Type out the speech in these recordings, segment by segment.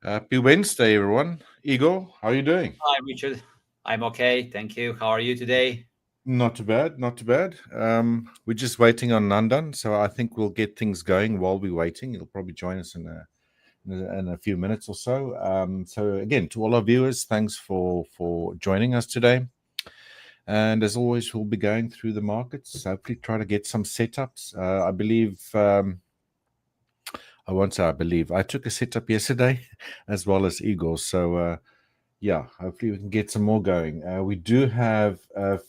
Happy Wednesday, everyone. Igor, how are you doing? Hi, Richard. I'm okay. Thank you. How are you today? Not too bad, not too bad. We're just waiting on Nandan, so I think we'll get things going while we're waiting. He'll probably join us in a few minutes or so. So again, to all our viewers, thanks for joining us today. And as always, we'll be going through the markets. Hopefully, try to get some setups. I believe. I won't say I believe. I took a setup yesterday, as well as Igor. So. Yeah, hopefully we can get some more going. We do have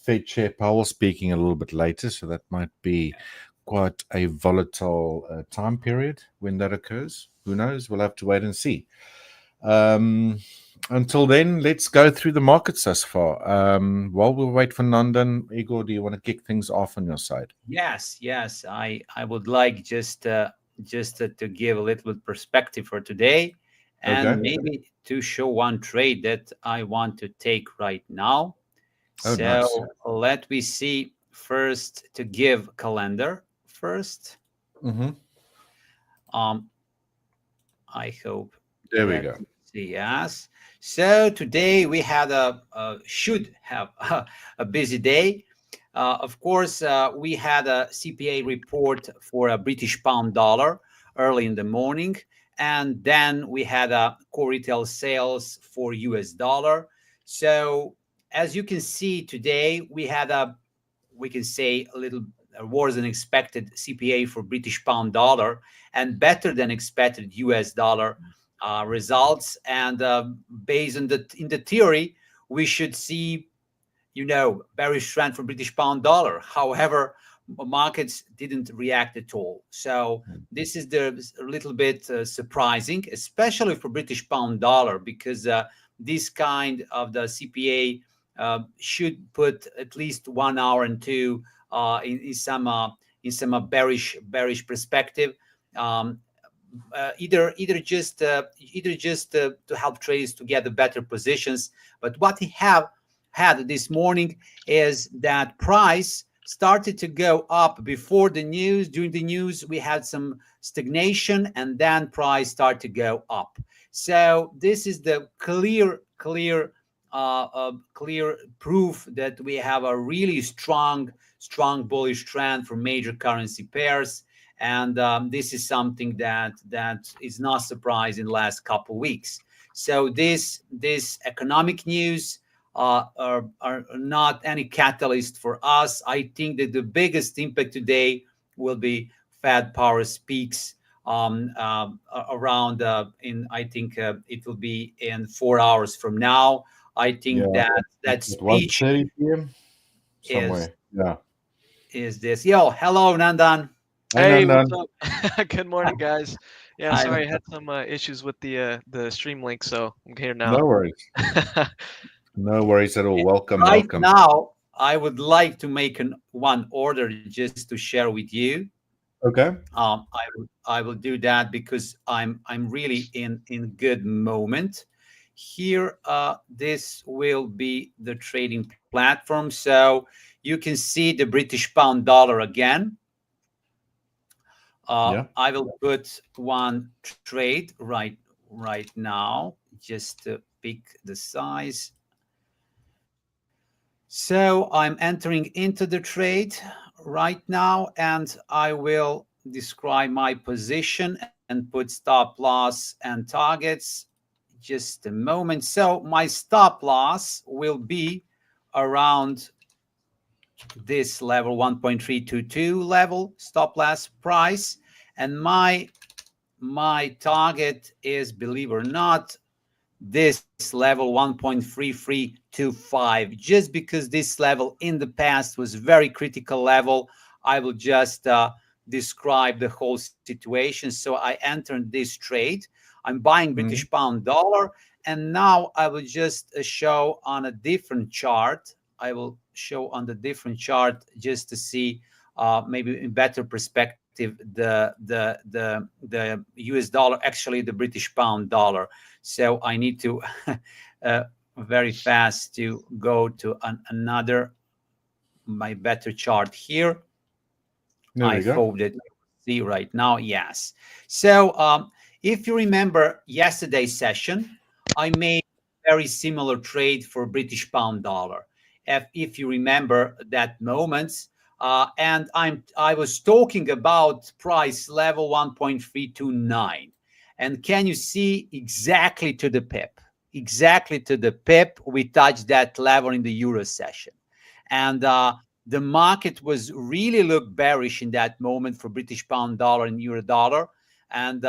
Fed Chair Powell speaking a little bit later, so that might be quite a volatile time period when that occurs. Who knows? We'll have to wait and see. Um, until then, let's go through the markets thus far. While we wait for Nandan, Igor, do you want to kick things off on your side? Yes. I would like to give a little bit perspective for today, and Okay. maybe to show one trade that I want to take right now. Oh, nice. So let me see first to give calendar first. Mm-hmm. Um, I hope There we that go. yes. So today we had should have a busy day. Of course, we had a CPA report for a British pound dollar early in the morning, and then we had a core retail sales for US dollar. So as you can see today, we had we can say a little worse than expected CPA for British pound dollar and better than expected US dollar results. And based on the theory, we should see bearish trend for British pound dollar. However, markets didn't react at all. So this is a little bit surprising, especially for British pound dollar, because this kind of the CPA should put at least 1 hour and two in some bearish perspective. Um, either just to help traders to get the better positions. But what we have had this morning is that price started to go up before the news. During the news, we had some stagnation, and then price started to go up. So this is the clear proof that we have a really strong bullish trend for major currency pairs. And this is something that is not surprised in the last couple of weeks. So this economic news are not any catalyst for us. I think that the biggest impact today will be Fed power speaks around in I think it will be in 4 hours from now. I think Yeah, that at one speech thirty p.m. is somewhere. Yeah. this. Yo, hello, Nandan. Hi, Hey, what's Nandan. up? Good morning, guys. Yeah, I sorry, I had some issues with the stream link, so I'm here now. No worries. No worries at all. Welcome, right welcome. now I would like to make one order just to share with you. Okay. I will do that because I'm really in good moment here. This will be the trading platform, so you can see the British pound dollar again. Yeah. I will put one trade right now just to pick the size. So I'm entering into the trade right now, and I will describe my position and put stop loss and targets. Just a moment. So my stop loss will be around this level, 1.322 level stop loss price, and my target is, believe or not, this level 1.3325, just because this level in the past was very critical level. I will just describe the whole situation. So I entered this trade. I'm buying Mhm. British pound dollar, and now I will just show on a different chart. I will show on the different chart just to see maybe in better perspective the US dollar, actually the British pound dollar. So I need to very fast to go to another my better chart here. There I we go. hope that you see right now. Yes. So If you remember yesterday's session, I made a very similar trade for British pound dollar. If you remember that moment, and I was talking about price level 1.329, and can you see exactly to the pip? Exactly to the pip, we touched that level in the Euro session, and the market was really look bearish in that moment for British pound dollar and Euro dollar, and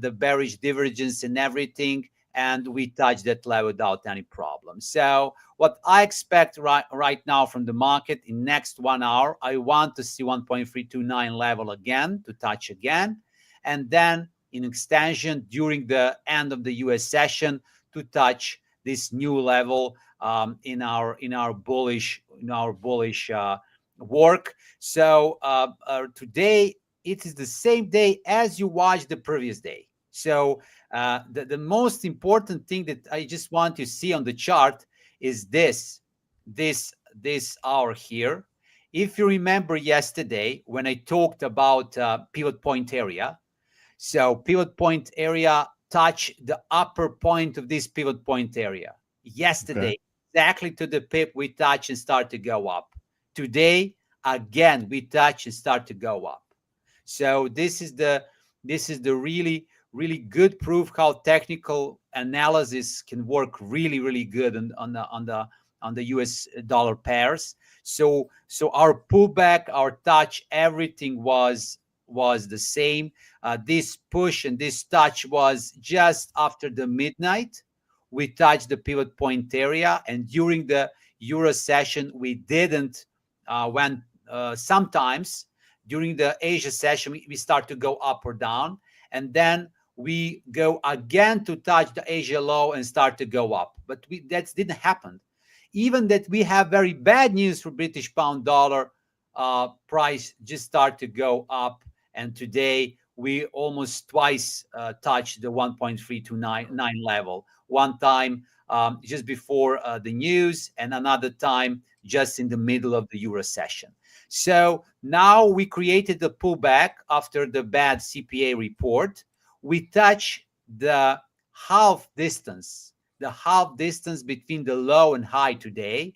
the bearish divergence and everything, and we touched that level without any problem. So what I expect right now from the market in next 1 hour, I want to see 1.329 level again, to touch again, and then in extension during the end of the US session to touch this new level in our bullish work. So today it is the same day as you watched the previous day. So the most important thing that I just want to see on the chart is this hour here. If you remember yesterday when I talked about pivot point area, so pivot point area touch the upper point of this pivot point area yesterday. Okay. Exactly to the pip, we touch and start to go up. Today, again, we touch and start to go up. So this is the really good proof how technical analysis can work really good on the US dollar pairs. So our pullback, our touch, everything was the same. This push and this touch was just after the midnight. We touched the pivot point area, and during the Euro session, we didn't. When sometimes during the Asia session, we start to go up or down, and then we go again to touch the Asia low and start to go up. But that didn't happen. Even that we have very bad news for British pound dollar, price just start to go up. And today we almost twice touched the 1.329 level. One time just before the news, and another time just in the middle of the Euro session. So now we created the pullback after the bad CPA report. We touch the half distance between the low and high today.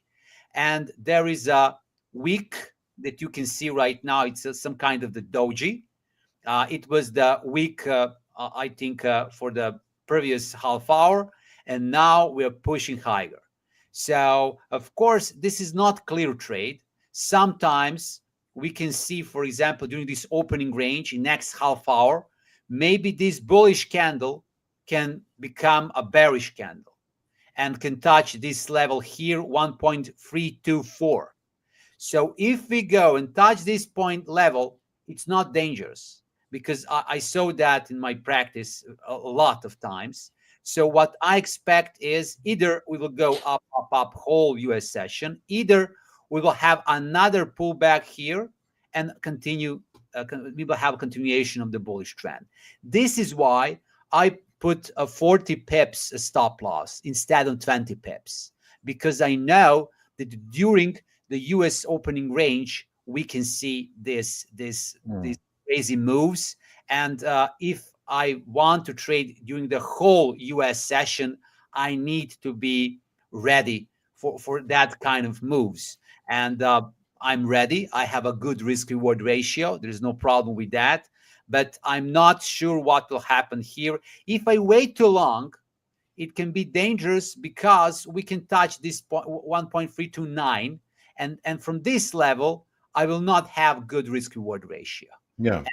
And there is a wick that you can see right now. It's some kind of the doji. It was the wick, I think, for the previous half hour. And now we're pushing higher. So, of course, this is not clear trade. Sometimes we can see, for example, during this opening range in next half hour, maybe this bullish candle can become a bearish candle and can touch this level here, 1.324. So if we go and touch this point level, it's not dangerous, because I saw that in my practice a lot of times. So what I expect is either we will go up whole US session, either we will have another pullback here and continue. We will have a continuation of the bullish trend. This is why I put a 40 pips stop loss instead of 20 pips, because I know that during the US opening range we can see these crazy moves, and if I want to trade during the whole US session, I need to be ready for that kind of moves. And I'm ready. I have a good risk-reward ratio. There's no problem with that. But I'm not sure what will happen here. If I wait too long, it can be dangerous, because we can touch this 1.329. And from this level, I will not have good risk-reward ratio. Yeah.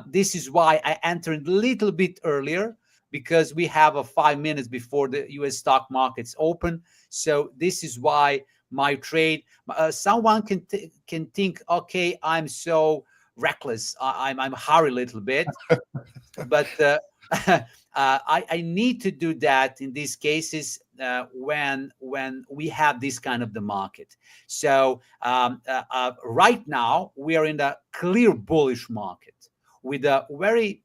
This is why I entered a little bit earlier, because we have 5 minutes before the US stock markets open. So this is why my trade, someone can think, okay, I'm so reckless, I'm hurry a little bit, but I need to do that in these cases when we have this kind of the market. So right now we are in a clear bullish market with a very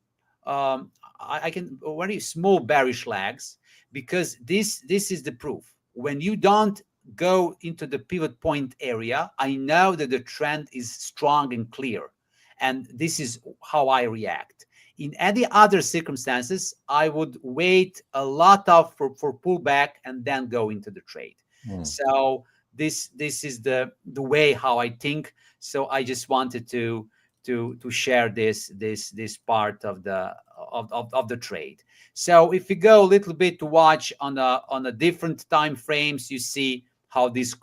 very small bearish lags, because this is the proof. When you don't go into the pivot point area, I know that the trend is strong and clear, and this is how I react. in any other circumstances, I would wait a lot of for pullback and then go into the trade. So this is the way how I think. So I just wanted to share this part of the trade. So if you go a little bit to watch on the different time frames, you see how this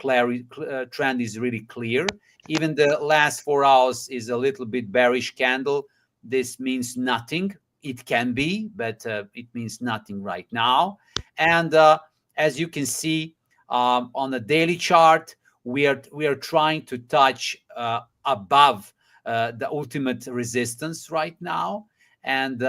trend is really clear. Even the last 4 hours is a little bit bearish candle. This means nothing. It can be, but it means nothing right now. And as you can see on the daily chart, we are trying to touch above the ultimate resistance right now. And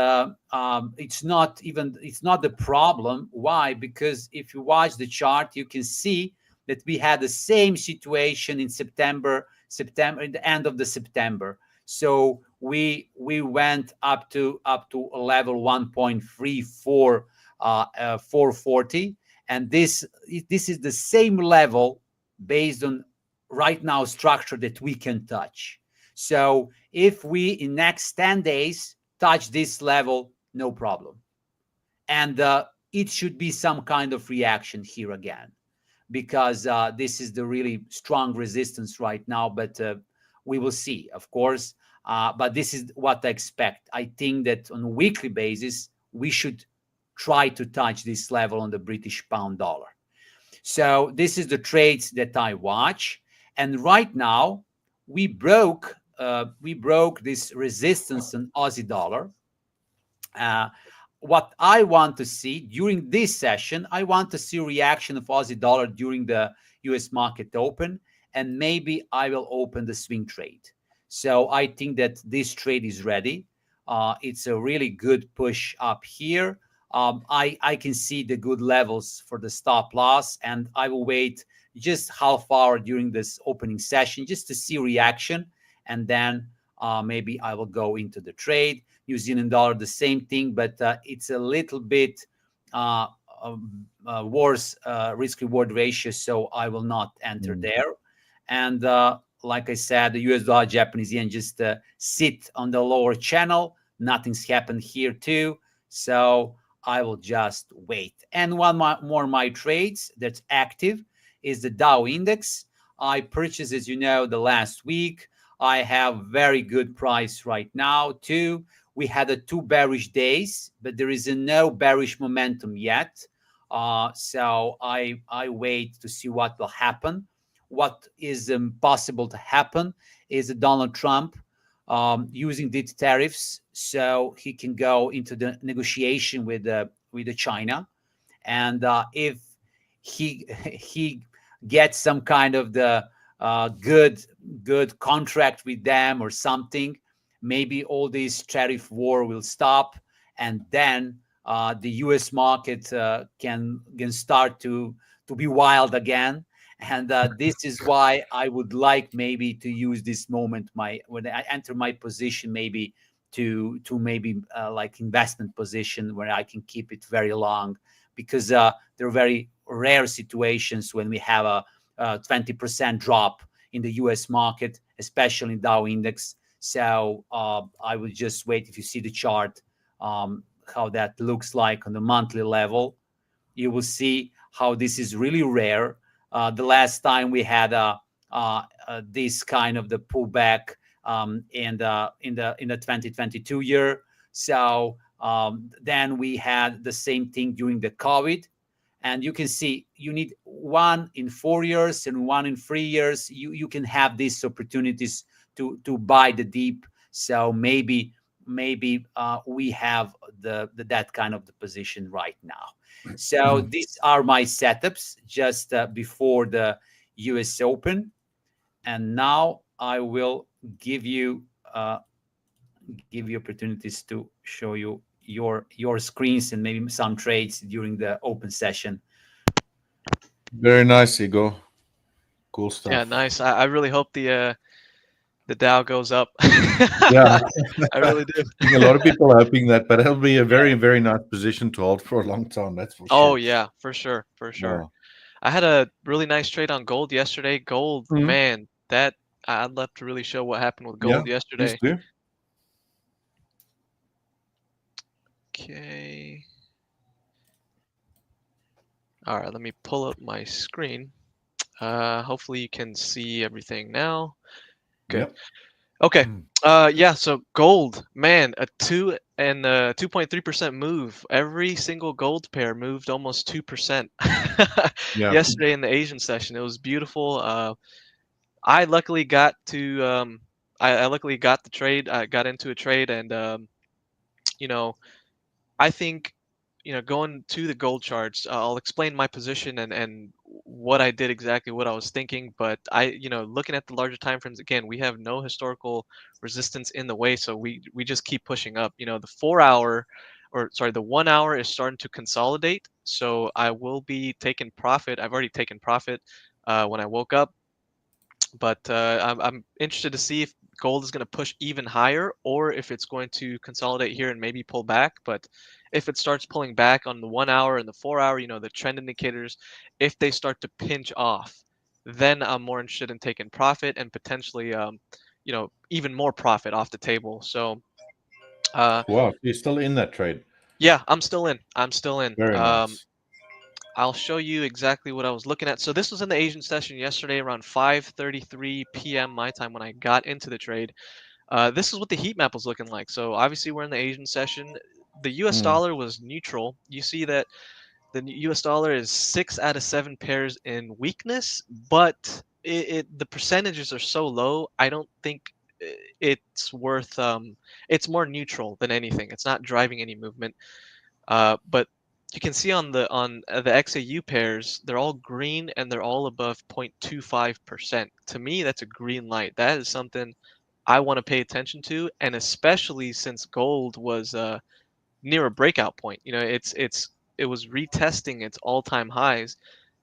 it's not the problem. Why? Because if you watch the chart, you can see that we had the same situation in September, in the end of the September. So we went up to a level 1.34 440, and this is the same level based on right now structure that we can touch. So if we in next 10 days touch this level, no problem, and it should be some kind of reaction here again, because this is the really strong resistance right now. But we will see, of course. But this is what I expect. I think that on a weekly basis, we should try to touch this level on the British pound dollar. So this is the trades that I watch. And right now, we broke this resistance on Aussie dollar. What I want to see during this session, I want to see reaction of Aussie dollar during the US market open, and maybe I will open the swing trade. So I think that this trade is ready. It's a really good push up here. I can see the good levels for the stop loss, and I will wait just half hour during this opening session just to see reaction, and then maybe I will go into the trade. New Zealand dollar, the same thing, but it's a little bit worse risk-reward ratio, so I will not enter there. And like I said, the US dollar, Japanese yen just sit on the lower channel. Nothing's happened here too, so I will just wait. And one more my trades that's active is the Dow index. I purchased, as you know, the last week. I have very good price right now too. We had 2 bearish days, but there is no bearish momentum yet. So I wait to see what will happen. What is possible to happen is Donald Trump using the tariffs, so he can go into the negotiation with China, and if he gets some kind of the good contract with them or something, maybe all this tariff war will stop, and then the U.S. market can start to be wild again. And this is why I would like maybe to use this moment, when I enter my position, maybe to maybe like investment position where I can keep it very long, because there are very rare situations when we have a 20% drop in the U.S. market, especially in Dow index. So I would just wait. If you see the chart, how that looks like on the monthly level, you will see how this is really rare. The last time we had this kind of the pullback in the 2022 year. So then we had the same thing during the COVID. And you can see you need 1 in 4 years and 1 in 3 years. You can have these opportunities to buy the deep. So maybe we have that kind of the position right now. So these are my setups just before the US Open, and now I will give you opportunities to show you your screens and maybe some trades during the open session. Very nice, Igor. Cool stuff. Yeah, nice. I really hope the Dow goes up. Yeah, I really do. I think a lot of people are hoping that, but it'll be a very, very nice position to hold for a long time. That's for sure. Oh yeah, for sure. Yeah. I had a really nice trade on gold yesterday. Gold, man, that I'd love to really show what happened with gold Yeah, yesterday. please do. Okay. All right, let me pull up my screen. Hopefully you can see everything now. Good. Yep. Okay. Yeah, so gold, man, a 2.3% move. Every single gold pair moved almost 2% Yeah. yesterday in the Asian session. It was beautiful. I luckily got to I luckily got the trade. I got into a trade, and you know, I think, going to the gold charts, I'll explain my position and what I did exactly, what I was thinking. But looking at the larger time frames again, we have no historical resistance in the way, so we just keep pushing up. The 4 hour, or sorry, the 1 hour is starting to consolidate. So I will be taking profit. I've already taken profit when I woke up, but I'm interested to see if gold is going to push even higher or if it's going to consolidate here and maybe pull back. But if it starts pulling back on the 1 hour and the 4 hour, the trend indicators, if they start to pinch off, then I'm more interested in taking profit and potentially, even more profit off the table. So, Wow, you're still in that trade. yeah, I'm still in. I'm still in. Very nice. I'll show you exactly what I was looking at. So this was in the Asian session yesterday around 5:33 p.m. my time when I got into the trade. This is what the heat map was looking like. So obviously we're in the Asian session. The US dollar was neutral. You see that the US dollar is 6 out of 7 pairs in weakness, but the percentages are so low. I don't think it's worth. It's more neutral than anything. It's not driving any movement. But you can see on the XAU pairs, they're all green and they're all above 0.25%. To me, that's a green light. That is something I want to pay attention to, and especially since gold was near a breakout point. It was retesting its all-time highs.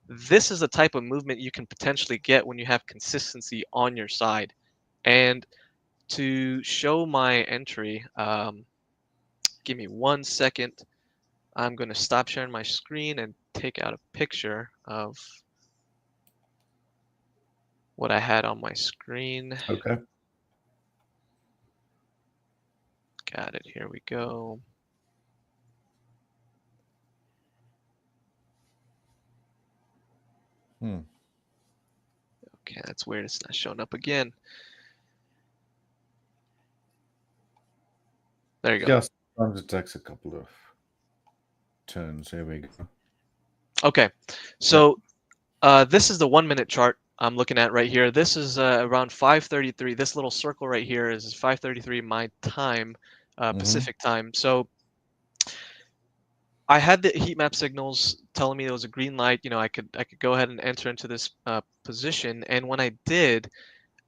This is the type of movement you can potentially get when you have consistency on your side. And to show my entry, give me 1 second. I'm going to stop sharing my screen and take out a picture of what I had on my screen. Okay. Got it. Here we go. Okay, that's weird. It's not showing up again. There you go. Yeah, sometimes it takes a couple of turns. There we go. Okay, so this is the 1 minute chart I'm looking at right here. This is around 5:33. This little circle right here is 5:33 my time, Pacific time. So I had the heat map signals telling me it was a green light. I could go ahead and enter into this position, and when I did,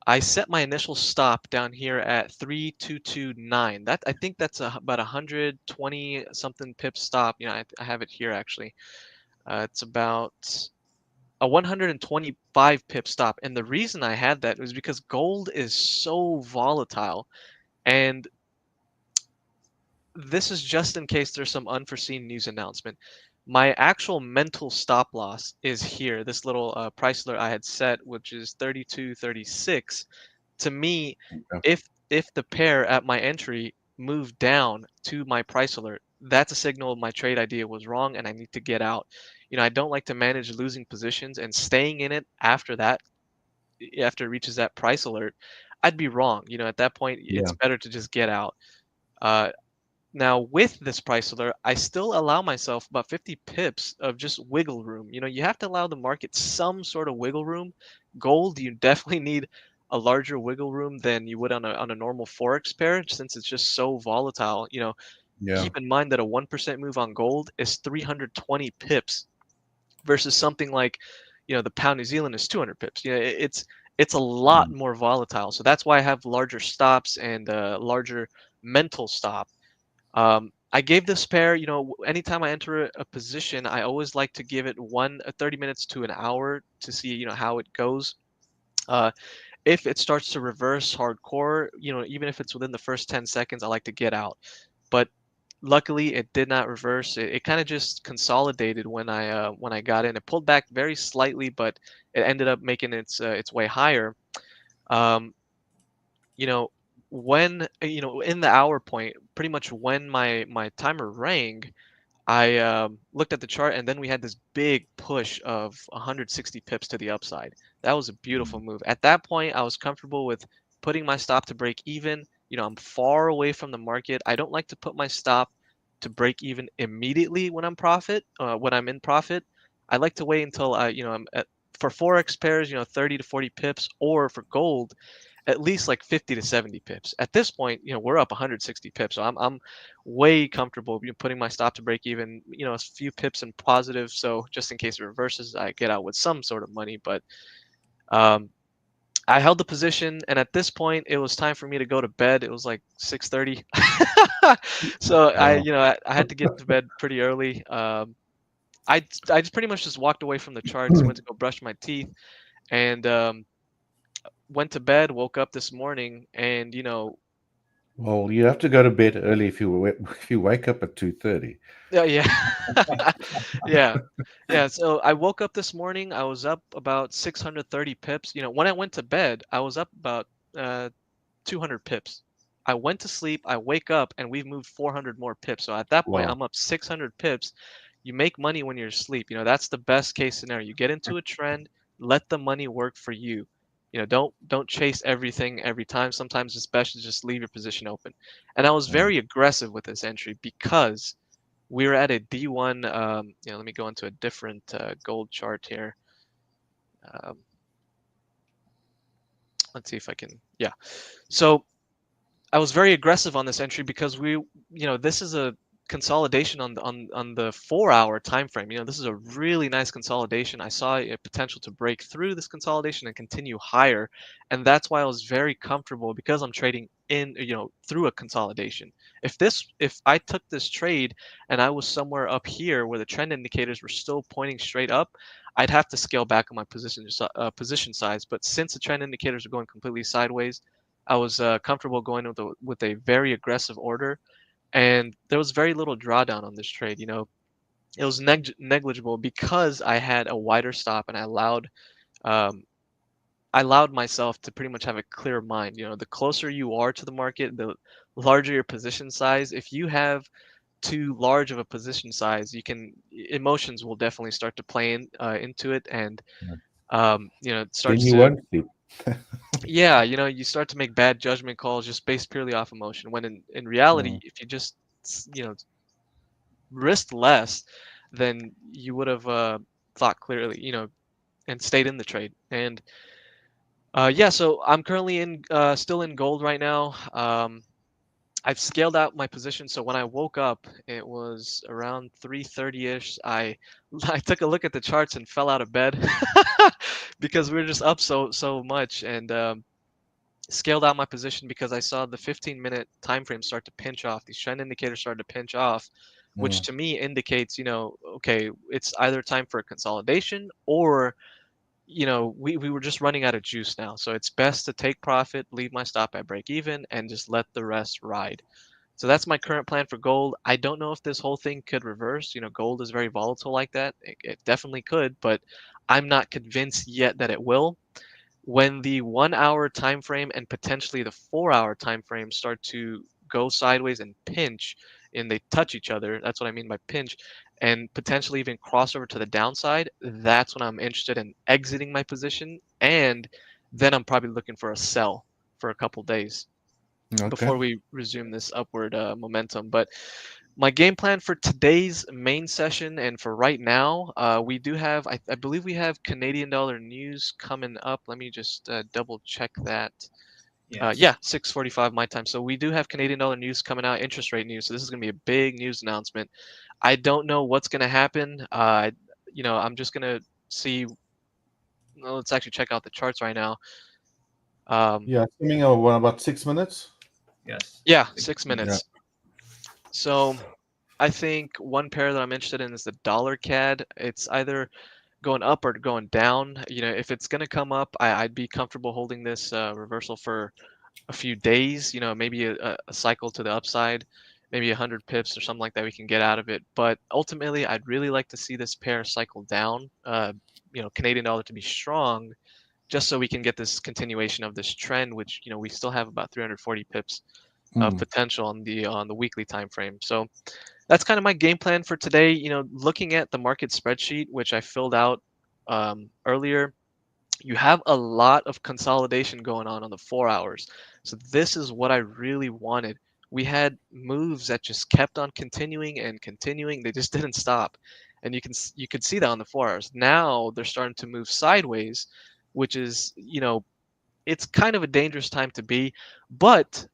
I set my initial stop down here at 3,229. That, I think that's about 120 something pip stop. I have it here actually. It's about a 125 pip stop, and the reason I had that was because gold is so volatile, and this is just in case there's some unforeseen news announcement. My actual mental stop loss is here. This little price alert I had set, which is 32.36. To me, Okay. if the pair at my entry moved down to my price alert, that's a signal my trade idea was wrong and I need to get out. I don't like to manage losing positions, and staying in it after that, after it reaches that price alert, I'd be wrong. At that point, it's Yeah. better to just get out. Uh, Now, with this price alert, I still allow myself about 50 pips of just wiggle room. You have to allow the market some sort of wiggle room. Gold, you definitely need a larger wiggle room than you would on a normal Forex pair, since it's just so volatile. Yeah. Keep in mind that a 1% move on gold is 320 pips versus something like, the pound New Zealand is 200 pips. It's a lot more volatile. So that's why I have larger stops and larger mental stop. I gave this pair, anytime I enter a position, I always like to give it 30 minutes to an hour to see, how it goes. Uh, if it starts to reverse hardcore, even if it's within the first 10 seconds, I like to get out. But luckily, it did not reverse. It kind of just consolidated when I got in. It pulled back very slightly, but it ended up making its way higher. Um, you know, when in the hour point, pretty much when my timer rang, I looked at the chart, and then we had this big push of 160 pips to the upside. That was a beautiful move. At that point, I was comfortable with putting my stop to break even. I'm far away from the market. I don't like to put my stop to break even immediately when when I'm in profit. I like to wait until I'm at, for Forex pairs, 30 to 40 pips, or for gold, at least like 50 to 70 pips. At this point, we're up 160 pips, so I'm way comfortable putting my stop to break even, a few pips in positive, so just in case it reverses, I get out with some sort of money. But um, I held the position, and at this point, it was time for me to go to bed. It was like 6:30, so Wow. I had to get to bed pretty early. I just pretty much just walked away from the charts, went to go brush my teeth, and went to bed, woke up this morning, and Well, you have to go to bed early if if you wake up at 2:30. yeah, yeah, yeah, yeah. So I woke up this morning. I was up about 630 pips. When I went to bed, I was up about uh, 200 pips. I went to sleep. I wake up, and we've moved 400 more pips. So at that point, Wow. I'm up 600 pips. You make money when you're asleep. That's the best case scenario. You get into a trend, let the money work for you. Don't chase everything every time. Sometimes it's best to just leave your position open. And I was Yeah. very aggressive with this entry because we were at a D1. Let me go into a different gold chart here. Um, let's see if I can. Yeah. So I was very aggressive on this entry because this is a consolidation on the 4-hour time frame. This is a really nice consolidation. I saw a potential to break through this consolidation and continue higher, and that's why I was very comfortable because I'm trading in, through a consolidation. If I took this trade and I was somewhere up here where the trend indicators were still pointing straight up, I'd have to scale back on my position size. But since the trend indicators are going completely sideways, I was comfortable going with a very aggressive order, and there was very little drawdown on this trade. It was negligible because I had a wider stop, and um, I allowed myself to pretty much have a clear mind. The closer you are to the market, the larger your position size. If you have too large of a position size, emotions will definitely start to play into it, and it Then starts you to. won't sleep. Yeah, you start to make bad judgment calls just based purely off emotion. When in reality, Mm. if you just risked less, then you would have thought clearly, and stayed in the trade. And yeah, so I'm currently still in gold right now. I've scaled out my position, so when I woke up, it was around 3:30ish. I took a look at the charts and fell out of bed because we were just up so much, and scaled out my position because I saw the 15-minute time frame start to pinch off. These trend indicators started to pinch off, which Mm. to me indicates, okay, it's either time for a consolidation or, we were just running out of juice now. So it's best to take profit, leave my stop at break even, and just let the rest ride. So that's my current plan for gold. I don't know if this whole thing could reverse. Gold is very volatile like that. It definitely could, but I'm not convinced yet that it will. When the 1-hour time frame and potentially the 4-hour time frame start to go sideways and pinch, and they touch each other, that's what I mean by pinch, and potentially even cross over to the downside, that's when I'm interested in exiting my position, and then I'm probably looking for a sell for a couple days Okay. before we resume this upward momentum. But my game plan for today's main session and for right now, we do have, I believe we have Canadian dollar news coming up. Let me just double check that. Yes. Yeah, 6:45 my time. So we do have Canadian dollar news coming out, interest rate news. So this is going to be a big news announcement. I don't know what's going to happen. I'm just going to see. Well, let's actually check out the charts right now. Yeah, assuming about 6 minutes. Yes. Yeah, Six Yeah. 6 minutes. So I think one pair that I'm interested in is the dollar CAD. It's either going up or going down. If it's going to come up, I'd be comfortable holding this reversal for a few days. Maybe a cycle to the upside, maybe 100 pips or something like that. We can get out of it. But ultimately, I'd really like to see this pair cycle down. Canadian dollar to be strong, just so we can get this continuation of this trend, which we still have about 340 pips of potential on the weekly time frame. So that's kind of my game plan for today. You know, looking at the market spreadsheet, which I filled out earlier, you have a lot of consolidation going on the 4 hours. So this is what I really wanted. We had moves that just kept on continuing and continuing. They just didn't stop. And you could see that on the 4 hours. Now they're starting to move sideways, which is, you know, it's kind of a dangerous time to be. But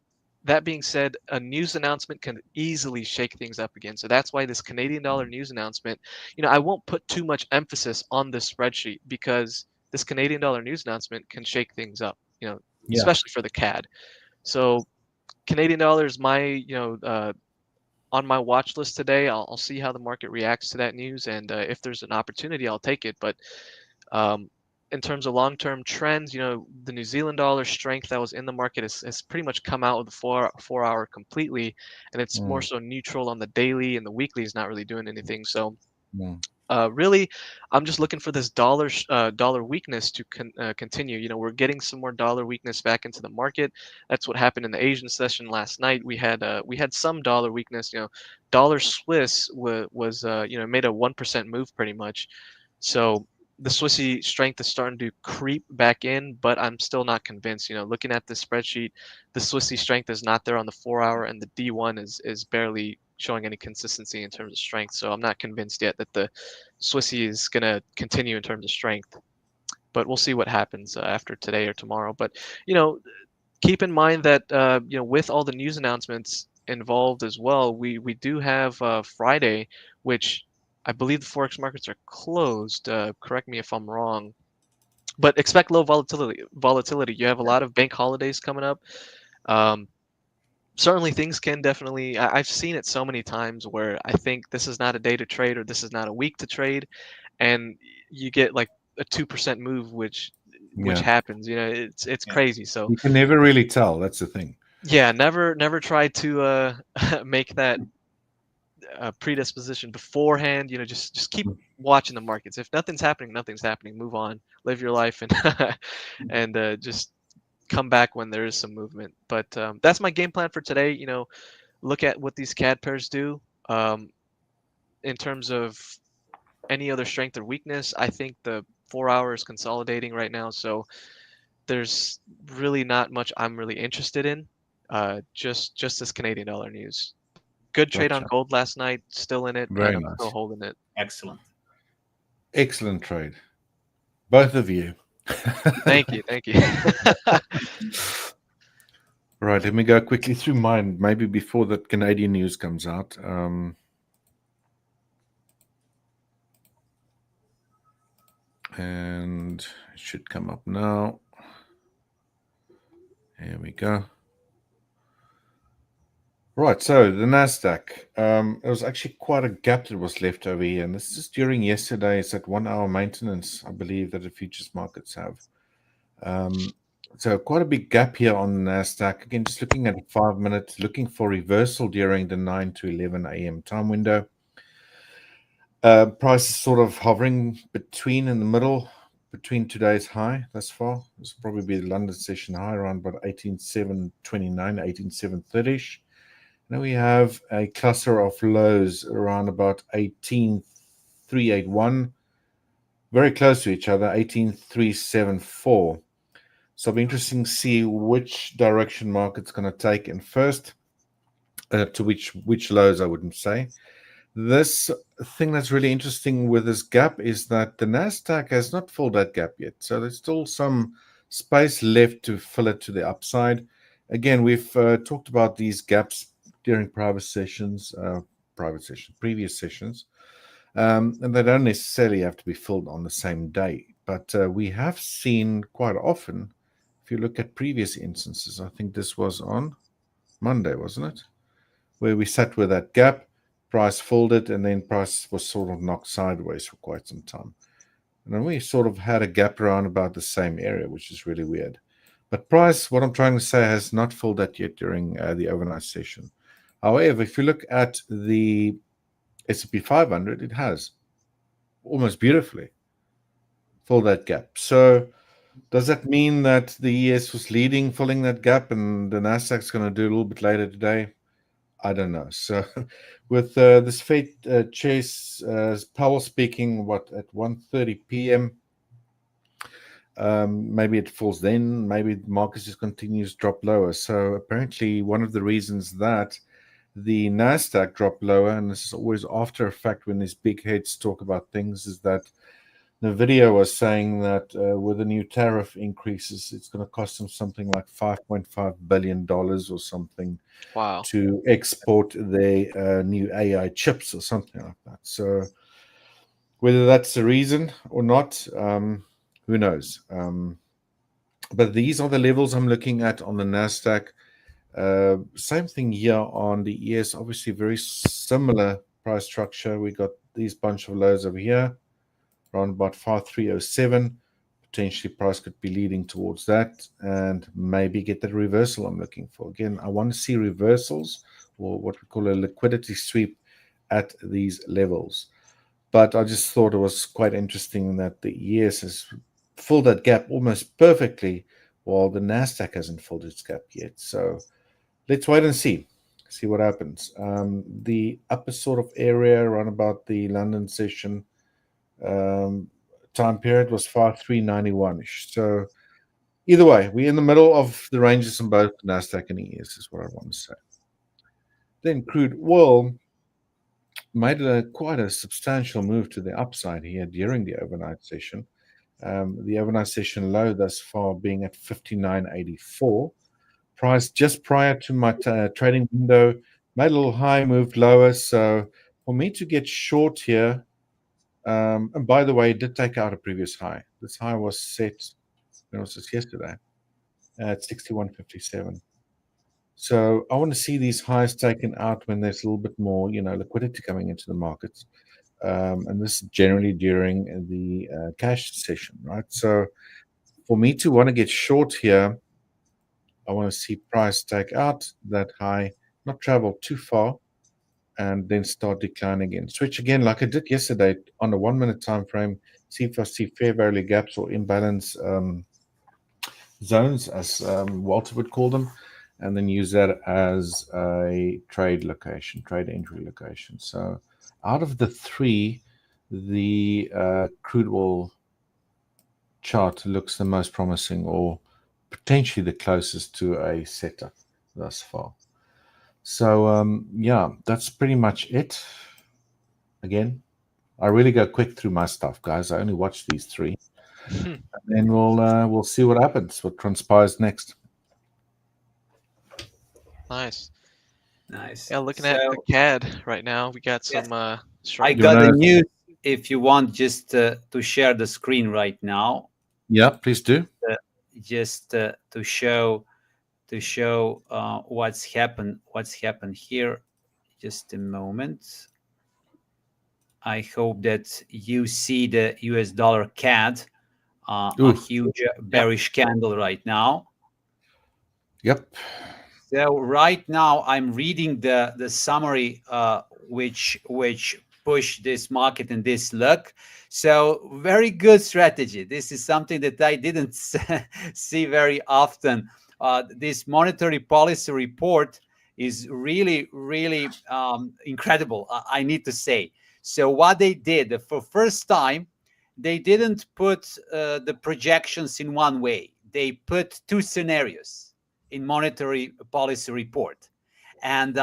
that being said, a news announcement can easily shake things up again. So that's why this Canadian dollar news announcement, you know, I won't put too much emphasis on this spreadsheet because this Canadian dollar news announcement can shake things up, you know, Yeah. especially for the CAD. So Canadian dollar is my, you know, on my watch list today. I'll see how the market reacts to that news, and if there's an opportunity, I'll take it. But um, in terms of long-term trends, you know, the New Zealand dollar strength that was in the market has pretty much come out of the four hour completely, and it's more so neutral on the daily, and the weekly is not really doing anything. So really, I'm just looking for this dollar weakness to continue. You know, we're getting some more dollar weakness back into the market. That's what happened in the Asian session last night. We had some dollar weakness. You know, dollar Swiss was you know, made a 1% move pretty much. So the Swissy strength is starting to creep back in, but I'm still not convinced. You know, looking at the spreadsheet, the Swissy strength is not there on the 4 hour, and the D1 is barely showing any consistency in terms of strength. So I'm not convinced yet that the Swissy is going to continue in terms of strength. But we'll see what happens after today or tomorrow. But, you know, keep in mind that, you know, with all the news announcements involved as well, we do have Friday, which I believe the Forex markets are closed. Correct me if I'm wrong. But expect low volatility. You have a lot of bank holidays coming up. Certainly things can definitely, I've seen it so many times where I think this is not a day to trade or this is not a week to trade, and you get like a 2% move, which happens. You know, it's crazy. So you can never really tell. That's the thing. yeah, never try to make that predisposition beforehand. You know, just keep watching the markets. If nothing's happening, nothing's happening. Move on, live your life, and and just come back when there is some movement. But that's my game plan for today. You know, look at what these CAD pairs do. In terms of any other strength or weakness, I think the 4 hour is consolidating right now. So there's really not much I'm really interested in. Just this Canadian dollar news. Good trade on gold last night. Still in it, Very and I'm still nice. holding it. Excellent. Excellent trade. Both of you. Thank you. Thank you. Right, let me go quickly through mine, maybe before the Canadian news comes out. And it should come up now. Here we go. Right, so the NASDAQ. There was actually quite a gap that was left over here, and this is during yesterday's at 1 hour maintenance, I believe, that the futures markets have. So quite a big gap here on NASDAQ. Again, just looking at 5 minutes, looking for reversal during the 9 to 11 a.m. time window. Price is sort of hovering between in the middle, between today's high thus far. This will probably be the London session high around about 18,729, 18,730-ish. Now we have a cluster of lows around about 18,381, very close to each other, 18,374. So it'll be interesting to see which direction market's going to take in first, to which lows, I wouldn't say. This thing that's really interesting with this gap is that the NASDAQ has not filled that gap yet. So there's still some space left to fill it to the upside. Again, we've talked about these gaps during previous sessions, and they don't necessarily have to be filled on the same day. But we have seen quite often, if you look at previous instances, I think this was on Monday, wasn't it? Where we sat with that gap, price folded, and then price was sort of knocked sideways for quite some time. And then we sort of had a gap around about the same area, which is really weird. But price, what I'm trying to say, has not filled that yet during the overnight session. However, if you look at the S&P 500, it has almost beautifully filled that gap. So Does that mean that the ES was leading, filling that gap, and the NASDAQ's going to do a little bit later today? I don't know. So, with this Fed Chase Powell speaking, at 1:30 p.m. Maybe it falls then. Maybe the market just continues to drop lower. So apparently, one of the reasons that the NASDAQ dropped lower, and this is always after effect when these big heads talk about things, is that the video was saying that with the new tariff increases, it's going to cost them something like $5.5 billion or something Wow. to export their new AI chips or something like that. So whether that's the reason or not, who knows? But these are the levels I'm looking at on the NASDAQ. Same thing here on the ES, obviously very similar price structure. We got these bunch of lows over here, around about 5307. Potentially price could be leading towards that and maybe get the reversal I'm looking for. Again, I want to see reversals or what we call a liquidity sweep at these levels. But I just thought it was quite interesting that the ES has filled that gap almost perfectly while the NASDAQ hasn't filled its gap yet. So let's wait and see what happens. The upper sort of area around about the London session time period was 5391-ish. So either way, we're in the middle of the ranges on both NASDAQ and ES is what I want to say. Then crude oil made quite a substantial move to the upside here during the overnight session. The overnight session low thus far being at 59.84. Price just prior to my trading window made a little high, moved lower. So for me to get short here, and by the way, it did take out a previous high. This high was set, when was this, yesterday, at 61.57. So I want to see these highs taken out when there's a little bit more, liquidity coming into the markets. And this is generally during the cash session, right? So for me to want to get short here, I want to see price take out that high, not travel too far, and then start declining again. Switch again, like I did yesterday, on a 1 minute time frame. See if I see fair value gaps or imbalance zones, as Walter would call them, and then use that as a trade entry location. So out of the three, the crude oil chart looks the most promising, or potentially the closest to a setup thus far. So yeah, that's pretty much it. Again, I really go quick through my stuff, guys. I only watch these three, and then we'll see what happens, what transpires next. Nice. Nice. Yeah, looking at the CAD right now, we got some. I strong got the wanna- news. If you want, just to share the screen right now. Yeah, please do. Just to show what's happened here. Just a moment. I hope that you see the US dollar CAD, a huge bearish candle right now. Yep. So right now I'm reading the summary, which pushed this market in this look. So very good strategy. This is something that I didn't see very often. This monetary policy report is really incredible, I need to say. So what they did, for first time, they didn't put the projections in one way. They put two scenarios in monetary policy report, and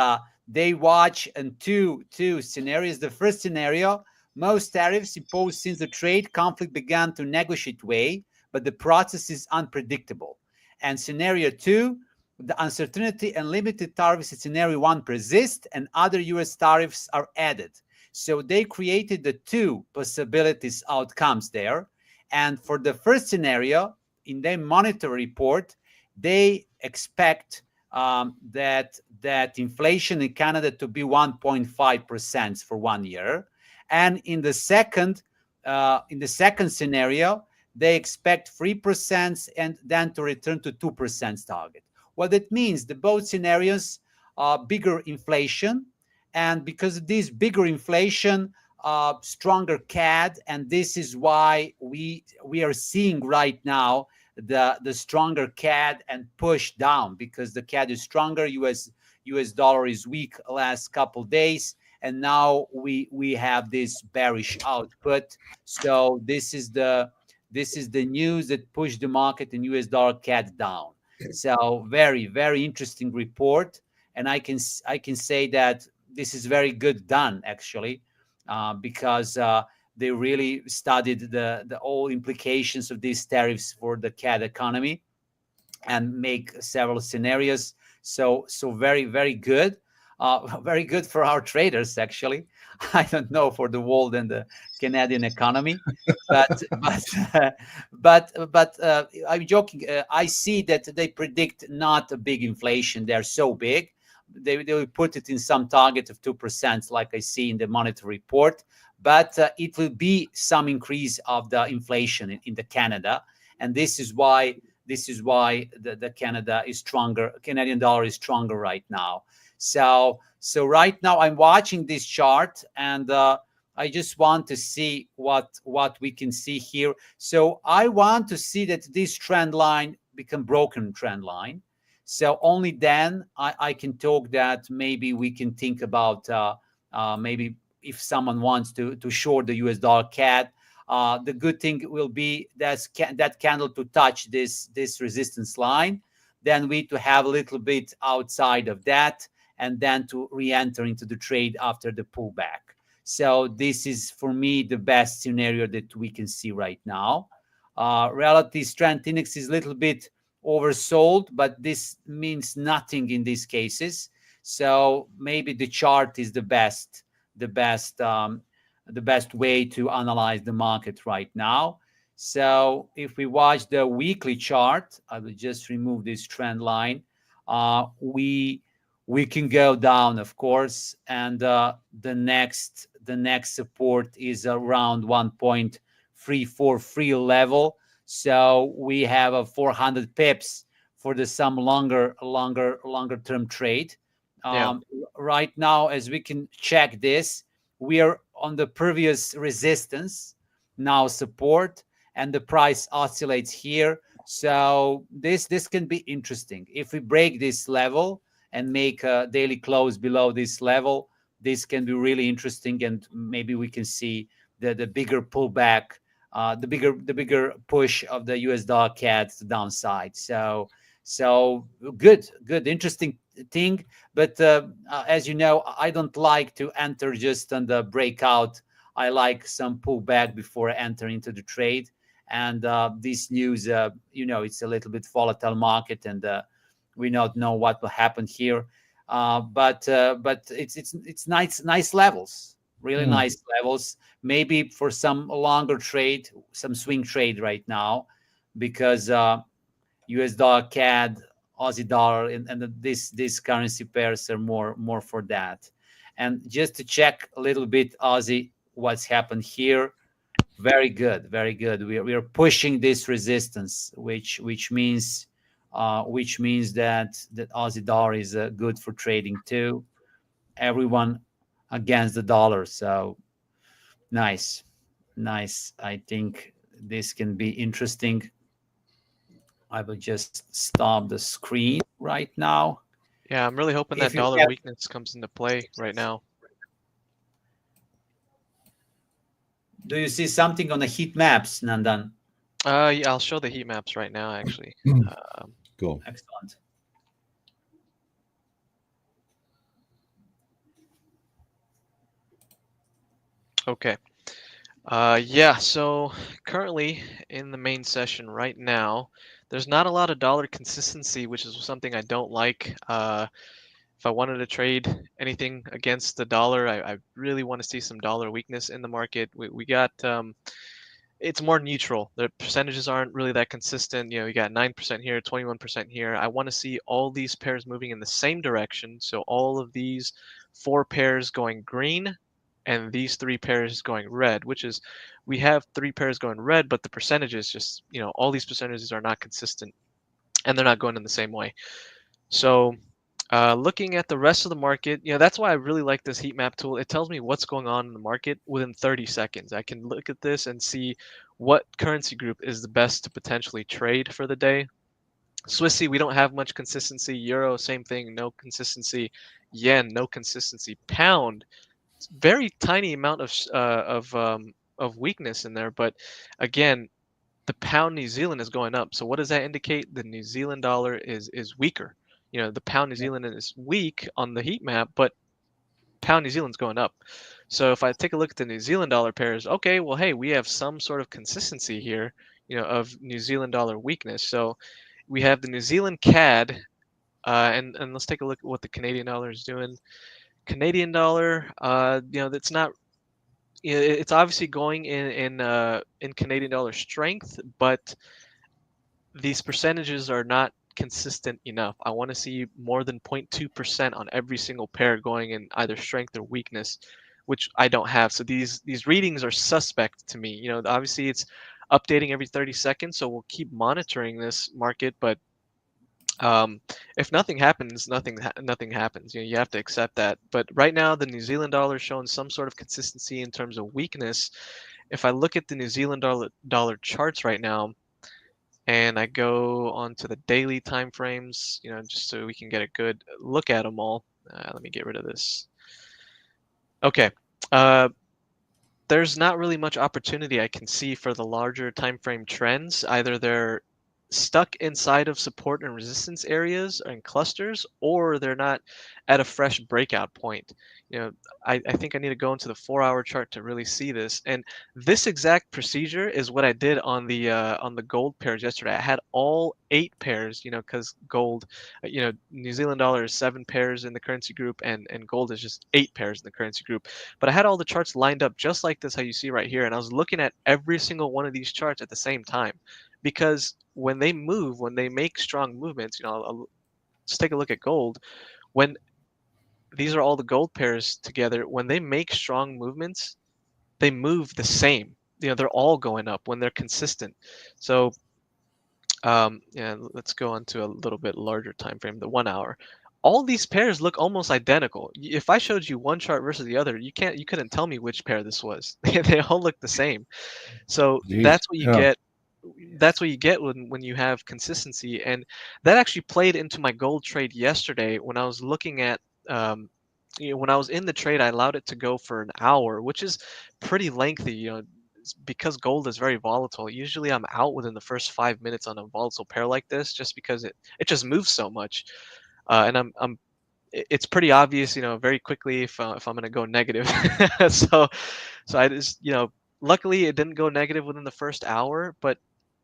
they watch in two scenarios. The first scenario: most tariffs imposed since the trade conflict began to negotiate way, but the process is unpredictable. And scenario two: the uncertainty and limited tariffs in scenario one persist, and other US tariffs are added. So they created the two possibilities outcomes there. And for the first scenario, in their monetary report, they expect that inflation in Canada to be 1.5% for 1 year, and in the second scenario, they expect 3% and then to return to 2% target. What that means, the both scenarios are bigger inflation, and because of this bigger inflation, stronger CAD, and this is why we are seeing right now the stronger CAD and push down, because the CAD is stronger. US dollar is weak last couple days, and now we have this bearish output. So this is the news that pushed the market in US dollar CAD down. So very, very interesting report, and I can say that this is very good done, actually, because they really studied the all implications of these tariffs for the CAD economy and make several scenarios. So very, very good. Very good for our traders, actually. I don't know for the world and the Canadian economy, but I'm joking. I see that they predict not a big inflation. They're so big. They will put it in some target of 2%, like I see in the monetary report. But it will be some increase of the inflation in the Canada, and this is why the Canada is stronger. Canadian dollar is stronger right now. So right now I'm watching this chart, and I just want to see what we can see here. So I want to see that this trend line become broken trend line. So only then I can talk that maybe we can think about maybe if someone wants to short the US dollar CAD. The good thing will be that candle to touch this resistance line. Then we to have a little bit outside of that, and then to re-enter into the trade after the pullback. So this is, for me, the best scenario that we can see right now. Relative strength index is a little bit oversold, but this means nothing in these cases. So maybe the chart is the best way to analyze the market right now. So if we watch the weekly chart, I will just remove this trend line. We can go down, of course, and the next support is around 1.343 level. So we have a 400 pips for some longer term trade. Right now, as we can check this, we are on the previous resistance, now support, and the price oscillates here. So this can be interesting. If we break this level and make a daily close below this level, this can be really interesting, and maybe we can see the bigger pullback, the bigger push of the US dollar CAD to the downside. So good, interesting thing. But as you know, I don't like to enter just on the breakout. I like some pullback before I enter into the trade. And this news, it's a little bit volatile market, and we don't know what will happen here. But it's nice levels, really nice levels. Maybe for some longer trade, some swing trade right now, because US dollar CAD, Aussie dollar, and these currency pairs are more for that. And just to check a little bit Aussie, what's happened here. Very good, very good. We are pushing this resistance, which means that Aussie dollar is good for trading too. Everyone against the dollar, so nice. I think this can be interesting. I will just stop the screen right now. Yeah, I'm really hoping that dollar weakness comes into play right now. Do you see something on the heat maps, Nandan? Yeah, I'll show the heat maps right now, actually. Cool. Excellent. Okay. Yeah, so currently in the main session right now, there's not a lot of dollar consistency, which is something I don't like. If I wanted to trade anything against the dollar, I really want to see some dollar weakness in the market. We got it's more neutral. The percentages aren't really that consistent. You got 9% here, 21% here. I want to see all these pairs moving in the same direction. So all of these 4 pairs going green and these 3 pairs going red, which is we have 3 pairs going red, but the percentages just, all these percentages are not consistent and they're not going in the same way. So Looking at the rest of the market, that's why I really like this heat map tool. It tells me what's going on in the market within 30 seconds. I can look at this and see what currency group is the best to potentially trade for the day. Swissy, we don't have much consistency. Euro, same thing, no consistency. Yen, no consistency. Pound, very tiny amount of weakness in there, but again, the pound New Zealand is going up. So what does that indicate? The New Zealand dollar is weaker. The pound New Zealand is weak on the heat map, but pound New Zealand's going up. So if I take a look at the New Zealand dollar pairs, okay, well, hey, we have some sort of consistency here, of New Zealand dollar weakness. So we have the New Zealand CAD, and let's take a look at what the Canadian dollar is doing. Canadian dollar, that's not. It's obviously going in Canadian dollar strength, but these percentages are not consistent enough. I want to see more than 0.2% on every single pair going in either strength or weakness, which I don't have. So these readings are suspect to me. Obviously it's updating every 30 seconds, so we'll keep monitoring this market, but if nothing happens, nothing happens. You have to accept that. But right now, the New Zealand dollar is showing some sort of consistency in terms of weakness. If I look at the New Zealand dollar charts right now, and I go onto the daily time frames, just so we can get a good look at them all. Let me get rid of this. Okay. There's not really much opportunity I can see for the larger time frame trends. Either they're stuck inside of support and resistance areas and clusters, or they're not at a fresh breakout point. I think I need to go into the 4-hour chart to really see this. And this exact procedure is what I did on the gold pairs yesterday. I had all 8 pairs, because gold, New Zealand dollar is 7 pairs in the currency group, and gold is just 8 pairs in the currency group. But I had all the charts lined up just like this, how you see right here, and I was looking at every single one of these charts at the same time, because when they move, when they make strong movements, let's take a look at gold. When these are all the gold pairs together, when they make strong movements, they move the same. They're all going up when they're consistent. So yeah, let's go on to a little bit larger time frame, the 1 hour. All these pairs look almost identical. If I showed you one chart versus the other, you couldn't tell me which pair this was. They all look the same. So Jeez. that's what you get. That's what you get when you have consistency, and that actually played into my gold trade yesterday when I was looking at. When I was in the trade, I allowed it to go for an hour, which is pretty lengthy. Because gold is very volatile. Usually, I'm out within the first 5 minutes on a volatile pair like this, just because it just moves so much, and it's pretty obvious, very quickly if I'm going to go negative. so I just, luckily it didn't go negative within the first hour, but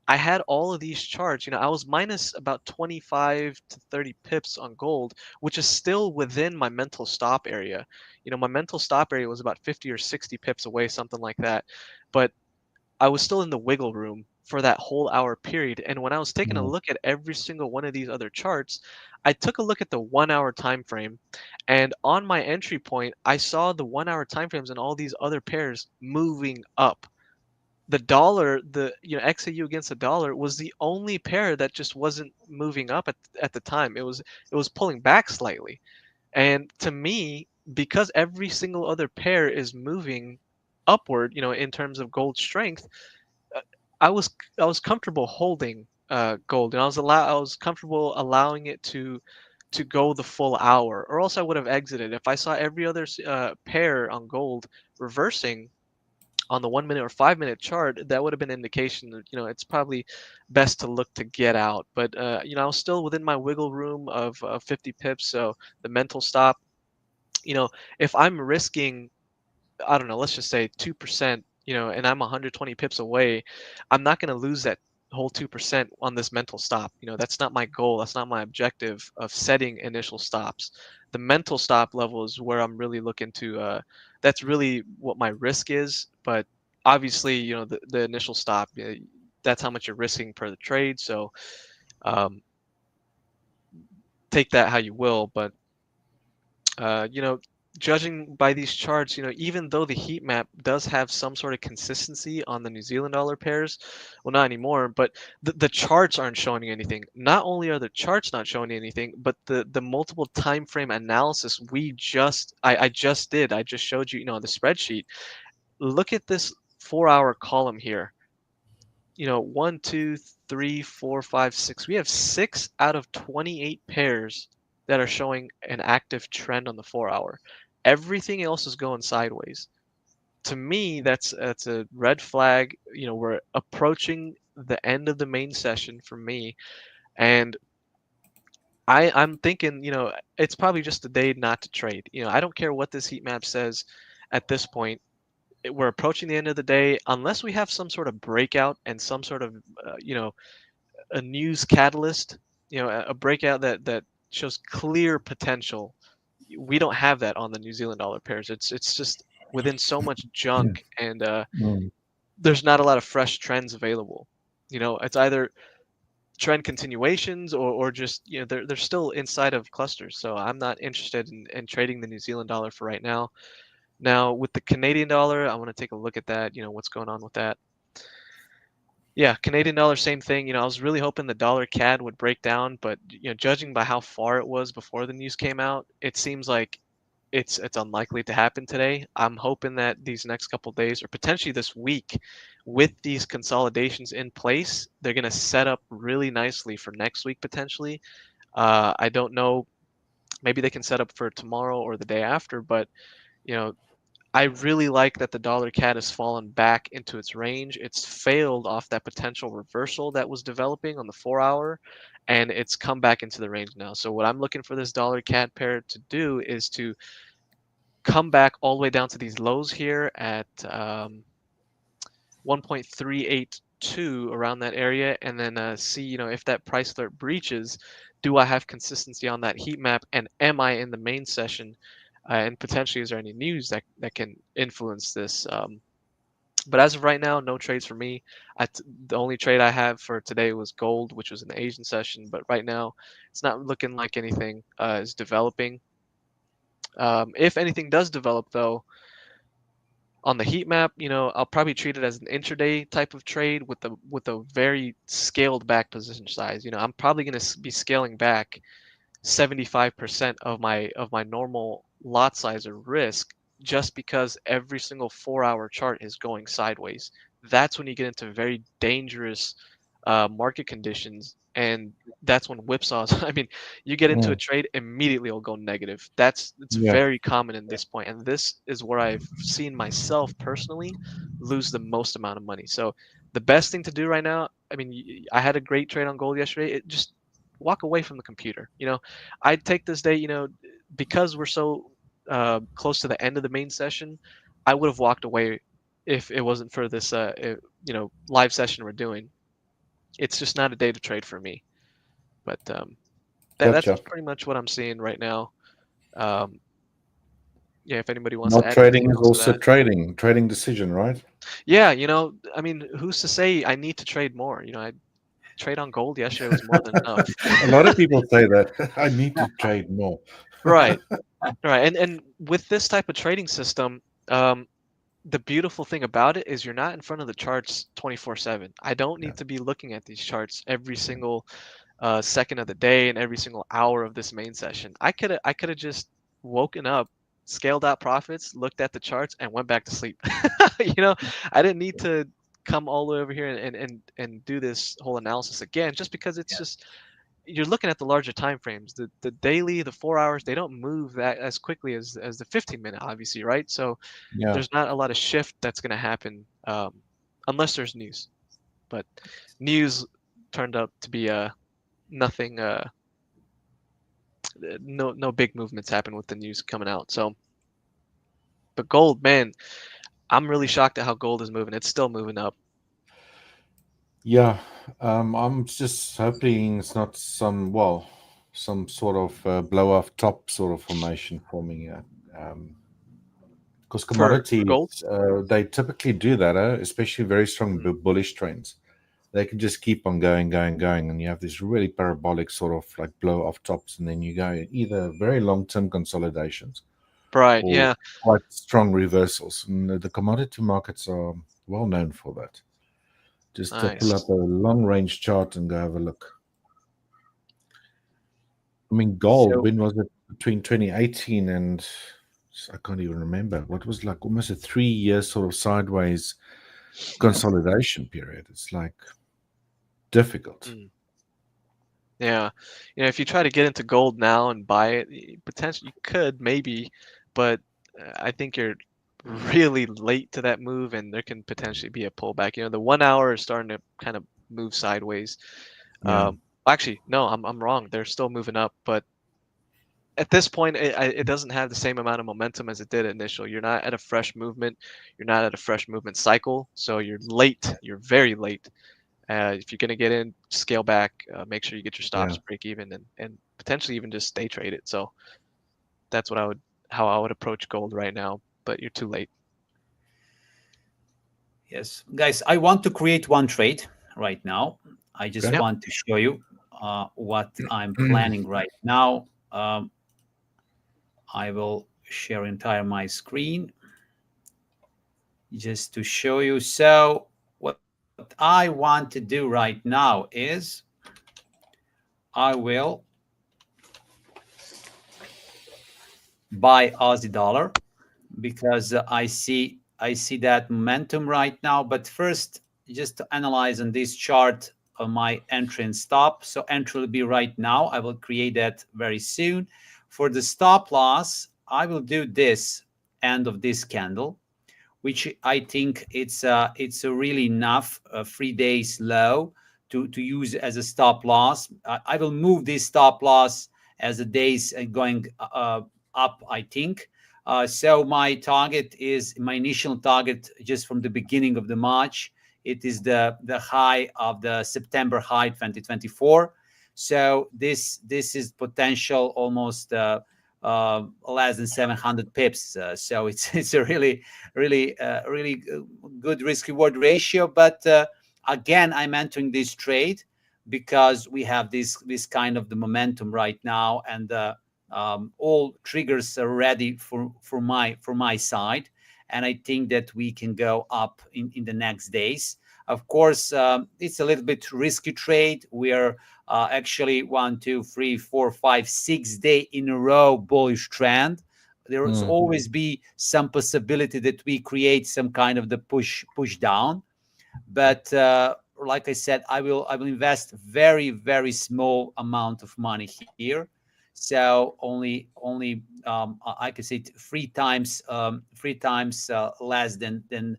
I had all of these charts. I was minus about 25 to 30 pips on gold, which is still within my mental stop area. My mental stop area was about 50 or 60 pips away, something like that. But I was still in the wiggle room for that whole hour period. And when I was taking a look at every single one of these other charts, I took a look at the 1 hour time frame. And on my entry point, I saw the 1 hour time frames and all these other pairs moving up. The dollar, the XAU against the dollar was the only pair that just wasn't moving up at the time. It was pulling back slightly. And to me, because every single other pair is moving upward, in terms of gold strength, uh, I was comfortable holding gold, and I was comfortable allowing it to go the full hour, or else I would have exited. If I saw every other pair on gold reversing on the 1 minute or 5 minute chart, that would have been an indication that it's probably best to look to get out. But I was still within my wiggle room of 50 pips, so the mental stop. If I'm risking, I don't know, let's just say 2%, and I'm 120 pips away, I'm not going to lose that whole 2% on this mental stop. That's not my goal. That's not my objective of setting initial stops. The mental stop level is where I'm really looking to, that's really what my risk is. But obviously, the initial stop, that's how much you're risking per the trade. So take that how you will. But, judging by these charts, even though the heat map does have some sort of consistency on the New Zealand dollar pairs, well, not anymore, but the charts aren't showing anything. Not only are the charts not showing anything, but the multiple time frame analysis I just did, I just showed you, on the spreadsheet. Look at this 4-hour column here. 1, 2, 3, 4, 5, 6. We have 6 out of 28 pairs that are showing an active trend on the 4-hour. Everything else is going sideways. To me, that's a red flag. We're approaching the end of the main session for me, and I'm thinking, it's probably just a day not to trade. I don't care what this heat map says at this point. We're approaching the end of the day. Unless we have some sort of breakout and some sort of a news catalyst, a breakout that shows clear potential. We don't have that on the New Zealand dollar pairs. It's just within so much junk, and Mm. there's not a lot of fresh trends available. It's either trend continuations or just they're still inside of clusters. So I'm not interested in trading the New Zealand dollar for right now. Now with the Canadian dollar, I want to take a look at that. What's going on with that. Yeah, Canadian dollar, same thing. I was really hoping the dollar CAD would break down, but judging by how far it was before the news came out, it seems like it's unlikely to happen today. I'm hoping that these next couple days or potentially this week, with these consolidations in place, they're going to set up really nicely for next week potentially. I don't know, maybe they can set up for tomorrow or the day after, but you know, I really like that the dollar CAD has fallen back into its range. It's failed off that potential reversal that was developing on the 4-hour, and it's come back into the range now. So what I'm looking for this dollar CAD pair to do is to come back all the way down to these lows here at 1.382, around that area, and then see, if that price alert breaches, do I have consistency on that heat map, and am I in the main session? And potentially, is there any news that can influence this? But as of right now, no trades for me. The only trade I have for today was gold, which was in the Asian session. But right now, it's not looking like anything is developing. If anything does develop, though, on the heat map, I'll probably treat it as an intraday type of trade with a very scaled back position size. I'm probably going to be scaling back 75% of my normal lot size or risk, just because every single 4-hour chart is going sideways. That's when you get into very dangerous market conditions, and that's when whipsaws. I mean, you get into a Mm. trade, immediately it'll go negative. It's Yeah. very common in this point, and this is where I've seen myself personally lose the most amount of money. So the best thing to do right now, I mean, I had a great trade on gold yesterday. It just walk away from the computer. I'd take this day, because we're so close to the end of the main session, I would have walked away if it wasn't for this, live session we're doing. It's just not a day to trade for me. But that's Gotcha. pretty much what I'm seeing right now. Um, yeah, if anybody wants to Not add anything trading is else to also that. trading decision, right? Yeah, I mean, who's to say I need to trade more? I trade on gold yesterday was more than enough. A lot of people say that I need to trade more. Right, right. And with this type of trading system, the beautiful thing about it is you're not in front of the charts 24/7. I don't Yeah. need to be looking at these charts every single second of the day and every single hour of this main session. I could have just woken up, scaled out profits, looked at the charts, and went back to sleep. I didn't need to come all the way over here and do this whole analysis again, just because it's just you're looking at the larger time frames. The daily, the 4 hours, they don't move that as quickly as the 15-minute, obviously, right? So Yeah. there's not a lot of shift that's going to happen unless there's news. But news turned out to be nothing. No big movements happen with the news coming out. So, but gold, man, I'm really shocked at how gold is moving. It's still moving up. Yeah. I'm just hoping it's not some sort of blow off top sort of formation forming here. Because For gold. commodities, they typically do that, especially very strong bullish trends. They can just keep on going, going, going, and you have this really parabolic sort of like blow off tops, and then you go either very long term consolidations Right. or Yeah. quite strong reversals. And the commodity markets are well known for that. Just pull Nice. up a long range chart and go have a look. I mean, gold, So when was it? Between 2018 and I can't even remember. What was like almost a 3 year sort of sideways consolidation period. It's like difficult. Mm. Yeah. If you try to get into gold now and buy it, potentially you could maybe, but I think you're really late to that move, and there can potentially be a pullback. The 1 hour is starting to kind of move sideways. Yeah. Actually, no, I'm wrong. They're still moving up, but at this point, it doesn't have the same amount of momentum as it did initially. You're not at a fresh movement. You're not at a fresh movement cycle, so you're late. You're very late. If you're gonna get in, scale back. Make sure you get your Yeah. stops, break even, and potentially even just day trade it. So that's how I would approach gold right now. But you're too late. yes, guys, I want to create one trade right now. I just Okay. Yep. want to show you what I'm planning right now. I will share entire my screen just to show you. So what I want to do right now is I will buy Aussie dollar because I see that momentum right now. But first, just to analyze on this chart my entry and stop. So entry will be right now. I will create that very soon. For the stop loss, I will do this end of this candle, which I think it's a really enough 3 days low to use as a stop loss. I will move this stop loss as the days going up, I think. So my initial target just from the beginning of the March, it is the high of the September high 2024. So this is potential almost less than 700 pips. So it's a really good risk reward ratio. But again, I'm entering this trade because we have this kind of the momentum right now, and all triggers are ready for my side, and I think that we can go up in the next days. Of course, it's a little bit risky trade. We are actually 1, 2, 3, 4, 5, 6 day in a row bullish trend. There will always be some possibility that we create some kind of the push down, but like I said, I will invest very small amount of money here. So only I can say 3 times less than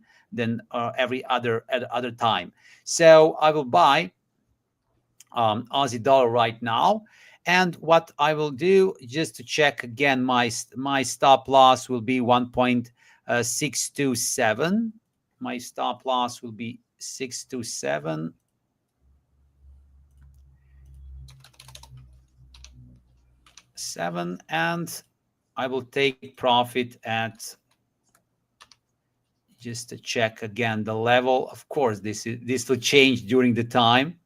every other time. So I will buy Aussie dollar right now. And what I will do, just to check again, my stop loss will be 1.627. My stop loss will be 627. And I will take profit at, just to check again the level. Of course, this will change during the time,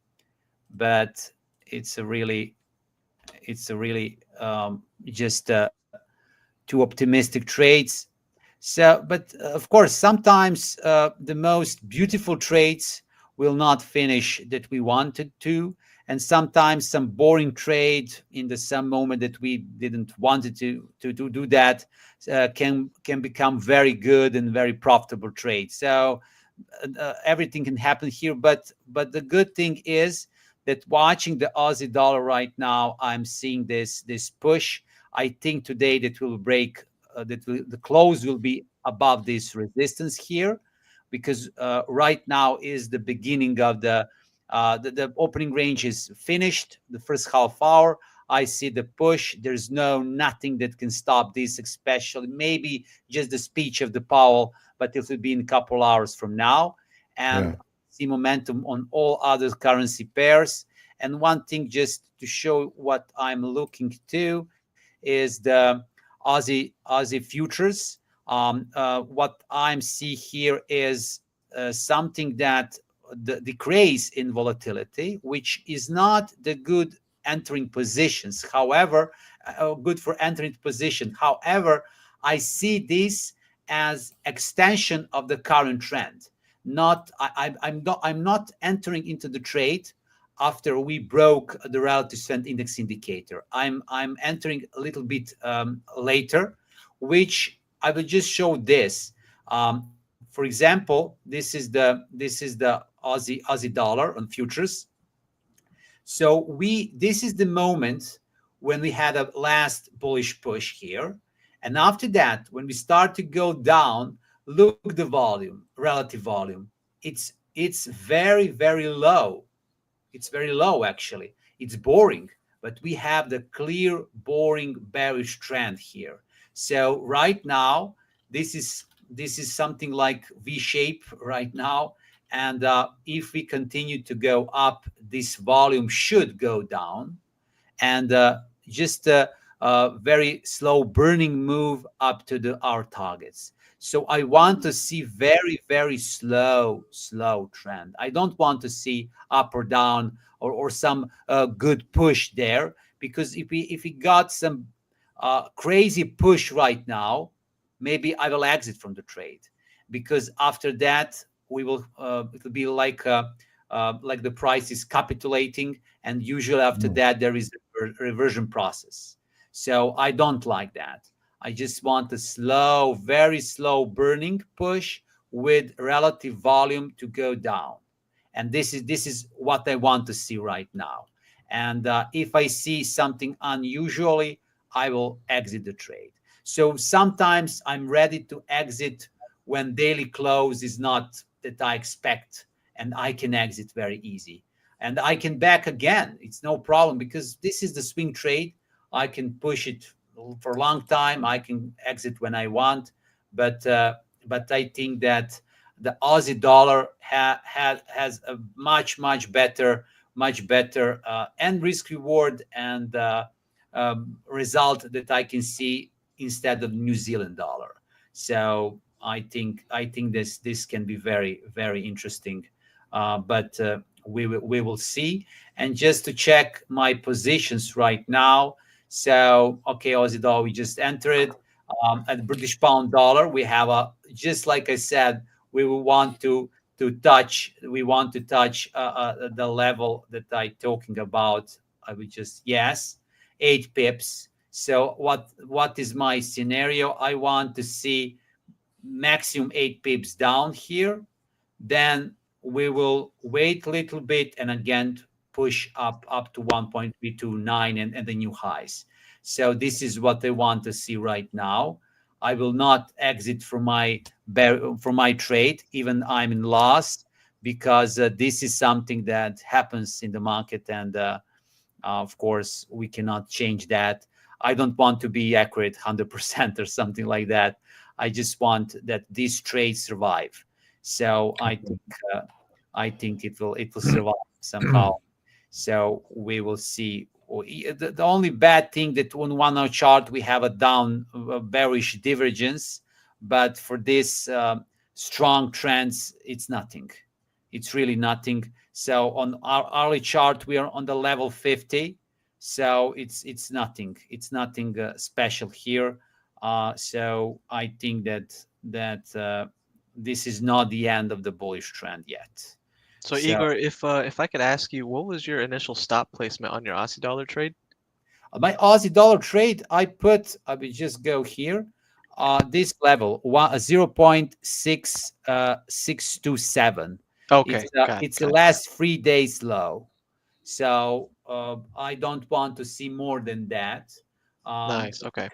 but it's a really just too optimistic trades. So, but of course, sometimes the most beautiful trades will not finish that we wanted to, and sometimes some boring trade in the some moment that we didn't wanted to do that can become very good and very profitable trade. So everything can happen here, but the good thing is that watching the Aussie dollar right now, I'm seeing this push. I think today that will break, the close will be above this resistance here, because right now is the beginning of the opening range is finished. The first half hour, I see the push. There's nothing that can stop this, especially maybe just the speech of the Powell, but it will be in a couple hours from now. And see momentum on all other currency pairs. And one thing just to show what I'm looking to is the Aussie futures. What I'm see here is something that the decrease in volatility, which is not the good entering positions. However, good for entering position. However, I see this as extension of the current trend. I'm not entering into the trade after we broke the relative strength index indicator. I'm entering a little bit later, which I will just show this. For example, this is the Aussie dollar on futures. So this is the moment when we had a last bullish push here. And after that, when we start to go down, look the volume, relative volume. It's very, very low. It's very low, actually. It's boring, but we have the clear, boring, bearish trend here. So right now, this is something like V shape right now. And if we continue to go up, this volume should go down. And just a very slow burning move up to our targets. So I want to see very, very slow trend. I don't want to see up or down or some good push there, because if we got some crazy push right now, maybe I will exit from the trade, because after that we will it'll be like the price is capitulating, and usually after that there is a reversion process. So I don't like that. I just want a slow, very slow burning push with relative volume to go down. And this is what I want to see right now. And if I see something unusually, I will exit the trade. So sometimes I'm ready to exit when daily close is not that I expect, and I can exit very easy. And I can back again. It's no problem, because this is the swing trade. I can push it for a long time. I can exit when I want. But I think that the Aussie dollar has a much better end risk reward and result that I can see instead of New Zealand dollar. So I think this can be very, very interesting. But we will see. And just to check my positions right now. So okay, Aussie dollar, we just entered. At British pound dollar, we have just like I said, we will want to touch. We want to touch the level that I talking about. I would just 8 pips. So what is my scenario? I want to see maximum 8 pips down here. Then we will wait a little bit and again push up to 1.329 and the new highs. So this is what I want to see right now. I will not exit from my trade, even I'm in loss, because this is something that happens in the market, and of course we cannot change that. I don't want to be accurate 100% or something like that. I just want that this trade survive. So I think it will survive somehow. So we will see. The only bad thing that on 1 hour chart we have a down bearish divergence, but for this strong trends, it's nothing. It's really nothing. So on our hourly chart, we are on the level 50. So it's nothing. It's nothing special here. So I think that this is not the end of the bullish trend yet. So Igor, if I could ask you, what was your initial stop placement on your Aussie dollar trade? My Aussie dollar trade, I will just go here. This level 0.6627. Okay, It's the last 3 days low. So I don't want to see more than that. Nice. Okay.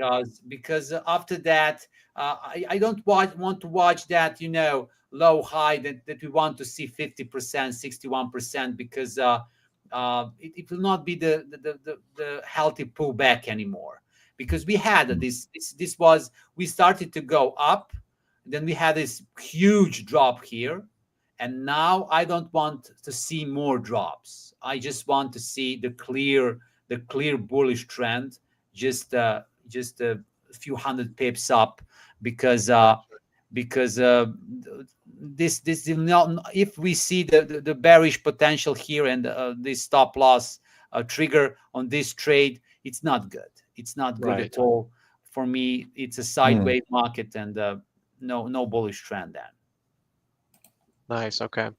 Because after that, I don't want to watch that, low high that we want to see 50%, 61%, because it will not be the healthy pullback anymore. Because we had we started to go up, then we had this huge drop here, and now I don't want to see more drops. I just want to see the clear bullish trend, just a few hundred pips up, because this is not, if we see the bearish potential here and this stop loss trigger on this trade, it's not good. It's not good at all for me, it's a sideways market and no bullish trend then. Nice. Okay.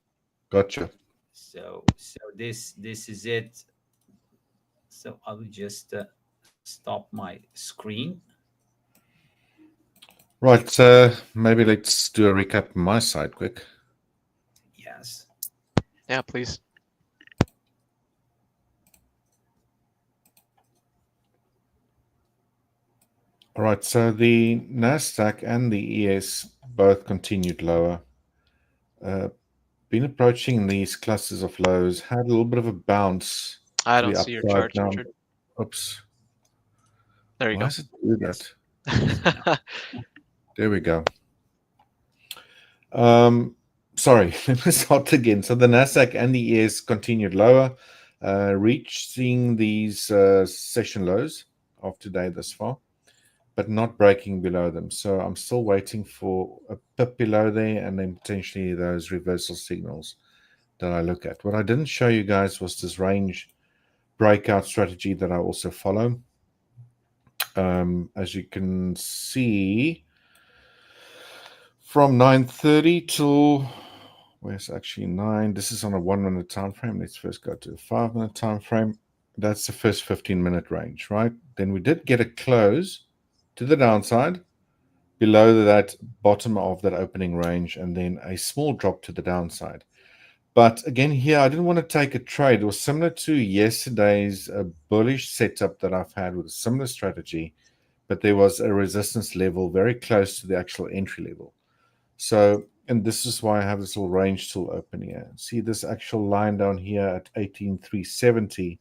Gotcha. So this is it. So I will just stop my screen. Right. Maybe let's do a recap on my side quick. Yes. Yeah, please. All right. So the NASDAQ and the ES both continued lower. Been approaching these clusters of lows, had a little bit of a bounce I to don't the see your upside charts, now. Richard. Oops. There you Why go. does it do that? There we go. Sorry, let me start again. So the NASDAQ and the ES continued lower, reaching these session lows of today thus far, but not breaking below them. So I'm still waiting for a pip below there and then potentially those reversal signals that I look at. What I didn't show you guys was this range breakout strategy that I also follow. As you can see, from 9:30 till where's actually 9? This is on a 1 minute time frame. Let's first go to the 5 minute time frame. That's the first 15-minute range, right? Then we did get a close to the downside below that bottom of that opening range, and then a small drop to the downside. But again, here, I didn't want to take a trade. It was similar to yesterday's bullish setup that I've had with a similar strategy, but there was a resistance level very close to the actual entry level. So, and this is why I have this little range tool open here. See this actual line down here at 18,370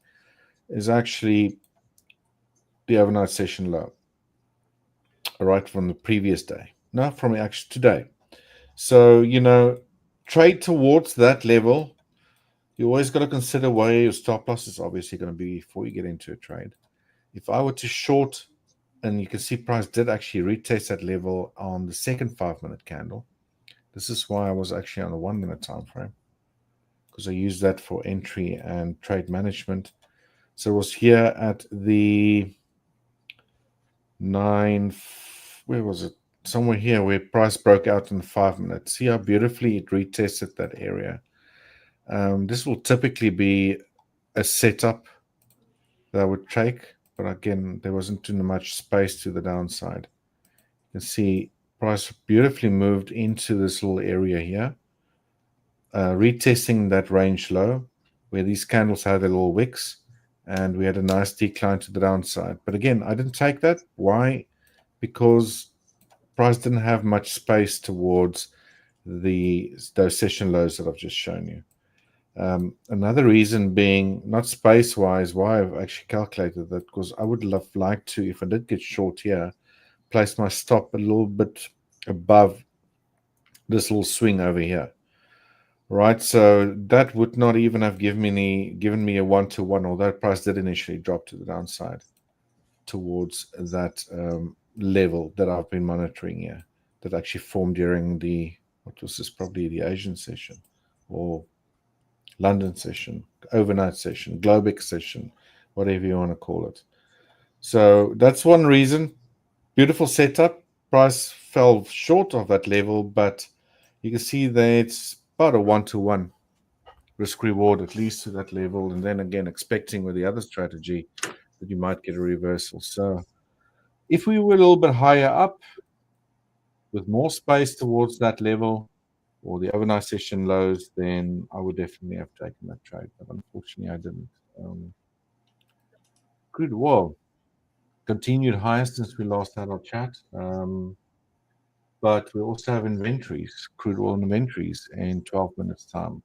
is actually the overnight session low, right from the previous day. No, from actually today. So, trade towards that level. You always got to consider where your stop loss is obviously going to be before you get into a trade. If I were to short, and you can see price did actually retest that level on the second 5 minute candle. This is why I was actually on a 1 minute time frame, because I use that for entry and trade management. So it was here at the 9, where was it? Somewhere here where price broke out in 5 minutes. See how beautifully it retested that area. This will typically be a setup that I would take, but again, there wasn't too much space to the downside. You can see price beautifully moved into this little area here, retesting that range low where these candles had their little wicks, and we had a nice decline to the downside. But again, I didn't take that. Why? Because price didn't have much space towards those session lows that I've just shown you. Another reason being not space-wise, why I've actually calculated that, because I would like to, if I did get short here, place my stop a little bit above this little swing over here. Right, so that would not even have given me a 1-to-1, although price did initially drop to the downside towards that level that I've been monitoring here, that actually formed during what was this, probably the Asian session or London session, overnight session, Globex session, whatever you want to call it. So that's one reason. Beautiful setup. Price fell short of that level, but you can see that it's about a 1-to-1 risk reward, at least to that level. And then again, expecting with the other strategy that you might get a reversal. So if we were a little bit higher up with more space towards that level or the overnight session lows, then I would definitely have taken that trade. But unfortunately, I didn't. Crude oil continued highest since we last had our chat. But we also have inventories, crude oil inventories in 12 minutes time.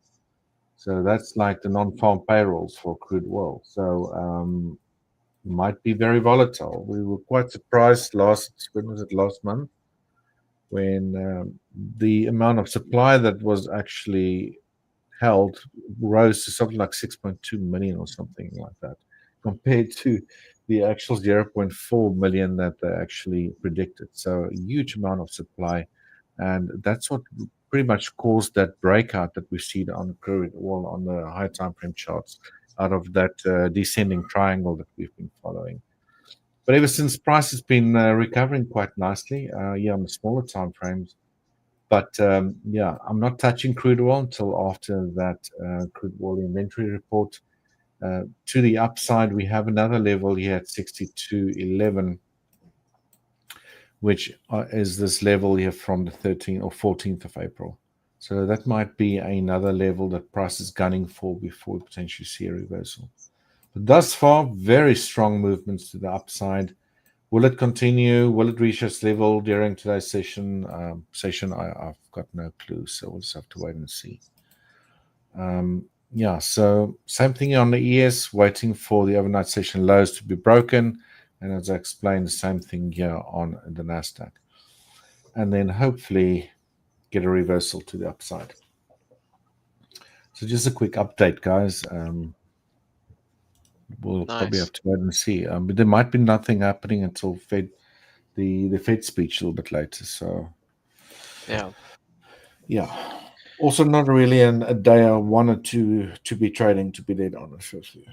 So that's like the non-farm payrolls for crude oil. So might be very volatile. We were quite surprised when was it, last month, when the amount of supply that was actually held rose to something like 6.2 million or something like that, compared to the actual 0.4 million that they actually predicted. So a huge amount of supply. And that's what pretty much caused that breakout that we see on crude oil on the high time frame charts out of that descending triangle that we've been following. But ever since price has been recovering quite nicely, yeah, on the smaller time frames. But yeah, I'm not touching crude oil until after that crude oil inventory report. To the upside, we have another level here at 62.11, which is this level here from the 13th or 14th of April. So that might be another level that price is gunning for before we potentially see a reversal. But thus far, very strong movements to the upside. Will it continue? Will it reach this level during today's session? I've got no clue, so we'll just have to wait and see. Yeah, so same thing on the ES, waiting for the overnight session lows to be broken. And as I explained, the same thing here on the NASDAQ. And then hopefully get a reversal to the upside. So just a quick update, guys. We'll probably have to wait and see. But there might be nothing happening until the Fed speech a little bit later. So yeah. Also, not really a day I wanted to be trading, to be dead honest with you.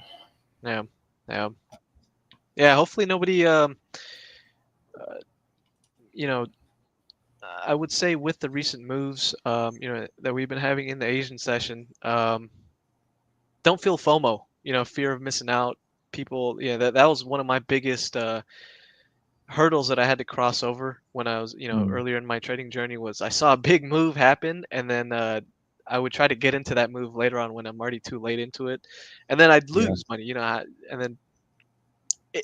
Yeah. Hopefully nobody. You know, I would say with the recent moves, you know, that we've been having in the Asian session, don't feel FOMO. You know, fear of missing out. People, yeah, that was one of my biggest hurdles that I had to cross over when I was, you know, earlier in my trading journey. Was I saw a big move happen, and then I would try to get into that move later on when I'm already too late into it, and then I'd lose money. You know, and then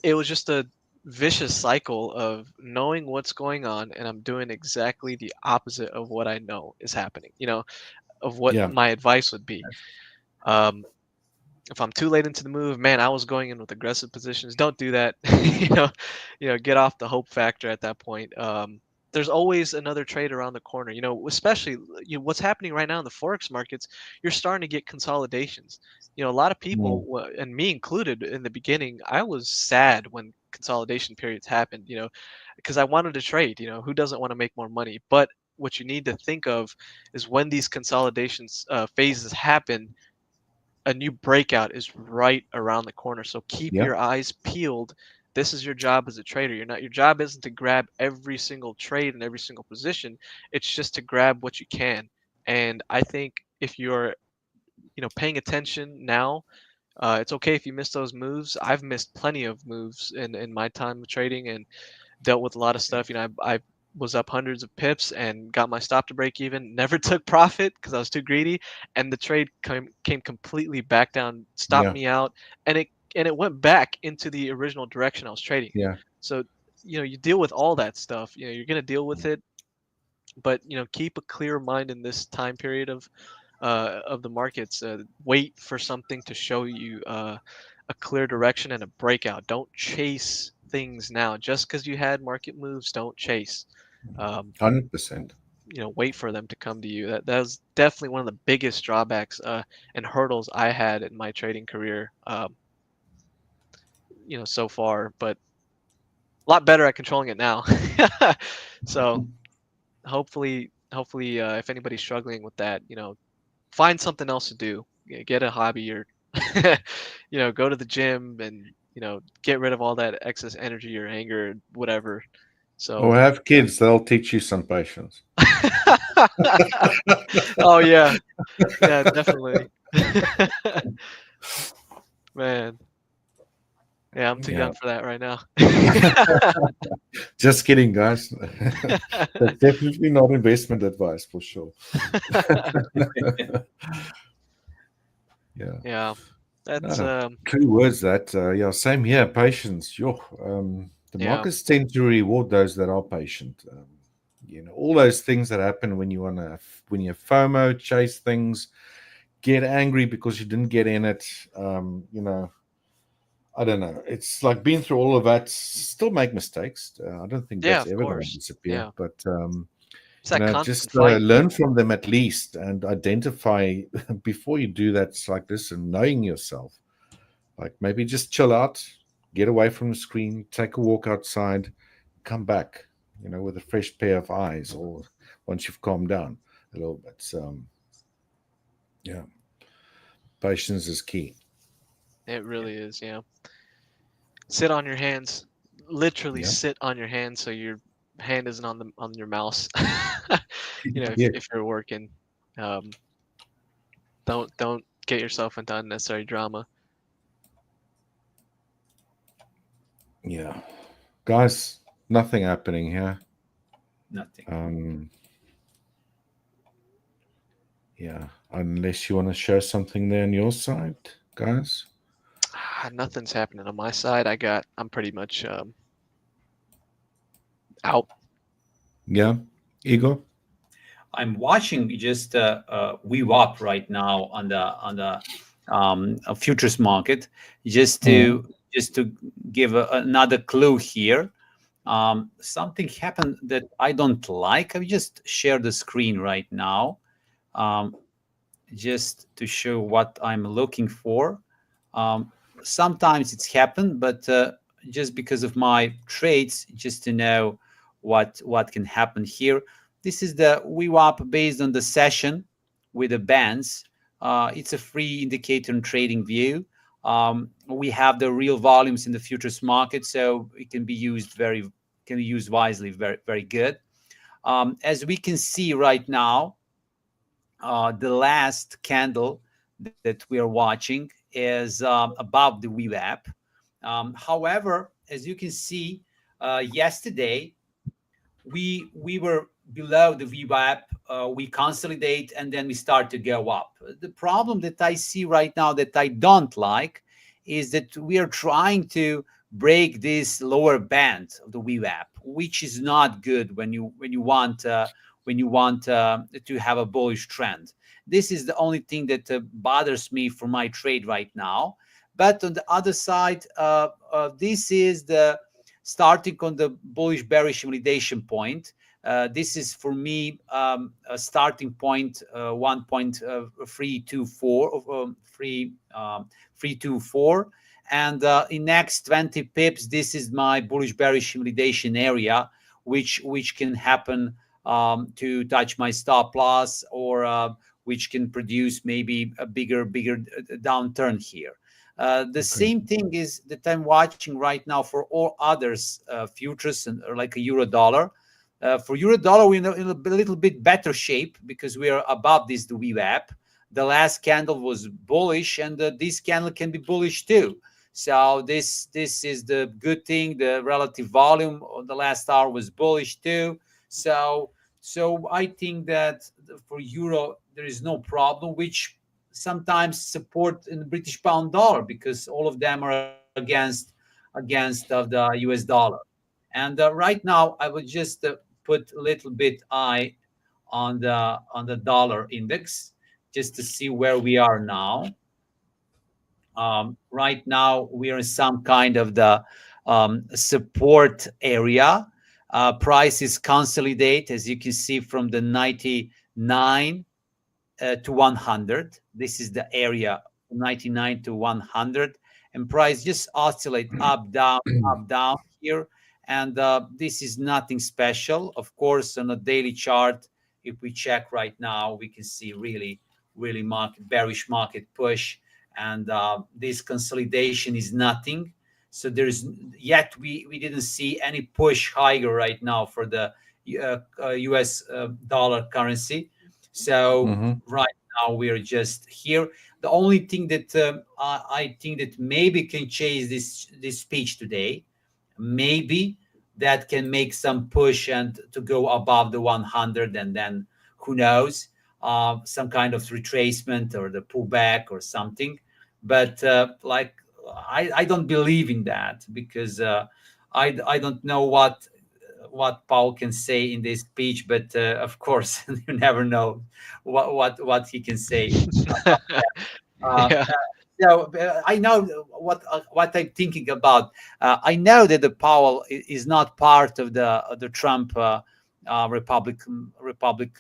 it was just a vicious cycle of knowing what's going on, and I'm doing exactly the opposite of what I know is happening. You know, of what my advice would be. If I'm too late into the move, man, I was going in with aggressive positions. Don't do that. You know, get off the hope factor at that point. There's always another trade around the corner. You know, especially what's happening right now in the forex markets. You're starting to get consolidations. You know, a lot of people, and me included, in the beginning, I was sad when consolidation periods happened. You know, because I wanted to trade. You know, who doesn't want to make more money? But what you need to think of is when these consolidations phases happen, a new breakout is right around the corner. So keep your eyes peeled. This is your job as a trader. Your job isn't to grab every single trade and every single position. It's just to grab what you can. And I think if you're, paying attention now, it's okay if you miss those moves. I've missed plenty of moves in my time of trading and dealt with a lot of stuff. I was up hundreds of pips and got my stop to break even. Never took profit because I was too greedy, and the trade came completely back down, stopped me out, and it went back into the original direction I was trading. So you deal with all that stuff. You're gonna deal with it, but keep a clear mind in this time period of the markets. Wait for something to show you a clear direction and a breakout. Don't chase things now. Just because you had market moves, don't chase. 100%. Wait for them to come to you. That was definitely one of the biggest drawbacks and hurdles I had in my trading career. So far, but a lot better at controlling it now. So hopefully, if anybody's struggling with that, find something else to do. Get a hobby or go to the gym and get rid of all that excess energy or anger, whatever. So or have kids, they'll teach you some patience. Oh yeah, definitely. Man, yeah, I'm too young for that right now. Just kidding, guys. That's definitely not investment advice for sure. Yeah, that's true words. That same here. Patience. The markets tend to reward those that are patient. All those things that happen when you FOMO, chase things, get angry because you didn't get in it. I don't know. It's like being through all of that, still make mistakes. I don't think that's ever going to disappear. But just learn from them at least and identify before you do that. It's like this and knowing yourself. Like maybe just chill out, get away from the screen, take a walk outside, come back, with a fresh pair of eyes, or once you've calmed down a little bit. So, patience is key. It really is. Yeah. Sit on your hands. literally Yeah. sit on your hand so your hand isn't on your mouse. You know, Yeah. if you're working, don't get yourself into unnecessary drama. Yeah. Guys, nothing happening here. Nothing. Yeah. Unless you want to share something there on your side, guys. Nothing's happening on my side. I'm pretty much out. Yeah. Igor? I'm watching just VWAP right now on the futures market, just Mm. to give another clue here. Something happened that I don't like. I just share the screen right now, um, just to show what I'm looking for. Um, Sometimes it's happened, but just because of my trades, just to know what can happen here. This is the VWAP based on the session with the bands. It's a free indicator and trading view. We have the real volumes in the futures market, so it can be used wisely, very very good. As we can see right now, the last candle that we are watching is above the VWAP. However, as you can see, yesterday we were below the VWAP. We consolidate and then we start to go up. The problem that I see right now that I don't like is that we are trying to break this lower band of the VWAP, which is not good when you want to have a bullish trend. This is the only thing that bothers me for my trade right now. But on the other side, this is the starting on the bullish bearish validation point. This is for me a starting point 1.324, and in next 20 pips, this is my bullish bearish validation area, which can happen to touch my stop loss, or which can produce maybe a bigger downturn here. The same thing is that I'm watching right now for all others futures and like a euro dollar. For euro dollar, we're in a little bit better shape because we are above this VWAP. The last candle was bullish, and this candle can be bullish too. So this is the good thing. The relative volume on the last hour was bullish too. So I think that for euro there is no problem, which sometimes support in the British pound dollar because all of them are against of the US dollar. And right now, I would just put a little bit eye on the dollar index just to see where we are now. Right now, we are in some kind of the support area. Prices consolidate, as you can see, from the 99 to 100. This is the area 99 to 100, and price just oscillate up down here. And this is nothing special. Of course, on a daily chart, if we check right now, we can see really bearish market push, and this consolidation is nothing. So there's yet we didn't see any push higher right now for the US dollar currency. So Mm-hmm. right now we are just here. The only thing that I think that maybe can change this speech today, maybe that can make some push and to go above the 100, and then who knows, some kind of retracement or the pullback or something. But like I don't believe in that because I don't know what Paul can say in this speech, but of course you never know what he can say. Uh, Yeah. so I know what I'm thinking about. I know that the Powell is not part of the Trump Republic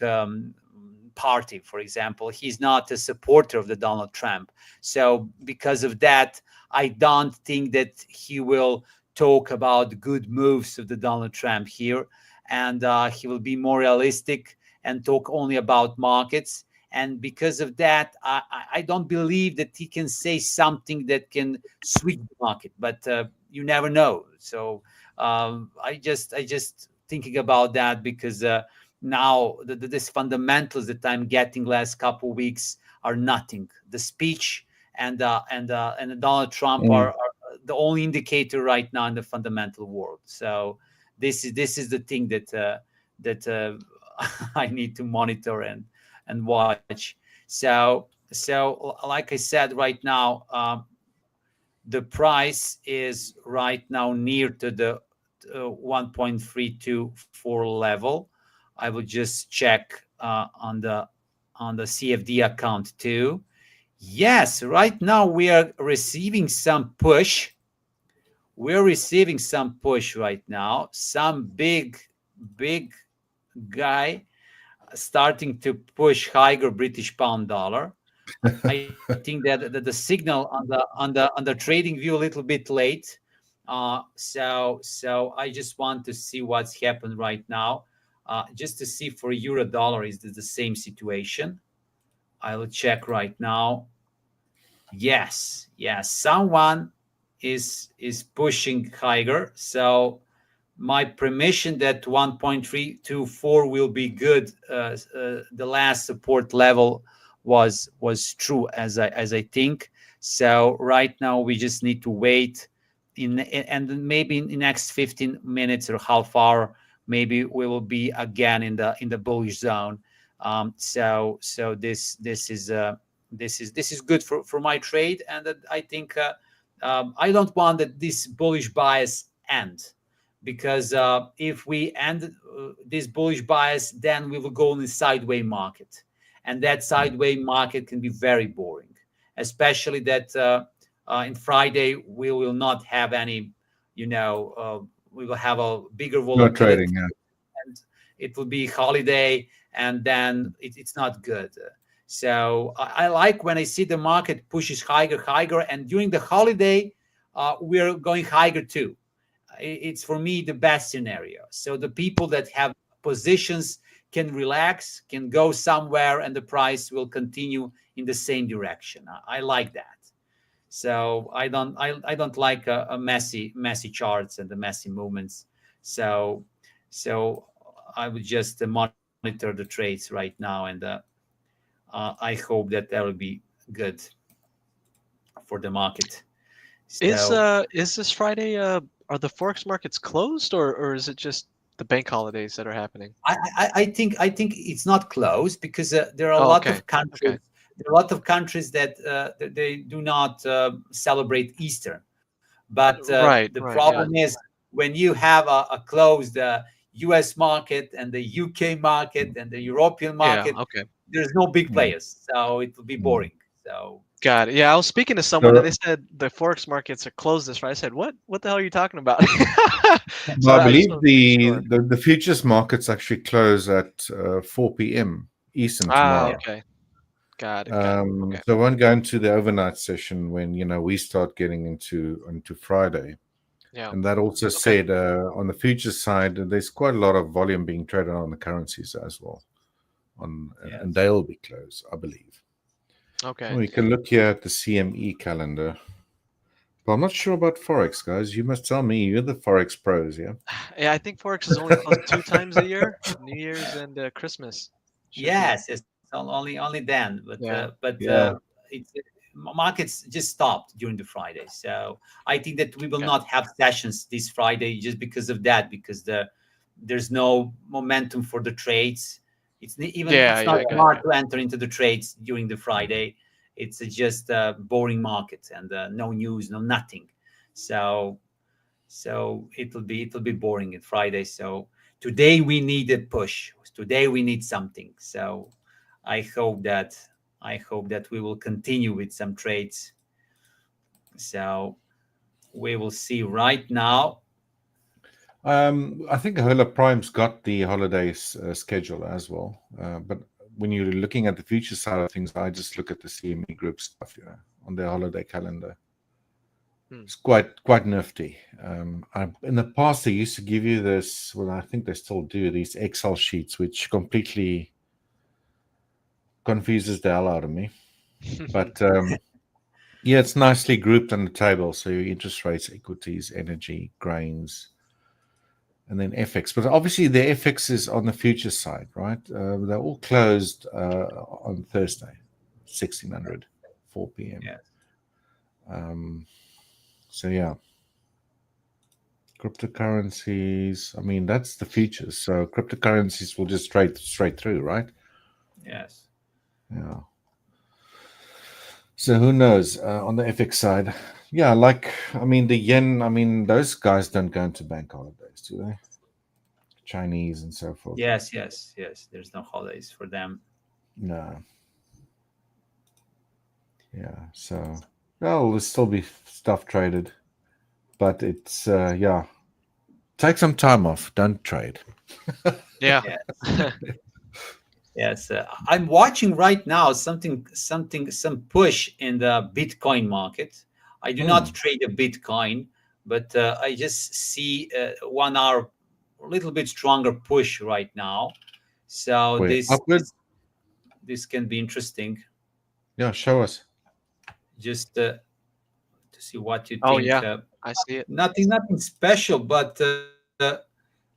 Party, for example. He's not a supporter of the Donald Trump. So because of that, I don't think that he will talk about good moves of the Donald Trump here, and he will be more realistic and talk only about markets. And because of that, I don't believe that he can say something that can switch the market. But you never know. So I just thinking about that because now this fundamentals that I'm getting last couple weeks are nothing. The speech and Donald Trump are the only indicator right now in the fundamental world. So this is the thing that I need to monitor and watch. So like I said, right now the price is right now near to the 1.324 level. I will just check on the CFD account too. Yes, right now we are receiving some push. We're receiving some push right now. Some big guy starting to push higher British pound dollar. I think that the signal on the trading view a little bit late. So I just want to see what's happened right now, just to see for euro dollar is the same situation. I will check right now. Yes, someone is pushing higher. So my permission that 1.324 will be good. The last support level was true as I think. So right now we just need to wait and maybe in the next 15 minutes or half hour, maybe we will be again in the bullish zone. So this is good for my trade, and I think I don't want that this bullish bias end, because if we end this bullish bias, then we will go in the sideways market, and that sideways market can be very boring, especially that in Friday we will not have any, we will have a bigger volatility. No trading, yeah. And it will be holiday, and then it's not good. So I like when I see the market pushes higher, and during the holiday we're going higher too. It's for me the best scenario. So the people that have positions can relax, can go somewhere, and the price will continue in the same direction. I like that. So I don't like a messy charts and the messy movements. So I would just monitor the trades right now, and I hope that will be good for the market. So, Is this Friday? Are the Forex markets closed, or is it just the bank holidays that are happening? I think it's not closed, because there are a Oh, lot okay. of countries. Okay. There are a lot of countries that they do not celebrate Easter. But Right, the right, problem yeah. is when you have a closed U.S. market and the U.K. market and the European Yeah, market, okay. there's no big Mm. players, so it will be boring. So Got it. Yeah, I was speaking to someone So- and they said the Forex markets are closed this Friday. I said, what the hell are you talking about? No, I just believe wanted to make sure. the futures markets actually close at 4 p.m. Eastern tomorrow. Okay. Got it. Okay. So I won't go into the overnight session when we start getting into Friday. Yeah. And that also said, on the futures side, there's quite a lot of volume being traded on the currencies as well. And they'll be closed, I believe. Okay. We can look here at the CME calendar. But I'm not sure about Forex, guys. You must tell me. You're the Forex pros, yeah? Yeah, I think Forex is only closed 2 times a year, New Year's and Christmas. Should be. yes, it's only then. But Yeah. it's markets just stopped during the Friday. So I think that we will Okay. not have sessions this Friday just because of that, because there's no momentum for the trades. It's not smart to enter into the trades during the Friday. It's just a boring market, and no news, no nothing. So it'll be boring at Friday. So today we need a push. Today we need something. So I hope that we will continue with some trades. So we will see right now. I think Hola Prime's got the holidays schedule as well. But when you're looking at the future side of things, I just look at the CME group stuff on their holiday calendar. It's quite nifty. In the past, they used to give you this. Well, I think they still do these Excel sheets, which completely confuses the hell out of me. But yeah, it's nicely grouped on the table. So your interest rates, equities, energy, grains, and then FX. But obviously the FX is on the future side, right? They're all closed on Thursday, 1600, 4 p.m. Yes. So yeah, cryptocurrencies. I mean, that's the futures. So cryptocurrencies will just straight through, right? Yes. Yeah. So who knows on the FX side? Yeah, I mean, the yen. I mean, those guys don't go into bank holidays, do they? Chinese and so forth. Yes. Yes. Yes. There's no holidays for them. No. Yeah. So, well, therell still be stuff traded, but it's yeah. Take some time off. Don't trade. Yeah. Yes. Yes. I'm watching right now some push in the Bitcoin market. I do not trade a Bitcoin, but I just see 1 hour a little bit stronger push right now. So Wait, upward? this can be interesting. Yeah, show us. Just to see what you Oh think. yeah, I see it. Nothing special, but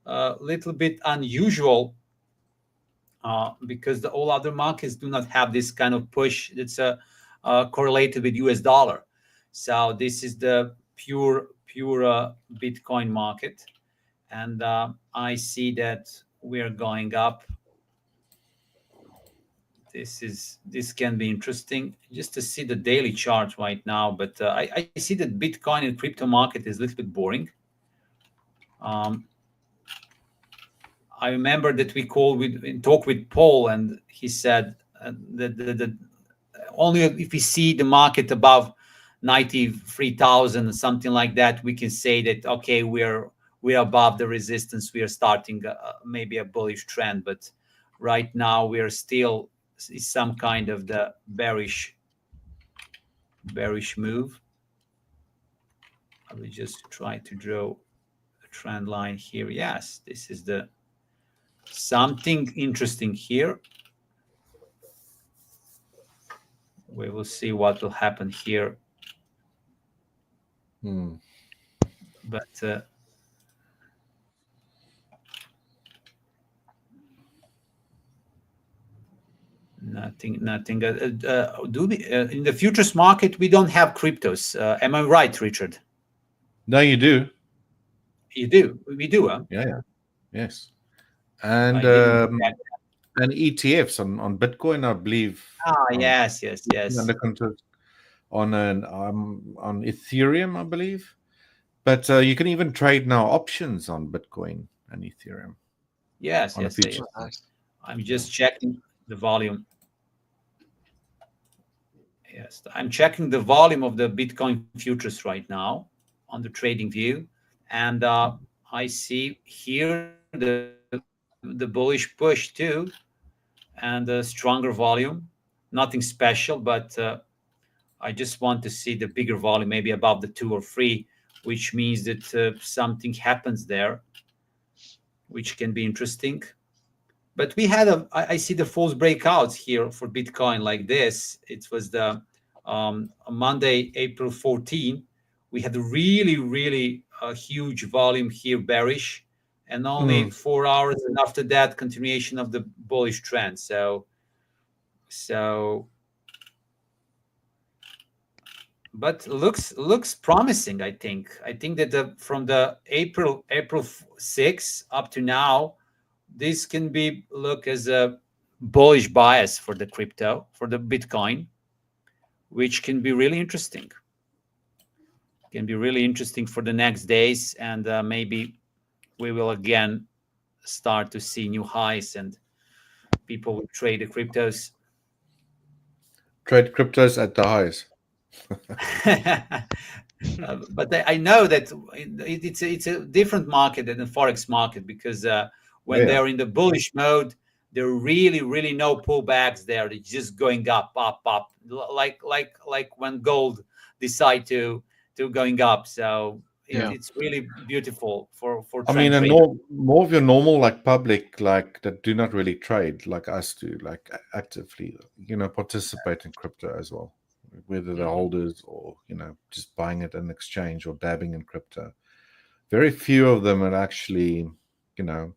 a little bit unusual because all other markets do not have this kind of push that's correlated with US dollar. So this is the pure Bitcoin market, and I see that we are going up. This can be interesting just to see the daily chart right now, but I see that Bitcoin and crypto market is a little bit boring. I remember that we talked with Paul, and he said that only if we see the market above 93,000, something like that, we can say that okay, we're above the resistance. We are starting maybe a bullish trend, but right now we are still some kind of the bearish move. I will just try to draw a trend line here. Yes, this is the something interesting here. We will see what will happen here. But nothing. Do we in the futures market? We don't have cryptos. Am I right, Richard? No, you do. You do. We do. Huh? Yeah. Yes. And I didn't check. and ETFs on Bitcoin, I believe. Yes. Under control on on Ethereum, I believe. But you can even trade now options on Bitcoin and Ethereum. Yes. On a future. Nice. I'm just checking the volume. Yes, I'm checking the volume of the Bitcoin futures right now on the trading view, and I see here the bullish push too, and a stronger volume. Nothing special, but I just want to see the bigger volume, maybe above the 2 or 3, which means that something happens there, which can be interesting. But we had I see the false breakouts here for Bitcoin like this. It was the Monday, April 14. We had a really huge volume here, bearish, and only 4 hours, and after that, continuation of the bullish trend. So, but looks promising. I think that from the April 6 up to now, this can be look as a bullish bias for the crypto, for the Bitcoin, which can be really interesting. Can be really interesting for the next days, and maybe we will again start to see new highs, and people will trade the cryptos. Trade cryptos at the highs. But I know that it's a different market than the Forex market, because when they're in the bullish mode, there are really no pullbacks there. It's just going up, like when gold decide to going up. So it's really beautiful for I mean, trend and trading. more of your normal like public like that do not really trade like us do, like actively, participate in crypto as well, whether they're holders or just buying it in exchange or dabbing in crypto. very few of them are actually, know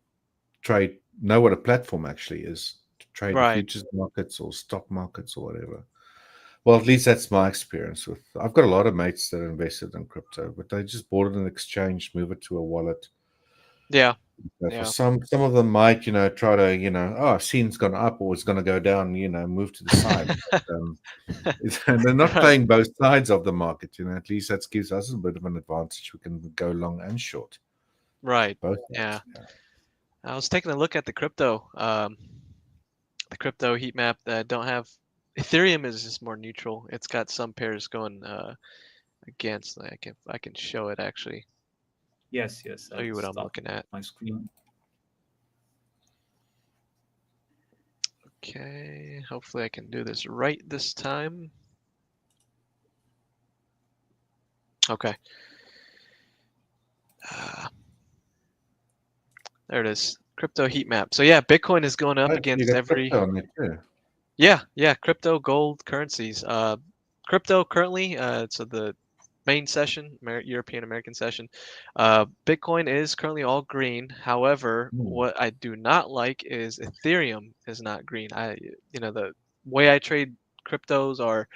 what a platform actually is to trade the Right. futures markets or stock markets or whatever. Well, at least that's my experience with. I've got a lot of mates that invested in crypto, but they just bought it in exchange, move it to a wallet. Yeah. For Yeah. some of them might, try to, oh, I've seen it's gone up or it's going to go down, move to the side. And they're not Right. playing both sides of the market. At least that gives us a bit of an advantage. We can go long and short. Right. Both. Yeah. I was taking a look at the crypto heat map that don't have Ethereum is just more neutral. It's got some pairs going against. I can show it actually. Yes. Show you what I'm looking at. My screen. Okay, hopefully I can do this right this time. Okay. There it is. Crypto heat map. So yeah, Bitcoin is going up against every. Yeah, crypto, gold, currencies. Crypto currently, so the main session, European American session, Bitcoin is currently all green. However, what I do not like is Ethereum is not green. The way I trade cryptos are,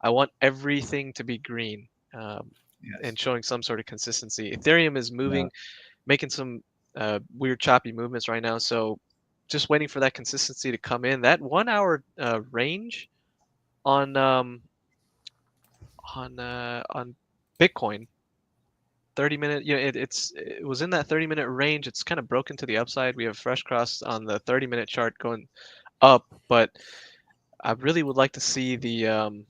I want everything to be green, and showing some sort of consistency. Ethereum is moving, making some weird choppy movements right now. So just waiting for that consistency to come in. That 1 hour range on Bitcoin, 30-minute, it was in that 30-minute range. It's kind of broken to the upside. We have fresh cross on the 30-minute chart going up, but I really would like to see the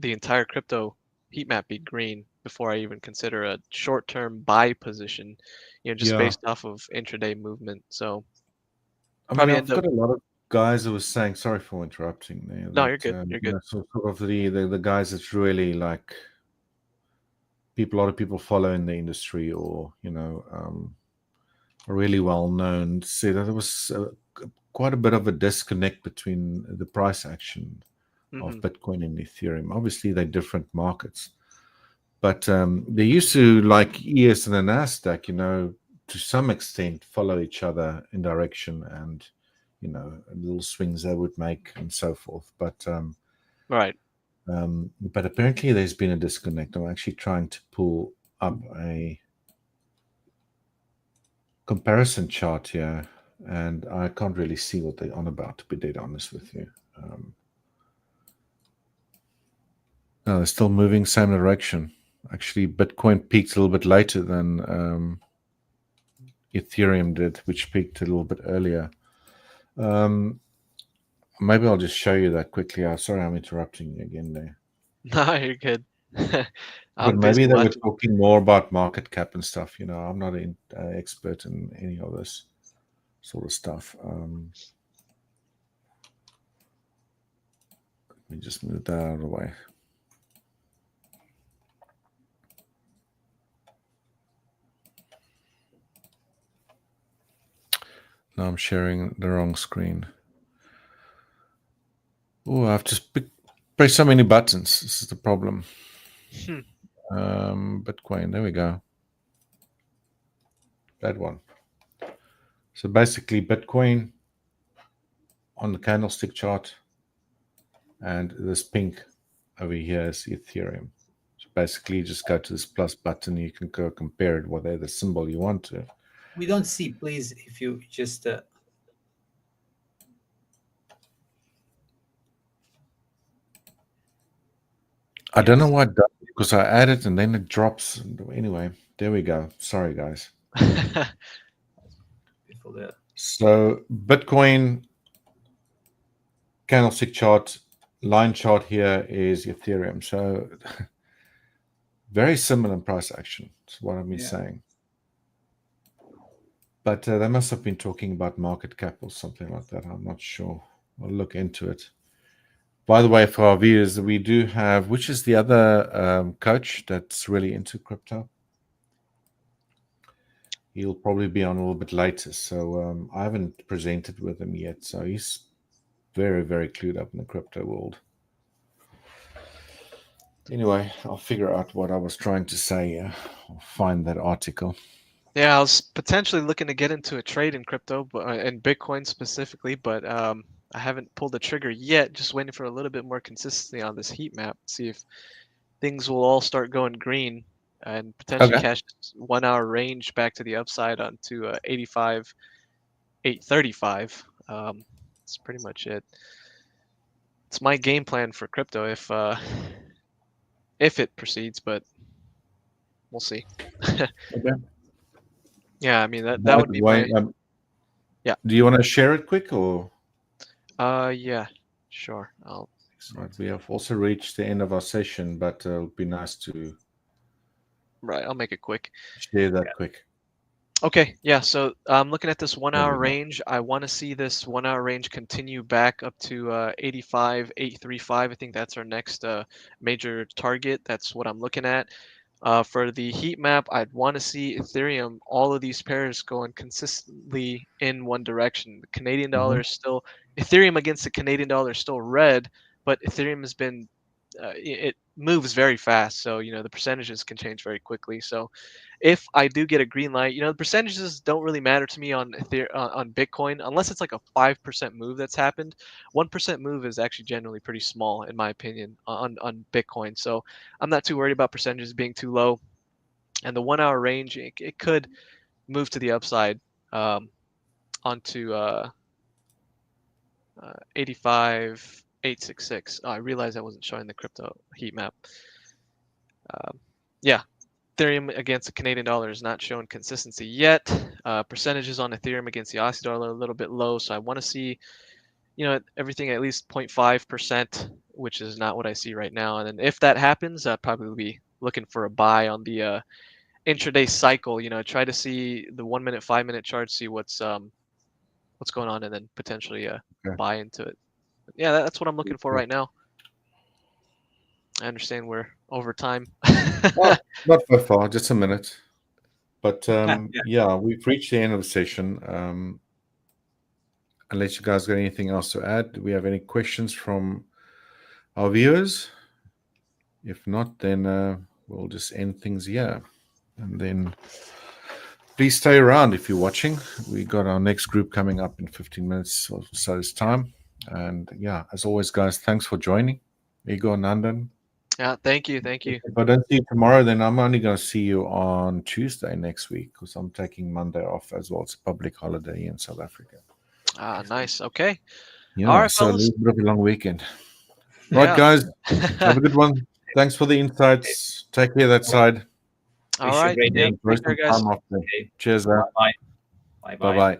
entire crypto heat map be green before I even consider a short-term buy position, just based off of intraday movement. So I mean, I've got a lot of guys who were saying, sorry for interrupting there. No, you're good. You're good. Sort of the guys that's really like a lot of people follow in the industry or, are really well known, say that there was quite a bit of a disconnect between the price action of Bitcoin and Ethereum. Obviously, they're different markets. But they used to, like ES and the NASDAQ, to some extent follow each other in direction and, little swings they would make and so forth. But right. But apparently there's been a disconnect. I'm actually trying to pull up a comparison chart here, and I can't really see what they're on about, to be dead honest with you. No, they're still moving same direction. Actually, Bitcoin peaked a little bit later than Ethereum did, which peaked a little bit earlier. Maybe I'll just show you that quickly. Sorry, I'm interrupting you again there. No, you're good. But maybe they were talking more about market cap and stuff. I'm not an expert in any of this sort of stuff. Let me just move that out of the way. Now I'm sharing the wrong screen. Oh, I've just pressed so many buttons. This is the problem. Bitcoin, there we go. That one. So basically Bitcoin on the candlestick chart, and this pink over here is Ethereum. So basically just go to this plus button. You can go compare it, whatever the symbol you want to. We don't see, please, if you just... I don't know why it does, because I add it and then it drops. Anyway, there we go. Sorry, guys. So Bitcoin candlestick chart, line chart here is Ethereum. So very similar in price action. That's what I'm saying. But they must have been talking about market cap or something like that. I'm not sure. I'll look into it. By the way, for our viewers, we do have, which is the other coach that's really into crypto. He'll probably be on a little bit later. So I haven't presented with him yet. So he's very, very clued up in the crypto world. Anyway, I'll figure out what I was trying to say. I'll find that article. Yeah, I was potentially looking to get into a trade in crypto, but in Bitcoin specifically, but I haven't pulled the trigger yet. Just waiting for a little bit more consistency on this heat map. See if things will all start going green and potentially Okay. catch 1 hour range back to the upside onto 85, 835. That's pretty much it. It's my game plan for crypto if it proceeds, but we'll see. Okay. Yeah, I mean that would be my yeah. Do you want to share it quick or? Yeah, sure. Right, we have also reached the end of our session, but it would be nice to Right, I'll make it quick. share that quick. Okay, yeah, so I'm looking at this 1 hour That'd be nice. range. I want to see this 1 hour range continue back up to 85, 835. I think that's our next major target. That's what I'm looking at. For the heat map, I'd want to see Ethereum, all of these pairs going consistently in one direction. The Canadian dollar is still, Ethereum against the Canadian dollar is still red, but Ethereum has been, it moves very fast. So, the percentages can change very quickly. So if I do get a green light, the percentages don't really matter to me on on Bitcoin unless it's like a 5% move that's happened. 1% move is actually generally pretty small in my opinion on Bitcoin. So I'm not too worried about percentages being too low. And the 1 hour range, it could move to the upside onto 85, 866. Oh, I realized I wasn't showing the crypto heat map. Yeah, Ethereum against the Canadian dollar is not showing consistency yet. Percentages on Ethereum against the Aussie dollar are a little bit low, so I want to see, everything at least 0.5%, which is not what I see right now. And then if that happens, I'd probably be looking for a buy on the intraday cycle. Try to see the 1 minute, 5 minute chart, see what's going on, and then potentially buy into it. But yeah, that's what I'm looking for right now. I understand we're over time. Well, not by far, just a minute. But yeah, we've reached the end of the session. Unless you guys got anything else to add, do we have any questions from our viewers? If not, then we'll just end things here. And then please stay around if you're watching. We got our next group coming up in 15 minutes or so's time. And yeah, as always, guys, thanks for joining. Igor, Nandan. Yeah, thank you. If I don't see you tomorrow, then I'm only going to see you on Tuesday next week because I'm taking Monday off as well. It's a public holiday in South Africa. Ah, nice. Okay. Yeah, All right, so a fellas. little bit of a long weekend. Yeah. Right, guys, have a good one. Thanks for the insights. Take care that side. All right. Great day. Enjoy some time off there. Okay. Cheers. Bye. Bye-bye.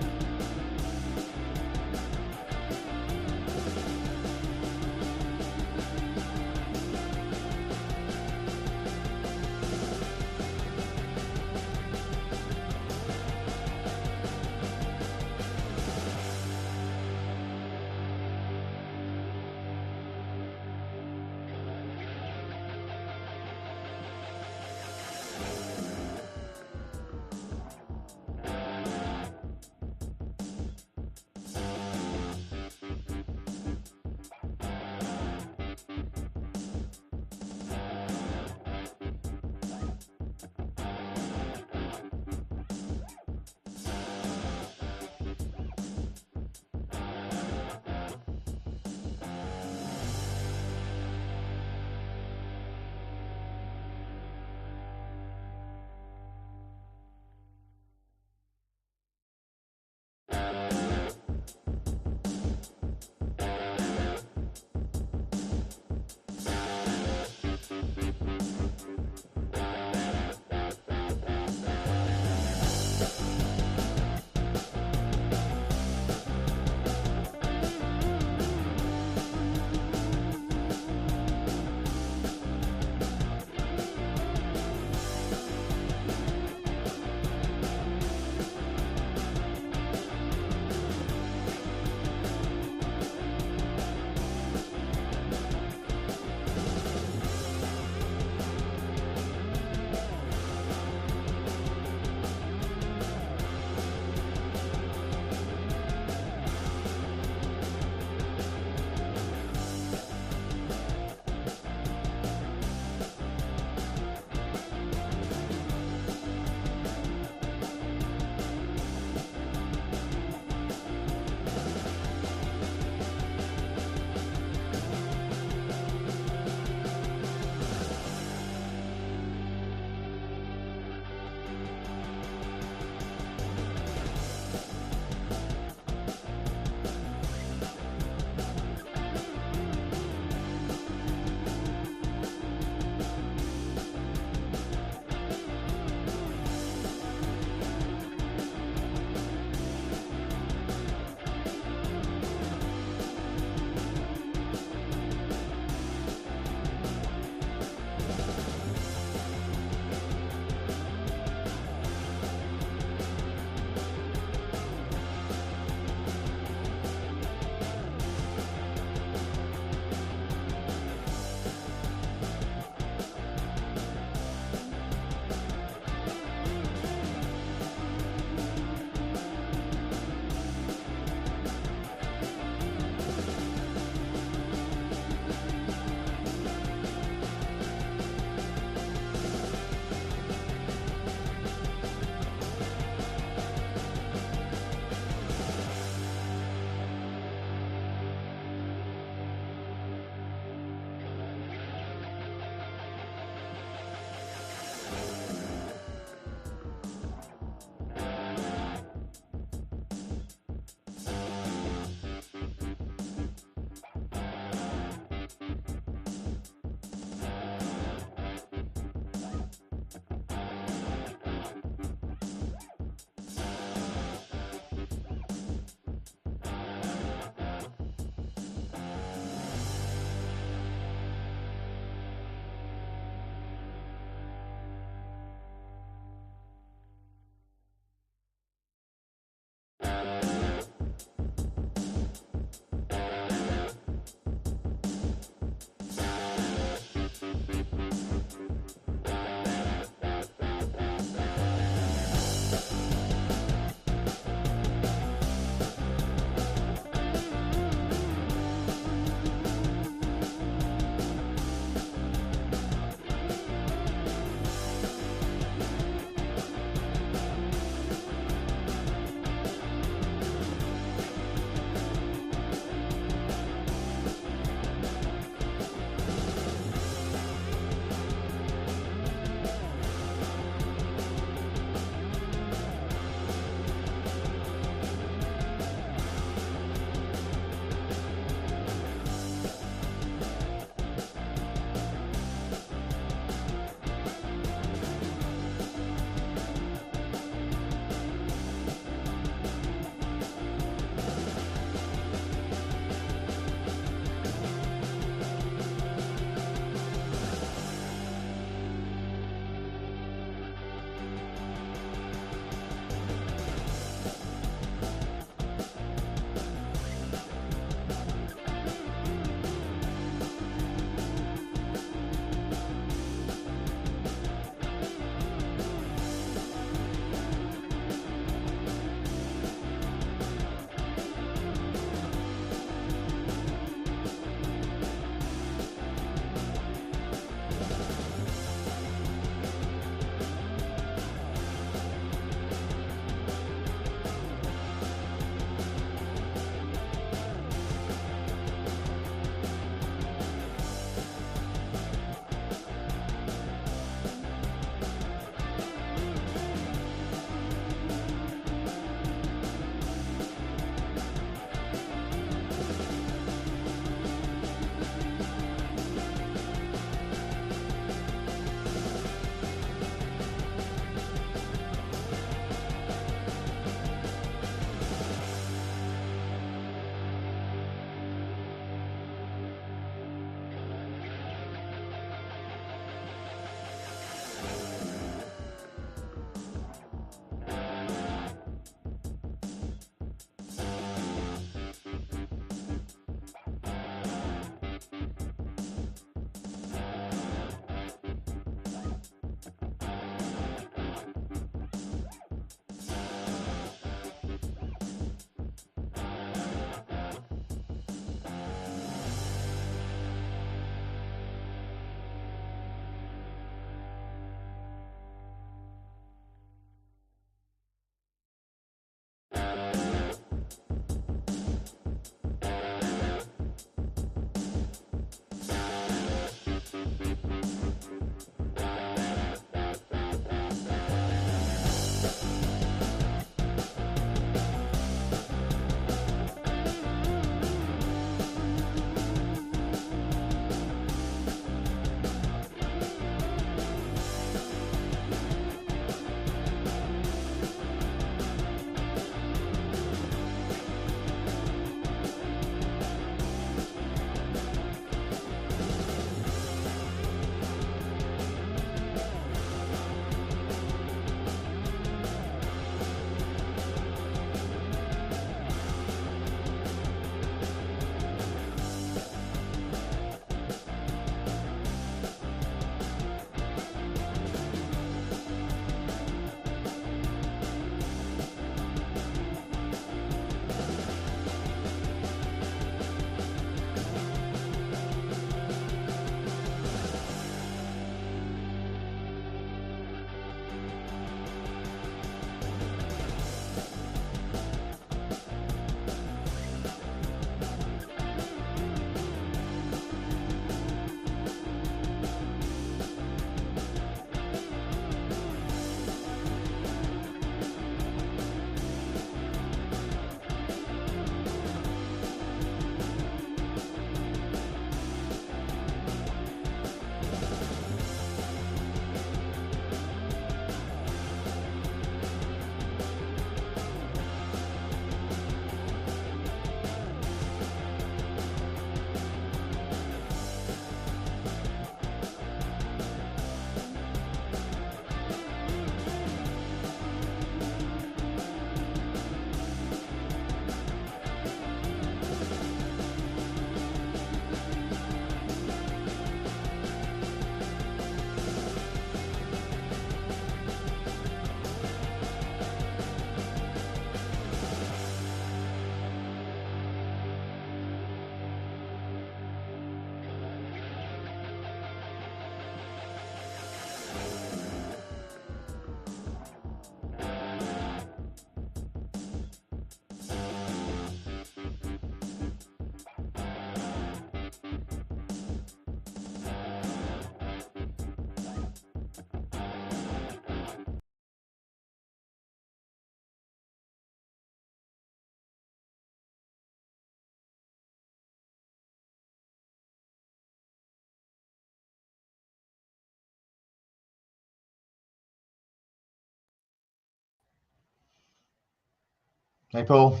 Hey, Paul.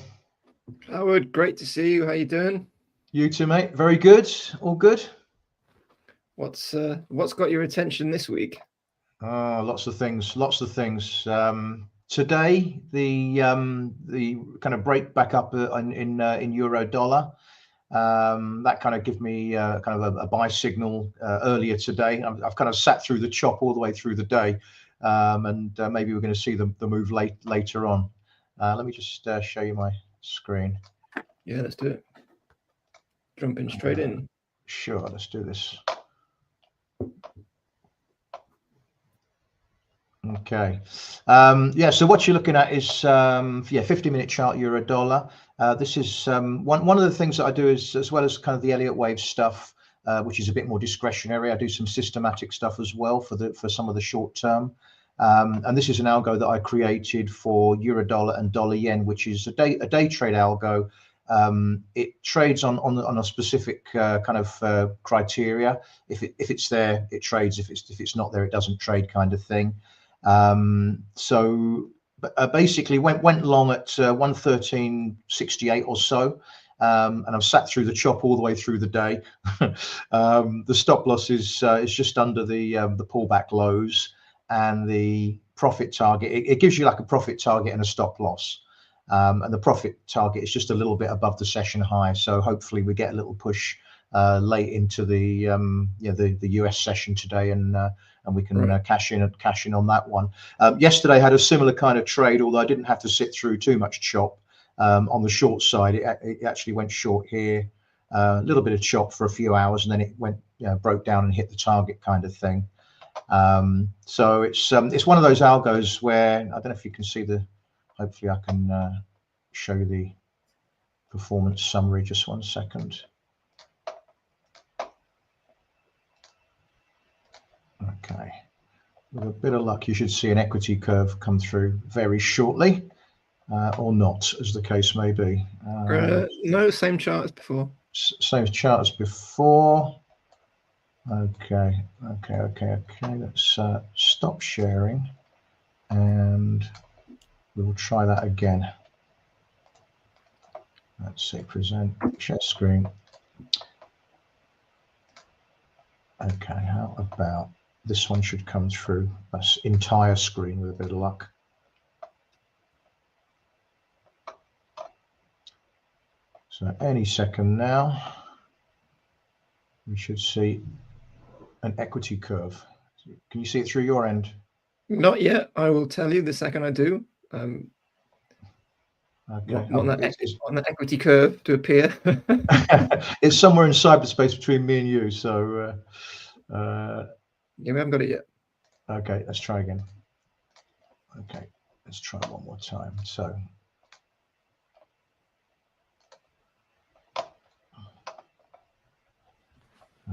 Howard, great to see you. How you doing? You too, mate. Very good. All good. What's got your attention this week? Lots of things. Lots of things. Today, the kind of break back up in euro dollar. That kind of give me kind of a buy signal earlier today. I've kind of sat through the chop all the way through the day, and maybe we're going to see the move later on. Let me just show you my screen. Yeah, let's do it. Jumping straight in. Sure, let's do this. Okay. Yeah, so what you're looking at is 50-minute chart euro dollar. This is one of the things that I do is, as well as kind of the Elliott wave stuff, which is a bit more discretionary. I do some systematic stuff as well for some of the short term. And this is an algo that I created for euro dollar and dollar yen, which is a day trade algo. It trades on a specific kind of criteria. If it's there, it trades. If it's not there, it doesn't trade, kind of thing. So basically went long at 113.68 or so. And I've sat through the chop all the way through the day. The stop loss is just under the pullback lows, and the profit target. It gives you like a profit target and a stop loss. And the profit target is just a little bit above the session high. So hopefully we get a little push late into the US session today, and we can cash in on that one. Yesterday I had a similar kind of trade, although I didn't have to sit through too much chop. On the short side, it actually went short here, a little bit of chop for a few hours, and then it went broke down and hit the target, kind of thing. So it's one of those algos where I don't know if you can see the. Hopefully I can show you the performance summary. Just 1 second. Okay, with a bit of luck, you should see an equity curve come through very shortly, or not, as the case may be. No, same chart as before. Same chart as before. Okay. Let's stop sharing, and we'll try that again. Let's see, present share screen. Okay, how about this one should come through that's entire screen with a bit of luck. So any second now, we should see an equity curve. Can you see it through your end? Not yet. I will tell you the second I do. Okay. On that equity curve to appear. It's somewhere in cyberspace between me and you. So yeah, we haven't got it yet. okay, let's try again. Okay, let's try one more time. So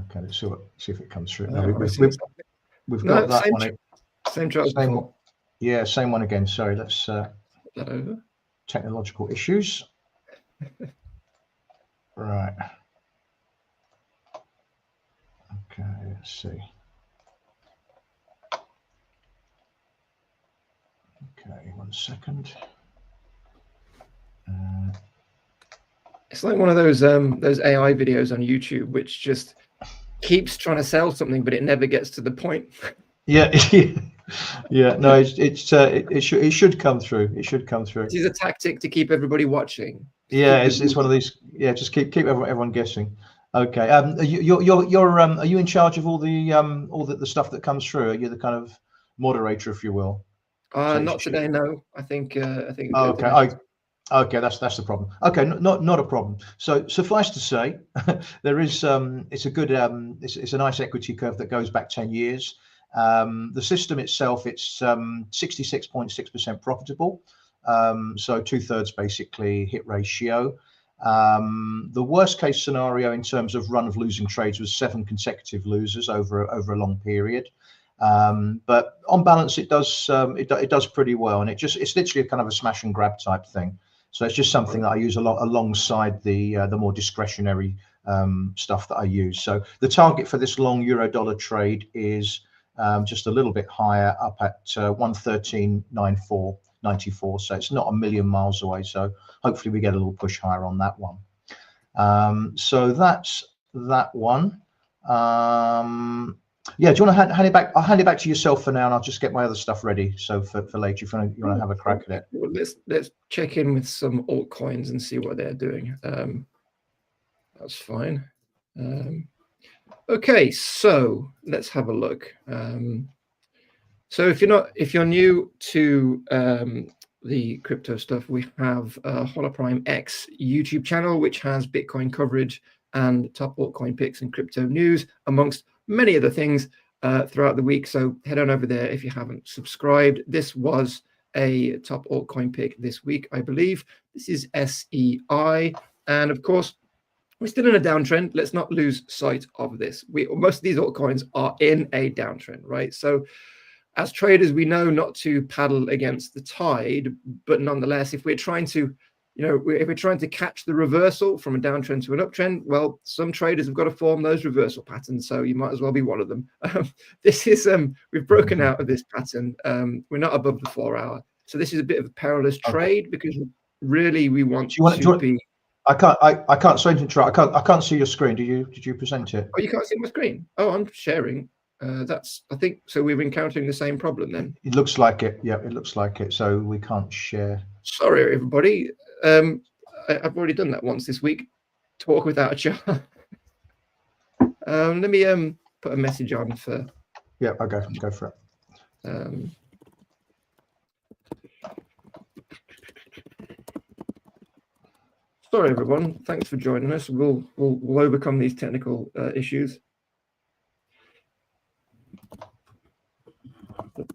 okay, let's see if it comes through. No, we've got that same, one. Same chart as before. Yeah, same one again. Sorry, let's that over. technological issues. Right. Okay, let's see. Okay, 1 second. It's like one of those AI videos on YouTube, which just keeps trying to sell something, but it never gets to the point. Yeah, yeah. No, it should come through. It should come through. This is a tactic to keep everybody watching. Yeah, it's one of these. Yeah, just keep everyone guessing. Okay. Are you in charge of all the stuff that comes through? Are you the kind of moderator, if you will? Not today, no. I think. Okay. Okay, that's the problem. Okay, not a problem. So suffice to say, there is it's a good it's a nice equity curve that goes back 10 years. The system itself, it's 66.6% profitable. So 2/3 basically hit ratio. The worst case scenario in terms of run of losing trades was 7 consecutive losers over a long period. But on balance, it does pretty well, and it's literally a kind of a smash and grab type thing. So it's just something that I use a lot alongside the more discretionary stuff that I use. So the target for this long euro dollar trade is just a little bit higher, up at 113.94. So it's not a million miles away. So hopefully we get a little push higher on that one. So that's that one. Yeah, do you want to hand it back? I'll hand it back to yourself for now, and I'll just get my other stuff ready. So for later, if you want to have a crack at it. Well, let's check in with some altcoins and see what they're doing. That's fine. Okay, so let's have a look. So if you're new to the crypto stuff, we have Holoprime X YouTube channel, which has Bitcoin coverage and top altcoin picks and crypto news, amongst many other things throughout the week. So head on over there if you haven't subscribed. This was a top altcoin pick this week, I believe. This is SEI, and of course we're still in a downtrend. Let's not lose sight of this. Most of these altcoins are in a downtrend, right? So as traders, we know not to paddle against the tide, but nonetheless, if we're trying to catch the reversal from a downtrend to an uptrend, well, some traders have got to form those reversal patterns. So you might as well be one of them. This is we've broken out of this pattern. We're not above the 4 hour, so this is a bit of a perilous trade because really we want to be. I can't. Sorry to interrupt. I can't see your screen. Did you present it? Oh, you can't see my screen. Oh, I'm sharing. I think so. We're encountering the same problem then. It looks like it. Yeah, it looks like it. So we can't share. Sorry, everybody. I've already done that once this week. Talk without a chart. Let me put a message on for. Yeah, I'll go for it. Sorry, everyone. Thanks for joining us. We'll overcome these technical issues.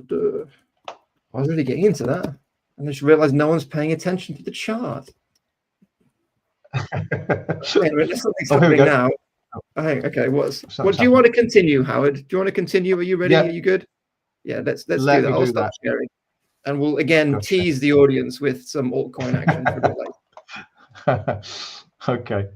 I was really getting into that. And I just realized no one's paying attention to the chart. Wait a minute, something's happening now. Okay, what do you want to continue, Howard? Do you want to continue? Are you ready? Yeah. Are you good? Yeah, let's do that. I'll stop sharing. And we'll again tease the audience with some altcoin action for the later. Okay.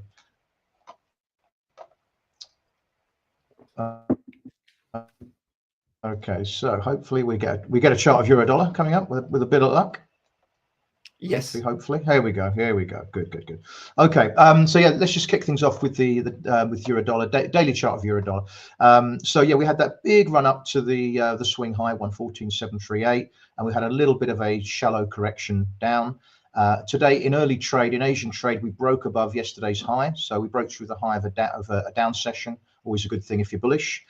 Okay, so hopefully we get a chart of euro dollar coming up with a bit of luck. Yes. Hopefully. Here we go. Good. Okay. So yeah, let's just kick things off with with euro dollar daily chart of euro dollar. So yeah, we had that big run up to the swing high 114.738, and we had a little bit of a shallow correction down. Today in early trade, in Asian trade, we broke above yesterday's high. So we broke through the high of a down session. Always a good thing if you're bullish.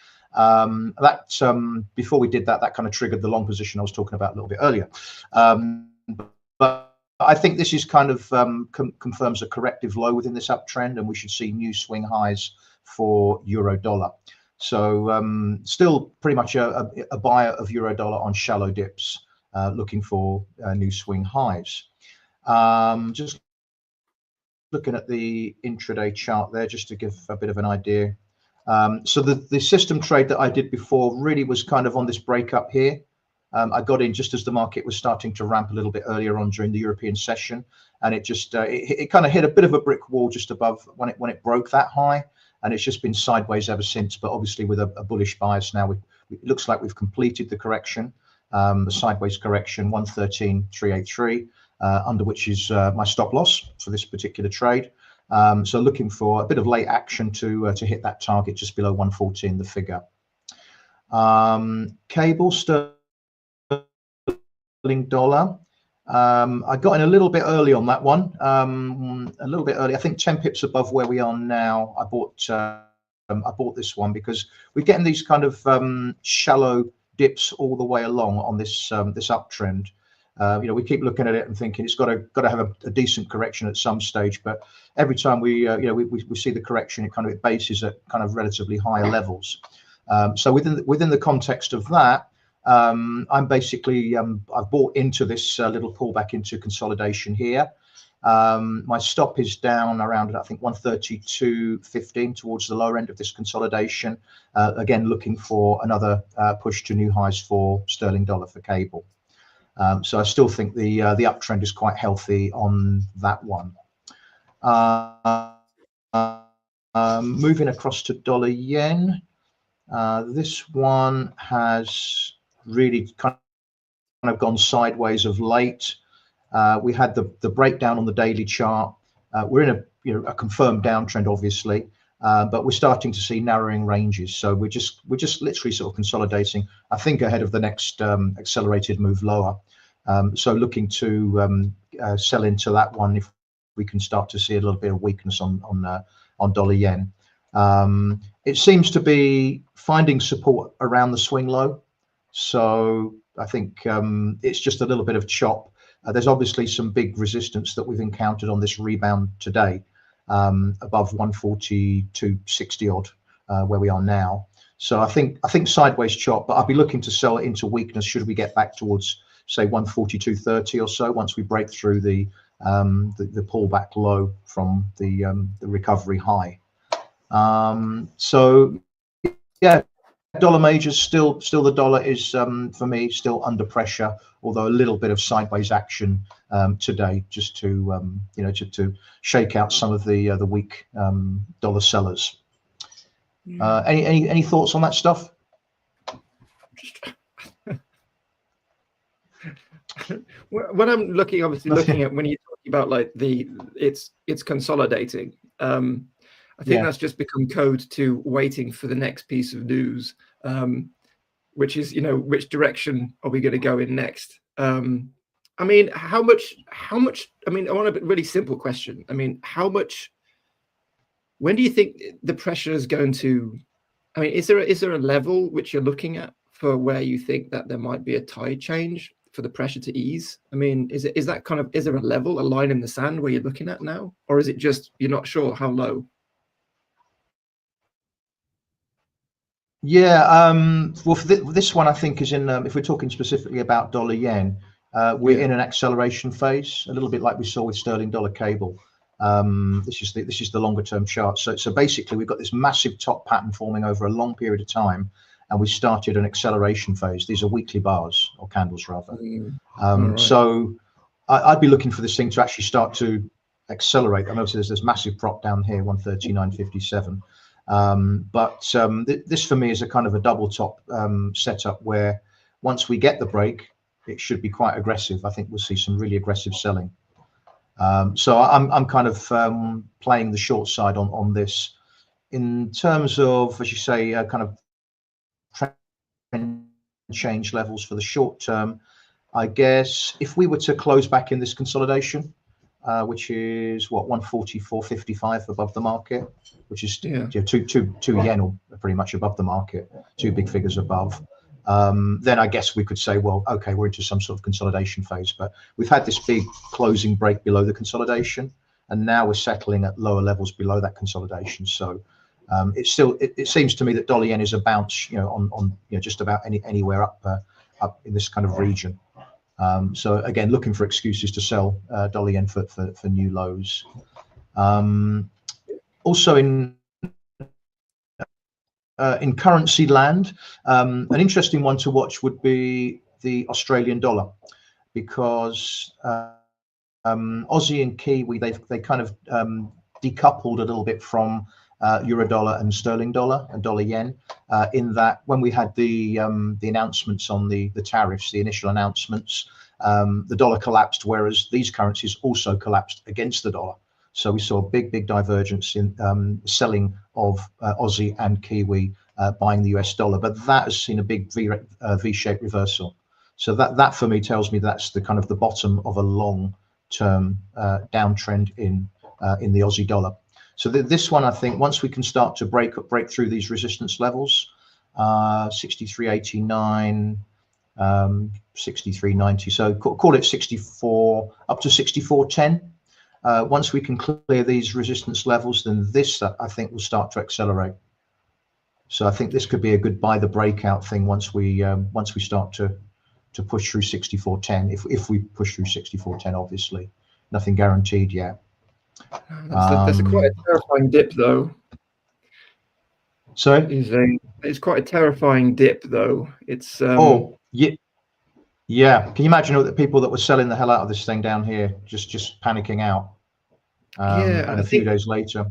Before we did that kind of triggered the long position I was talking about a little bit earlier. But I think this is kind of confirms a corrective low within this uptrend, and we should see new swing highs for euro dollar. So still pretty much a buyer of euro dollar on shallow dips. looking for new swing highs. Just looking at the intraday chart there, just to give a bit of an idea. So the system trade that I did before really was kind of on this breakup here. I got in just as the market was starting to ramp a little bit earlier on during the European session, and it just it kind of hit a bit of a brick wall just above when it broke that high, and it's just been sideways ever since. But obviously with a bullish bias now, it looks like we've completed the correction, the sideways correction, 113.383, under which is my stop loss for this particular trade. So looking for a bit of late action to hit that target just below 114, the figure. Cable sterling dollar. I got in a little bit early on that one, a little bit early. I think 10 pips above where we are now. I bought this one because we're getting these kind of shallow dips all the way along on this this uptrend. You know, we keep looking at it and thinking it's got to have a decent correction at some stage, but every time we you know we see the correction, it bases at kind of relatively higher levels. So within the context of that, I'm basically I've bought into this little pullback into consolidation here. My stop is down around, I think, 132.15 towards the lower end of this consolidation. Again, looking for another push to new highs for sterling dollar for cable. So I still think the uptrend is quite healthy on that one. Moving across to dollar yen. This one has really kind of gone sideways of late. We had the breakdown on the daily chart. We're in a confirmed downtrend, obviously, but we're starting to see narrowing ranges. So we're just literally sort of consolidating, I think, ahead of the next accelerated move lower. So looking to sell into that one if we can start to see a little bit of weakness on dollar yen. It seems to be finding support around the swing low. So I think it's just a little bit of chop. There's obviously some big resistance that we've encountered on this rebound today, above 142.60 odd, where we are now. So I think sideways chop, but I'll be looking to sell it into weakness should we get back towards, say, 142.30 or so once we break through the pullback low from the recovery high. So yeah, dollar majors still the dollar is for me still under pressure, although a little bit of sideways action today just to to shake out some of the weak dollar sellers. Any thoughts on that stuff? When I'm looking, obviously looking at when you're talking about like it's consolidating. I think that's just become code to waiting for the next piece of news, which is, which direction are we going to go in next? I mean, how much, I mean, I want a really simple question. I mean, when do you think the pressure is going to, I mean, is there a level which you're looking at for where you think that there might be a tide change for the pressure to ease? I mean, is there a level, a line in the sand where you're looking at now? Or is it just, you're not sure how low? Yeah, well, for this one, I think is in, if we're talking specifically about dollar yen, we're in an acceleration phase, a little bit like we saw with sterling dollar cable. This is the longer term chart. So basically, we've got this massive top pattern forming over a long period of time, and we started an acceleration phase. These are weekly bars or candles rather. Right. So I'd be looking for this thing to actually start to accelerate. I know there's this massive prop down here, 139.57. But this for me is a kind of a double top setup where once we get the break, it should be quite aggressive. I think we'll see some really aggressive selling. So I'm kind of playing the short side on this. In terms of, as you say, kind of trend change levels for the short term, I guess if we were to close back in this consolidation, which is what, 144.55 above the market, which is two yen or pretty much above the market, two big figures above. Then I guess we could say, well, okay, we're into some sort of consolidation phase, but we've had this big closing break below the consolidation, and now we're settling at lower levels below that consolidation. So it seems to me that dollar yen is a bounce, on just about anywhere up in this kind of region. So again, looking for excuses to sell dollar yen for new lows. Also in currency land, an interesting one to watch would be the Australian dollar, because Aussie and Kiwi, they kind of decoupled a little bit from euro dollar and sterling dollar and dollar yen, in that when we had the announcements on the tariffs, the initial announcements, the dollar collapsed, whereas these currencies also collapsed against the dollar. So we saw a big divergence in selling of Aussie and Kiwi buying the US dollar, but that has seen a big V-shaped reversal. So that for me tells me that's the kind of the bottom of a long-term downtrend in the Aussie dollar. So this one, I think, once we can start to break through these resistance levels, 63.89, 63.90, so call it 64 up to 64.10. Once we can clear these resistance levels, then this, I think, will start to accelerate. So I think this could be a good buy the breakout thing once we start to push through 64.10. If we push through 64.10, obviously, nothing guaranteed yet. That's quite a terrifying dip, though. Sorry? It's quite a terrifying dip, though. It's oh yeah. Can you imagine all the people that were selling the hell out of this thing down here, just panicking out? Yeah, and a few days later.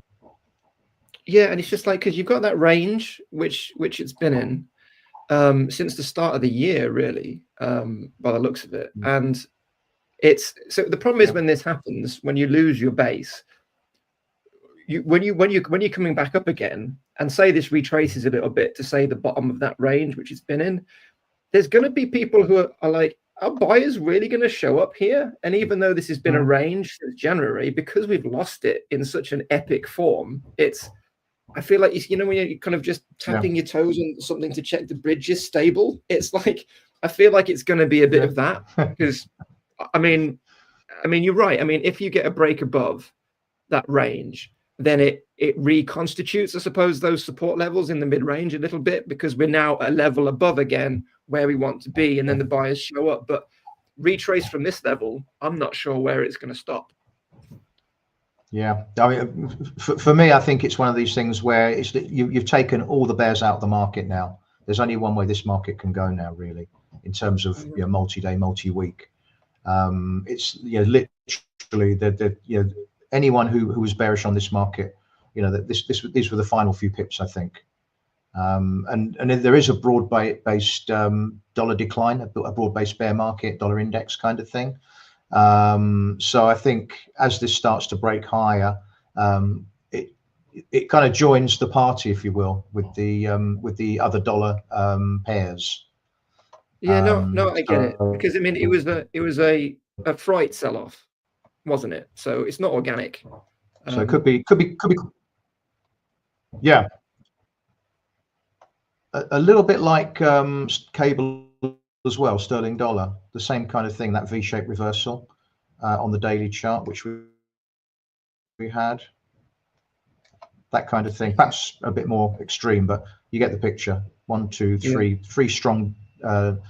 Yeah, and it's just like, because you've got that range which it's been in since the start of the year, really, by the looks of it. And it's so the problem is when this happens, when you lose your base, when you're coming back up again, and say this retraces a little bit to say the bottom of that range which it's been in, there's going to be people who are like, are buyers really going to show up here? And even though this has been a range since January, because we've lost it in such an epic form, I feel like, you know, when you're kind of just tapping your toes on something to check the bridge is stable, it's like, I feel like it's going to be a bit of that, because I mean, you're right. I mean, if you get a break above that range, then it reconstitutes, I suppose, those support levels in the mid-range a little bit, because we're now a level above again where we want to be, and then the buyers show up. But retrace from this level, I'm not sure where it's going to stop. Yeah, I mean, for me, I think it's one of these things where it's that you've taken all the bears out of the market now. There's only one way this market can go now, really, in terms of multi-day, multi-week. It's literally anyone who was bearish on this market, these were the final few pips, I think. And there is a broad-based dollar decline, a broad-based bear market, dollar index kind of thing. So I think as this starts to break higher, it kind of joins the party, if you will, with the other dollar pairs. Yeah, no, I get it, because I mean it was a fright sell-off, wasn't it? So it's not organic. So it could be, yeah, a little bit like cable as well, sterling dollar, the same kind of thing, that V-shaped reversal on the daily chart, which we had, that kind of thing, perhaps a bit more extreme, but you get the picture. 1, 2, 3, 3 strong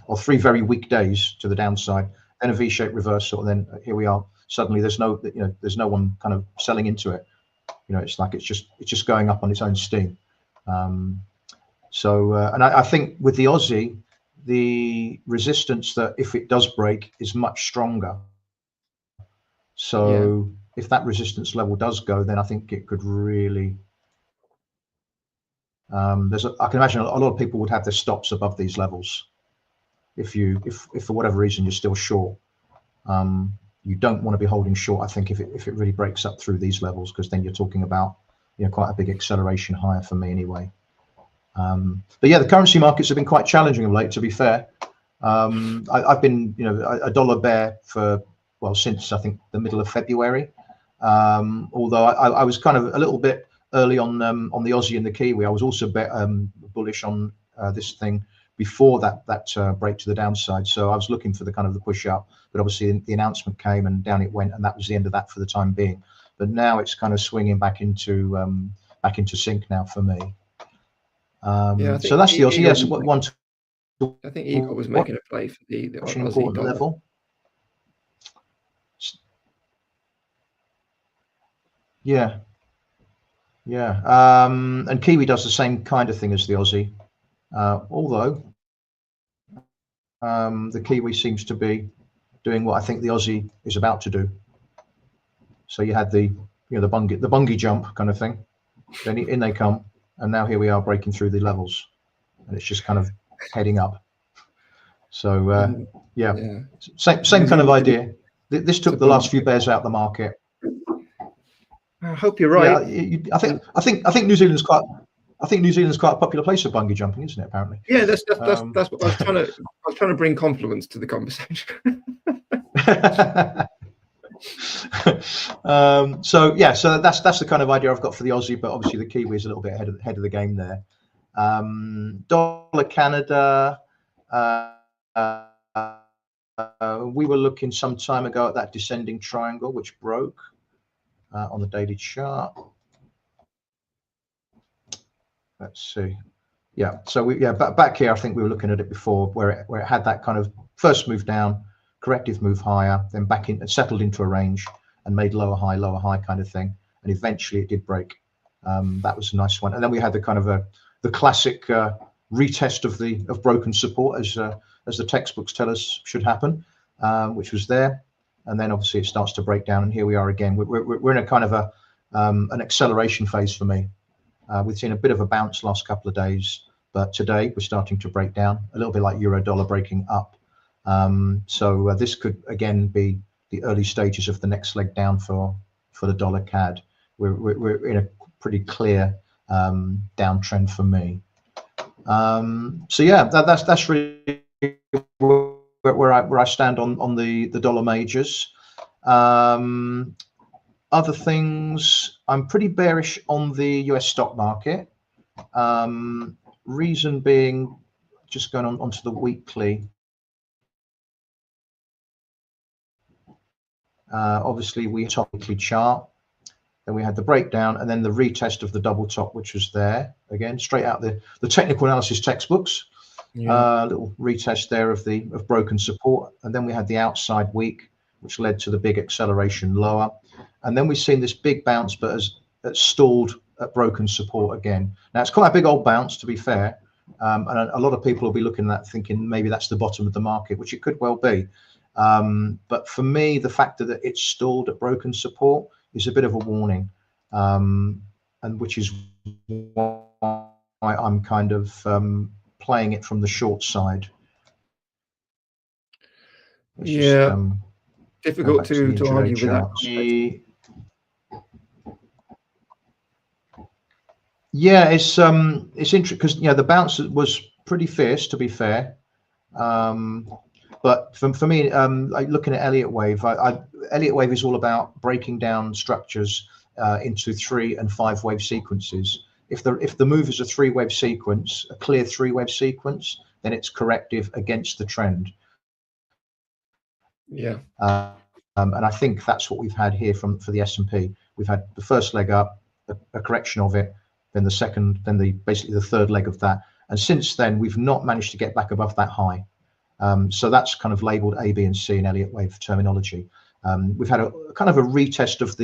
or 3 very weak days to the downside, then a V-shaped reversal, and then here we are. Suddenly there's no one kind of selling into it. It's like it's just going up on its own steam. So and I think with the Aussie, the resistance that if it does break is much stronger. So if that resistance level does go, then I think it could really. I can imagine a lot of people would have their stops above these levels. If for whatever reason you're still short, you don't want to be holding short. I think if it really breaks up through these levels, because then you're talking about quite a big acceleration higher for me anyway. But yeah, the currency markets have been quite challenging of late, to be fair. I've been a dollar bear for since I think the middle of February. Although I was kind of a little bit early on the Aussie and the Kiwi. I was also bullish on this thing before that break to the downside. So I was looking for the kind of the push up, but obviously the announcement came and down it went, and that was the end of that for the time being. But now it's kind of swinging back into sync now for me. So that's the Aussie. Yes, I think Igor was making a play for the Aussie dollar level. Yeah. And Kiwi does the same kind of thing as the Aussie, although the Kiwi seems to be doing what I think the Aussie is about to do. So you had the the bungee jump kind of thing, then in they come, and now here we are breaking through the levels, and it's just kind of heading up. So same kind of idea. This took the last few bears out the market. I hope you're right. Yeah, I think New Zealand's quite. I think New Zealand's quite a popular place for bungee jumping, isn't it? Apparently. Yeah, that's what I was trying to. I was trying to bring confluence to the conversation. So that's the kind of idea I've got for the Aussie, but obviously the Kiwi is a little bit ahead of the game there. Dollar Canada. We were looking some time ago at that descending triangle, which broke on the daily chart. Let's see. Yeah, so back here, I think we were looking at it before, where it had that kind of first move down, corrective move higher, then back in, settled into a range and made lower high kind of thing, and eventually it did break. That was a nice one. And then we had the kind of the classic retest of broken support, as the textbooks tell us should happen, which was there. And then obviously it starts to break down, and here we are again. We're in a kind of an acceleration phase for me. We've seen a bit of a bounce last couple of days, but today we're starting to break down, a little bit like euro dollar breaking up. So this could again be the early stages of the next leg down for the dollar CAD. We're in a pretty clear downtrend for me. So yeah, that's really where I stand on the dollar majors. Other things, I'm pretty bearish on the US stock market. Reason being, just going onto the weekly. Obviously, we had a weekly chart. Then we had the breakdown, and then the retest of the double top, which was there again, straight out the technical analysis textbooks. Little retest there of broken support, and then we had the outside week, which led to the big acceleration lower. And then we've seen this big bounce, but has stalled at broken support again. Now, it's quite a big old bounce, to be fair. And a lot of people will be looking at that thinking maybe that's the bottom of the market, which it could well be. But for me, the fact that it's stalled at broken support is a bit of a warning, and which is why I'm kind of playing it from the short side. Difficult to argue with that. Yeah, it's interesting because the bounce was pretty fierce, to be fair. But for me, like looking at Elliott Wave, Elliott Wave is all about breaking down structures into 3 and 5 wave sequences. If the move is a 3-wave sequence, a clear 3-wave sequence, then it's corrective against the trend. Yeah. And I think that's what we've had here for the S&P. We've had the first leg up, a correction of it, then the second, then basically the third leg of that. And since then, we've not managed to get back above that high. So that's kind of labeled A, B, and C in Elliott Wave terminology. We've had a kind of a retest of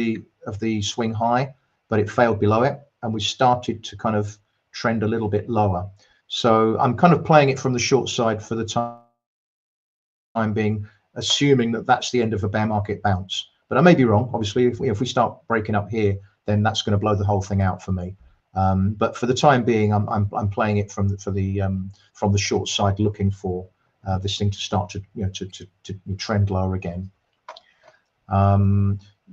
the swing high, but it failed below it, and we started to kind of trend a little bit lower. So I'm kind of playing it from the short side for the time being, assuming that that's the end of a bear market bounce. But I may be wrong. Obviously, if we start breaking up here, then that's going to blow the whole thing out for me. But for the time being, I'm playing it from the short side, looking for this thing to start to trend lower again.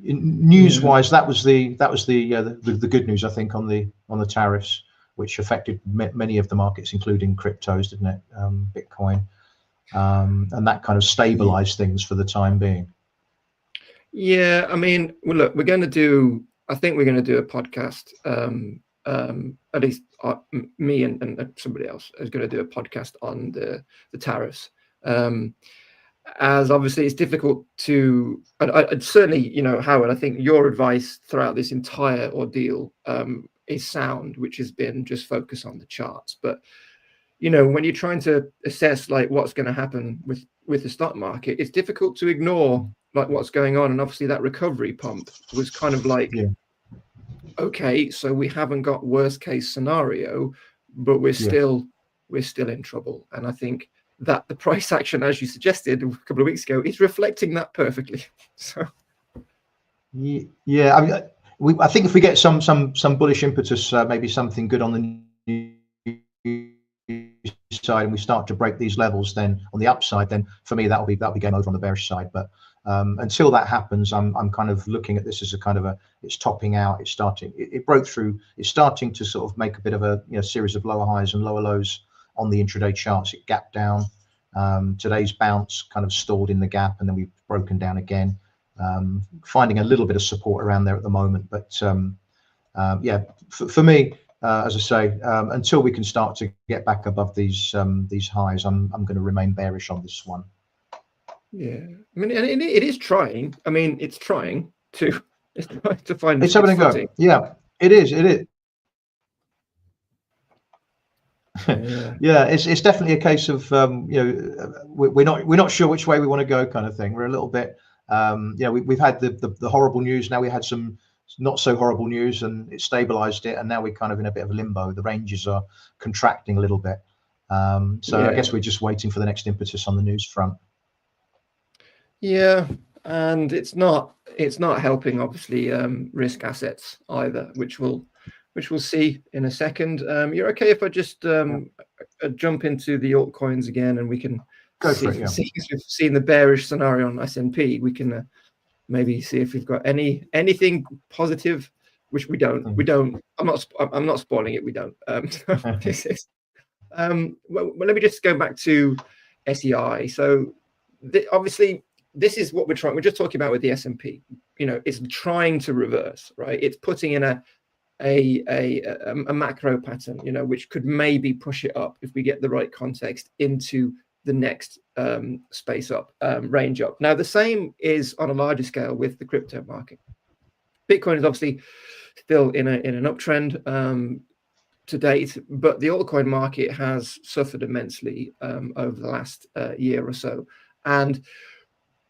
News-wise, that was the good news, I think, on the tariffs, which affected many of the markets, including cryptos, didn't it? Bitcoin, and that kind of stabilized things for the time being. Yeah, I mean, well, look, I think we're going to do a podcast. At least me and somebody else is going to do a podcast on the tariffs. As obviously it's difficult to, and certainly, Howard, I think your advice throughout this entire ordeal is sound, which has been just focus on the charts. But, when you're trying to assess like what's going to happen with the stock market, it's difficult to ignore like what's going on. And obviously that recovery pump was kind of like okay, so we haven't got worst case scenario, but we're still in trouble. And I think that the price action, as you suggested a couple of weeks ago, is reflecting that perfectly. So yeah, I mean, I think if we get some bullish impetus, maybe something good on the side, and we start to break these levels, then on the upside, then for me that'll be game over on the bearish side. But until that happens, I'm kind of looking at this as a kind of it's topping out, it's starting, it broke through, it's starting to sort of make a bit of a series of lower highs and lower lows on the intraday charts. It gapped down. Today's bounce kind of stalled in the gap, and then we've broken down again. Finding a little bit of support around there at the moment, but yeah, for me, as I say, until we can start to get back above these highs, I'm going to remain bearish on this one. Yeah, I mean, and it is trying. I mean, it's trying to find. It's having a go. Yeah, it is. It is. Yeah, it's definitely a case of we're not sure which way we want to go, kind of thing. We're a little bit. We've had the horrible news. Now we had some not so horrible news, and it stabilized it, and now we're kind of in a bit of a limbo. The ranges are contracting a little bit, so I guess we're just waiting for the next impetus on the news front. Yeah, and it's not helping, obviously, risk assets either, which we'll see in a second. You're okay if I just jump into the altcoins again, and we can go for it. Yeah. We've seen the bearish scenario on S&P. We can maybe see if we've got anything positive, which we don't. We don't. I'm not spoiling it. We don't. This is. Well, let me just go back to SEI. So obviously, this is what we're trying. We're just talking about with the S&P. It's trying to reverse, right? It's putting in a macro pattern, which could maybe push it up if we get the right context into the next space up, range up. Now, the same is on a larger scale with the crypto market. Bitcoin is obviously still in an uptrend to date, but the altcoin market has suffered immensely over the last year or so. And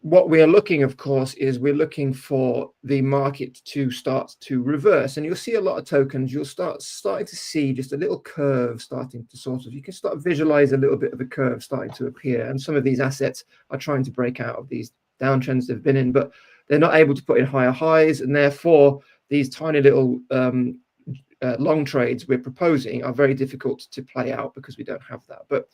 what we are looking, of course, is we're looking for the market to start to reverse. And you'll see a lot of tokens. You'll starting to see just a little curve starting to you can start to visualize a little bit of a curve starting to appear. And some of these assets are trying to break out of these downtrends they've been in, but they're not able to put in higher highs. And therefore, these tiny little long trades we're proposing are very difficult to play out because we don't have that. But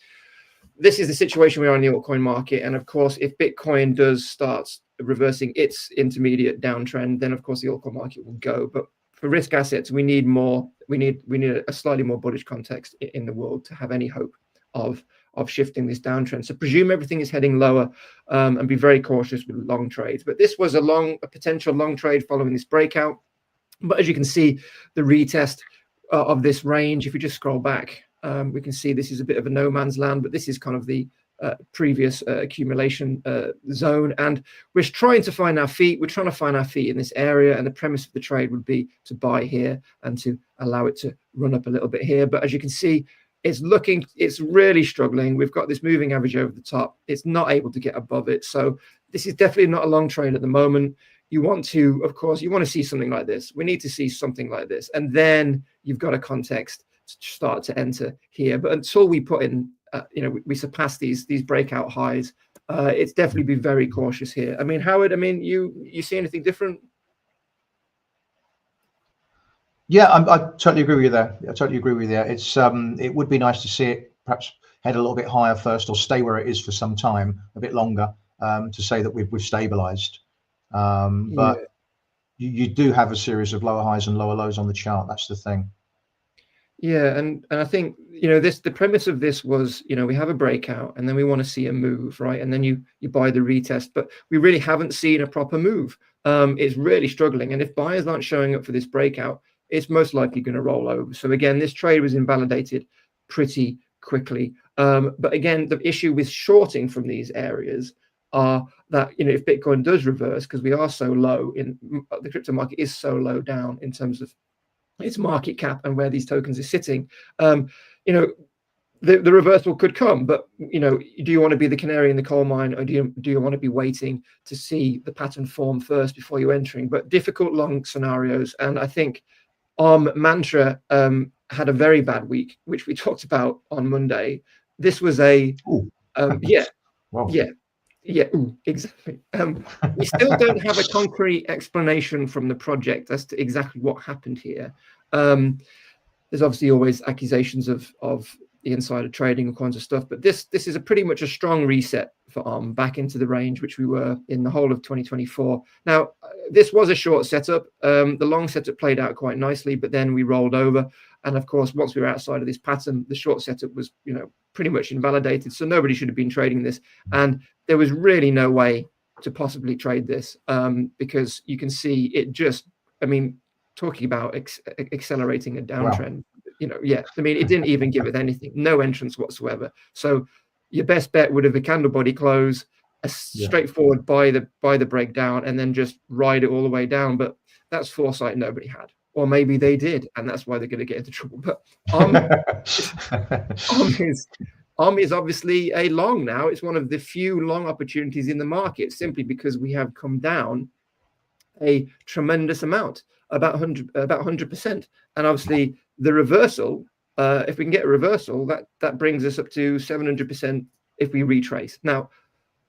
this is the situation we are in the altcoin market. And of course, if Bitcoin does start reversing its intermediate downtrend, then of course the altcoin market will go. But for risk assets, we need more. We need a slightly more bullish context in the world to have any hope of shifting this downtrend. So presume everything is heading lower, and be very cautious with long trades. But this was a potential long trade following this breakout. But as you can see, the retest of this range, if you just scroll back, we can see this is a bit of a no man's land, but this is kind of the previous accumulation zone. And we're trying to find our feet. We're trying to find our feet in this area. And the premise of the trade would be to buy here and to allow it to run up a little bit here. But as you can see, it's really struggling. We've got this moving average over the top. It's not able to get above it. So this is definitely not a long trade at the moment. You want to, of course, you want to see something like this. We need to see something like this. And then you've got a context to start to enter here. But until we put in, we surpass these breakout highs, it's definitely be very cautious here. I mean, Howard, you see anything different? Yeah, I totally agree with you there. I totally agree with you there. It would be nice to see it perhaps head a little bit higher first, or stay where it is for some time, a bit longer, to say that we've stabilized. But you do have a series of lower highs and lower lows on the chart. That's the thing. Yeah, and I think the premise of this was we have a breakout and then we want to see a move, right? And then you buy the retest, but we really haven't seen a proper move. It's really struggling, and if buyers aren't showing up for this breakout, it's most likely going to roll over. So again, this trade was invalidated pretty quickly. But again, the issue with shorting from these areas are that if Bitcoin does reverse, because we are so low in the crypto market is so low down in terms of its market cap and where these tokens are sitting, the reversal could come. But do you want to be the canary in the coal mine, or do you want to be waiting to see the pattern form first before you entering? But difficult long scenarios, and I think Mantra had a very bad week, which we talked about on Monday. This was a yeah, Wow. yeah, exactly. We still don't have a concrete explanation from the project as to exactly what happened here. There's obviously always accusations of the insider trading and kinds of stuff, but this is pretty much a strong reset for ARM back into the range which we were in the whole of 2024. Now, this was a short setup. The long setup played out quite nicely, but then we rolled over, and of course, once we were outside of this pattern, the short setup was, you know, pretty much invalidated. So nobody should have been trading this, and there was really no way to possibly trade this because you can see it just, I mean, talking about accelerating a downtrend. Wow. You know, yeah, I mean, it didn't even give it anything, no entrance whatsoever. So your best bet would have a candle body close, a straightforward buy the breakdown, and then just ride it all the way down. But that's foresight nobody had, or maybe they did, and that's why they're going to get into trouble. But ARM is obviously a long now. It's one of the few long opportunities in the market, simply because we have come down a tremendous amount, about 100%, and obviously the reversal, if we can get a reversal, that brings us up to 700% if we retrace. Now,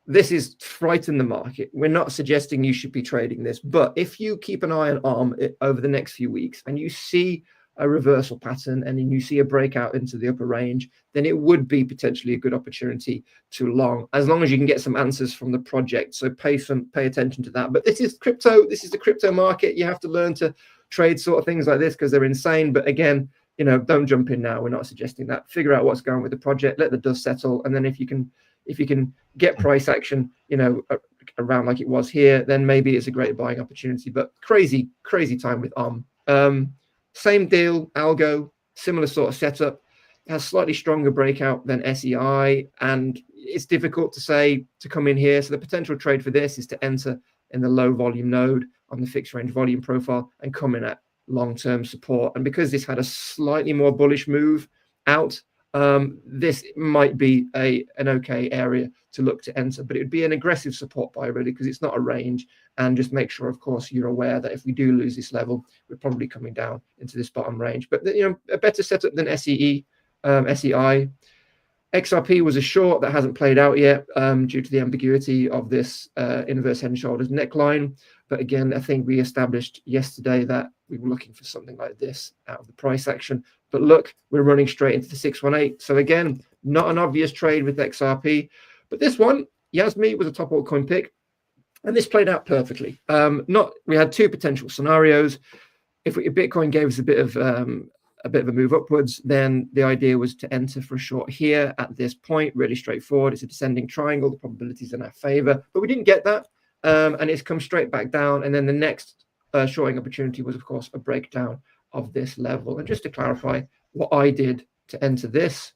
this is frighten the market. We're not suggesting you should be trading this, but if you keep an eye on ARM over the next few weeks and you see a reversal pattern and then you see a breakout into the upper range, then it would be potentially a good opportunity to long, as long as you can get some answers from the project. So pay attention to that. But this is crypto. This is the crypto market. You have to learn to trade sort of things like this because they're insane. But again, you know, don't jump in now. We're not suggesting that. Figure out what's going on with the project. Let the dust settle, and then if you can get price action, you know, around like it was here, then maybe it's a great buying opportunity. But crazy time with ARM. Same deal, algo, similar sort of setup. It has slightly stronger breakout than SEI, and it's difficult to say to come in here. So the potential trade for this is to enter in the low volume node on the fixed range volume profile and come in at long-term support. And because this had a slightly more bullish move out, this might be an okay area to look to enter, but it would be an aggressive support buy really, because it's not a range. And just make sure, of course, you're aware that if we do lose this level, we're probably coming down into this bottom range. But you know, a better setup than SEI. XRP was a short that hasn't played out yet due to the ambiguity of this inverse head and shoulders neckline. But again, I think we established yesterday that we were looking for something like this out of the price action. But look, we're running straight into the 618. So again, not an obvious trade with XRP. But this one, Yasmi, was a top altcoin pick. And this played out perfectly. We had two potential scenarios. If Bitcoin gave us a bit of a move upwards, then the idea was to enter for a short here at this point. Really straightforward. It's a descending triangle. The probabilities in our favor, but we didn't get that, and it's come straight back down. And then the next shorting opportunity was, of course, a breakdown of this level. And just to clarify what I did to enter this,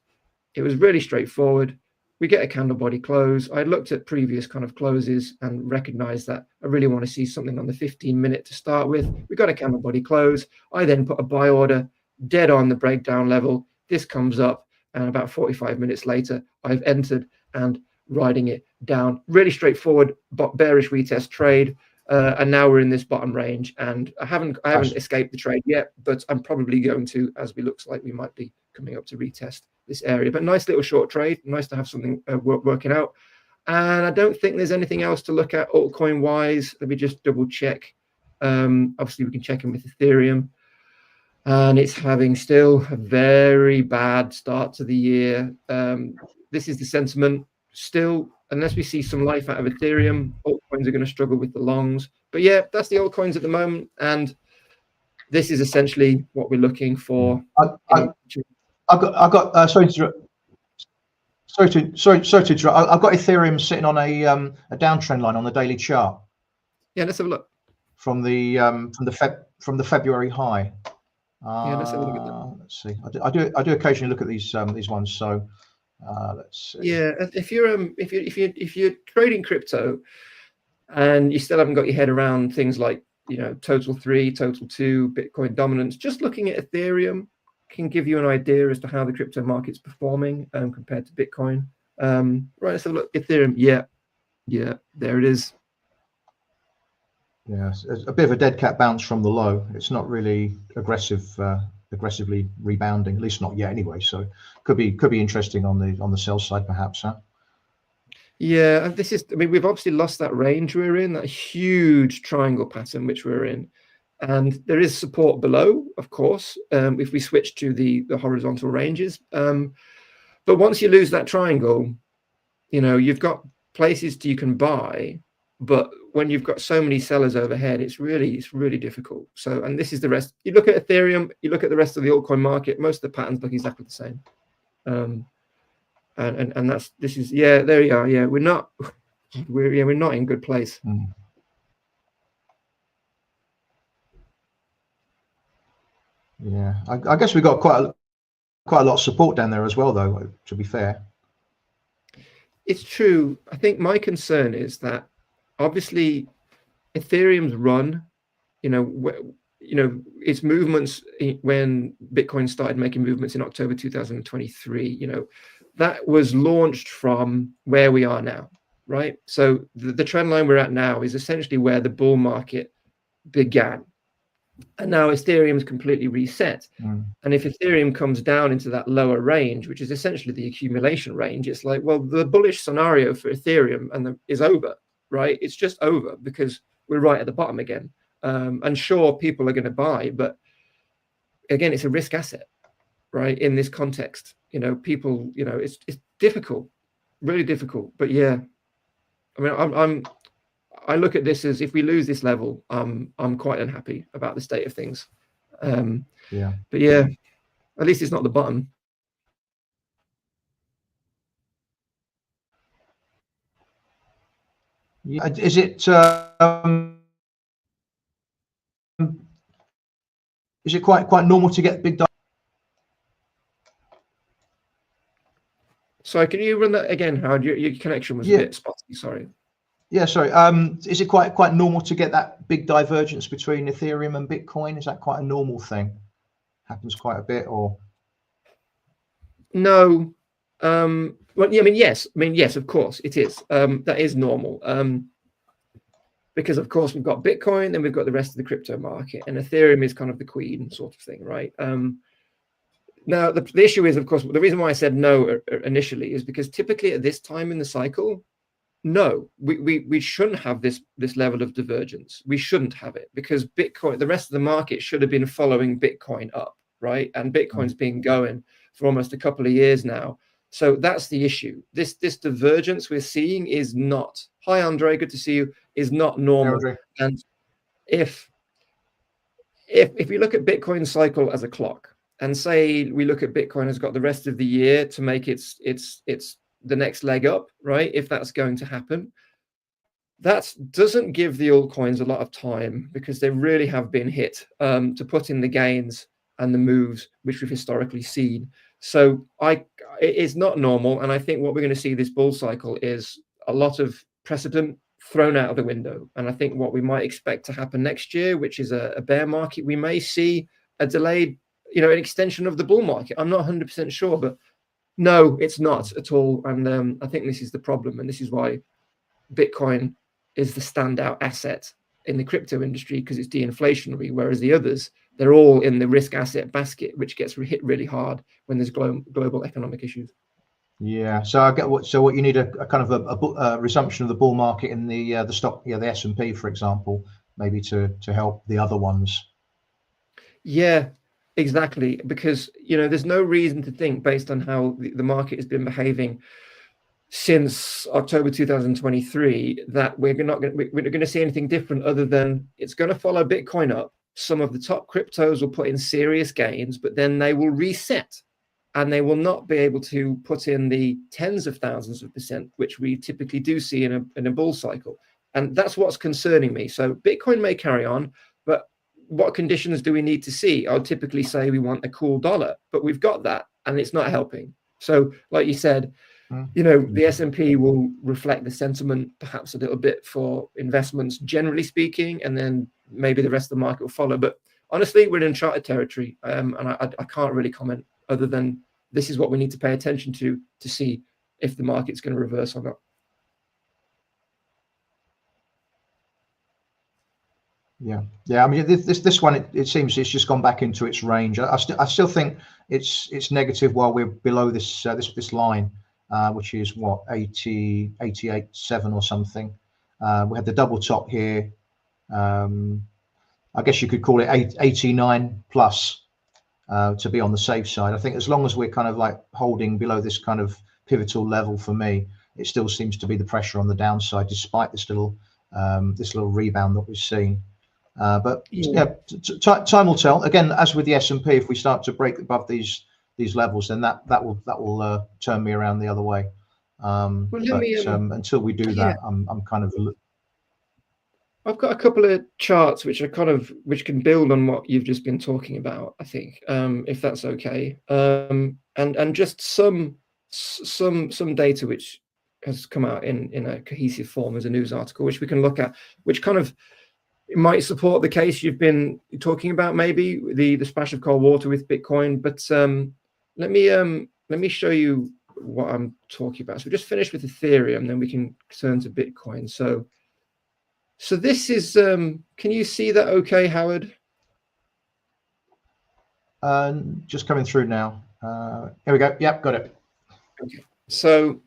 it was really straightforward. We get a candle body close. I looked at previous kind of closes and recognized that I really want to see something on the 15-minute to start with. We got a candle body close. I then put a buy order dead on the breakdown level. This comes up, and about 45 minutes later, I've entered and riding it down. Really straightforward, but bearish retest trade. And now we're in this bottom range, and I haven't escaped the trade yet, but I'm probably going to, as we looks like we might be coming up to retest this area. But nice little short trade, nice to have something working out. And I don't think there's anything else to look at altcoin wise. Let me just double check. Obviously we can check in with Ethereum, and it's having still a very bad start to the year. This is the sentiment still. Unless we see some life out of Ethereum, altcoins are going to struggle with the longs. But yeah, that's the altcoins at the moment, and this is essentially what we're looking for. Sorry to interrupt. I've got Ethereum sitting on a downtrend line on the daily chart. Yeah, let's have a look. From the February high. Yeah, let's have a look at that. Let's see. I do occasionally look at these ones. So let's see. Yeah, if you're trading crypto and you still haven't got your head around things like, you know, total 3, total 2, Bitcoin dominance, just looking at Ethereum can give you an idea as to how the crypto market's performing compared to Bitcoin. Right, let's have a look. Ethereum, yeah, there it is. Yeah, it's a bit of a dead cat bounce from the low. It's not really aggressively rebounding, at least not yet anyway. So could be interesting on the sell side perhaps, huh? Yeah, and this is, I mean, we've obviously lost that range we're in, that huge triangle pattern which we're in. And there is support below, of course, if we switch to the horizontal ranges. But once you lose that triangle, you know, you've got places you can buy, but when you've got so many sellers overhead, it's really difficult. So, and this is the rest. You look at Ethereum, you look at the rest of the altcoin market, most of the patterns look exactly the same. And this is, yeah, there you are. Yeah, we're not in good place. Yeah, I guess we got quite a lot of support down there as well, though, to be fair. It's true. I think my concern is that obviously Ethereum's run, you know, its movements when Bitcoin started making movements in October 2023, you know, that was launched from where we are now, right? So the trend line we're at now is essentially where the bull market began. And now Ethereum is completely reset. And if Ethereum comes down into that lower range, which is essentially the accumulation range, it's like, well, the bullish scenario for Ethereum is over, right? It's just over because we're right at the bottom again. And sure, people are going to buy, but again, it's a risk asset, right? In this context, you know, people, you know, it's difficult, really difficult. But yeah, I mean, I look at this as, if we lose this level, I'm quite unhappy about the state of things. Yeah. But yeah, at least it's not the bottom. Yeah. Is it quite normal to get big? Sorry, can you run that again, Howard? Your connection was a bit spotty. Sorry. Yeah, sorry. Is it quite normal to get that big divergence between Ethereum and Bitcoin? Is that quite a normal thing? Happens quite a bit, or? No. Well, yeah, I mean, yes, of course it is. That is normal. Because of course we've got Bitcoin, then we've got the rest of the crypto market, and Ethereum is kind of the queen sort of thing, right? Now the issue is, of course, the reason why I said no initially is because typically at this time in the cycle, no, we shouldn't have this level of divergence. We shouldn't have it, because Bitcoin, the rest of the market should have been following Bitcoin up, right? And Bitcoin's been going for almost a couple of years now. So that's the issue. This divergence we're seeing is not, hi Andre, good to see you, is not normal. And if we look at Bitcoin cycle as a clock, and say we look at Bitcoin has got the rest of the year to make its the next leg up, right? If that's going to happen, that doesn't give the altcoins a lot of time, because they really have been hit to put in the gains and the moves which we've historically seen. So it is not normal, and I think what we're going to see this bull cycle is a lot of precedent thrown out of the window. And I think what we might expect to happen next year, which is a bear market, we may see a delayed, you know, an extension of the bull market. I'm not 100% sure, but no, it's not at all. And I think this is the problem, and this is why Bitcoin is the standout asset in the crypto industry, because it's de-inflationary, whereas the others, they're all in the risk asset basket, which gets hit really hard when there's global economic issues. Yeah, so I get what you need a kind of a resumption of the bull market in the stock, the S&P, for example, maybe to help the other ones. Yeah, exactly, because you know there's no reason to think, based on how the market has been behaving since October 2023, that we're not going to see anything different, other than it's going to follow Bitcoin up. Some of the top cryptos will put in serious gains, but then they will reset, and they will not be able to put in the tens of thousands of percent, which we typically do see in a bull cycle. And that's what's concerning me. So Bitcoin may carry on, but what conditions do we need to see? I would typically say we want a cool dollar, but we've got that, and it's not helping. So like you said, you know, the S&P will reflect the sentiment perhaps a little bit for investments, generally speaking, and then maybe the rest of the market will follow. But honestly, we're in uncharted territory, and I can't really comment other than this is what we need to pay attention to see if the market's going to reverse or not. Yeah. I mean, this one, it seems it's just gone back into its range. I still think it's negative while we're below this this line, which is what, 88.7 or something. We had the double top here. I guess you could call it 89 plus to be on the safe side. I think as long as we're kind of like holding below this kind of pivotal level, for me, it still seems to be the pressure on the downside, despite this little rebound that we've seen. But yeah, time will tell. Again, as with the S&P, if we start to break above these levels, then that will turn me around the other way. Until we do that, I'm kind of. I've got a couple of charts which can build on what you've just been talking about, I think, if that's okay, and just some data which has come out in a cohesive form as a news article, which we can look at, which kind of might support the case you've been talking about, maybe the splash of cold water with Bitcoin. But let me show you what I'm talking about. So we just finished with Ethereum, then we can turn to Bitcoin. So this is, can you see that okay, Howard? Just coming through now. Here we go. Yep, got it. Okay. So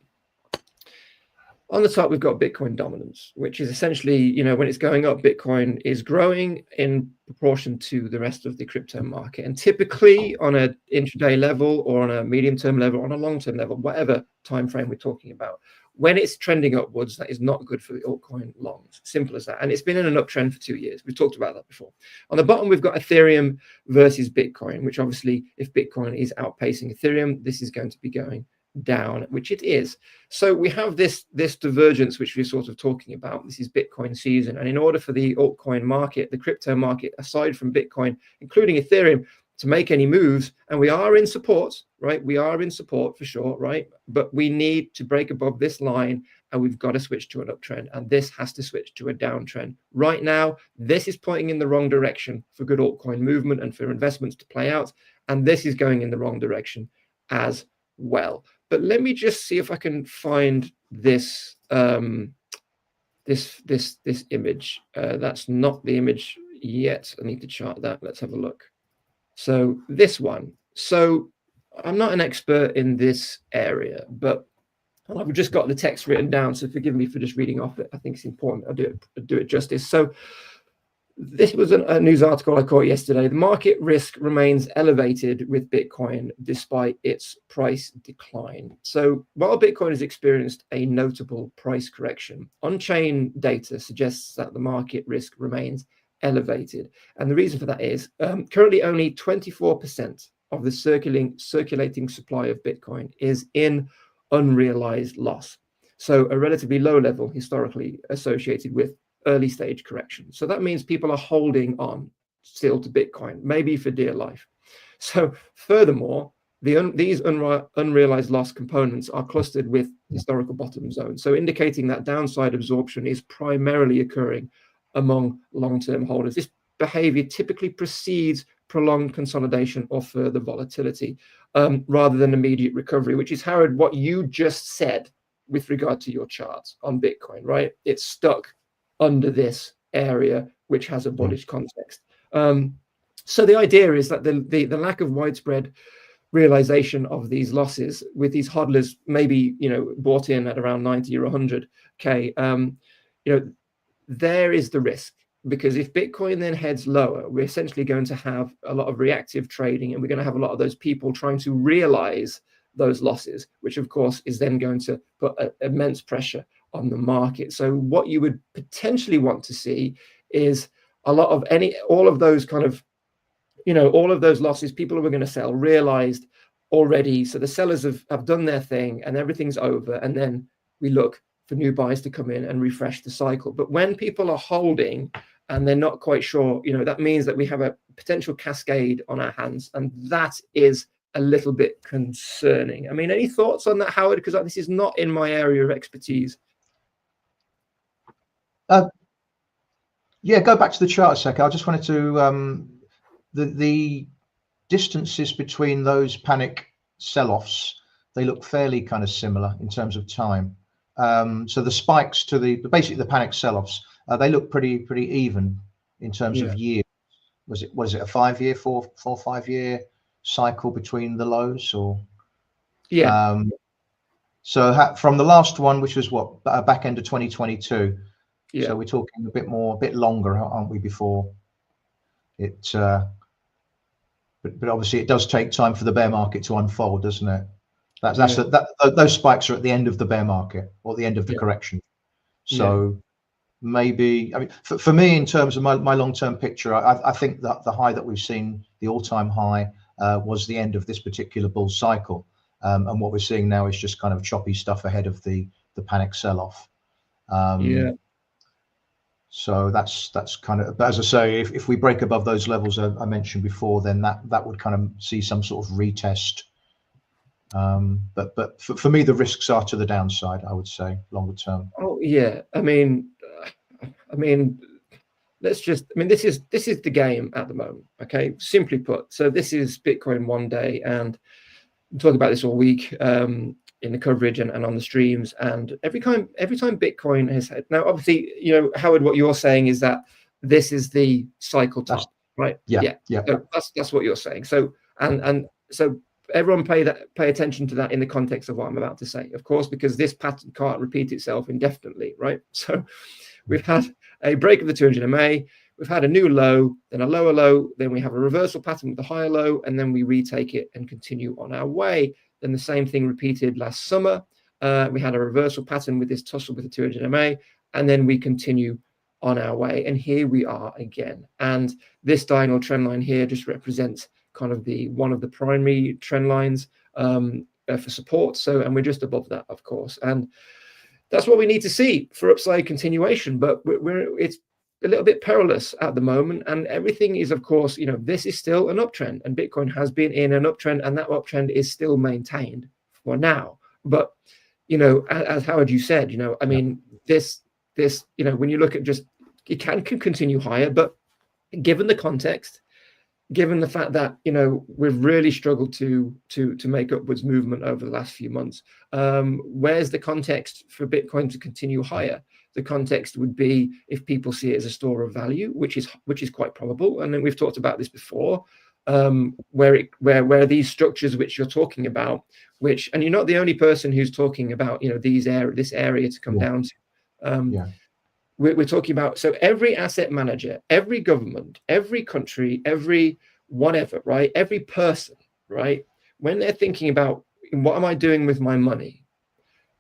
on the top, we've got Bitcoin dominance, which is essentially, when it's going up, Bitcoin is growing in proportion to the rest of the crypto market. And typically on an intraday level or on a medium-term level, on a long-term level, whatever time frame we're talking about, when it's trending upwards, that is not good for the altcoin longs. Simple as that. And it's been in an uptrend for 2 years. We've talked about that before. On the bottom, we've got Ethereum versus Bitcoin, which obviously, if Bitcoin is outpacing Ethereum, this is going to be going down, which it is. So we have this divergence, which we're sort of talking about. This is Bitcoin season. And in order for the altcoin market, the crypto market, aside from Bitcoin, including Ethereum, to make any moves, and we are in support, right? We are in support for sure, right? But we need to break above this line, and we've got to switch to an uptrend, and this has to switch to a downtrend. Right now, this is pointing in the wrong direction for good altcoin movement and for investments to play out, and this is going in the wrong direction as well. But let me just see if I can find this this image. That's not the image yet. I need to chart that. Let's have a look. So this one. So I'm not an expert in this area, but I've just got the text written down, so forgive me for just reading off it. I think it's important I do it justice. So this was a news article I caught yesterday. The market risk remains elevated with Bitcoin despite its price decline. So while Bitcoin has experienced a notable price correction, on-chain data suggests that the market risk remains elevated. And the reason for that is currently only 24% of the circulating supply of Bitcoin is in unrealized loss. So a relatively low level historically associated with early stage correction. So that means people are holding on still to Bitcoin, maybe for dear life. So furthermore, these unrealized loss components are clustered with historical bottom zones, so indicating that downside absorption is primarily occurring among long-term holders. This behavior typically precedes prolonged consolidation or further volatility rather than immediate recovery, which is, Howard, what you just said with regard to your charts on Bitcoin, right? It's stuck under this area, which has a bullish context. So the idea is that the lack of widespread realization of these losses, with these hodlers maybe bought in at around 90 or 100K, there is the risk, because if Bitcoin then heads lower, we're essentially going to have a lot of reactive trading, and we're going to have a lot of those people trying to realize those losses, which of course is then going to put immense pressure on the market. So what you would potentially want to see is a lot of all of those kind of, all of those losses people who are going to sell realized already. So the sellers have done their thing and everything's over. And then we look for new buyers to come in and refresh the cycle. But when people are holding and they're not quite sure, that means that we have a potential cascade on our hands. And that is a little bit concerning. I mean, any thoughts on that, Howard? Because this is not in my area of expertise. Yeah, go back to the chart a second. I just wanted to the distances between those panic sell-offs, they look fairly kind of similar in terms of time. So the spikes to basically the panic sell-offs, they look pretty even. in terms of years. Was it a 5 year, 5 year cycle between the lows, or? Yeah. So from the last one, which was what, back end of 2022. Yeah. So we're talking a bit longer, aren't we? Before it, but obviously it does take time for the bear market to unfold, doesn't it? Those spikes are at the end of the bear market or the end of the correction. So maybe, I mean, for me, in terms of my long-term picture, I think that the high that we've seen, the all-time high, was the end of this particular bull cycle. And what we're seeing now is just kind of choppy stuff ahead of the panic sell-off. So that's kind of, but as I say, if we break above those levels I mentioned before, then that would kind of see some sort of retest. But for me, the risks are to the downside, I would say, longer term. Oh yeah, I mean, let's just, I mean, this is the game at the moment. Okay, simply put. So this is Bitcoin one day, and I'm talking about this all week in the coverage and on the streams. And every time Bitcoin has had, now obviously, you know, Howard, what you're saying is that this is the cycle top, right? Yeah. So that's what you're saying. So and so everyone pay attention to that in the context of what I'm about to say, of course, because this pattern can't repeat itself indefinitely, right? So we've had a break of the 200 MA, we've had a new low, then a lower low, then we have a reversal pattern with the higher low, and then we retake it and continue on our way. Then the same thing repeated last summer. We had a reversal pattern with this tussle with the 200 MA, and then we continue on our way. And here we are again. And this diagonal trend line here just represents kind of one of the primary trend lines for support. So, and we're just above that, of course. And that's what we need to see for upside continuation. But it's a little bit perilous at the moment, and everything is, of course, you know, this is still an uptrend, and Bitcoin has been in an uptrend, and that uptrend is still maintained for now. But, you know, as Howard, you said, you know, I mean, this, you know, when you look at just, it can continue higher, but given the context, given the fact that, you know, we've really struggled to make upwards movement over the last few months, where's the context for Bitcoin to continue higher? The context would be if people see it as a store of value, which is quite probable. And then we've talked about this before, where these structures which you're talking about, and you're not the only person who's talking about, you know, this area to come down to. We're talking about, so every asset manager, every government, every country, every whatever, right? Every person, right? When they're thinking about what am I doing with my money,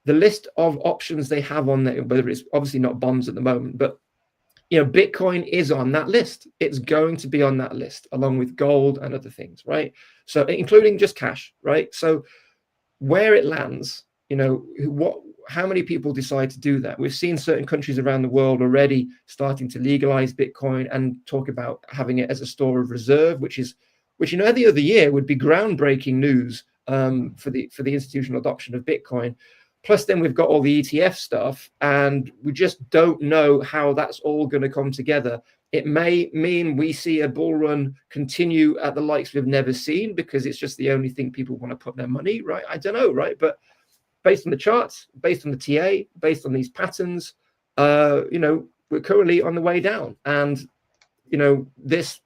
the list of options they have on there, whether it's obviously not bonds at the moment, but, you know, Bitcoin is on that list. It's going to be on that list along with gold and other things, right? So including just cash, right? So where it lands, you know, how many people decide to do that? We've seen certain countries around the world already starting to legalize Bitcoin and talk about having it as a store of reserve, which, you know, the other year would be groundbreaking news for the institutional adoption of Bitcoin. Plus, then we've got all the ETF stuff, and we just don't know how that's all going to come together. It may mean we see a bull run continue at the likes we've never seen because it's just the only thing people want to put their money, right? I don't know, right? But based on the charts, based on the TA, based on these patterns, you know, we're currently on the way down, and you know, this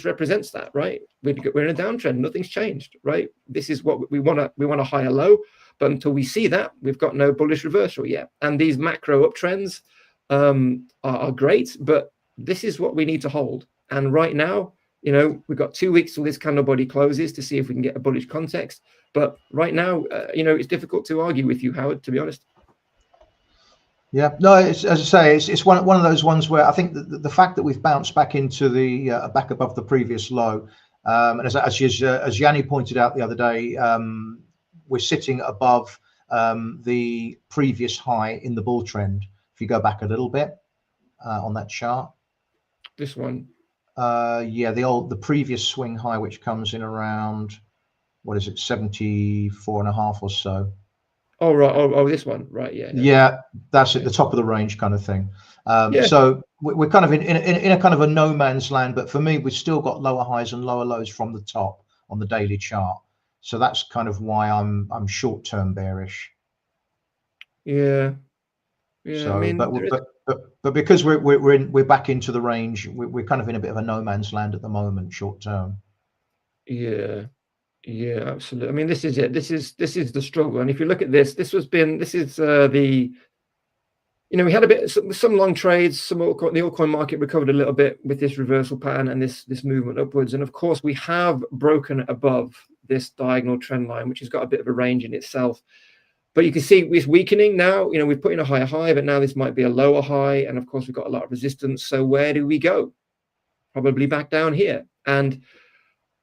represents that, right? We're in a downtrend. Nothing's changed, right? This is what we want a higher low. But until we see that, we've got no bullish reversal yet. And these macro uptrends are great, but this is what we need to hold. And right now, you know, we've got 2 weeks till this candle body closes to see if we can get a bullish context. But right now, you know, it's difficult to argue with you, Howard, to be honest. Yeah, no, it's, as I say, it's one of those ones where I think the fact that we've bounced back into the back above the previous low, and as Jannie pointed out the other day, we're sitting above the previous high in the bull trend. If you go back a little bit on that chart, this one, the previous swing high, which comes in around, what is it, 74.5 or so. Oh right, oh this one, right, yeah, that's at the top of the range kind of thing. So we're kind of in a kind of a no man's land, but for me, we've still got lower highs and lower lows from the top on the daily chart. So that's kind of why I'm short term bearish. Yeah. So, I mean, but but because we're back into the range, we're kind of in a bit of a no man's land at the moment, short term. Yeah, yeah, absolutely. I mean, this is it. This is the struggle. And if you look at this, this is the, you know, we had a bit some long trades. The altcoin market recovered a little bit with this reversal pattern and this movement upwards. And of course, we have broken above this diagonal trend line, which has got a bit of a range in itself. But you can see it's weakening now. You know, we've put in a higher high, but now this might be a lower high. And of course, we've got a lot of resistance. So where do we go? Probably back down here. And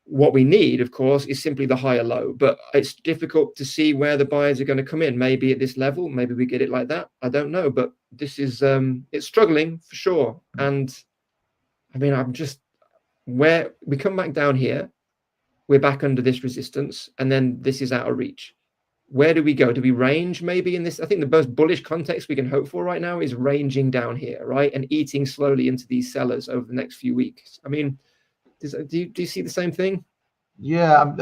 what we need, of course, is simply the higher low. But it's difficult to see where the buyers are going to come in. Maybe at this level, maybe we get it like that. I don't know. But this is, it's struggling for sure. And I mean, I'm just, where we come back down here, we're back under this resistance. And then this is out of reach. Where do we go? Do we range maybe in this? I think the most bullish context we can hope for right now is ranging down here, right? And eating slowly into these sellers over the next few weeks. I mean, do you see the same thing? Yeah,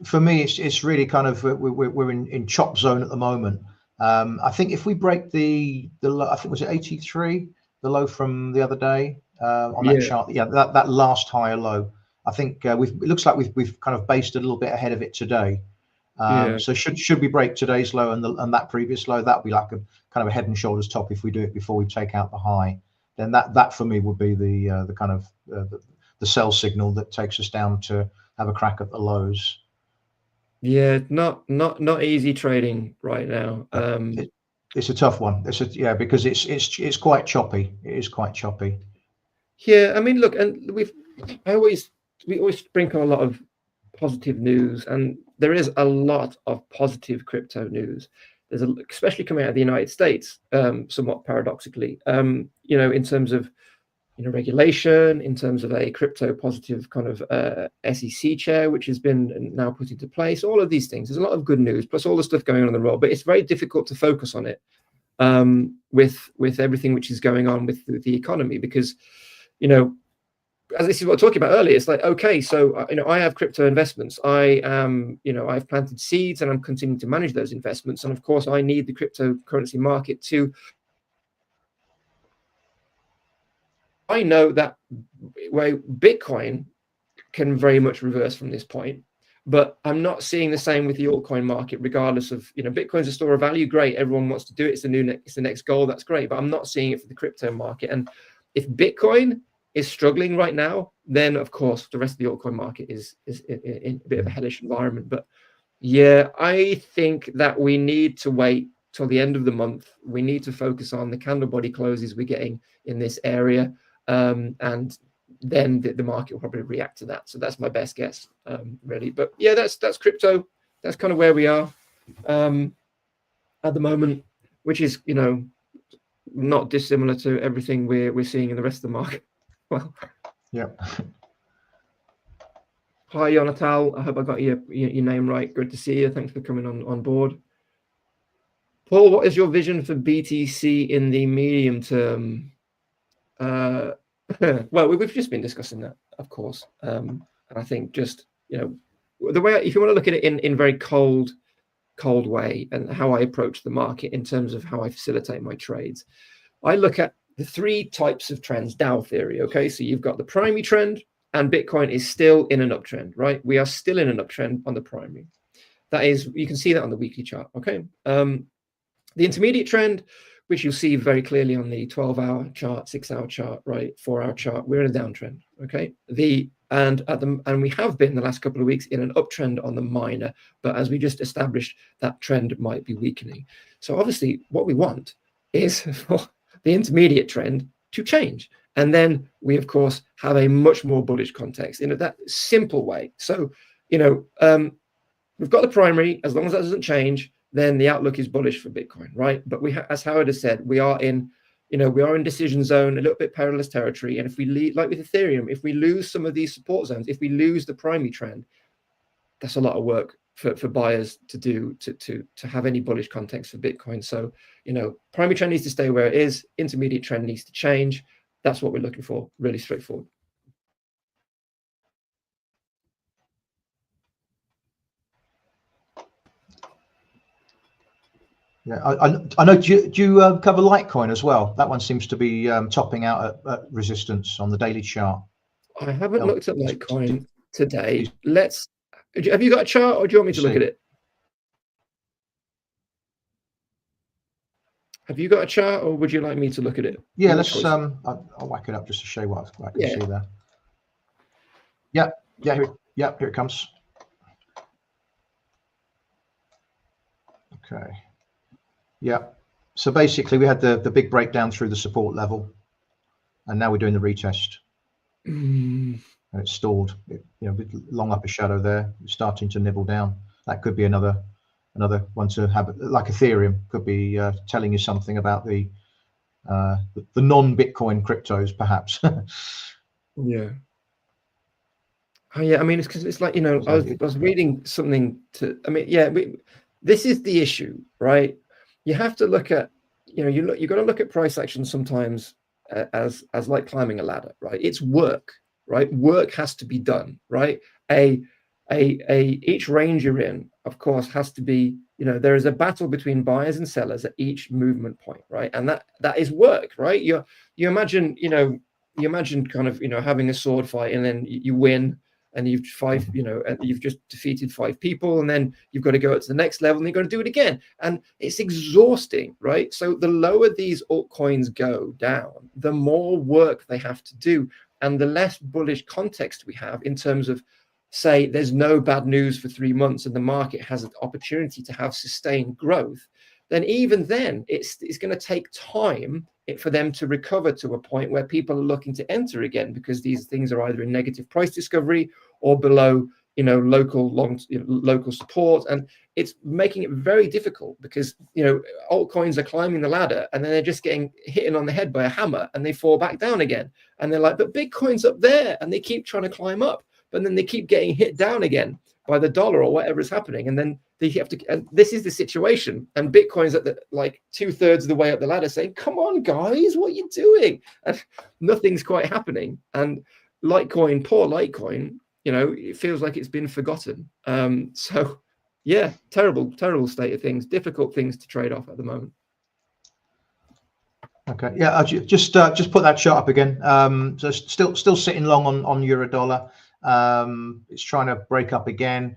for me, it's really kind of we're in chop zone at the moment. I think if we break the low, I think was it 83, the low from the other day on that chart, yeah, that last higher low. I think it looks like we've kind of based a little bit ahead of it today. So should we break today's low and that previous low, that would be like a kind of a head and shoulders top if we do it before we take out the high. Then that for me would be the kind of the sell signal that takes us down to have a crack at the lows. Yeah, not easy trading right now. It's a tough one. Yeah, because it's quite choppy. It is quite choppy. Yeah, I mean, look, and we always sprinkle a lot of positive news, and there is a lot of positive crypto news. There's especially coming out of the United States, somewhat paradoxically. You know, in terms of, you know, regulation, in terms of a crypto positive kind of SEC chair, which has been now put into place, all of these things. There's a lot of good news, plus all the stuff going on in the world, but it's very difficult to focus on it with everything which is going on with the economy, because, you know, as this is what I was talking about earlier, it's like, okay, so, you know, I have crypto investments. I am, you know, I've planted seeds and I'm continuing to manage those investments. And of course, I need the cryptocurrency market to, I know that where Bitcoin can very much reverse from this point, but I'm not seeing the same with the altcoin market, regardless of, you know, Bitcoin's a store of value. Great. Everyone wants to do it. It's the next goal. That's great. But I'm not seeing it for the crypto market. And if Bitcoin is struggling right now, then of course the rest of the altcoin market is in a bit of a hellish environment. But yeah, I think that we need to wait till the end of the month. We need to focus on the candle body closes we're getting in this area. And then the market will probably react to that. So that's my best guess, really. But yeah, that's crypto. That's kind of where we are at the moment, which is, you know, not dissimilar to everything we're seeing in the rest of the market. Well, yeah. Hi, Yonatal. I hope I got your name right. Good to see you. Thanks for coming on board. Paul, what is your vision for BTC in the medium term? Well, we've just been discussing that, of course. And I think just, you know, the way, if you want to look at it in very cold way, and how I approach the market in terms of how I facilitate my trades, I look at the three types of trends, Dow theory. Okay, so you've got the primary trend, and Bitcoin is still in an uptrend, right? We are still in an uptrend on the primary. That is, you can see that on the weekly chart. Okay, the intermediate trend, which you'll see very clearly on the 12-hour chart, 6-hour chart, right, 4-hour chart, we're in a downtrend. Okay, and we have been the last couple of weeks in an uptrend on the minor, but as we just established, that trend might be weakening. So obviously, what we want is for the intermediate trend to change, and then we of course have a much more bullish context in that simple way. So, you know, we've got the primary. As long as that doesn't change, then the outlook is bullish for Bitcoin, right? But as Howard has said, we are in decision zone, a little bit perilous territory. And if we like with Ethereum, if we lose some of these support zones, if we lose the primary trend, that's a lot of work for buyers to do to have any bullish context for Bitcoin. So, you know, primary trend needs to stay where it is. Intermediate trend needs to change. That's what we're looking for. Really straightforward. Yeah, I know. Do you cover Litecoin as well? That one seems to be topping out at resistance on the daily chart. I haven't looked at Litecoin today. Have you got a chart, or do you want me to look at it? Have you got a chart, or would you like me to look at it? Yeah, let's. I'll whack it up just to show you what I can see there. Yeah, here it comes. Okay. Yeah. So basically, we had the big breakdown through the support level, and now we're doing the retest. And it's stalled. With long upper shadow there, it's starting to nibble down. That could be another one to have, like Ethereum, could be telling you something about the non-Bitcoin cryptos, perhaps. Yeah. Oh yeah. I mean, it's because it's like, I was reading something to. I mean, yeah. This is the issue, right? You have to look at, you got to look at price action sometimes as like climbing a ladder, right? It's work, right? Work has to be done, right? Each range you're in, of course, has to be, there is a battle between buyers and sellers at each movement point, right? And that is work, right? You imagine, kind of, having a sword fight, and then you win, and you've you've just defeated 5 people, and then you've got to go up to the next level, and you've got to do it again, and it's exhausting, right? So the lower these altcoins go down, the more work they have to do, and the less bullish context we have in terms of, say, there's no bad news for 3 months and the market has an opportunity to have sustained growth, then even then it's going to take time for them to recover to a point where people are looking to enter again, because these things are either in negative price discovery or below local support, and it's making it very difficult, because altcoins are climbing the ladder and then they're just getting hit on the head by a hammer and they fall back down again, and they're like, but Bitcoin's up there, and they keep trying to climb up, but then they keep getting hit down again by the dollar or whatever is happening, and then they have to. And this is the situation. And Bitcoin's at the 2/3 of the way up the ladder, saying, "Come on, guys, what are you doing?" And nothing's quite happening. And Litecoin, poor Litecoin, it feels like it's been forgotten. So, yeah, terrible state of things. Difficult things to trade off at the moment. Okay, yeah, I'll just put that chart up again. So still sitting long on euro dollar. It's trying to break up again.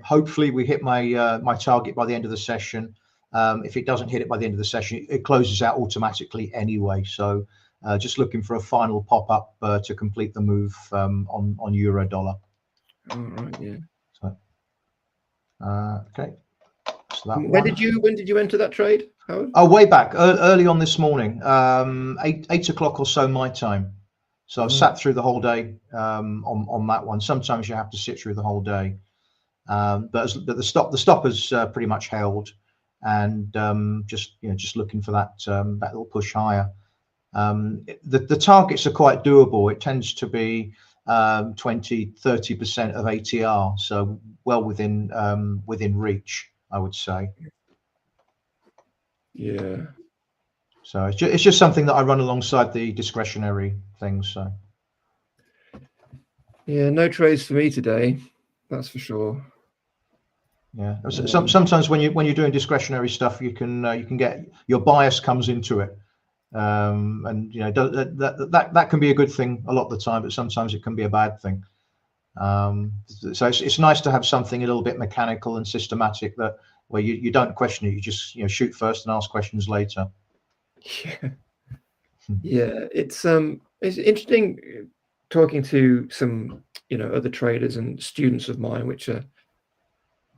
Hopefully we hit my target by the end of the session. If it doesn't hit it by the end of the session, it closes out automatically anyway. So just looking for a final pop up to complete the move on euro dollar. All right, yeah. So okay. So that when did you enter that trade, Howard? Oh, way back, early on this morning, 8 o'clock or so my time. So I've sat through the whole day on that one. Sometimes you have to sit through the whole day, but the stop has pretty much held, and just looking for that little push higher. The targets are quite doable. It tends to be 20-30% of ATR, so well within reach, I would say. Yeah. So it's just something that I run alongside the discretionary things. So yeah, no trades for me today, that's for sure. Yeah, sometimes when you're doing discretionary stuff, you can get your bias comes into it, and that can be a good thing a lot of the time, but sometimes it can be a bad thing. So it's nice to have something a little bit mechanical and systematic, that where you don't question it, you just shoot first and ask questions later. Yeah, it's interesting talking to some other traders and students of mine, which are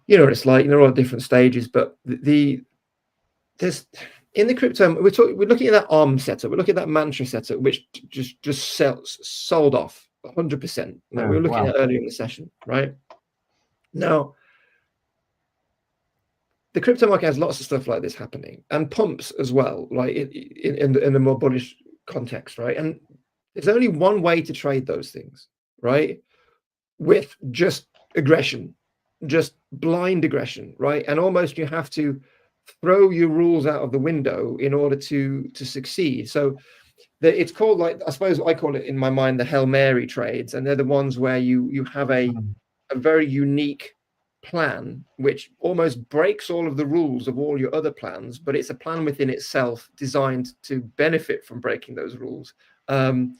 what it's like. They're all at different stages, but there's in the crypto we're looking at that ARM setup, we're looking at that mantra setup, which just sold off 100%. Like we were looking at earlier in the session, right? Now the crypto market has lots of stuff like this happening, and pumps as well, like in a more bullish context, right? And there's only one way to trade those things, right? With just aggression, just blind aggression, right? And almost you have to throw your rules out of the window in order to succeed. So it's called, like, I suppose I call it in my mind, the Hail Mary trades, and they're the ones where you have a very unique plan which almost breaks all of the rules of all your other plans, but it's a plan within itself designed to benefit from breaking those rules. And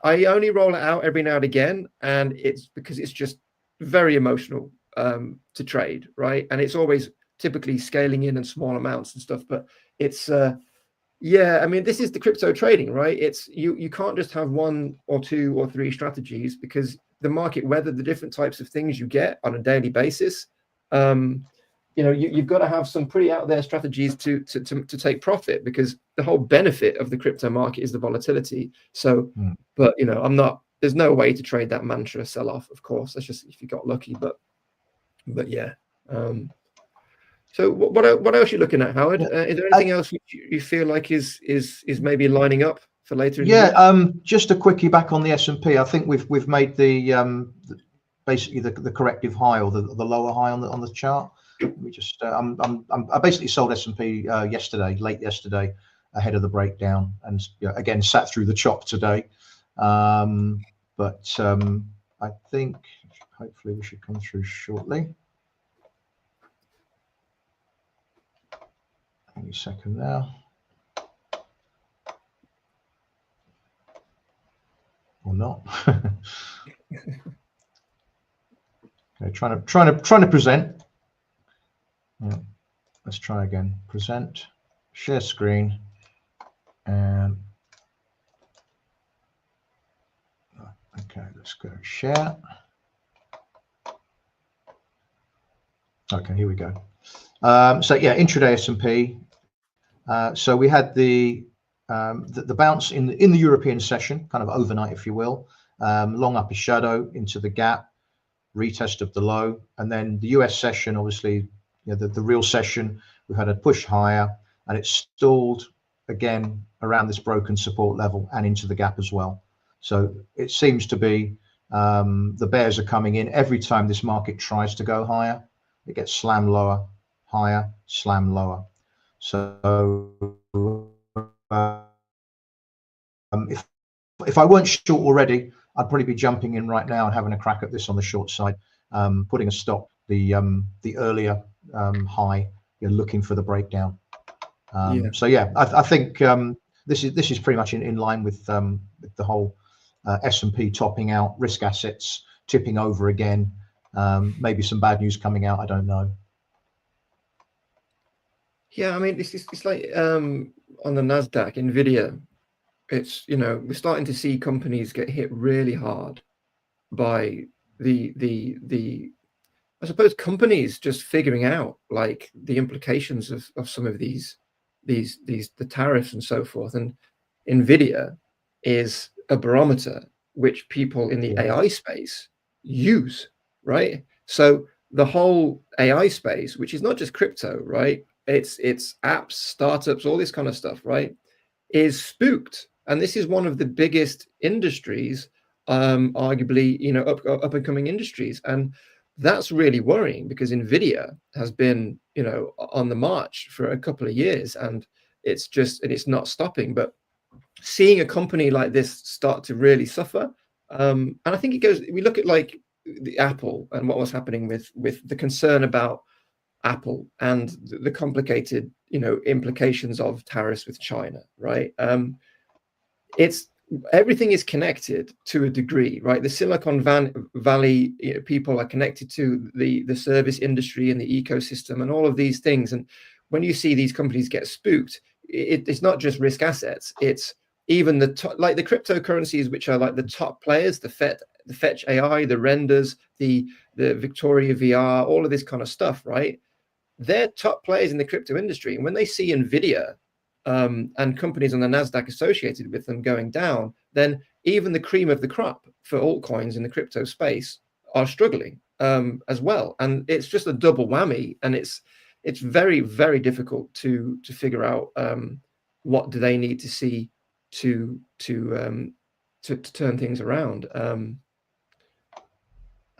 I only roll it out every now and again, and it's because it's just very emotional to trade, right? And it's always typically scaling in small amounts and stuff, but it's yeah, I mean, this is the crypto trading, right? It's you can't just have 1 or 2 or 3 strategies, because the market weather, the different types of things you get on a daily basis, you know, you've got to have some pretty out there strategies to take profit, because the whole benefit of the crypto market is the volatility. So, but you know, there's no way to trade that mantra sell off, of course. That's just if you got lucky, but yeah. So what else are you looking at, Howard? Is there anything else you feel like is maybe lining up for later? Just a quickie back on the S&P. I think we've made the basically the corrective high, or the lower high on the chart. We just I basically sold S&P late yesterday, ahead of the breakdown, and again sat through the chop today. But I think hopefully we should come through shortly. Any second now. Or not. Okay, trying to present. Yeah, let's try again. Present, share screen, and okay, let's go share. Okay, here we go. So yeah, intraday S&P. So we had the bounce in the European session, kind of overnight, if you will, long upper shadow into the gap, retest of the low, and then the US session, obviously, the real session, we've had a push higher, and it's stalled again around this broken support level and into the gap as well. So it seems to be the bears are coming in every time this market tries to go higher. It gets slammed lower, higher, slammed lower. So if I weren't short already, I'd probably be jumping in right now and having a crack at this on the short side, putting a stop the earlier high, looking for the breakdown. So yeah, I think this is pretty much in line with the whole S&P topping out, risk assets tipping over again, maybe some bad news coming out, I don't know. Yeah, I mean, it's like on the NASDAQ, NVIDIA, it's, we're starting to see companies get hit really hard by the I suppose companies just figuring out like the implications of some of the tariffs and so forth. And NVIDIA is a barometer which people in the AI space use, right? So the whole AI space, which is not just crypto, right? It's apps, startups, all this kind of stuff, right? Is spooked. And this is one of the biggest industries, arguably, up and coming industries. And that's really worrying, because NVIDIA has been, on the march for a couple of years, and it's not stopping. But seeing a company like this start to really suffer, and I think we look at like the Apple and what was happening with the concern about Apple and the complicated, implications of tariffs with China, right? Everything is connected to a degree, right? The Silicon Valley people are connected to the service industry and the ecosystem and all of these things. And when you see these companies get spooked, it's not just risk assets. It's even the cryptocurrencies, which are like the top players, the Fetch AI, the Renders, the Victoria VR, all of this kind of stuff, right? They're top players in the crypto industry. And when they see NVIDIA and companies on the NASDAQ associated with them going down, then even the cream of the crop for altcoins in the crypto space are struggling as well. And it's just a double whammy. And it's very, very difficult to figure out what do they need to see to turn things around. I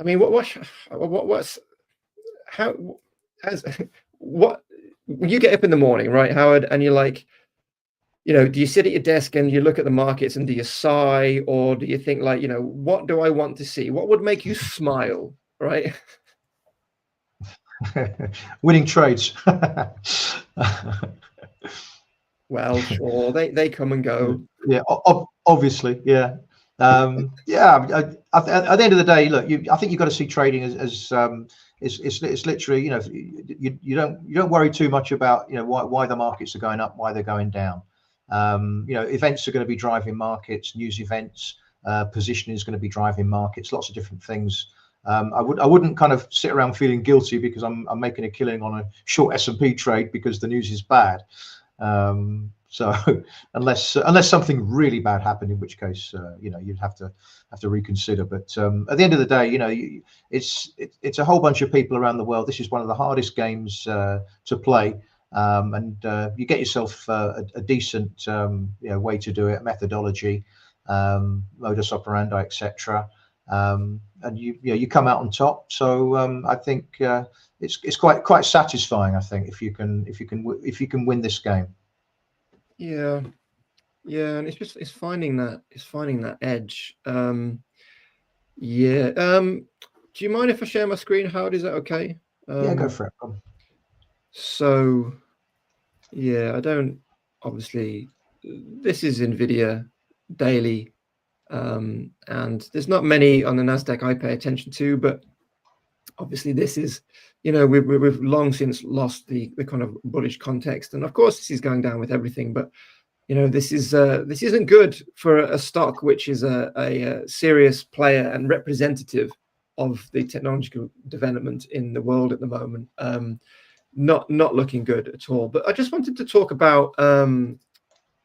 mean, what when you get up in the morning, right, Howard, and you're like, do you sit at your desk and you look at the markets and do you sigh, or do you think like, what do I want to see? What would make you smile, right? Winning trades. Well, sure, they come and go. Yeah, obviously, yeah. Yeah, at the end of the day, look, I think you've got to see trading as it's literally, you know, you don't worry too much about, you know, why the markets are going up, why they're going down. You know, events are going to be driving markets, news events, positioning is going to be driving markets, lots of different things. I wouldn't kind of sit around feeling guilty because I'm making a killing on a short S&P trade because the news is bad. So unless something really bad happened, in which case, you know, you'd have to reconsider. But at the end of the day, you know, it's a whole bunch of people around the world. This is one of the hardest games to play, and you get yourself a decent you know, way to do it, methodology, modus operandi, etc. And you know, you come out on top. So I think it's quite satisfying. I think if you can win this game. Yeah, yeah, and it's finding that edge. Yeah. Do you mind if I share my screen, Howard? Is that okay? Yeah, go for it. So, yeah, I don't obviously. This is NVIDIA daily, and there's not many on the NASDAQ I pay attention to, but obviously this is, you know, we've long since lost the kind of bullish context, and of course this is going down with everything, but you know, this isn't good for a stock which is a serious player and representative of the technological development in the world at the moment. Not looking good at all. But I just wanted to talk about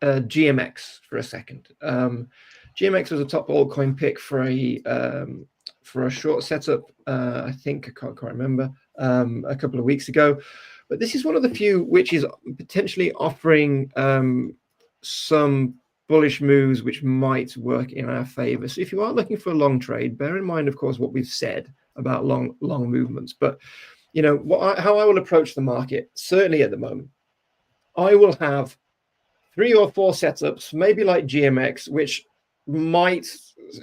GMX for a second. GMX was a top altcoin pick for a short setup. I think I can't remember, a couple of weeks ago. But this is one of the few which is potentially offering some bullish moves which might work in our favor. So if you are looking for a long trade, bear in mind, of course, what we've said about long movements. But you know how I will approach the market. Certainly at the moment, I will have 3 or 4 setups, maybe like GMX, which might,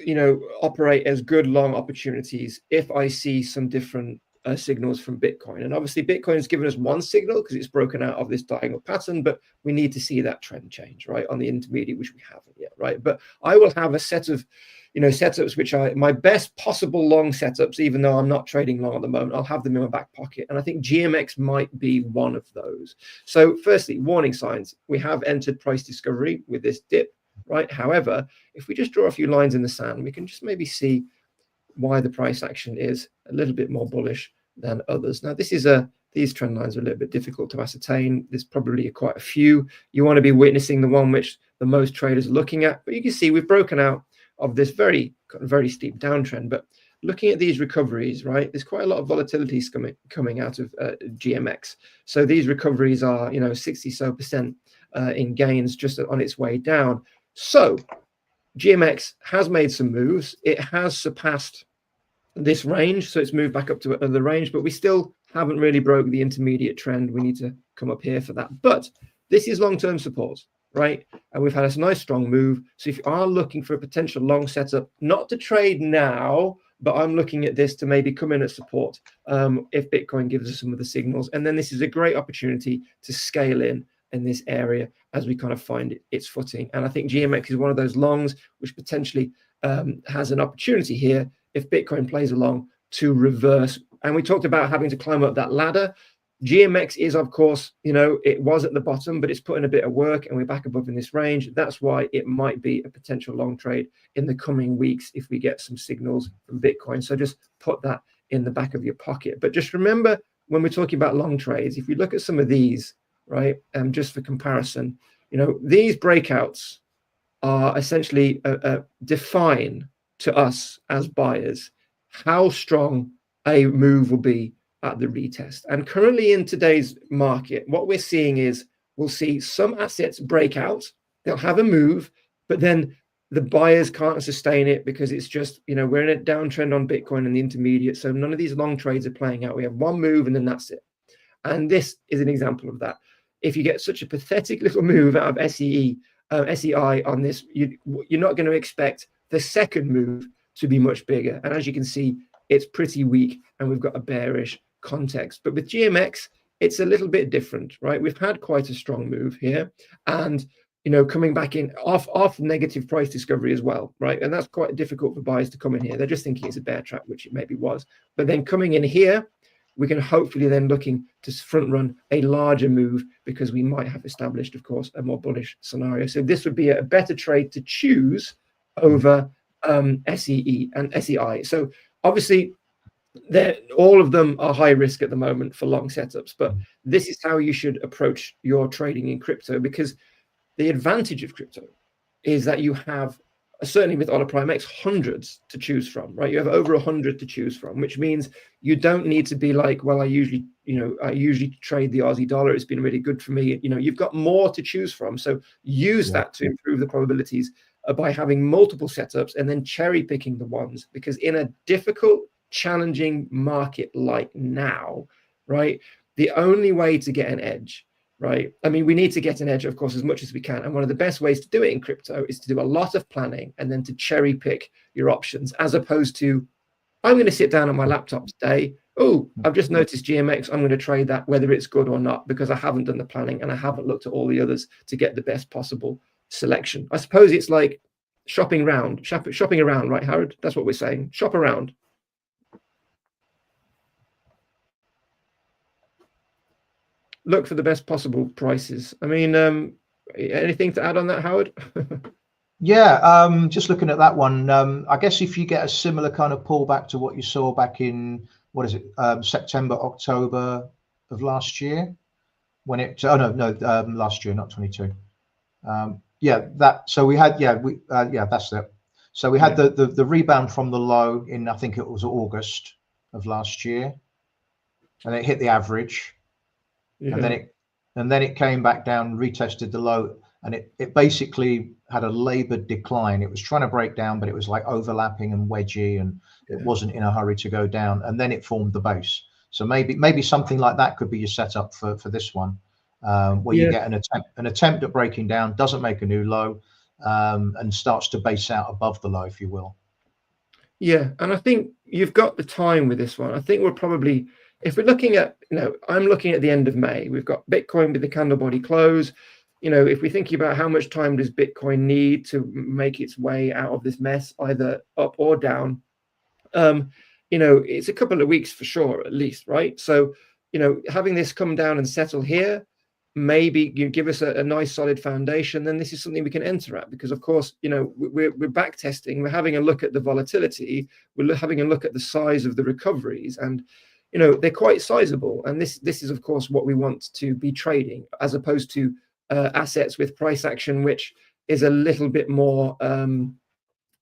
you know, operate as good long opportunities if I see some different signals from Bitcoin. And obviously Bitcoin has given us one signal because it's broken out of this diagonal pattern, but we need to see that trend change, right, on the intermediate, which we haven't yet, right? But I will have a set of, you know, setups which are my best possible long setups, even though I'm not trading long at the moment. I'll have them in my back pocket, and I think GMX might be one of those. So firstly, warning signs. We have entered price discovery with this dip, right? However, if we just draw a few lines in the sand, we can just maybe see why the price action is a little bit more bullish than others. Now, these trend lines are a little bit difficult to ascertain. There's probably quite a few. You want to be witnessing the one which the most traders are looking at, but you can see we've broken out of this very steep downtrend. But looking at these recoveries, right, there's quite a lot of volatility coming out of GMX. So these recoveries are, you know, 60% in gains just on its way down. So GMX has made some moves. It has surpassed this range, so it's moved back up to the range, but we still haven't really broke the intermediate trend. We need to come up here for that. But this is long-term support, right? And we've had a nice strong move. So if you are looking for a potential long setup, not to trade now, but I'm looking at this to maybe come in at support if Bitcoin gives us some of the signals. And then this is a great opportunity to scale in this area as we kind of find its footing. And I think GMX is one of those longs which potentially has an opportunity here if Bitcoin plays along to reverse. And we talked about having to climb up that ladder. GMX is, of course, you know, it was at the bottom, but it's put in a bit of work and we're back above in this range. That's why it might be a potential long trade in the coming weeks if we get some signals from Bitcoin. So just put that in the back of your pocket. But just remember, when we're talking about long trades, if you look at some of these, right, just for comparison, you know, these breakouts are essentially define to us as buyers how strong a move will be at the retest. And currently in today's market, what we're seeing is we'll see some assets break out, they'll have a move, but then the buyers can't sustain it because it's just, you know, we're in a downtrend on Bitcoin and the intermediate. So none of these long trades are playing out. We have one move and then that's it. And this is an example of that. If you get such a pathetic little move out of SEI on this, you're not going to expect the second move to be much bigger. And as you can see, it's pretty weak and we've got a bearish context. But with GMX, it's a little bit different, right? We've had quite a strong move here, and coming back in off negative price discovery as well, right? And that's quite difficult for buyers to come in here. They're just thinking it's a bear trap, which it maybe was. But then coming in here, we can hopefully then looking to front run a larger move, because we might have established, of course, a more bullish scenario. So this would be a better trade to choose over SEE and SEI. So obviously, all of them are high risk at the moment for long setups, but this is how you should approach your trading in crypto, because the advantage of crypto is that you have, certainly with Order Prime X, hundreds to choose from, right? You have over 100 to choose from, which means you don't need to be like, well, I usually trade the Aussie dollar. It's been really good for me. You've got more to choose from. So use that to improve the probabilities by having multiple setups and then cherry picking the ones, because in a difficult, challenging market like now, right, the only way to get an edge, right? I mean, we need to get an edge, of course, as much as we can. And one of the best ways to do it in crypto is to do a lot of planning and then to cherry pick your options, as opposed to, I'm going to sit down on my laptop today. Oh, I've just noticed GMX. I'm going to trade that, whether it's good or not, because I haven't done the planning and I haven't looked at all the others to get the best possible selection. I suppose it's like shopping around, right, Howard? That's what we're saying. Shop around. Look for the best possible prices. I mean, anything to add on that, Howard? Yeah, just looking at that one, I guess if you get a similar kind of pullback to what you saw back in, what is it, September, October of last year, when it, last year, not 22. So we had, that's it. So we had the rebound from the low in, I think it was August of last year, and it hit the average. Yeah. And then it came back down, retested the low, and it basically had a labored decline. It was trying to break down, but it was like overlapping and wedgy, and it wasn't in a hurry to go down. And then it formed the base. So maybe something like that could be your setup for this one, where you get an attempt at breaking down, doesn't make a new low, and starts to base out above the low, if you will. Yeah, and I think you've got the time with this one. I think we're probably, if we're looking at, I'm looking at the end of May. We've got Bitcoin with the candle body close. If we're thinking about how much time does Bitcoin need to make its way out of this mess, either up or down, it's a couple of weeks for sure, at least, right? So, having this come down and settle here, maybe you give us a nice solid foundation, then this is something we can enter at, because of course, we're back testing, we're having a look at the volatility, we're having a look at the size of the recoveries, and they're quite sizable. And this is of course what we want to be trading, as opposed to assets with price action, which is a little bit more on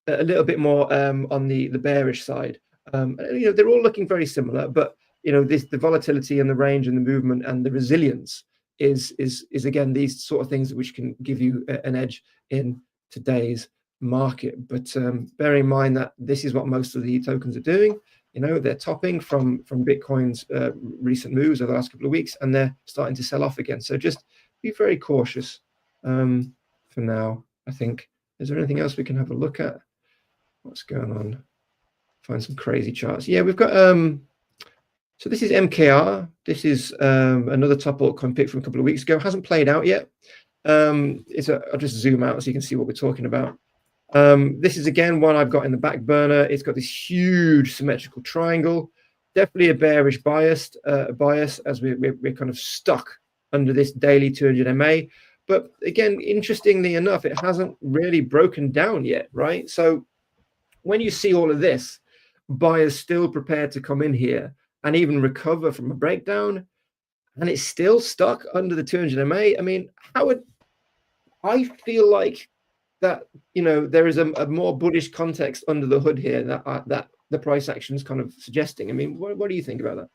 the bearish side. They're all looking very similar, but the volatility and the range and the movement and the resilience is again these sort of things which can give you an edge in today's market. But bear in mind that this is what most of the tokens are doing. They're topping from Bitcoin's recent moves over the last couple of weeks, and they're starting to sell off again. So just be very cautious for now, I think. Is there anything else we can have a look at? What's going on? Find some crazy charts. Yeah, we've got so this is MKR. This is another top altcoin pick from a couple of weeks ago. Hasn't played out yet. I'll just zoom out so you can see what we're talking about. This is again one I've got in the back burner. It's got this huge symmetrical triangle. Definitely a bearish bias as we're kind of stuck under this daily 200 MA. But again, interestingly enough, it hasn't really broken down yet, right? So when you see all of this, buyers still prepared to come in here and even recover from a breakdown, and it's still stuck under the 200 MA. I mean, I feel like that, there is a more bullish context under the hood here that the price action is kind of suggesting. I mean, what do you think about that?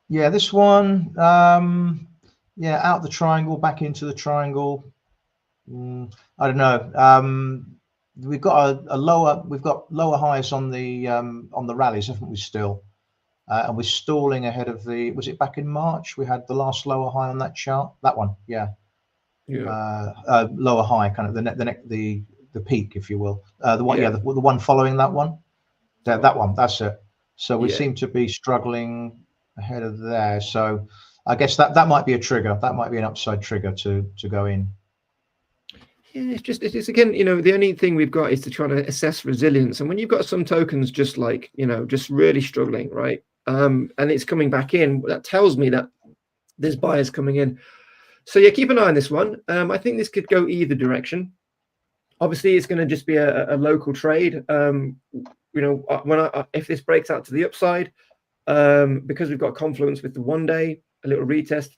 Yeah, this one, out the triangle, back into the triangle. I don't know. We've got lower highs on the rallies, haven't we, still? And we're stalling ahead of was it back in March? We had the last lower high on that chart. That one, yeah. Lower high, kind of the peak, if you will. The one following that one. That one, that's it. So we Yeah. seem to be struggling ahead of there. So I guess that might be a trigger. That might be an upside trigger to go in. Yeah, it's again, you know, the only thing we've got is to try to assess resilience. And when you've got some tokens just like, you know, just really struggling, right? And it's coming back in, that tells me that there's buyers coming in. So yeah, keep an eye on this one. I think this could go either direction. Obviously, it's going to just be a local trade. You know, if this breaks out to the upside, because we've got confluence with the 1 day, a little retest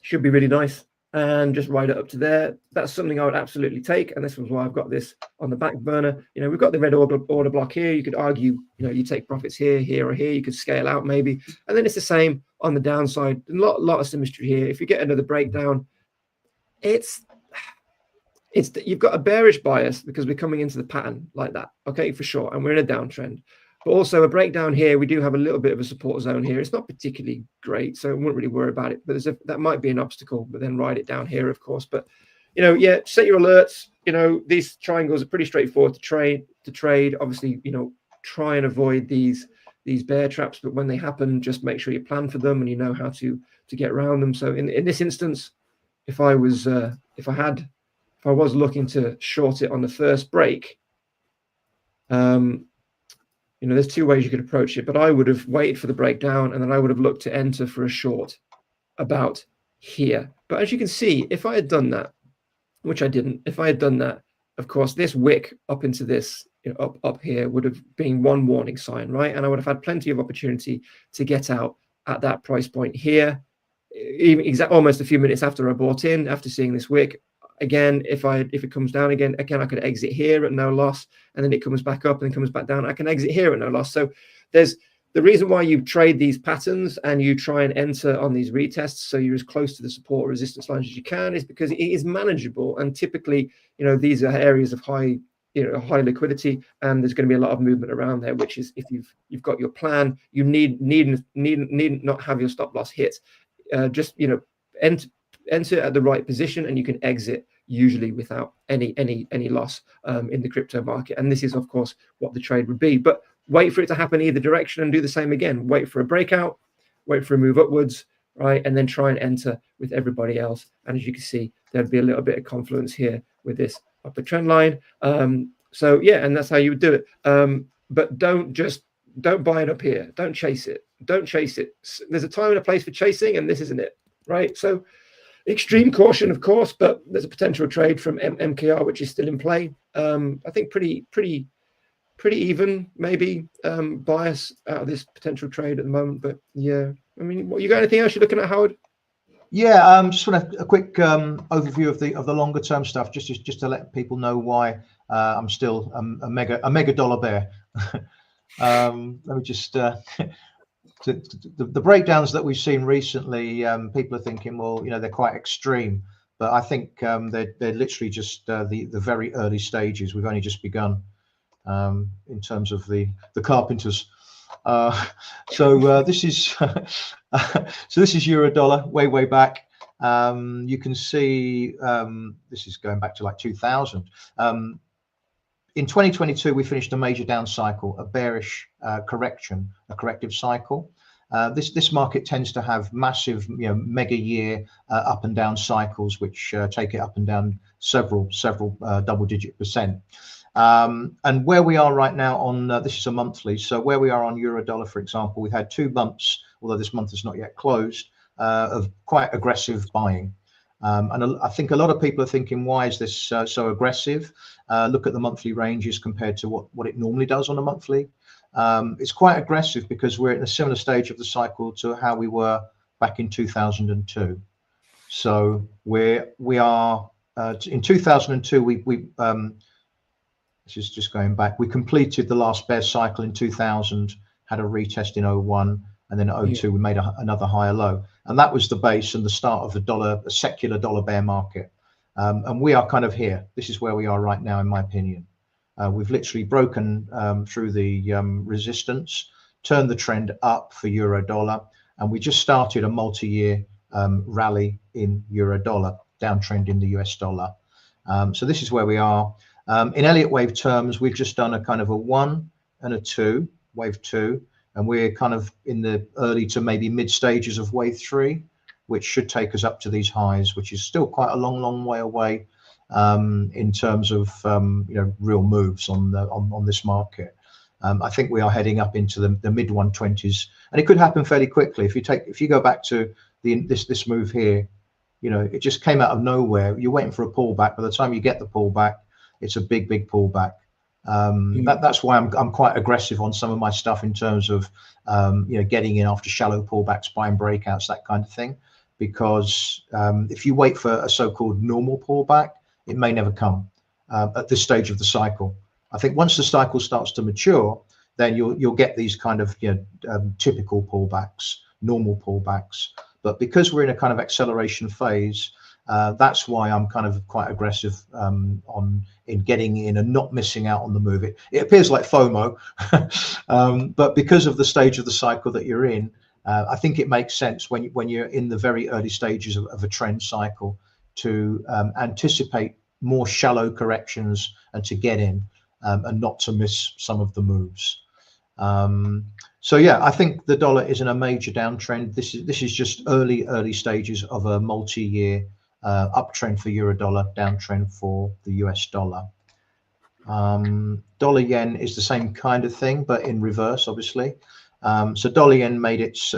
should be really nice, and just ride it up to there. That's something I would absolutely take, and this was why I've got this on the back burner. You know, we've got the red order block here. You could argue, you know, you take profits here, here, or here. You could scale out maybe, and then it's the same on the downside. A lot of symmetry here. If you get another breakdown, you've got a bearish bias because we're coming into the pattern like that, okay, for sure, and we're in a downtrend. But also a breakdown here, we do have a little bit of a support zone here. It's not particularly great, so I wouldn't really worry about it. But that might be an obstacle, but then ride it down here, of course. But, you know, yeah, set your alerts. You know, these triangles are pretty straightforward to trade. Obviously, you know, try and avoid these bear traps, but when they happen, just make sure you plan for them and you know how to get around them. So in this instance, if I was looking to short it on the first break, you know, there's two ways you could approach it, but I would have waited for the breakdown and then I would have looked to enter for a short about here. But as you can see, if I had done that, which I didn't, if I had done that, of course, this wick up into this, you know, up here would have been one warning sign, right? And I would have had plenty of opportunity to get out at that price point here, even almost a few minutes after I bought in, after seeing this wick. Again, if it comes down again, I could exit here at no loss, and then it comes back up and then comes back down. I can exit here at no loss. So there's the reason why you trade these patterns and you try and enter on these retests, so you're as close to the support or resistance lines as you can, is because it is manageable. And typically, you know, these are areas of high liquidity, and there's going to be a lot of movement around there. Which is, if you've got your plan, you need not have your stop loss hit. Just, you know, enter at the right position, and you can exit usually without any loss in the crypto market. And this is, of course, what the trade would be. But wait for it to happen either direction and do the same again. Wait for a breakout, wait for a move upwards, right, and then try and enter with everybody else. And as you can see, there'd be a little bit of confluence here with this upper trend line. So yeah, and that's how you would do it. But don't buy it up here. Don't chase it. Don't chase it. There's a time and a place for chasing, and this isn't it, right? So extreme caution, of course, but there's a potential trade from MKR, which is still in play. I think pretty even, maybe, bias out of this potential trade at the moment. But yeah, I mean, you got anything else you're looking at, Howard? Yeah, just want a quick overview of the longer term stuff, just to let people know why I'm still a mega dollar bear. Let me just. The breakdowns that we've seen recently, people are thinking, well, you know, they're quite extreme, but I think they're literally just the very early stages. We've only just begun in terms of the carpenters. So this is this is euro dollar way back. You can see this is going back to like 2000. In 2022, we finished a major down cycle, a bearish correction, a corrective cycle. This market tends to have massive, you know, mega year up and down cycles, which take it up and down several double-digit percent. And where we are right now on this is a monthly, so where we are on euro dollar, for example, we've had 2 months, although this month is not yet closed, of quite aggressive buying. And I think a lot of people are thinking, why is this so aggressive? Look at the monthly ranges compared to what it normally does on a monthly. It's quite aggressive because we're in a similar stage of the cycle to how we were back in 2002. So we are in 2002. We this is just going back. We completed the last bear cycle in 2000, had a retest in 01, and then in 02 we made another higher low, and that was the base and the start of a secular dollar bear market. And we are kind of here. This is where we are right now, in my opinion. We've literally broken through the resistance, turned the trend up for euro dollar, and we just started a multi-year rally in euro dollar, downtrend in the US dollar. So this is where we are. In Elliott wave terms, we've just done a kind of a 1 and a 2, wave 2, and we're kind of in the early to maybe mid stages of wave 3, which should take us up to these highs, which is still quite a long way away in terms of real moves on this market. I think we are heading up into the mid 120s, and it could happen fairly quickly. If you go back to this move here, it just came out of nowhere. You're waiting for a pullback. By the time you get the pullback, it's a big pullback. That's why I'm quite aggressive on some of my stuff in terms of getting in after shallow pullbacks, buying breakouts, that kind of thing. Because if you wait for a so-called normal pullback, it may never come at this stage of the cycle. I think once the cycle starts to mature, then you'll get these kind of typical pullbacks, normal pullbacks. But because we're in a kind of acceleration phase, that's why I'm kind of quite aggressive in getting in and not missing out on the move. It appears like FOMO, but because of the stage of the cycle that you're in, I think it makes sense when you're in the very early stages of a trend cycle to anticipate more shallow corrections and to get in and not to miss some of the moves. So yeah, I think the dollar is in a major downtrend. This is just early stages of a multi-year uptrend for euro dollar, downtrend for the US dollar. Dollar yen is the same kind of thing, but in reverse, obviously. So dollar yen made its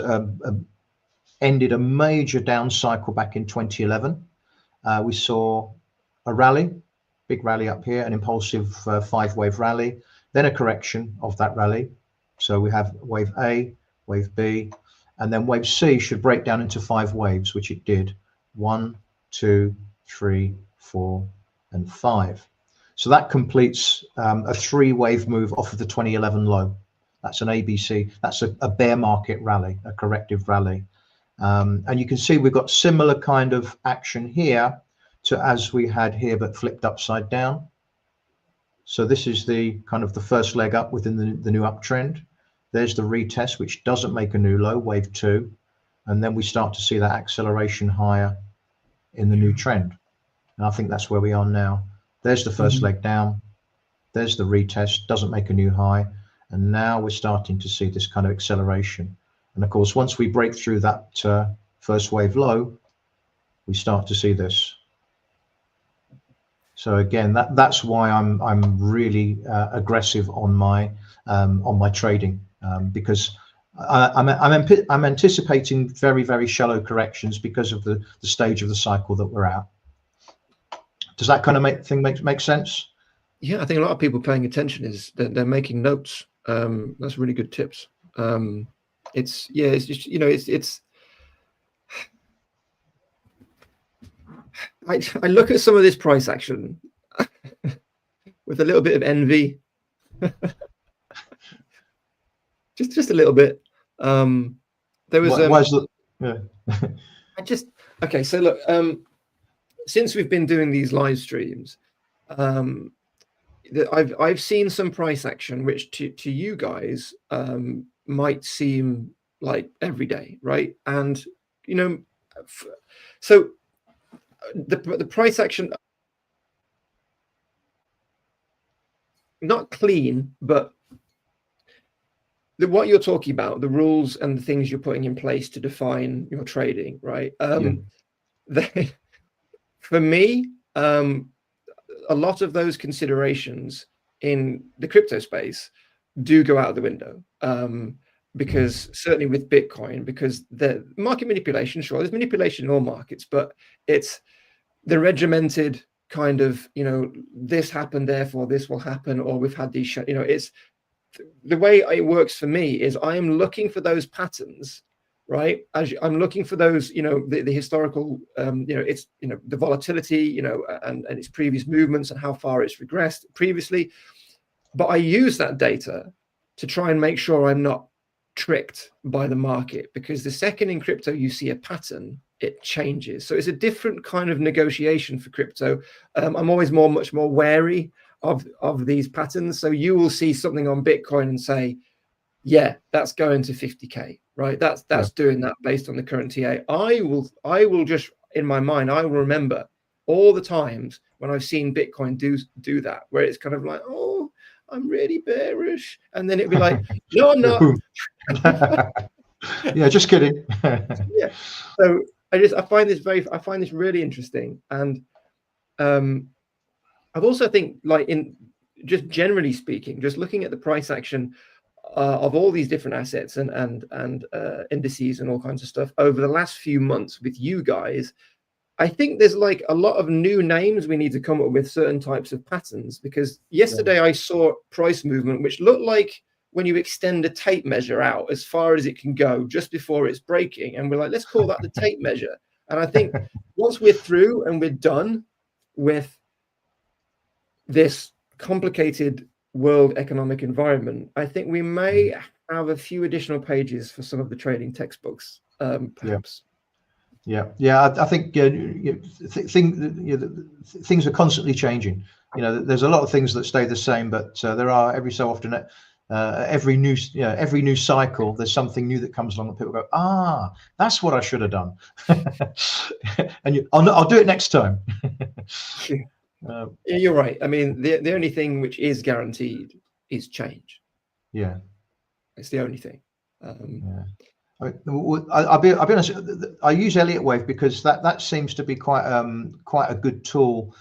ended a major down cycle back in 2011. We saw a rally, big rally up here, an impulsive 5-wave rally, then a correction of that rally. So we have wave A, wave B, and then wave C should break down into 5 waves, which it did. 1, 2, 3, 4, and 5. So that completes a 3-wave move off of the 2011 low. That's an ABC. That's a bear market rally, a corrective rally. And you can see we've got similar kind of action here to as we had here, but flipped upside down. So this is the kind of the first leg up within the new uptrend. There's the retest, which doesn't make a new low, wave 2. And then we start to see that acceleration higher in the new trend. And I think that's where we are now. There's the first leg down. There's the retest, doesn't make a new high. And now we're starting to see this kind of acceleration. And of course, once we break through that first wave low, we start to see this. So again, that's why I'm really aggressive on my trading, because I'm anticipating very shallow corrections because of the stage of the cycle that we're at. Does that kind of make sense? Yeah, I think a lot of people paying attention is that they're making notes. That's really good tips. It's just, it's I look at some of this price action with a little bit of envy. just a little bit. There was okay, so look, since we've been doing these live streams, I've seen some price action which to you guys might seem like every day, right? And so the price action, not clean, but what you're talking about, the rules and the things you're putting in place to define your trading, right? For me, a lot of those considerations in the crypto space do go out of the window, because certainly with Bitcoin, because the market manipulation, sure, there's manipulation in all markets, but it's the regimented kind of, this happened, therefore this will happen, or we've had these, it's the way it works for me is I'm looking for those patterns, right? As I'm looking for those, the historical, it's, the volatility, and its previous movements and how far it's regressed previously. But I use that data to try and make sure I'm not tricked by the market, because the second in crypto you see a pattern, it changes. So it's a different kind of negotiation for crypto. I'm always much more wary of these patterns. So you will see something on Bitcoin and say, yeah, that's going to 50K, right? That's doing that based on the current TA. I will just, in my mind, I will remember all the times when I've seen Bitcoin do that, where it's kind of like, oh, I'm really bearish, and then it'd be like, no, I'm not. Yeah, just kidding. Yeah. So I find this really interesting, and I've also think, like, in just generally speaking, just looking at the price action of all these different assets and indices and all kinds of stuff over the last few months with you guys, I think there's like a lot of new names we need to come up with certain types of patterns, because yesterday I saw price movement which looked like when you extend a tape measure out as far as it can go just before it's breaking, and we're like, let's call that the tape measure. And I think once we're through and we're done with this complicated world economic environment, I think we may have a few additional pages for some of the trading textbooks, perhaps. I think things are constantly changing. There's a lot of things that stay the same, but there are every so often every new cycle there's something new that comes along and people go, that's what I should have done. And I'll do it next time. You're right. I mean, the only thing which is guaranteed is change. Yeah, it's the only thing. I'll be honest. I use Elliott Wave because that seems to be quite a good tool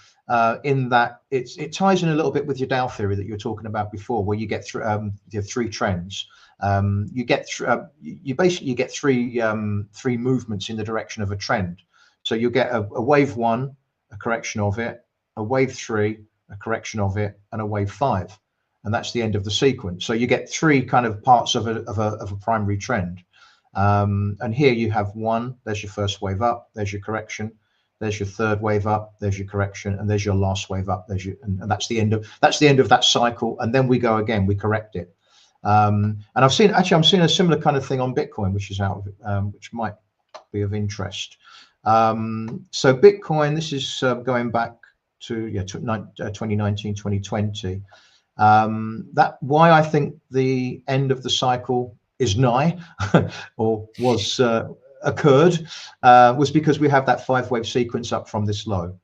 in that it ties in a little bit with your Dow theory that you were talking about before, where you get through your three trends. You basically get three movements in the direction of a trend. So you get a wave 1, a correction of it, a wave 3, a correction of it, and a wave 5, and that's the end of the sequence. So you get three kind of parts of a primary trend. And here you have 1, there's your first wave up, there's your correction, there's your third wave up, there's your correction, and there's your last wave up, and that's the end of that cycle. And then we go again, we correct it. And I'm seeing a similar kind of thing on Bitcoin, which is out of it, which might be of interest. So Bitcoin, this is going back to 2019, 2020. That why I think the end of the cycle is nigh or was occurred was because we have that 5-wave sequence up from this low.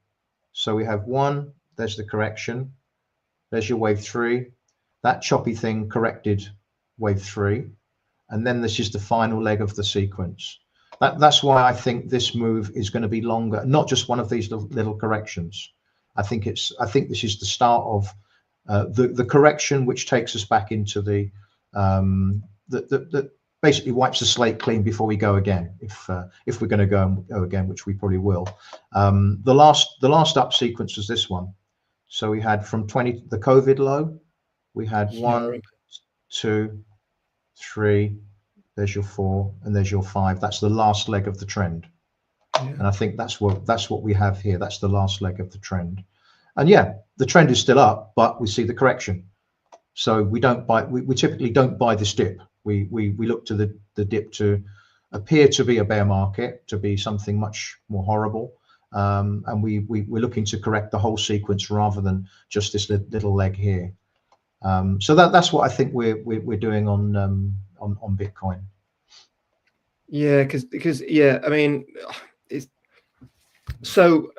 So we have 1, there's the correction, there's your wave 3, that choppy thing corrected wave 3, and then this is the final leg of the sequence. That's why I think this move is going to be longer, not just one of these little corrections. I think this is the start of the correction, which takes us back into the basically wipes the slate clean before we go again, if we're going to go again, which we probably will. The last up sequence was this one. So we had from the COVID low, we had 1, 2, 3, there's your 4, and there's your 5. That's the last leg of the trend. And I think that's what we have here. That's the last leg of the trend. And yeah, the trend is still up, but we see the correction. So we typically don't buy this dip. We look to the dip to appear to be a bear market, to be something much more horrible. And we're looking to correct the whole sequence rather than just this little leg here. So that's what I think we're doing on Bitcoin. Yeah, because I mean, it's so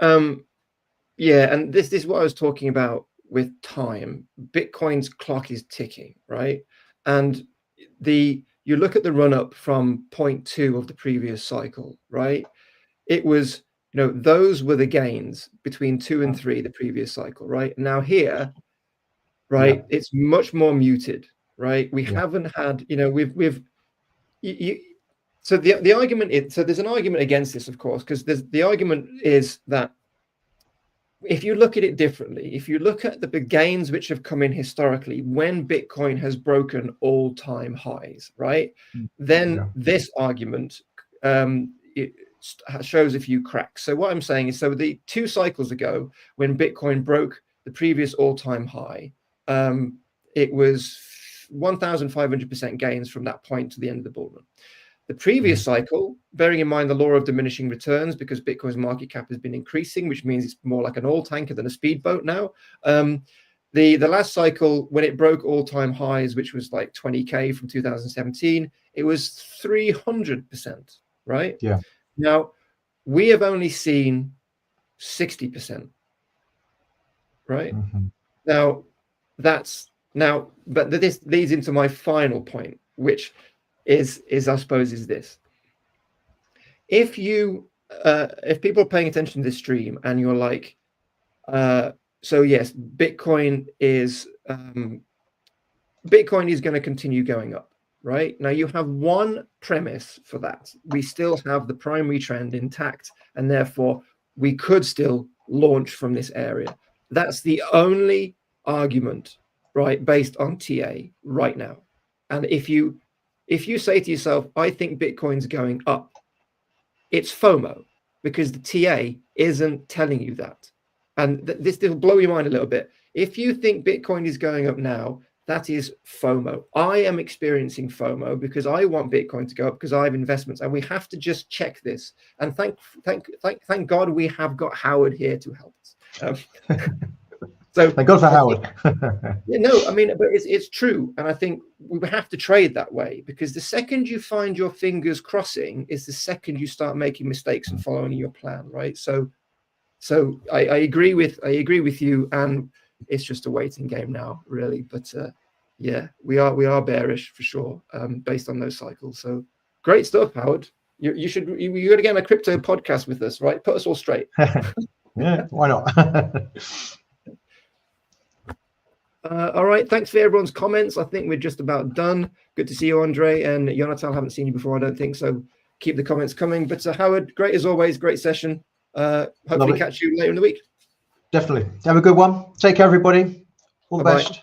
yeah, and this is what I was talking about with time. Bitcoin's clock is ticking, right? And you look at the run up from 0.2 of the previous cycle, right? It was, those were the gains between 2 and 3 the previous cycle, right? Now here, right, it's much more muted, right? We haven't had, so the argument is, so there's an argument against this, of course, because the argument is that if you look at it differently, if you look at the gains which have come in historically when Bitcoin has broken all-time highs, right? Then this argument it shows a few cracks. So what I'm saying is, so the 2 cycles ago, when Bitcoin broke the previous all-time high, it was 1,500% gains from that point to the end of the bull run. The previous cycle, bearing in mind the law of diminishing returns, because Bitcoin's market cap has been increasing, which means it's more like an oil tanker than a speedboat now. The last cycle, when it broke all-time highs, which was like 20K from 2017, it was 300%, right? Yeah. Now, we have only seen 60%, right? Now, that's Now, but this leads into my final point, which is I suppose is this: if people are paying attention to this stream and you're like, so yes, Bitcoin is going to continue going up, right? Now you have one premise for that. We still have the primary trend intact, and therefore we could still launch from this area. That's the only argument, right, based on TA right now. And if you say to yourself, I think Bitcoin's going up, it's FOMO, because the TA isn't telling you that. And this will blow your mind a little bit. If you think Bitcoin is going up now, that is FOMO. I am experiencing FOMO because I want Bitcoin to go up because I have investments, and we have to just check this. And thank God we have got Howard here to help us. So thank God for Howard. Yeah, no, I mean, but it's true, and I think we have to trade that way, because the second you find your fingers crossing is the second you start making mistakes and following your plan, right? So I agree with you, and it's just a waiting game now, really. But yeah, we are bearish for sure, based on those cycles. So great stuff, Howard. You got to get on a crypto podcast with us, right? Put us all straight. Yeah, why not? All right, thanks for everyone's comments. I think we're just about done. Good to see you, Andre, and Jonathan. I haven't seen you before, I don't think, so keep the comments coming. But Howard, great as always, great session. Hopefully catch you later in the week. Definitely. Have a good one. Take care, everybody. All the best.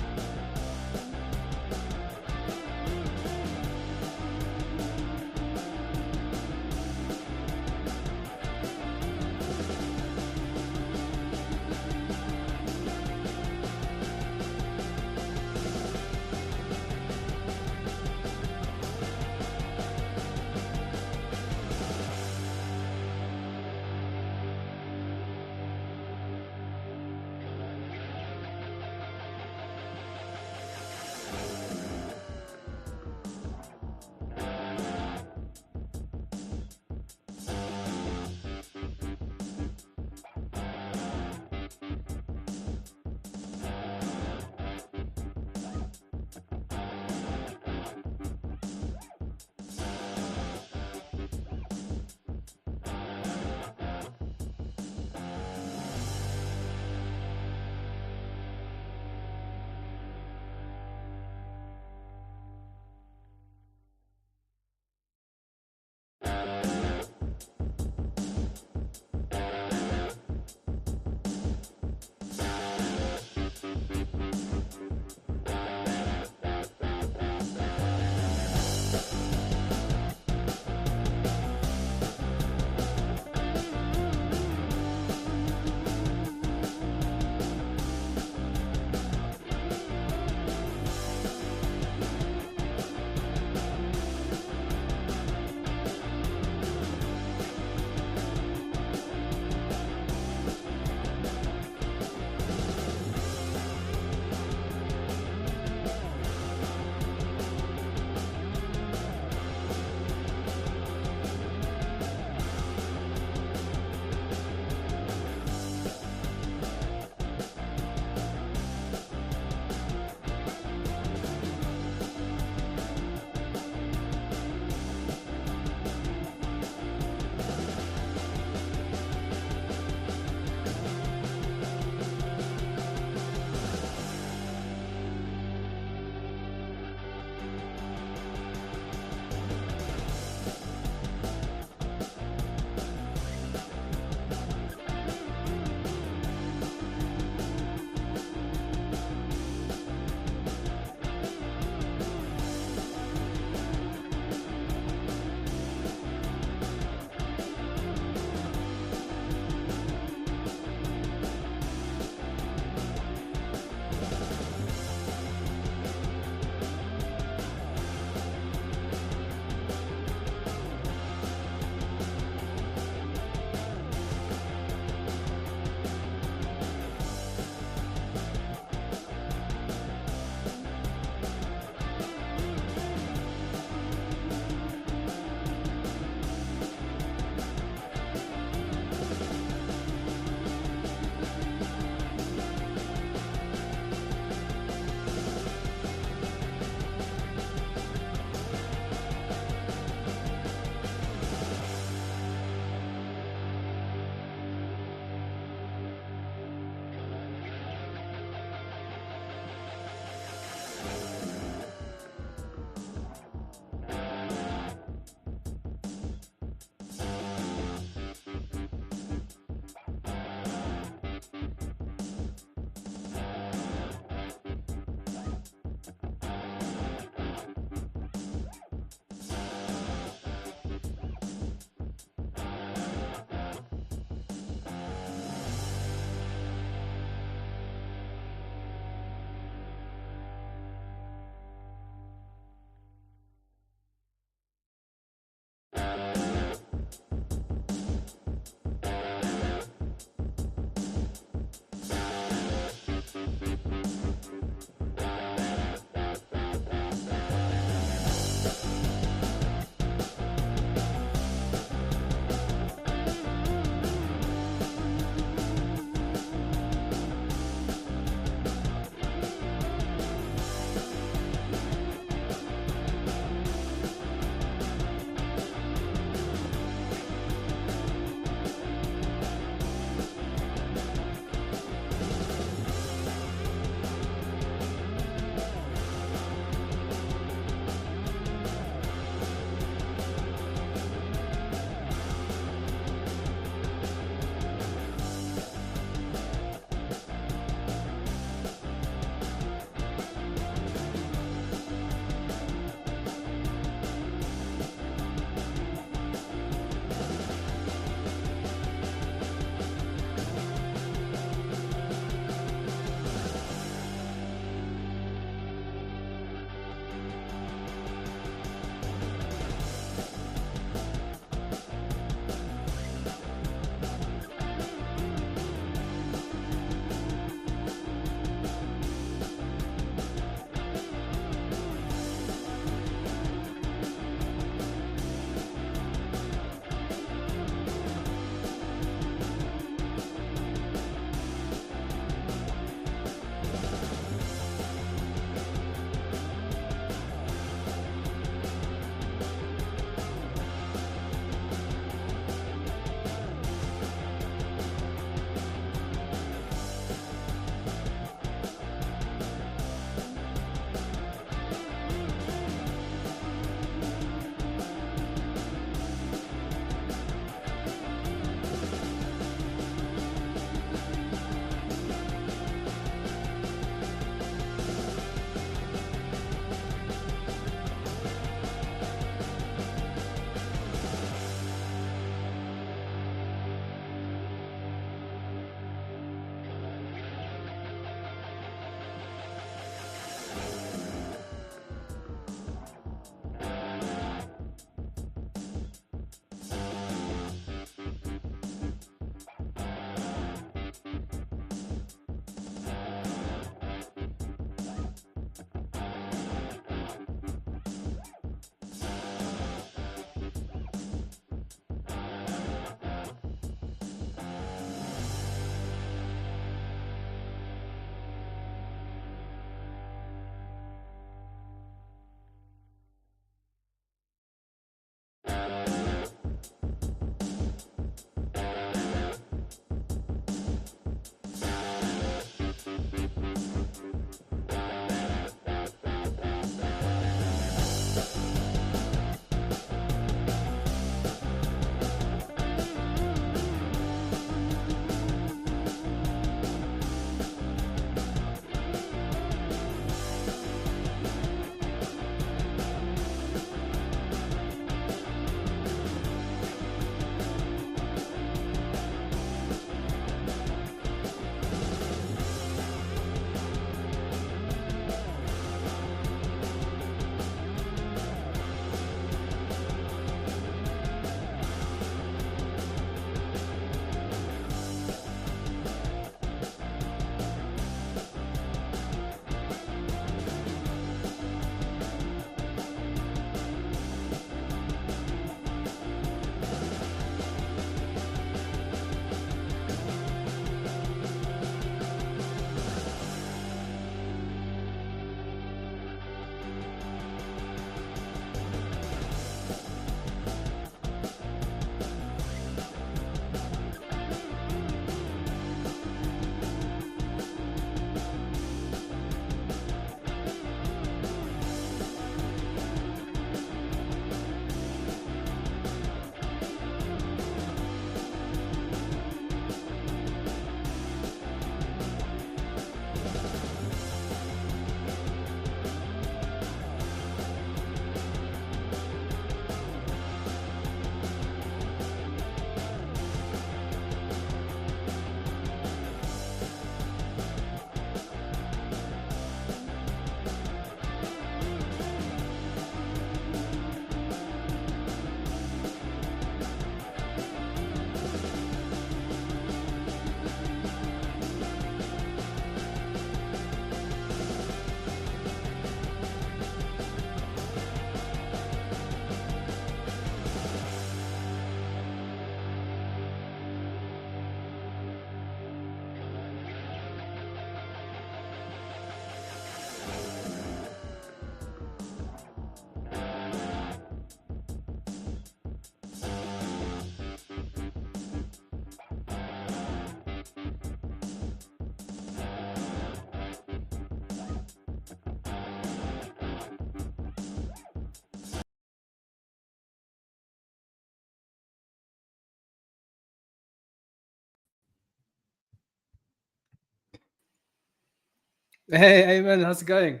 Hey, Aymane, how's it going?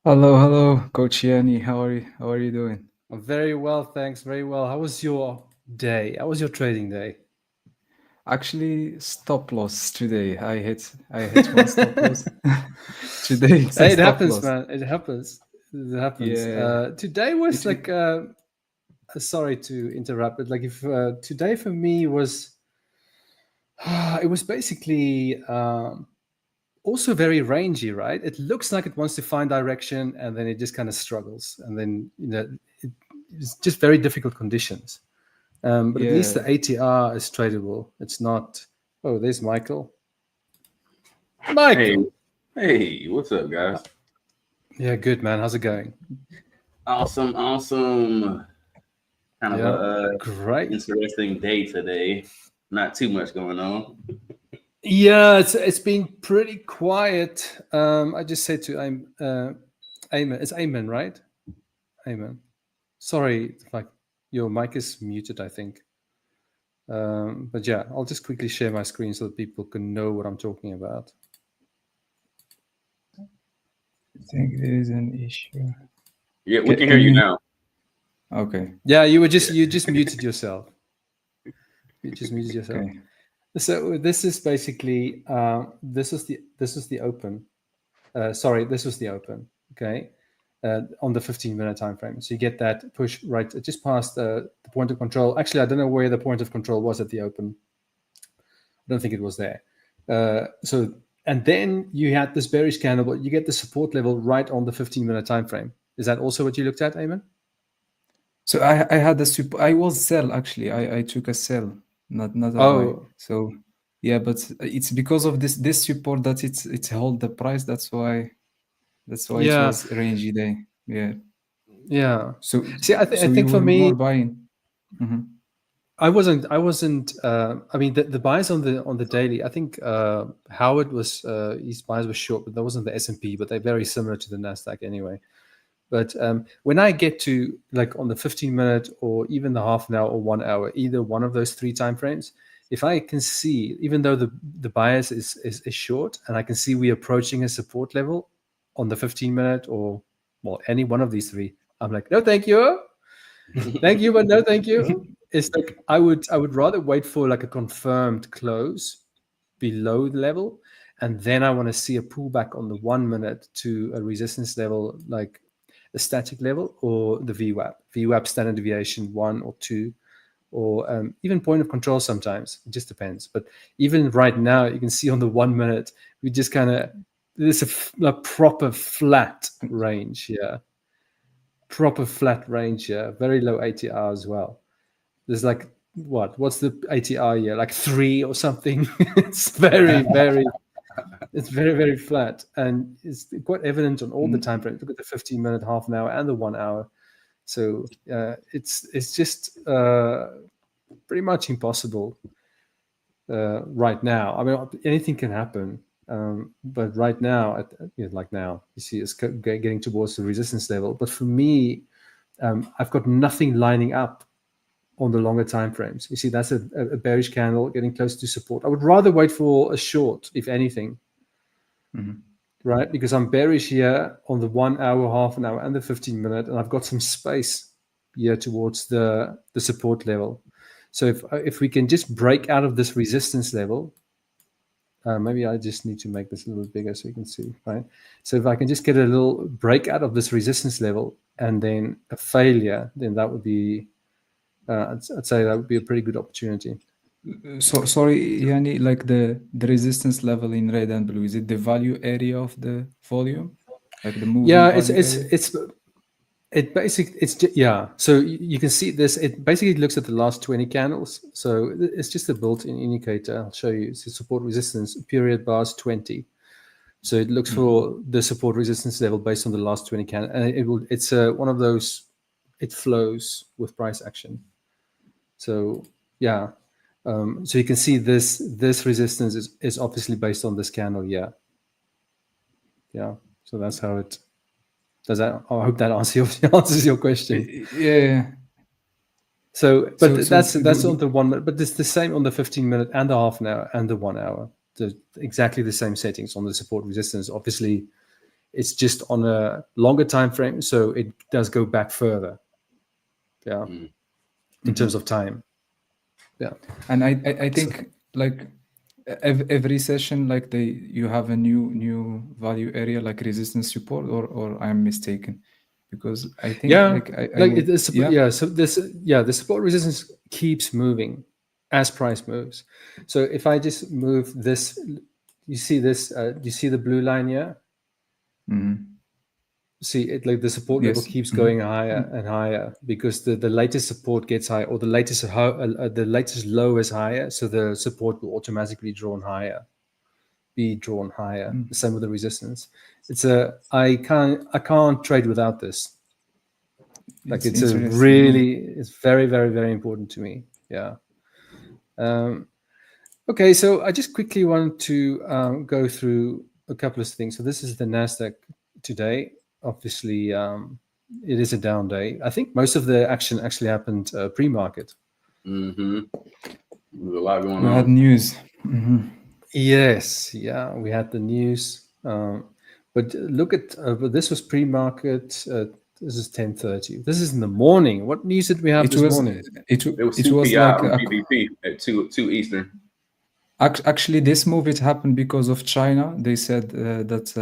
Hello, Coach Jannie. How are you? How are you doing? I'm very well, thanks. Very well. How was your day? How was your trading day? Actually, stop loss today. I hit one stop loss. Today it's a Hey, it stop happens, loss. man. It happens. It happens. Yeah. Today was It- like, sorry to interrupt, but like if today for me was, it was basically also very rangy, right? It looks like it wants to find direction and then it just kind of struggles. And then, it's just very difficult conditions. But at least the Yeah. ATR is tradable. It's not. Oh, there's Michael. Michael. Hey, what's up, guys? Yeah, good, man. How's it going? Awesome. Kind of a great. interesting day today. Not too much going on. Yeah, it's been pretty quiet. I just said to Aymane, it's Aymane, right? Aymane. Sorry, like your mic is muted, I think. But yeah, I'll just quickly share my screen so that people can know what I'm talking about. I think there is an issue. Yeah, we can hear you now. Okay. Yeah, you just muted yourself. You just muted yourself. Okay. So this is basically this is the open. Sorry, this was the open. Okay, on the 15-minute time frame. So you get that push right just past the point of control. Actually, I don't know where the point of control was at the open. I don't think it was there. So and then you had this bearish candle, but you get the support level right on the 15-minute time frame. Is that also what you looked at, Aymane? So I had I was sell actually. I took a sell, not a buy. So yeah, but it's because of this support that it's hold the price. That's why it was rangy day. Yeah. Yeah. So see, I think for me, more buying. Mm-hmm. I wasn't. I mean, the buys on the daily. I think Howard was his buys were short, but that wasn't the S&P. But they're very similar to the NASDAQ anyway. But when I get to like on the 15-minute or even the half an hour or 1 hour, either one of those three time frames, if I can see, even though the bias is short, and I can see we're approaching a support level on the 15-minute or any one of these three, I'm like, no, thank you, thank you, but no, thank you. It's like I would rather wait for like a confirmed close below the level, and then I want to see a pullback on the 1 minute to a resistance level like a static level or the VWAP standard deviation 1 or 2, or even point of control sometimes. It just depends. But even right now, you can see on the 1 minute, we just kind of, there's a proper flat range here. Proper flat range here. Very low ATR as well. There's like, what's the ATR here? Like 3 or something. It's very, very... It's very, very flat, and it's quite evident on all the time frames. Look at the 15-minute, half an hour, and the 1 hour. So it's just pretty much impossible right now. I mean, anything can happen, but right now, like now, you see it's getting towards the resistance level. But for me, I've got nothing lining up on the longer time frames. You see, that's a bearish candle getting close to support. I would rather wait for a short, if anything. Mm-hmm. Right, because I'm bearish here on the 1 hour, half an hour, and the 15-minute, and I've got some space here towards the support level. So if we can just break out of this resistance level, maybe I just need to make this a little bigger so you can see, right? So if I can just get a little break out of this resistance level and then a failure, then that would be, I'd say that would be a pretty good opportunity. So sorry, Jannie, like the resistance level in red and blue, is it the value area of the volume, like the moving? Yeah, So you can see this. It basically looks at the last 20 candles. So it's just a built-in indicator. I'll show you. It's a support resistance period bars 20. So it looks for the support resistance level based on the last 20 candles, and it's one of those. It flows with price action. So yeah. So you can see this resistance is obviously based on this candle. Yeah. So that's how it does. That I hope that answers your question. Yeah. So that's on the 1 minute, but it's the same on the 15-minute and the half an hour and the 1 hour. exactly the same settings on the support resistance. Obviously, it's just on a longer time frame, so it does go back further. Yeah, in terms of time. Yeah, and I think like every session, like you have a new value area like resistance support, or I'm mistaken, because I think so the support resistance keeps moving as price moves. So if I just move this, you see this, you see the blue line here? See it, like the support level keeps going higher and higher because the latest support gets higher, or the latest low is higher, so the support will automatically be drawn higher. The same with the resistance. I can't trade without this. Like it's very, very, very important to me. Yeah. Okay, so I just quickly want to go through a couple of things. So this is the NASDAQ today. Obviously, it is a down day. I think most of the action actually happened pre-market. There's a lot going on. We had news. Yes, yeah, we had the news. But look at this was pre-market. This is 10:30. This is in the morning. What news did we have this morning? It was CPI like GBP at 2 Eastern. Actually, this move, it happened because of China. They said that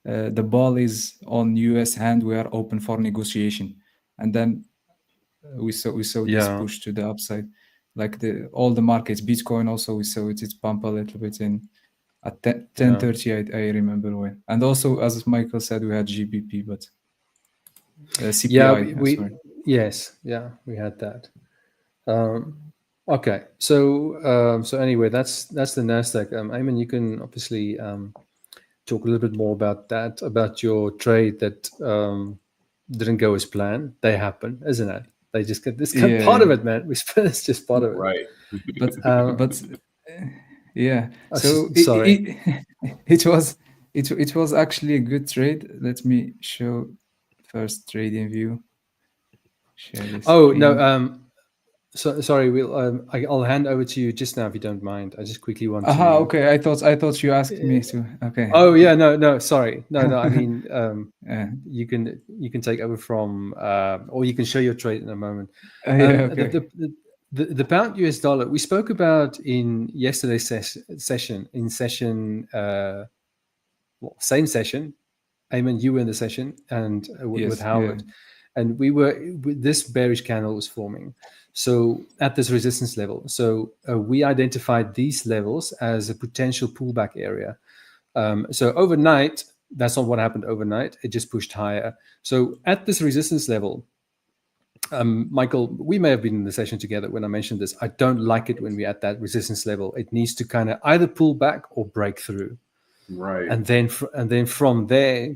the ball is on US hand. We are open for negotiation, and then we saw this push to the upside. Like all the markets, Bitcoin also, we saw it pump a little bit in at 10:30. I remember when, and also as Michael said, we had GBP, but CPI. We had that. Okay, so anyway, that's the NASDAQ. Aymane, you can obviously talk a little bit more about that, about your trade that didn't go as planned. They happen, isn't it? They just get this part of it, man. It's just part of it, right? But yeah. So sorry, it was actually a good trade. Let me show first trading view. Share this screen. No. So sorry, I'll hand over to you just now if you don't mind. I just quickly want to. Okay. I thought you asked me to. Okay. Oh yeah, no. Sorry, no. I mean, you can take over from, or you can show your trade in a moment. Okay. The pound US dollar we spoke about in yesterday's session. Same session. Aymane, you were in the session, and with Howard, and this bearish candle was forming. So at this resistance level, so we identified these levels as a potential pullback area. So overnight, that's not what happened overnight. It just pushed higher. So at this resistance level, Michael, we may have been in the session together when I mentioned this. I don't like it when we're at that resistance level. It needs to kind of either pull back or break through. Right. And then from there,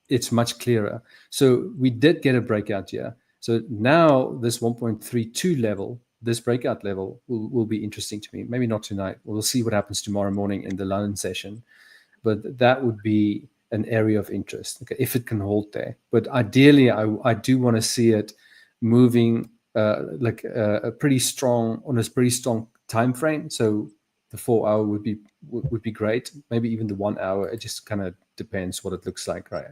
it's much clearer. So we did get a breakout here. So now this 1.32 level, this breakout level will be interesting to me. Maybe not tonight. We'll see what happens tomorrow morning in the London session. But that would be an area of interest, okay, if it can hold there. But ideally, I do want to see it moving on a pretty strong time frame. So the 4 hour would be great. Maybe even the 1 hour. It just kind of depends what it looks like, right?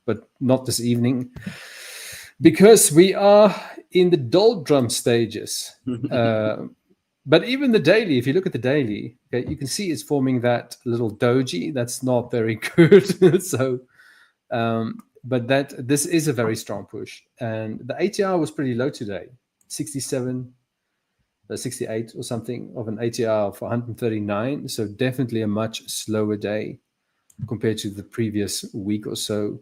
But not this evening, because we are in the doldrum stages. But even the daily, if you look at the daily, okay, you can see it's forming that little doji. That's not very good. So, but this is a very strong push. And the ATR was pretty low today, 67, 68 or something of an ATR of 139. So definitely a much slower day compared to the previous week or so.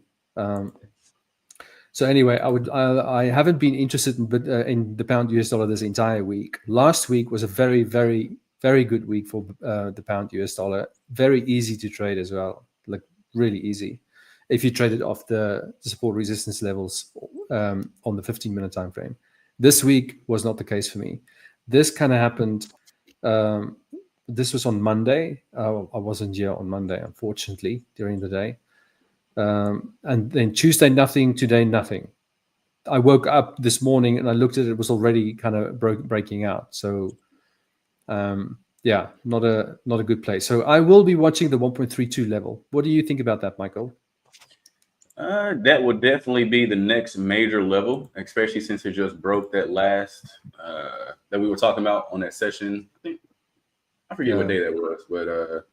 So anyway, I haven't been interested in the pound US dollar this entire week. Last week was a very, very, very good week for the pound US dollar. Very easy to trade as well, like really easy. If you traded off the support resistance levels on the 15-minute time frame. This week was not the case for me. This kind of happened. This was on Monday. I wasn't here on Monday, unfortunately, during the day. And then Tuesday, nothing. Today, nothing. I woke up this morning and I looked at it. It was already kind of breaking out. So yeah, not a good play. So I will be watching the 1.32 level. What do you think about that, Michael? That would definitely be the next major level, especially since it just broke that last that we were talking about on that session. I forget what day that was, but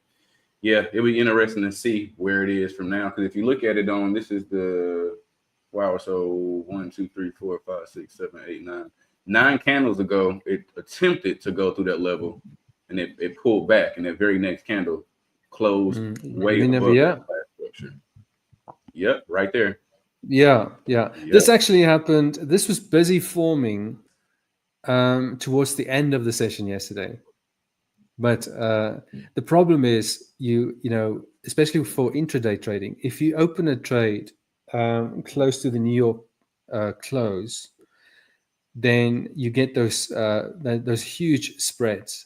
yeah, it'll be interesting to see where it is from now. Because if you look at it on, this is the wow, so 1, 2, 3, 4, 5, 6, 7, 8, 9. 9 candles ago, it attempted to go through that level, and it pulled back, and that very next candle closed way above that last structure. Yep, right there. Yeah. This actually happened. This was busy forming towards the end of the session yesterday. But the problem is, you know, especially for intraday trading, if you open a trade close to the New York close, then you get those huge spreads.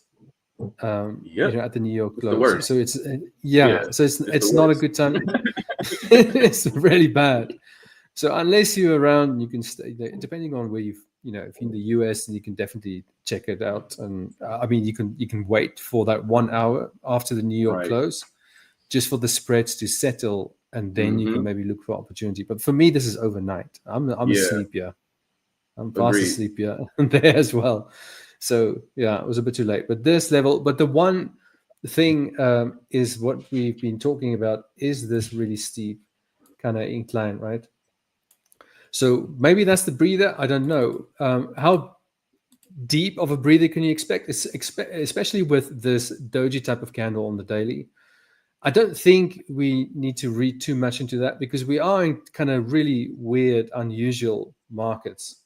You know, at the New York close. So it's so it's not a good time. It's really bad. So unless you're around, you can stay there, depending on where if you're in the US, you can definitely check it out. And I mean, you can wait for that 1 hour after the New York close, just for the spreads to settle, and then you can maybe look for opportunity. But for me, this is overnight. I'm asleep here. I'm fast asleep here and there as well. So yeah, it was a bit too late. But this level, but the one thing is what we've been talking about is this really steep kind of incline, right? So maybe that's the breather. I don't know. How deep of a breather can you expect, especially with this doji type of candle on the daily? I don't think we need to read too much into that, because we are in kind of really weird, unusual markets.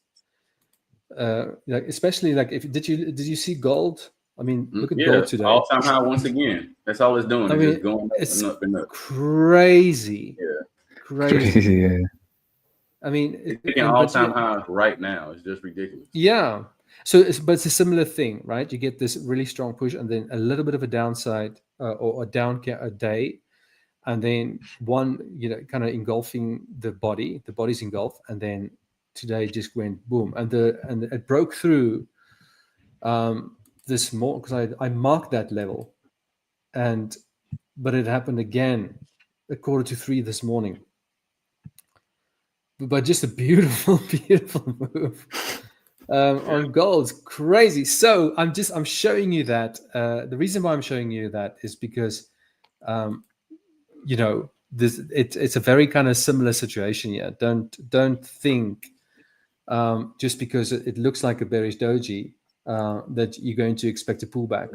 Like especially like did you see gold? I mean, look at gold today. All-time high once again. That's all it's doing. It's just going up and up. Crazy. Yeah. Crazy. Yeah. I mean, it's hitting all-time high right now. It's just ridiculous. Yeah. So, but it's a similar thing, right? You get this really strong push, and then a little bit of a downside or a down a day, and then one, kind of engulfing the body. The body's engulfed, and then today just went boom, and it broke through this more, because I marked that level, but it happened again at 2:45 this morning. But just a beautiful, beautiful move on gold. Crazy. So I'm showing you that. The reason why I'm showing you that is because, it's a very kind of similar situation here. Don't think just because it looks like a bearish doji that you're going to expect a pullback.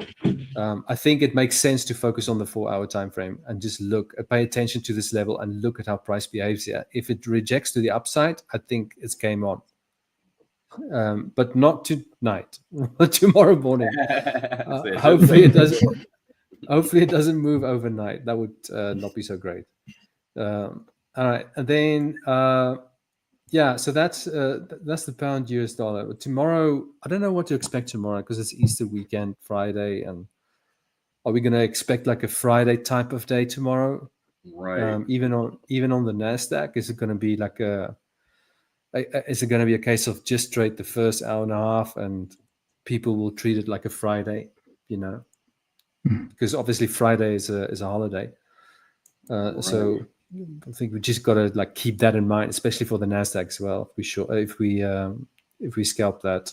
I think it makes sense to focus on the 4-hour time frame and just pay attention to this level and look at how price behaves here. If it rejects to the upside, I think it's game on. But not tonight, tomorrow morning. Hopefully it doesn't. Hopefully it doesn't move overnight. That would not be so great. All right, and then so that's the pound US dollar. But tomorrow, I don't know what to expect tomorrow, because it's Easter weekend, Friday, and are we going to expect like a Friday type of day tomorrow? Right. Even on the NASDAQ, is it going to be like is it going to be a case of just trade the first hour and a half, and people will treat it like a Friday, because obviously Friday is a holiday. Right. So I think we just got to like keep that in mind, especially for the NASDAQ as well. If we scalp that.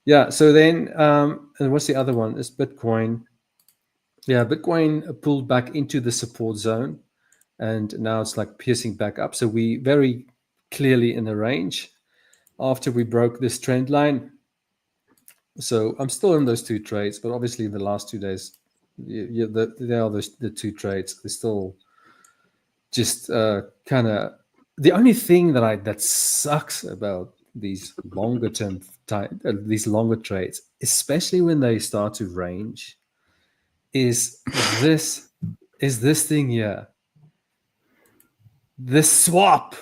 Yeah. So then, and what's the other one? It's Bitcoin. Yeah, Bitcoin pulled back into the support zone, and now it's like piercing back up. So we very clearly in the range after we broke this trend line. So I'm still in those two trades, but obviously the last 2 days, there are the two trades. They're still just kind of the only thing that sucks about these longer term these longer trades, especially when they start to range, is this thing here, this swap.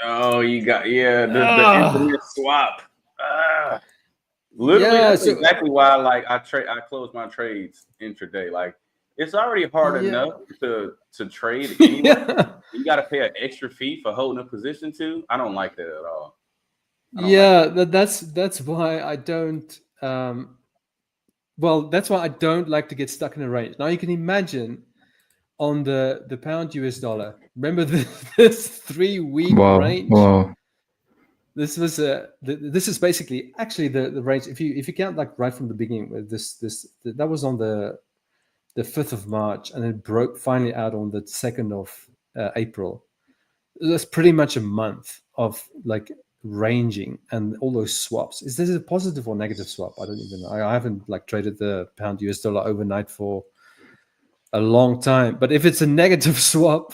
Oh, you got the infamous swap. Literally, that's exactly why I close my trades intraday. Like, it's already hard enough to trade anyway. You got to pay an extra fee for holding a position too. I don't like that at all. That's why I don't Well, that's why I don't like to get stuck in a range. Now you can imagine on the pound US dollar. Remember this 3-week range? Wow. This was this is basically actually the range. If you count like right from the beginning, that was on the 5th of March, and it broke finally out on the 2nd of April. That's pretty much a month of like ranging and all those swaps. Is this a positive or negative swap? I don't even know. I haven't like traded the pound US dollar overnight for a long time. But if it's a negative swap,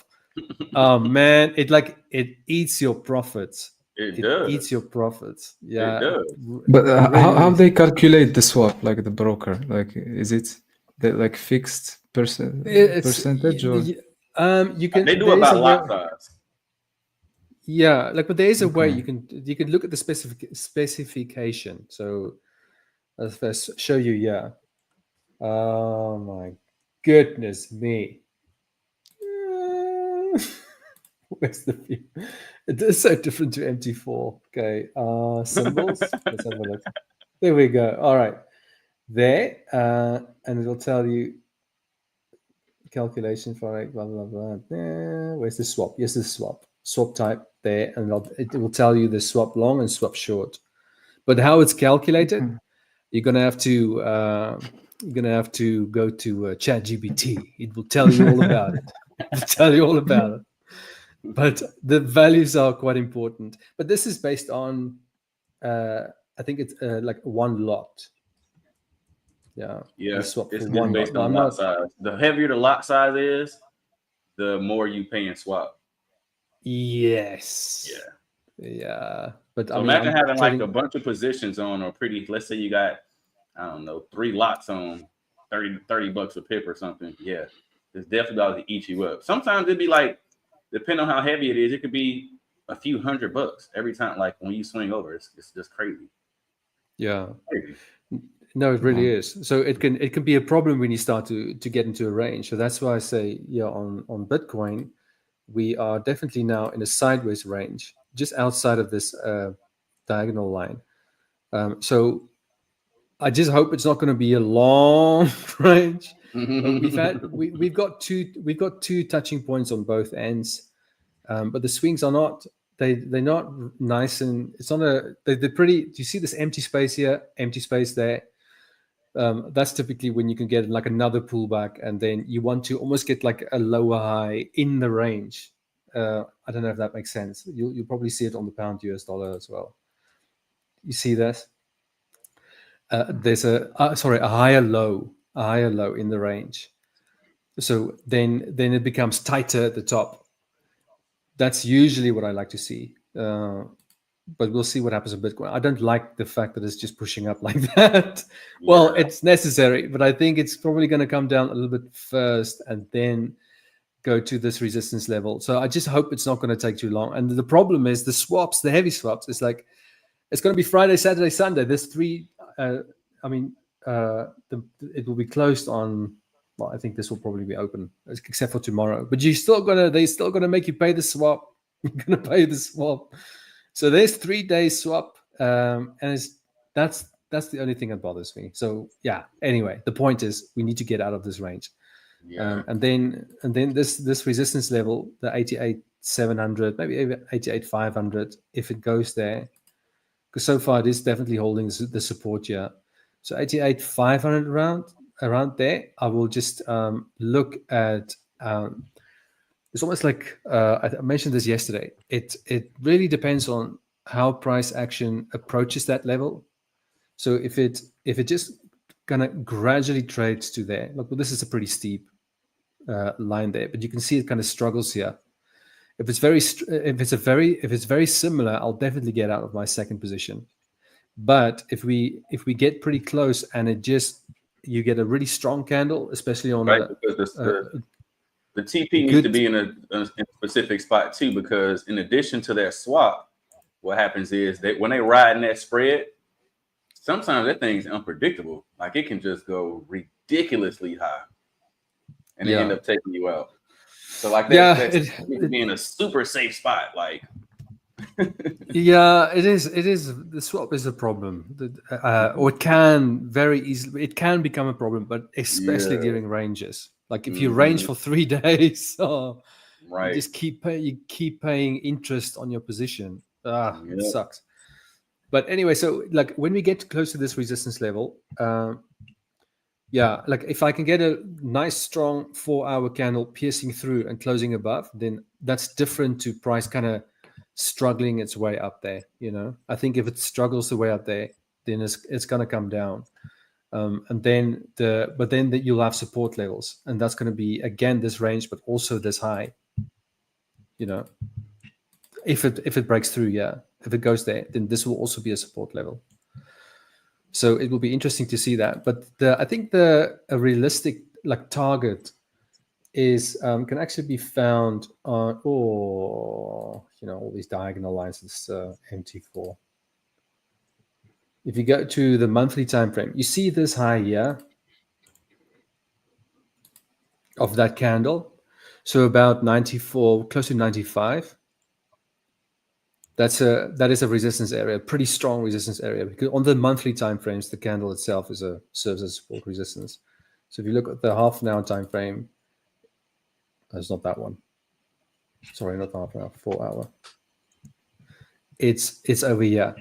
oh man, it eats your profits. It does. Eats your profits. Yeah. It does. But really how is. they calculate the swap, like the broker? Like, is it the like fixed percentage or? You can. They do it by lot size. Yeah, but there is a way Okay. you can look at the specification. So let's show you. Yeah. Oh my goodness me. Where's the view? It is so different to MT4. Okay. Symbols. Let's have a look. There we go. All right. There. And it'll tell you calculation for it, blah, blah, blah. Where's the swap? Yes, the swap. Swap type there. And it will tell you the swap long and swap short. But how it's calculated, you're gonna have to go to ChatGPT. It will tell you all about it. It will tell you all about it. But the values are quite important. But this is based on, I think it's like one lot. Yeah. Yeah, the swap it's for more one based lot. on No, I'm lot not. size. The heavier the lot size is, the more you pay in swap. Yes. Yeah. Yeah. But So I mean, imagine I'm having trading- like a bunch of positions on, or pretty. Let's say you got, I don't know, 3 lots on, $30 a pip or something. Yeah, it's definitely about to eat you up. Sometimes it'd be like, depending on how heavy it is, it could be a few $100 every time. Like when you swing over, it's just crazy. Yeah. Crazy. No, it really is. So it can be a problem when you start to get into a range. So that's why I say, yeah, on Bitcoin, we are definitely now in a sideways range, just outside of this diagonal line. So I just hope it's not going to be a long range. But we've got two touching points on both ends, but the swings are not. They're not nice, and it's on a. They're pretty. Do you see this empty space here? Empty space there. That's typically when you can get like another pullback, and then you want to almost get like a lower high in the range. I don't know if that makes sense. You'll probably see it on the pound US dollar as well. You see this? There's a higher low in the range. So then it becomes tighter at the top. That's usually what I like to see. But we'll see what happens with Bitcoin. I don't like the fact that it's just pushing up like that. Yeah. Well, it's necessary, but I think it's probably going to come down a little bit first and then go to this resistance level. So I just hope it's not going to take too long. And the problem is the swaps, the heavy swaps, it's like, it's going to be Friday, Saturday, Sunday. There's 3, it will be closed on, well, I think this will probably be open except for tomorrow, but they're still going to make you pay the swap. You're going to pay the swap. So there's 3 days swap, and that's the only thing that bothers me. So yeah. Anyway, the point is we need to get out of this range, and then this resistance level, the 88,700, maybe 88,500, if it goes there, because so far it is definitely holding the support here. So 88,500 around there, I will just look at. It's almost like I mentioned this yesterday. It really depends on how price action approaches that level. So if it just kind of gradually trades to there, look, well, this is a pretty steep line there, but you can see it kind of struggles here. If it's very similar, I'll definitely get out of my second position. But if we get pretty close and you get a really strong candle, especially on the TP needs to be in a specific spot too, because in addition to that swap, what happens is that when they ride in that spread, sometimes that thing's unpredictable. Like it can just go ridiculously high, and they end up taking you out. So like that, it needs to be in a super safe spot. Like Yeah, it is. It is. The swap is a problem, or it can very easily. It can become a problem, but especially Yeah. during ranges. Like if you range for 3 days, you Right. just keep paying interest on your position. It Yep. sucks. But anyway, so like when we get close to this resistance level, yeah, like if I can get a nice strong 4-hour candle piercing through and closing above, then that's different to price kind of struggling its way up there. You know, I think if it struggles the way up there, then it's going to come down, and then you'll have support levels, and that's going to be again this range, but also this high. You know, if it breaks through, yeah, if it goes there, then this will also be a support level. So it will be interesting to see that. But I think a realistic like target is can actually be found on all these diagonal lines. This MT4. If you go to the monthly time frame, you see this high here of that candle. So about 94, close to 95. That is a resistance area, pretty strong resistance area, because on the monthly time frames, the candle itself serves as support resistance. So if you look at the half an hour time frame, that's not that one. Sorry, not half an hour, 4 hour. It's over here.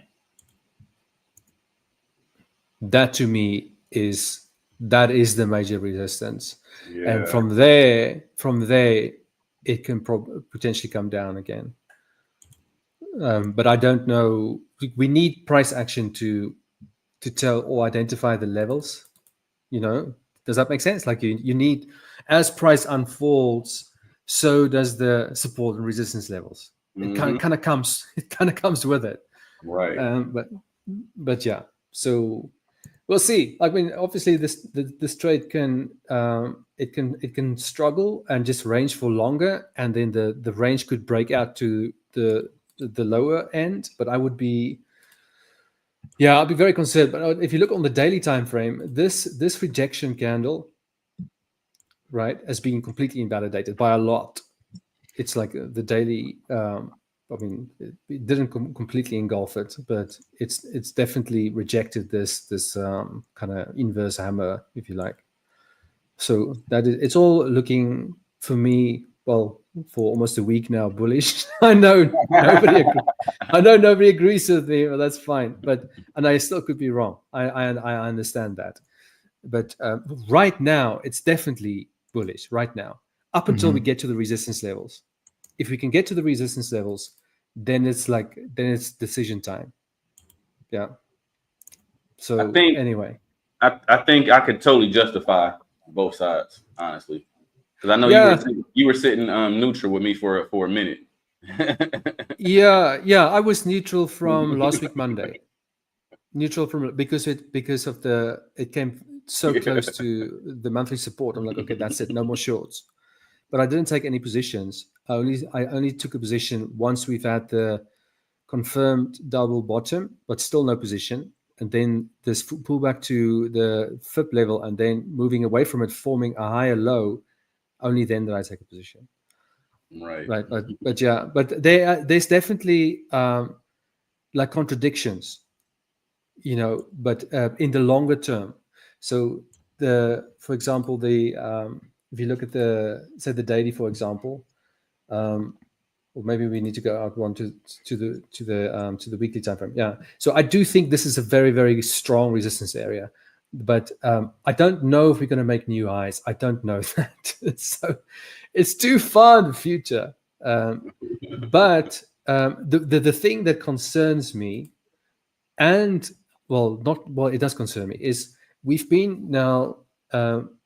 That to me is the major resistance, and from there it can potentially come down again. But I don't know. We need price action to tell or identify the levels. You know, does that make sense? Like you need, as price unfolds, so does the support and resistance levels. It kind of comes with it. Right. But yeah. So we'll see. I mean, obviously this trade can it can struggle and just range for longer, and then the range could break out to the lower end. But I'd be very concerned. But if you look on the daily time frame, this rejection candle, right, as being completely invalidated by a lot. It's like the daily. I mean, it didn't completely engulf it, but it's definitely rejected this kind of inverse hammer, if you like. So it's all looking for me, well, for almost a week now, bullish. I know nobody agrees with me, but that's fine. And I still could be wrong. I understand that, but right now it's definitely bullish. Right now, up until we get to the resistance levels. If we can get to the resistance levels, then it's decision time. Yeah. So anyway, I think I could totally justify both sides, honestly, because I know you were sitting neutral with me for a minute. yeah, I was neutral from last week Monday. Neutral from because it came so close to the monthly support. I'm like, okay, that's it, no more shorts. But I didn't take any positions. I only took a position once we've had the confirmed double bottom, but still no position. And then this pullback to the FIP level, and then moving away from it, forming a higher low. Only then did I take a position. Right. But there's definitely like contradictions, you know. But in the longer term, so for example, if you look at the daily, for example, or maybe we need to go out one to the weekly time frame. Yeah. So I do think this is a very, very strong resistance area, but I don't know if we're going to make new highs. I don't know that. So it's too far in the future. But the thing that concerns me, and it does concern me, is we've been now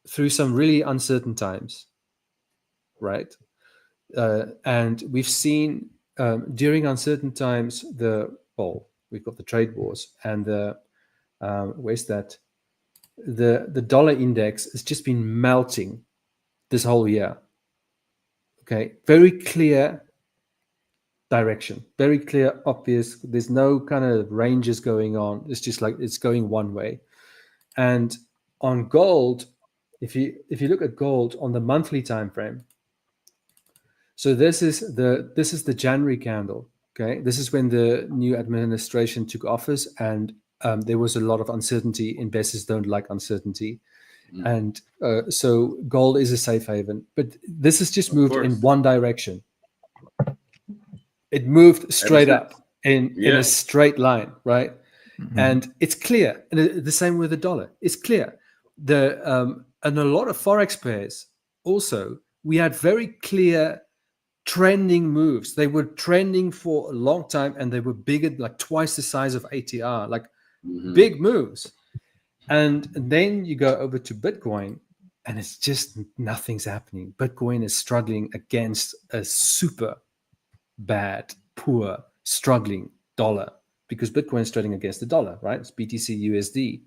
through some really uncertain times, right? And we've seen during uncertain times we've got the trade wars, and where's that? The dollar index has just been melting this whole year. Okay, very clear direction, very clear, obvious. There's no kind of ranges going on. It's just like it's going one way. And on gold, if you look at gold on the monthly time frame. So this is the January candle. Okay, this is when the new administration took office, and there was a lot of uncertainty. Investors don't like uncertainty, and so gold is a safe haven. But this has just moved in one direction. It moved straight up in a straight line, right? And it's clear. And the same with the dollar. It's clear. And a lot of Forex pairs also, we had very clear trending moves. They were trending for a long time, and they were bigger, like twice the size of ATR, like big moves. And then you go over to Bitcoin, and it's just nothing's happening. Bitcoin is struggling against a super bad, poor, struggling dollar, because Bitcoin is trading against the dollar, right? It's BTC USD.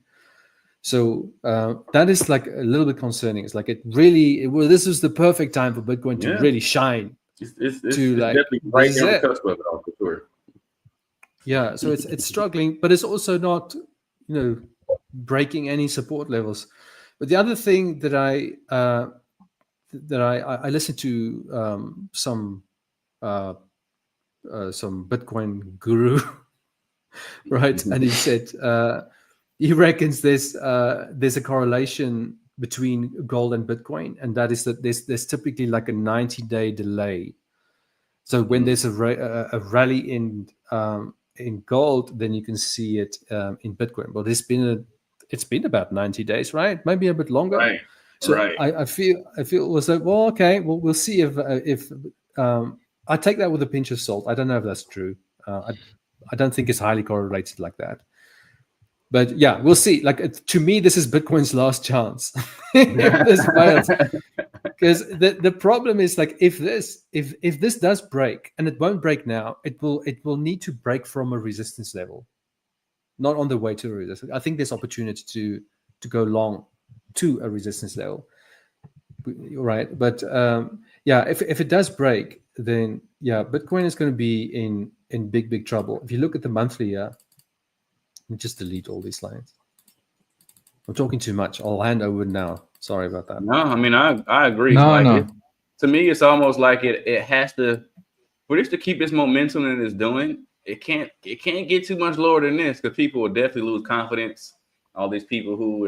So that is like a little bit concerning. It's like this is the perfect time for Bitcoin to really shine. It's definitely right on the cusp of it all, for sure. Yeah, so it's struggling, but it's also not, breaking any support levels. But the other thing that I listened to some Bitcoin guru, right? And he said he reckons there's a correlation between gold and Bitcoin, and that is that there's typically like a 90-day delay. So when there's a rally in gold, then you can see it in Bitcoin. But it's been about 90 days, right? Maybe a bit longer. Right. So I feel it was like, well, okay, well, we'll see if I take that with a pinch of salt. I don't know if that's true. I don't think it's highly correlated like that. But yeah, we'll see. Like, to me, this is Bitcoin's last chance. If this fails, because the problem is, like, if this does break, and it won't break now, it will need to break from a resistance level, not on the way to a resistance. I think there's opportunity to go long to a resistance level, right? But yeah, if it does break, then yeah, Bitcoin is going to be in big trouble. If you look at the monthly, just delete all these lines. I'm talking too much. I'll hand over now. Sorry about that. No, I mean, I agree. No. To me, it's almost like it has to, for this to keep this momentum that it's doing, it can't get too much lower than this, because people will definitely lose confidence. All these people who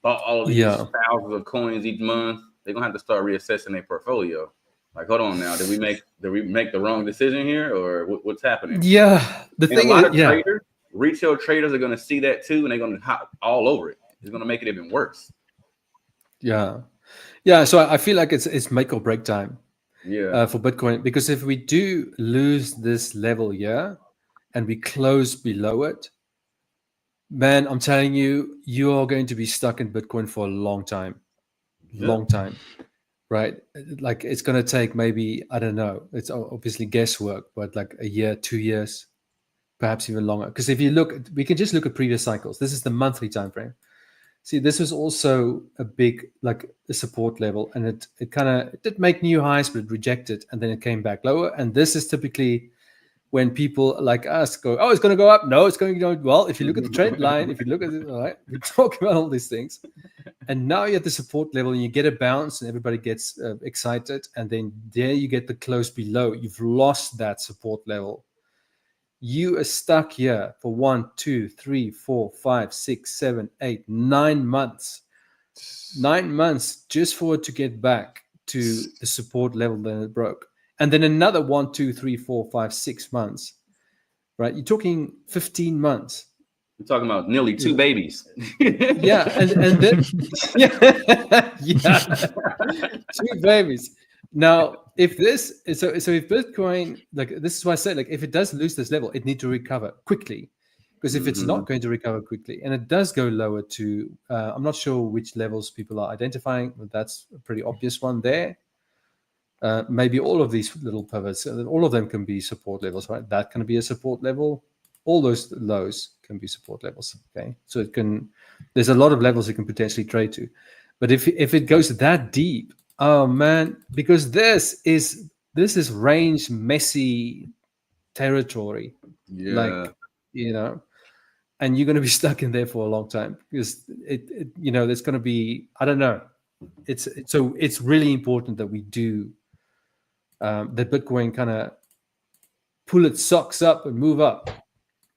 bought all of these thousands of coins each month, they're gonna have to start reassessing their portfolio. Like, hold on now, did we make the wrong decision here, or what's happening? Yeah, the thing is, traders, retail traders are going to see that too, and they're going to hop all over it. It's going to make it even worse. Yeah. So I feel like it's make or break time. Yeah. For Bitcoin, because if we do lose this level here, and we close below it, man, I'm telling you, you are going to be stuck in Bitcoin for a long time. Right? Like, it's going to take maybe, I don't know, it's obviously guesswork, but like a year, 2 years, perhaps even longer. Because if you look, we can just look at previous cycles. This is the monthly time frame. See, this was also a big, like, a support level, and it did make new highs, but it rejected, and then it came back lower. And this is typically when people like us go, oh, it's going to go up. No, it's going to go. Well, if you look at the trend line, if you look at it, all right, we talk about all these things. And now you're at the support level, and you get a bounce, and everybody gets excited. And then there you get the close below. You've lost that support level. You are stuck here for 1, 2, 3, 4, 5, 6, 7, 8, 9 months. 9 months just for it to get back to the support level that it broke. And then another 1, 2, 3, 4, 5, 6 months. Right? You're talking 15 months. We're talking about nearly 2 babies. Yeah, and then 2 babies. Now, if Bitcoin, like, this is why I said, like, if it does lose this level, it needs to recover quickly, because if it's not going to recover quickly, and it does go lower to, I'm not sure which levels people are identifying, but that's a pretty obvious one there. Maybe all of these little pivots, all of them can be support levels, right? That can be a support level. All those lows can be support levels. Okay, so there's a lot of levels you can potentially trade to, but if it goes that deep, oh man, because this is range messy territory. Like, and you're going to be stuck in there for a long time, because there's going to be, I don't know. It's really important that we do that Bitcoin kind of pull its socks up and move up.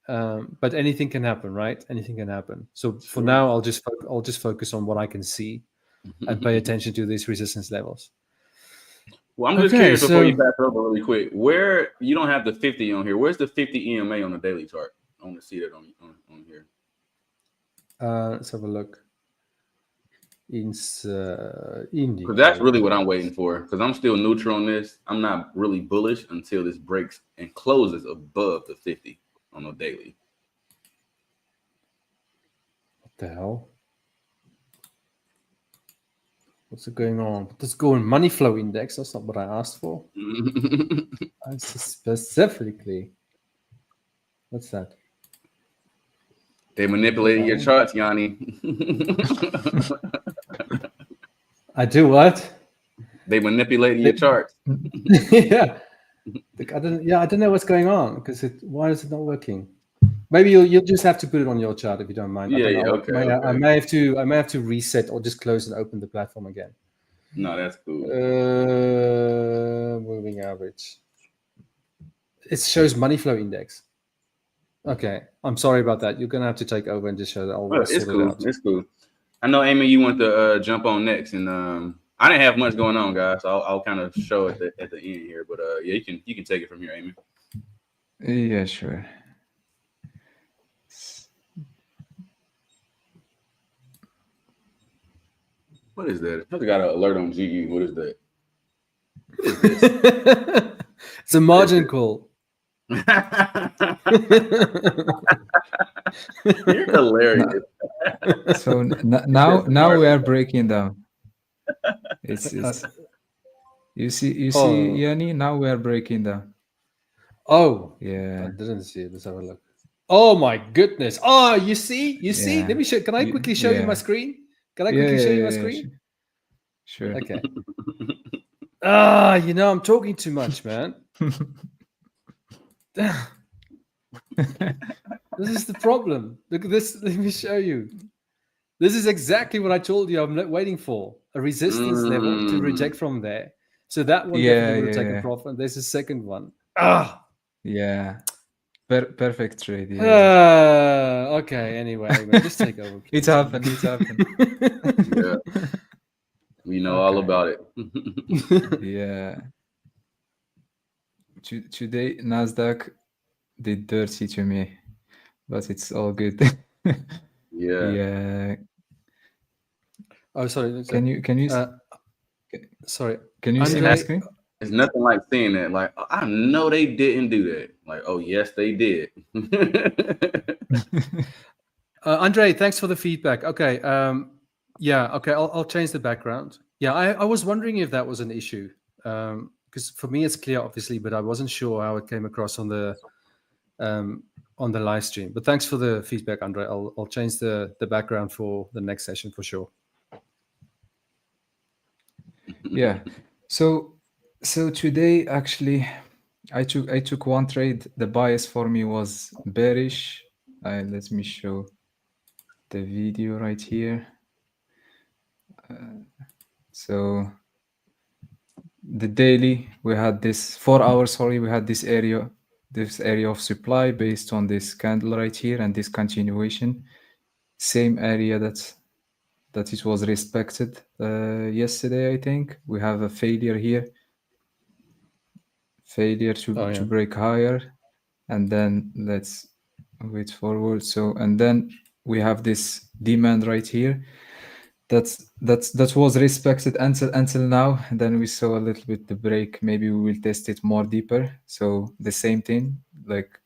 But anything can happen, right? Anything can happen. So for now, I'll just focus on what I can see and pay attention to these resistance levels. Well, I'm just curious before you pass over really quick. Where you don't have the 50 on here? Where's the 50 EMA on the daily chart? I want to see that on here. Let's have a look. Because that's really what I'm waiting for. Because I'm still neutral on this. I'm not really bullish until this breaks and closes above the 50 on the daily. What the hell? What's going on? Let's go in money flow index. That's not what I asked for. Specifically. What's that? They manipulated your charts, Jannie. I do what? They manipulated your charts. Yeah. I don't know what's going on because why is it not working? Maybe you'll just have to put it on your chart if you don't mind. Okay. I may have to reset or just close and open the platform again. No, that's cool. Moving average. It shows money flow index. Okay, I'm sorry about that. You're gonna have to take over and just show that. It's cool. It's cool. I know, Aymane, you want to jump on next, and I didn't have much going on, guys. So I'll kind of show it at the end here, but yeah, you can take it from here, Aymane. Yeah, sure. What is that? I just got an alert on GE. What is that? It's a margin call. You're hilarious. So now we are breaking down. It's you see, Jannie. Now we are breaking down. Oh yeah, I didn't see it. Let's have a look. Oh my goodness! Oh, you see? Let me show. Can I quickly show you my screen? Can I quickly show you my screen? Sure. Okay. I'm talking too much, man. This is the problem. Look at this. Let me show you. This is exactly what I told you. I'm waiting for a resistance level to reject from there. So that one definitely would have taken profit. There's a second one. Yeah. Perfect trade. Yeah. Okay. Anyway, just take over. It's happened. Yeah. We know all about it. Yeah. Today NASDAQ did dirty to me, but it's all good. Yeah. Oh, sorry. Can you? Sorry. Can you see my screen? It's nothing like seeing that. Like, I know they didn't do that. Like, oh yes, they did. Andre, thanks for the feedback. Okay. Yeah. Okay. I'll change the background. Yeah. I was wondering if that was an issue. Because for me it's clear, obviously, but I wasn't sure how it came across on the live stream. But thanks for the feedback, Andre. I'll change the background for the next session for sure. Yeah. So today actually I took one trade. The bias for me was bearish. Let me show the video right here. So the daily, we had this 4 hours, sorry, we had this area of supply based on this candle right here and this continuation. Same area that it was respected yesterday, I think. We have a failure here. Failure to break higher. And then let's wait forward. So, and then we have this demand right here. That was respected until now. And then we saw a little bit the break. Maybe we will test it more deeper. So the same thing, like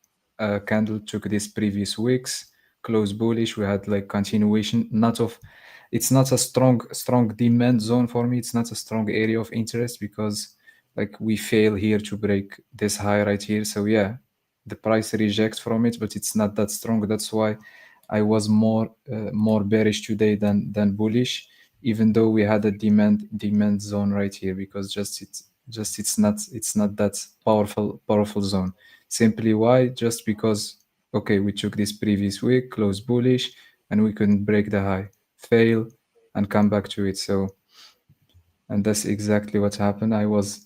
candle took this previous weeks, close bullish. We had like continuation. It's not a strong demand zone for me. It's not a strong area of interest because like we fail here to break this high right here. So yeah, the price rejects from it, but it's not that strong. That's why I was more bearish today than bullish, even though we had a demand zone right here, because it's not that powerful zone. Simply why? Just because okay, we took this previous week, close bullish, and we couldn't break the high, fail, and come back to it. So, and that's exactly what happened.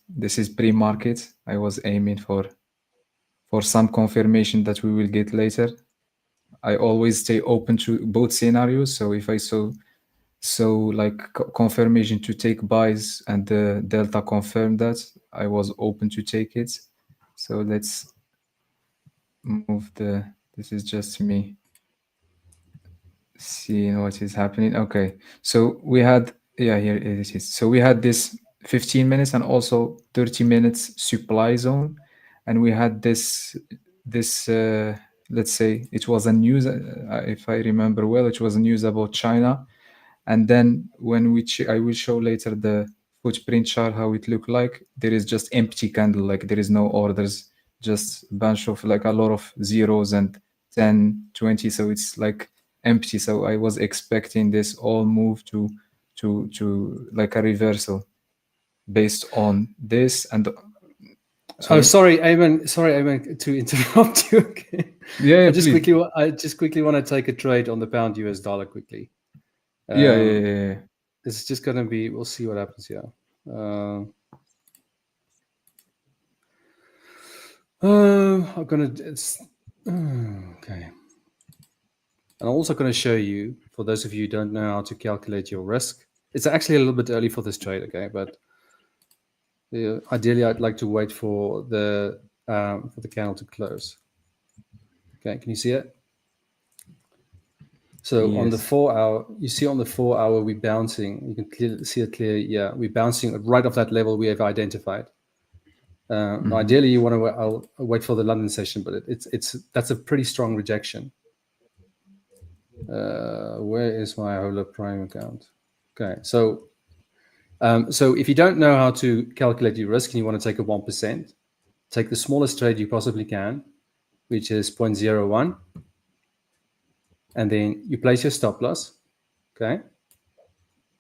This is pre-market. I was aiming for for some confirmation that we will get later. I always stay open to both scenarios. So if I saw like confirmation to take buys and the delta confirmed that, I was open to take it. So let's move this is just me seeing what is happening. Okay, so we had, yeah, here it is. So we had this 15 minutes and also 30 minutes supply zone, and we had this let's say it was a news, if I remember well, it was a news about China. And then when I will show later the footprint chart how it looked like. There is just empty candle, like there is no orders, just a bunch of like a lot of zeros and 10, 20. So it's like empty. So I was expecting this all move to like a reversal based on this. And oh, sorry, Aymane, to interrupt you again. Yeah, I just quickly want to take a trade on the pound US dollar quickly. Yeah. It's just gonna be. We'll see what happens here. I'm gonna. Okay. And I'm also going to show you, for those of you who don't know how to calculate your risk. It's actually a little bit early for this trade, okay? But ideally, I'd like to wait for the candle to close. Okay, can you see it? So yes. On the 4 hour, you see on the 4 hour we're bouncing. You can see it clearly. Yeah, we're bouncing right off that level we have identified. Now ideally, you want to I'll wait for the London session, but that's a pretty strong rejection. Where is my Hola Prime account? Okay, so if you don't know how to calculate your risk and you want to take a 1%, take the smallest trade you possibly can, which is 0.01, and then you place your stop loss. Okay,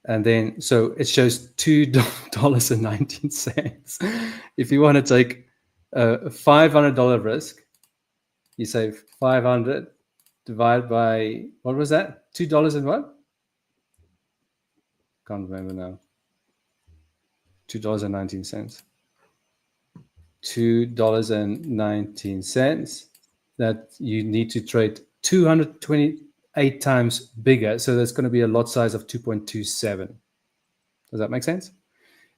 and then so it shows $2.19. If you want to take a $500 risk, you say 500 divided by, what was that? $2 and what? Can't remember now. $2.19. $2.19 that you need to trade 228 times bigger. So there's going to be a lot size of 2.27. Does that make sense?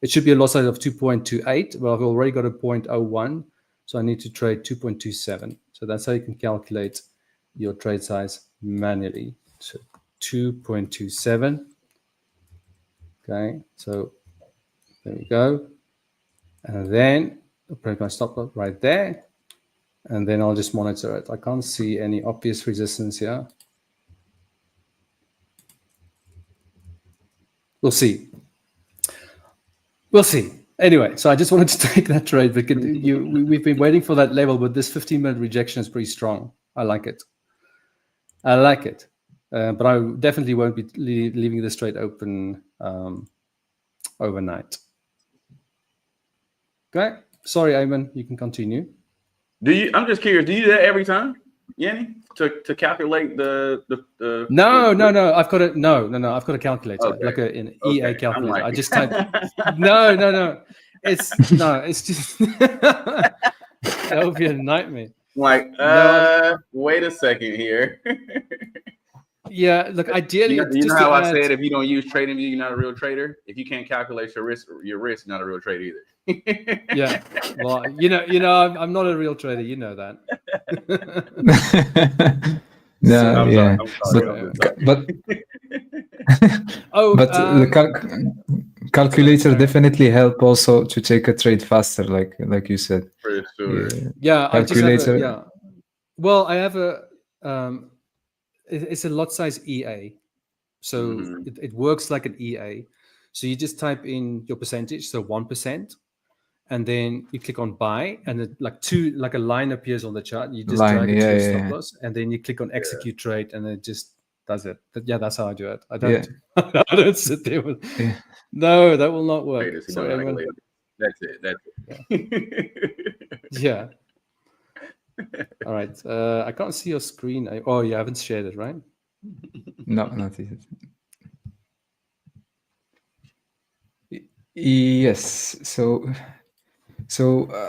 It should be a lot size of 2.28. Well, I've already got a 0.01. So I need to trade 2.27. So that's how you can calculate your trade size manually. So 2.27. Okay, so there we go. And then I'll put my stop loss right there. And then I'll just monitor it. I can't see any obvious resistance here. We'll see. We'll see. Anyway, so I just wanted to take that trade because we've been waiting for that level, but this 15-minute rejection is pretty strong. I like it. I like it. But I definitely won't be leaving this trade open overnight. Okay. Sorry, Aymane, you can continue. I'm just curious. Do you do that every time, Jannie, to calculate the? No. I've got a I've got a calculator, okay. Like an EA calculator. Like, I just type. No. It's just that would be a nightmare. Like, wait a second here. Yeah, look, ideally, you know how I said if you don't use TradingView, you're not a real trader. If you can't calculate your risk, you're not a real trader either. Yeah, well, you know, I'm not a real trader. You know that. No, yeah, but the calculator definitely help also to take a trade faster, like you said. For sure. Yeah, calculator. Well, I have a it's a lot size EA, so it works like an EA. So you just type in your percentage, so 1%, and then you click on buy, and it, like a line appears on the chart. You just drag it to your stop loss, and then you click on execute trade, and it just does it. But yeah, that's how I do it. I don't. I don't sit there with. Yeah. No, that will not work. Sorry, that's it. Yeah. All right. I can't see your screen. Oh, you haven't shared it, right? No, not yet. Yes. So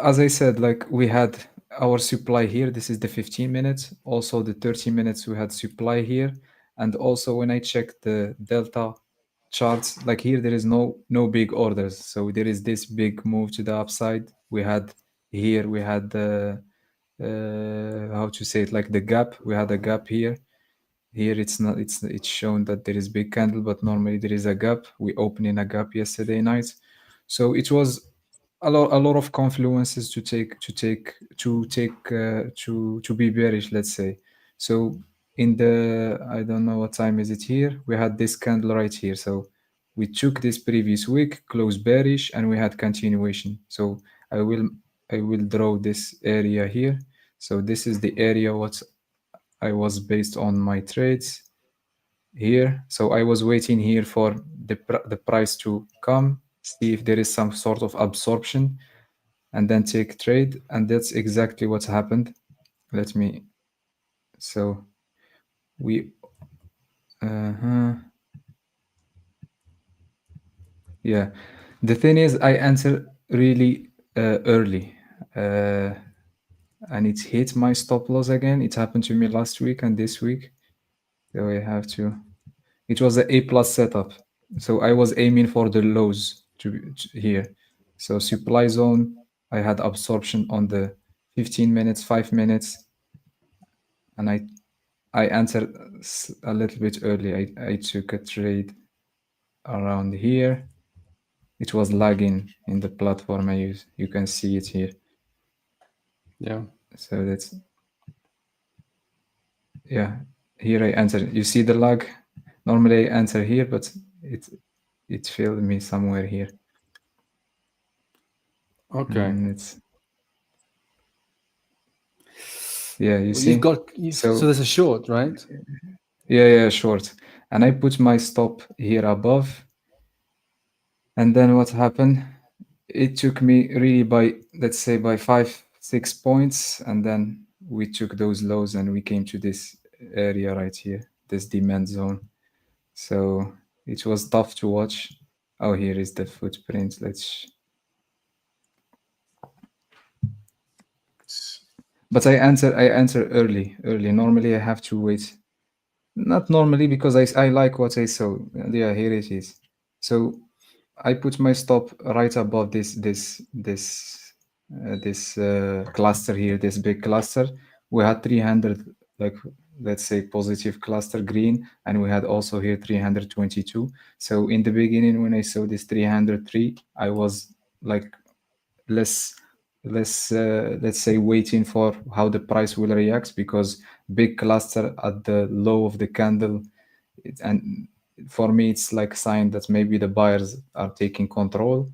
as I said, like we had our supply here. This is the 15 minutes. Also the 30 minutes we had supply here. And also when I check the delta charts, like here there is no big orders. So there is this big move to the upside. We had here, we had the how to say it, like the gap. We had a gap here. Here it's not, it's shown that there is big candle, but normally there is a gap. We opened in a gap yesterday night. So it was a lot of confluences to be bearish, let's say. So in the, I don't know what time is it here, we had this candle right here. So we took this previous week, closed bearish, and we had continuation. So I will draw this area here. So this is the area what I was based on my trades here. So I was waiting here for the price to come, see if there is some sort of absorption, and then take trade. And that's exactly what's happened. Let me, so we, yeah, the thing is I answered really early, and it hit my stop loss again. It happened to me last week and this week. So I have to, it was an A+ setup. So I was aiming for the lows to here. So supply zone, I had absorption on the 15 minutes, 5 minutes. And I answered a little bit early. I took a trade around here. It was lagging in the platform I use. You can see it here. Yeah. So that's, yeah, here I answered. You see the lag? Normally I answer here, but it failed me somewhere here. Okay. It's, yeah, you Well, see. you've got so there's a short, right? Yeah, short. And I put my stop here above. And then what happened? It took me really by, let's say, by 5-6 points, and then we took those lows and we came to this area right here, this demand zone. So it was tough to watch. Oh, here is the footprint. But I answer early. Normally I have to wait. Not normally, because I like what I saw. Yeah, here it is. So I put my stop right above this cluster here, this big cluster. We had 300, like, let's say positive cluster green, and we had also here 322. So in the beginning, when I saw this 303, I was like let's say waiting for how the price will react, because big cluster at the low of the candle, and for me it's like sign that maybe the buyers are taking control.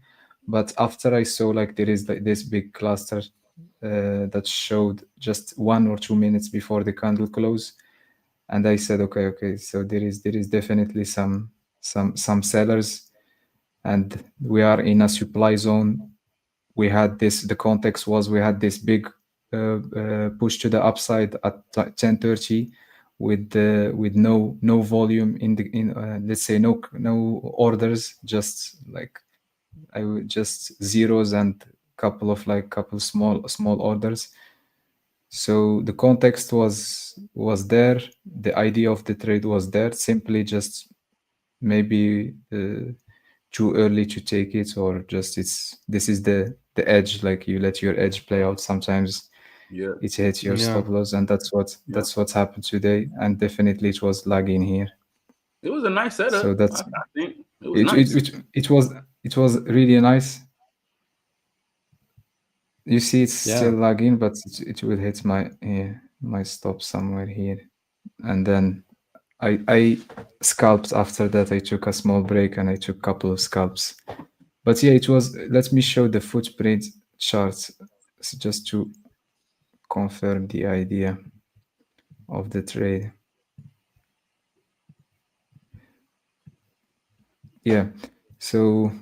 But after I saw like there is this big cluster that showed just 1 or 2 minutes before the candle close, and I said okay, so there is definitely some sellers, and we are in a supply zone. We had this, the context was we had this big push to the upside at 10:30 with no volume in let's say no orders, just like just zeros and couple small orders. So the context was there, the idea of the trade was there, simply just maybe too early to take it, or just this is the edge, like you let your edge play out. Sometimes it hits your stop loss, and that's what's happened today. And definitely it was lagging here. It was a nice setup. So that's, I think it was nice. It was really nice. You see it's still lagging, but it will hit my stop somewhere here. And then I scalped after that. I took a small break and I took a couple of scalps. But yeah, it was, let me show the footprint charts just to confirm the idea of the trade. Yeah, so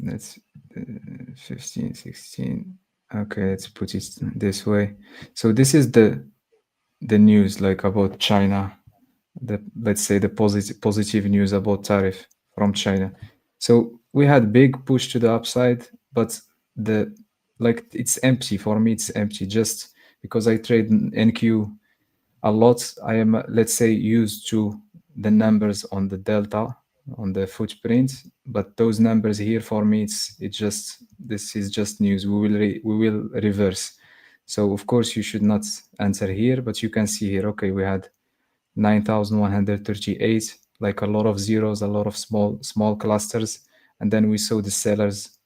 let's 15, 16. Okay, let's put it this way. So this is the news, like, about China. Let's say the positive news about tariff from China. So we had big push to the upside, but it's empty. For me, it's empty. Just because I trade NQ a lot. I am, let's say, used to the numbers on the delta, on the footprint, but those numbers here for me, it's just, this is just news. We will reverse. So of course you should not enter here, but you can see here, okay, we had 9,138, like a lot of zeros, a lot of small clusters, and then we saw the sellers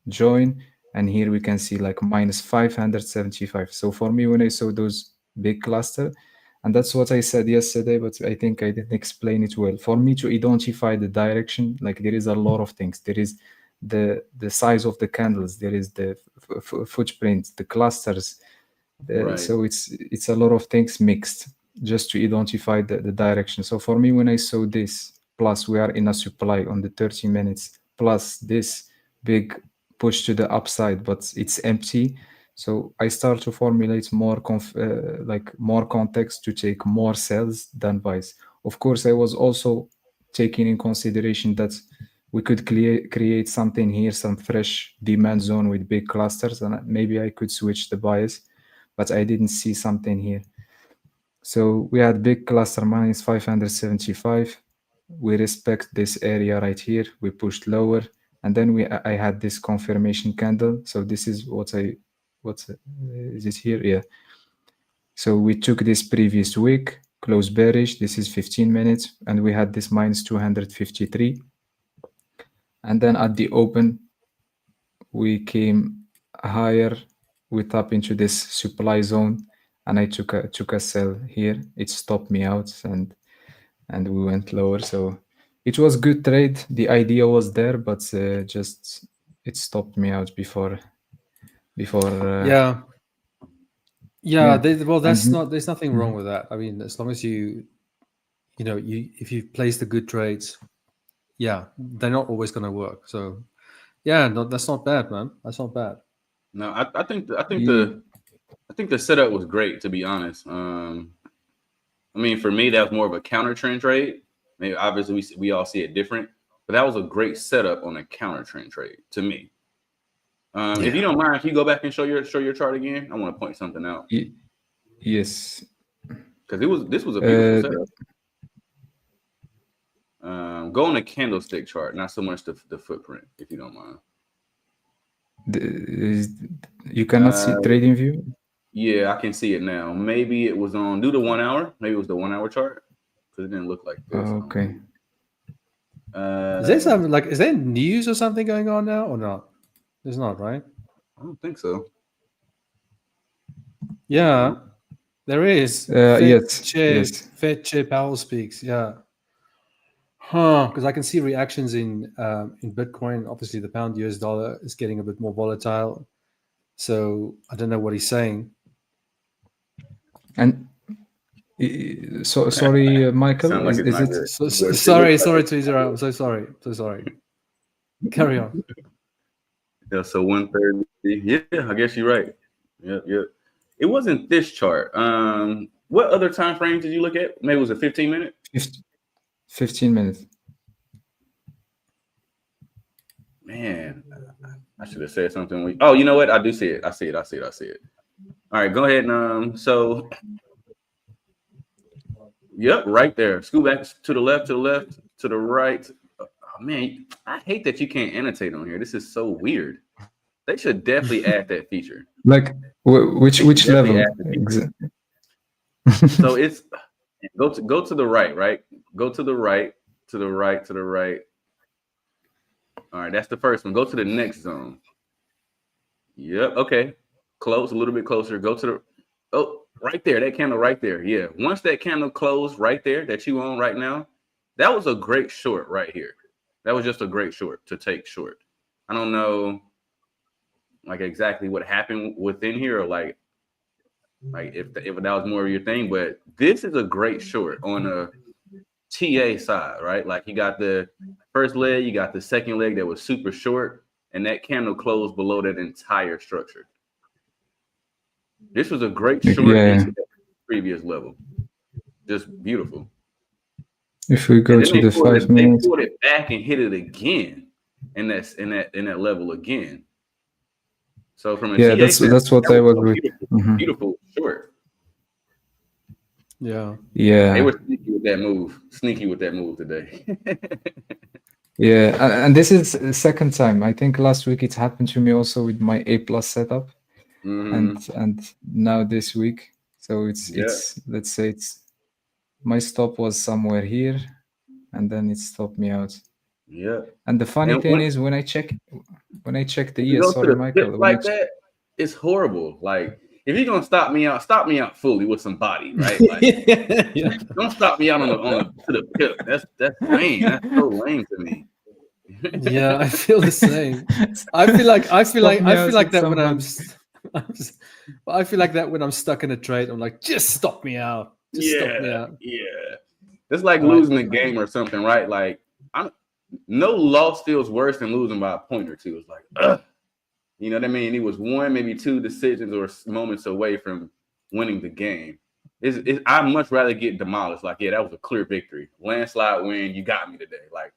join, and here we can see like minus 575. So for me, when I saw those big cluster, and that's what I said yesterday, but I think I didn't explain it well. For me to identify the direction, like there is a lot of things. There is the size of the candles, there is the footprint, the clusters. Right. So it's a lot of things mixed just to identify the direction. So for me, when I saw this, plus we are in a supply on the 30 minutes, plus this big push to the upside, but it's empty. So I start to formulate more more context to take more sells than buys. Of course, I was also taking in consideration that we could create something here, some fresh demand zone with big clusters, and maybe I could switch the bias, but I didn't see something here. So we had big cluster minus 575. We respect this area right here. We pushed lower, and then I had this confirmation candle. So this is is it here? Yeah. So we took this previous week, close bearish. This is 15 minutes, and we had this minus 253. And then at the open, we came higher. We tap into this supply zone, and I took a sell here. It stopped me out, and we went lower. So it was good trade. The idea was there, but just it stopped me out before. Yeah. Well, there's nothing wrong with that. I mean, as long as if you place the good trades, yeah, they're not always going to work. So yeah, no, that's not bad, man. That's not bad. No, I think the setup was great, to be honest. I mean, for me, that was more of a counter trend trade. Maybe obviously we all see it different, but that was a great setup on a counter trend trade to me. If you don't mind, if you go back and show your chart again, I want to point something out. Yes, because this was a beautiful setup. Go on the candlestick chart, not so much the footprint, if you don't mind. You cannot see trading view? Yeah, I can see it now. Maybe it was on, do the 1 hour. Maybe it was the 1 hour chart, because it didn't look like this. Okay. Is there something is there news or something going on now or not? There's not, right? I don't think so. Yeah, there is. Yes. Fed Chair Powell speaks. Yeah. Because I can see reactions in Bitcoin. Obviously, the pound US dollar is getting a bit more volatile. So I don't know what he's saying. And so sorry, Michael. Like is it? Sorry, Tweezer. I'm so sorry. Carry on. Yeah, so 130. Yeah, I guess you're right. Yep. It wasn't this chart. What other time frames did you look at? Maybe it was a 15 minute? 15 minutes. Man, I should have said something. Oh, you know what? I do see it. I see it. All right, go ahead. And so, yep, right there. Scoot back to the left, to the right. Oh, man, I hate that you can't annotate on here. This is so weird. They should definitely add that feature. Like which level? Exactly. So it's go to the right, right? Go to the right, to the right, to the right. All right, that's the first one. Go to the next zone. Yep. Okay. Close, a little bit closer. Go to the right there. That candle right there. Yeah. Once that candle closed right there that you own right now, that was a great short right here. That was just a great short to take short. I don't know like exactly what happened within here, or like if that was more of your thing, but this is a great short on a TA side, right? Like you got the first leg, you got the second leg that was super short, and that candle closed below that entire structure. This was a great short into the previous level. Just beautiful. If we go to the 5 minutes, they pulled it back and hit it again, and that's in that level again. So from a that's what I was with. Beautiful short. Yeah. Yeah. They were sneaky with that move. Sneaky with that move today. Yeah, and this is the second time. I think last week it happened to me also with my A+ setup, and now this week. So it's let's say it's my stop was somewhere here, and then it stopped me out. Yeah. And the funny thing is when I check the ES, sorry, Michael, like that, it's horrible. Like if you're gonna stop me out fully with some body, right? Like Yeah. don't stop me out on the to the pip. That's lame. That's so lame to me. Yeah, I feel the same. I feel like that when I feel like that when I'm stuck in a trade. I'm like, just stop me out. Just stop me out. Yeah. It's like losing a game or something, right? Like no loss feels worse than losing by a point or two. It's like, ugh. You know what I mean? It was one, maybe two decisions or moments away from winning the game. I'd much rather get demolished. Like, yeah, that was a clear victory. Landslide win. You got me today. Like,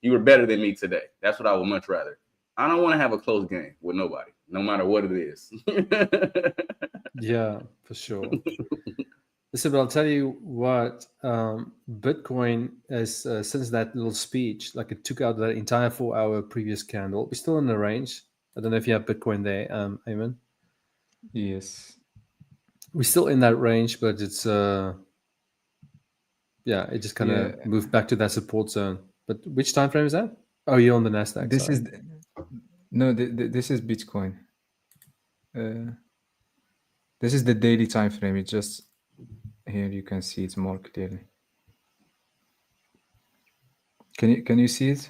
you were better than me today. That's what I would much rather. I don't want to have a close game with nobody, no matter what it is. Yeah, for sure. Listen, but I'll tell you what, Bitcoin is, since that little speech, like it took out that entire 4-hour previous candle. We're still in the range. I don't know if you have Bitcoin there, Aymane. Yes. We're still in that range, but it's, it just kind of moved back to that support zone. But which time frame is that? Oh, you're on the NASDAQ. This is Bitcoin. This is the daily time frame. It just here you can see it more clearly. Can you see it?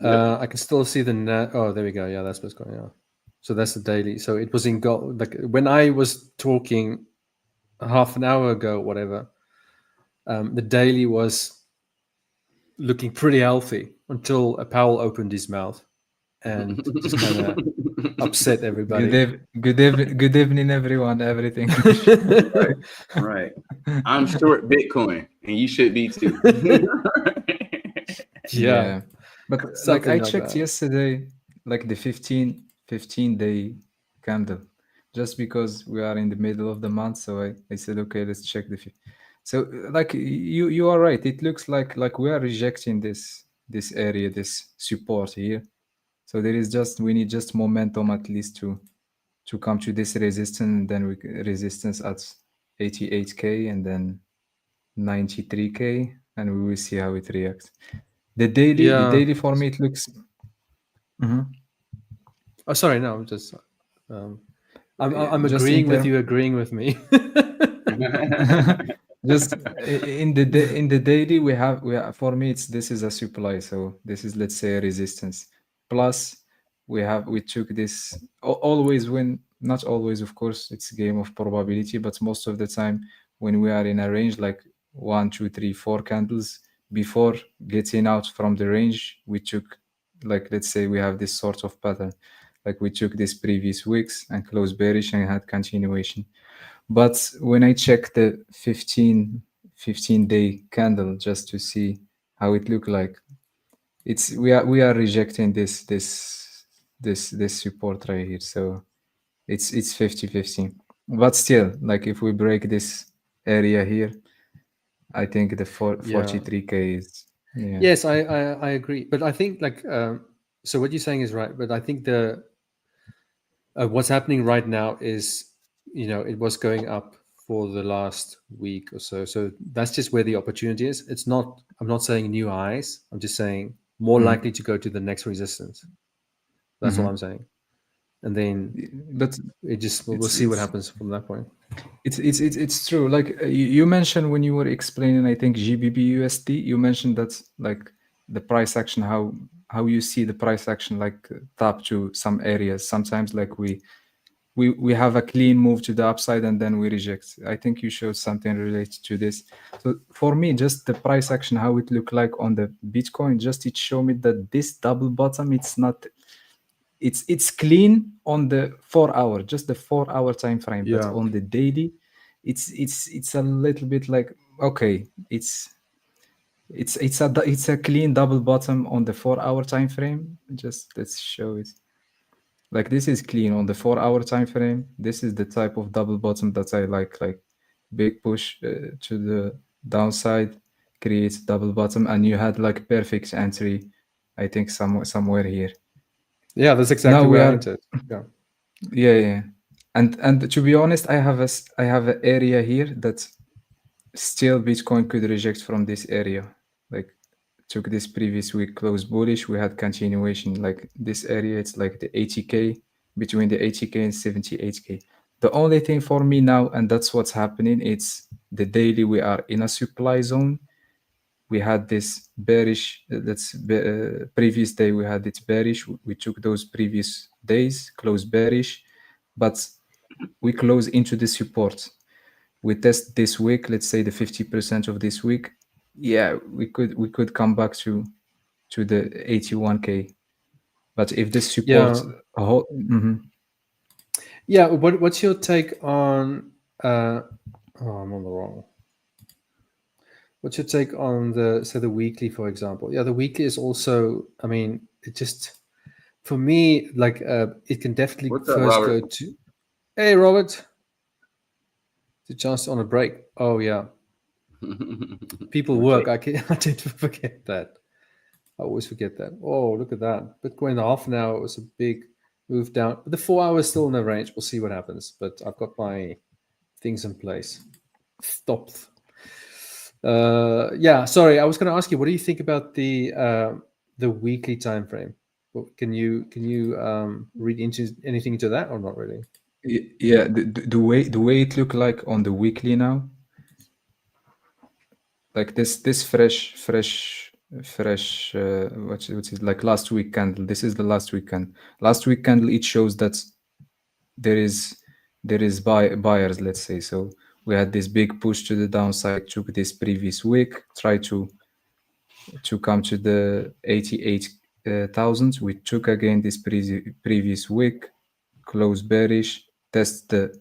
I can still see the oh, there we go. Yeah, that's what's going on. So that's the daily. So it was in gold. Like when I was talking half an hour ago, whatever, the daily was looking pretty healthy until Powell opened his mouth and just kind of upset everybody. Good evening, everyone. Everything. Right. I'm short Bitcoin, and you should be too. Yeah. But like I checked yesterday, like the 15-day candle, just because we are in the middle of the month. So I said, okay, let's check the. So like you are right. It looks like we are rejecting this area, this support here. So we need just momentum at least to come to this resistance, and then resistance at 88K and then 93K, and we will see how it reacts. The daily for me it looks. Oh, sorry, no, I'm just I'm just agreeing with you, agreeing with me. Just in the daily we have for me this is a supply, so this is, let's say, a resistance. Plus we took this always, when not always, of course, it's a game of probability, but most of the time when we are in a range like 1, 2, 3, 4 candles, before getting out from the range, we took, like, let's say we have this sort of pattern, like we took this previous weeks and closed bearish and had continuation. But when I check the 15-day candle just to see how it looked like, we are rejecting this support right here. So it's 50-50. But still, like if we break this area here, I think the 43K is. Yeah. Yes, I agree. But I think like so what you're saying is right. But I think the what's happening right now is, it was going up for the last week or so. So that's just where the opportunity is. It's not, I'm not saying new highs. I'm just saying more likely to go to the next resistance. That's all I'm saying. And then, but it just, we'll see what happens from that point. It's true. Like you mentioned when you were explaining, I think GBPUSD, you mentioned that like the price action, how you see the price action, like tap to some areas. Sometimes like we have a clean move to the upside and then we reject. I think you showed something related to this. So for me, just the price action, how it looked like on the Bitcoin, just it showed me that this double bottom, it's not, it's clean on the 4-hour, just the 4-hour time frame. But on the daily, it's a little bit like, okay, it's a clean double bottom on the 4-hour time frame. Just let's show it. Like this is clean on the 4-hour time frame. This is the type of double bottom that I like big push to the downside, creates double bottom, and you had like perfect entry, I think somewhere here. Yeah, that's exactly Now we where I are. entered. Yeah. Yeah. And to be honest, I have an area here that still Bitcoin could reject from this area. Like took this previous week close bullish, we had continuation. Like this area, it's like the 80k, between the 80k and 78k. The only thing for me now, and that's what's happening, it's the daily we are in a supply zone. We had this bearish, previous day we had it bearish. We took those previous days, close bearish, but we close into the support. We test this week, let's say the 50% of this week. Yeah, we could come back to the 81k. But if this support Yeah, what's your take on I'm on the wrong. What's your take on the weekly, for example? Yeah, the weekly is also, I mean, it just, for me, like it can definitely What's up, first Robert? go to, hey, Robert, the chance on a break. Oh, yeah. People work. I did forget that. I always forget that. Oh, look at that. Bitcoin in the half an hour was a big move down. But the 4 hour is still in the range. We'll see what happens. But I've got my things in place. Stopped. Yeah, sorry. I was going to ask you, what do you think about the weekly time frame? Can you read into anything into that or not really? Yeah, the way it look like on the weekly now, like this fresh what's it like last week candle. This is the last week candle. Last week candle, it shows that there is buyers, let's say. So we had this big push to the downside, took this previous week, try to come to the 88,000. We took again this previous week, close bearish, test the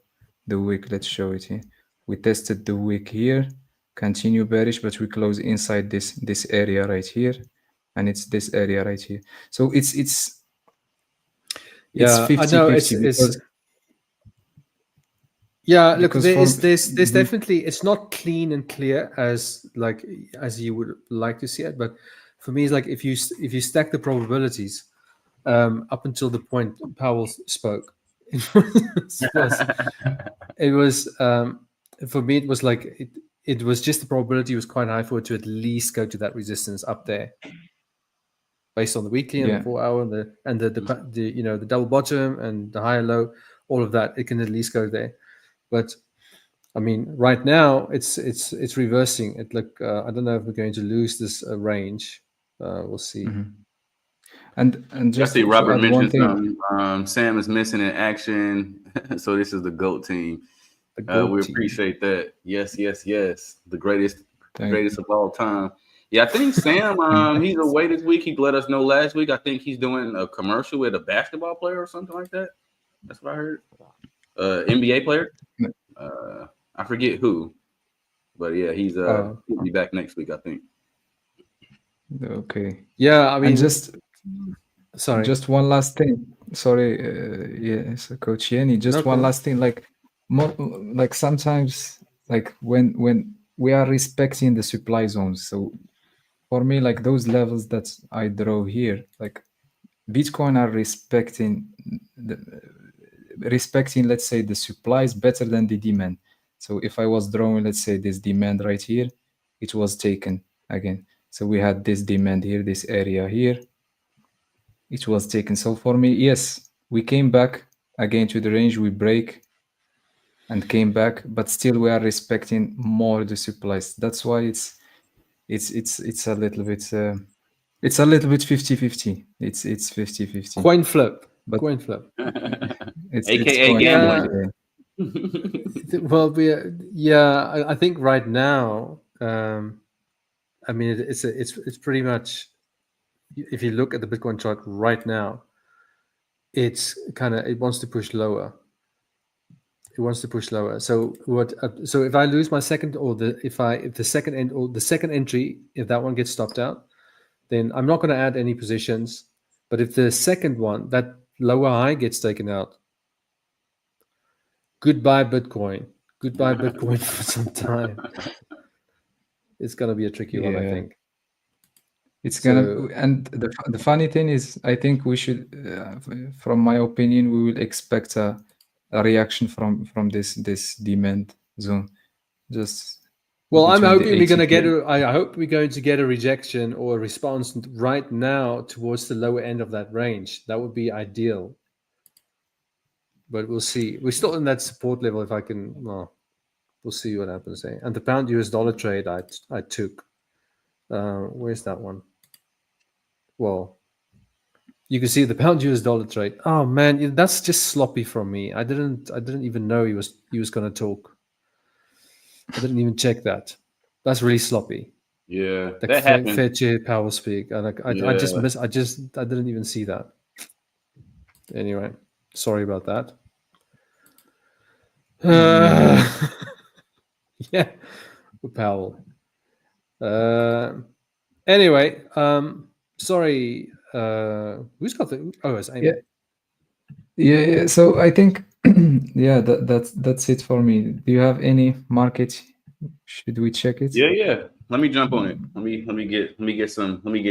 week. Let's show it here. We tested the week here, continue bearish, but we close inside this area right here, and it's this area right here. So it's 50-50 because yeah, look, because there's definitely, it's not clean and clear as you would like to see it, but for me, it's like if you stack the probabilities up until the point Powell spoke, it was for me, it was like it was just the probability was quite high for it to at least go to that resistance up there, based on the weekly and the 4 hour and the double bottom and the higher low, all of that, it can at least go there. But I mean, right now it's reversing. It look I don't know if we're going to lose this range. We'll see. And just see Robert mentioned something. Sam is missing in action, so this is the GOAT team. We appreciate that. Yes. The greatest of all time. Yeah, I think Sam, he's away this week. He let us know last week. I think he's doing a commercial with a basketball player or something like that. That's what I heard. NBA player. I forget who, but yeah, he'll be back next week, I think. Okay. Yeah, I mean, and just one last thing. Sorry, yes, Coach Jannie. Just one last thing. Like sometimes, like when we are respecting the supply zones. So for me, like those levels that I draw here, like Bitcoin are respecting, let's say, the supplies better than the demand. So if I was drawing, let's say, this demand right here, it was taken again. So we had this demand here, this area here, it was taken. So for me, yes, we came back again to the range, we break and came back, but still we are respecting more the supplies. That's why it's a little bit 50-50. It's 50-50. Coin flip. But coin flip. It's AKA gambling. Well, I think right now, I mean, it's pretty much, if you look at the Bitcoin chart right now, it's kind of, it wants to push lower. It wants to push lower. So so if I lose my second, or if the second entry, if that one gets stopped out, then I'm not going to add any positions. But if the second one, that lower high, gets taken out, goodbye Bitcoin. Goodbye Bitcoin for some time. It's gonna be a tricky one, I Yeah. think. It's So- gonna, and the funny thing is, I think we should, from my opinion, we will expect a reaction from this demand zone. Just Well, I'm between the hoping we're going to 80K. get I hope we're going to get a rejection or a response right now towards the lower end of that range. That would be ideal. But we'll see. We're still in that support level. If I can, well, we'll see what happens. Eh? And the pound US dollar trade I took. Where's that one? Well, you can see the pound US dollar trade. Oh man, that's just sloppy from me. I didn't even know he was going to talk. I didn't even check that. That's really sloppy. Yeah, Like that happened. Fair Chair Power Speak, and I just missed. I didn't even see that. Anyway, sorry about that. Yeah, Powell. Anyway, sorry. Who's got the? Oh, it's Aymane. Yeah. So I think, yeah, that's it for me. Do you have any market? Should we check it? Yeah. Let me jump on it. Let me get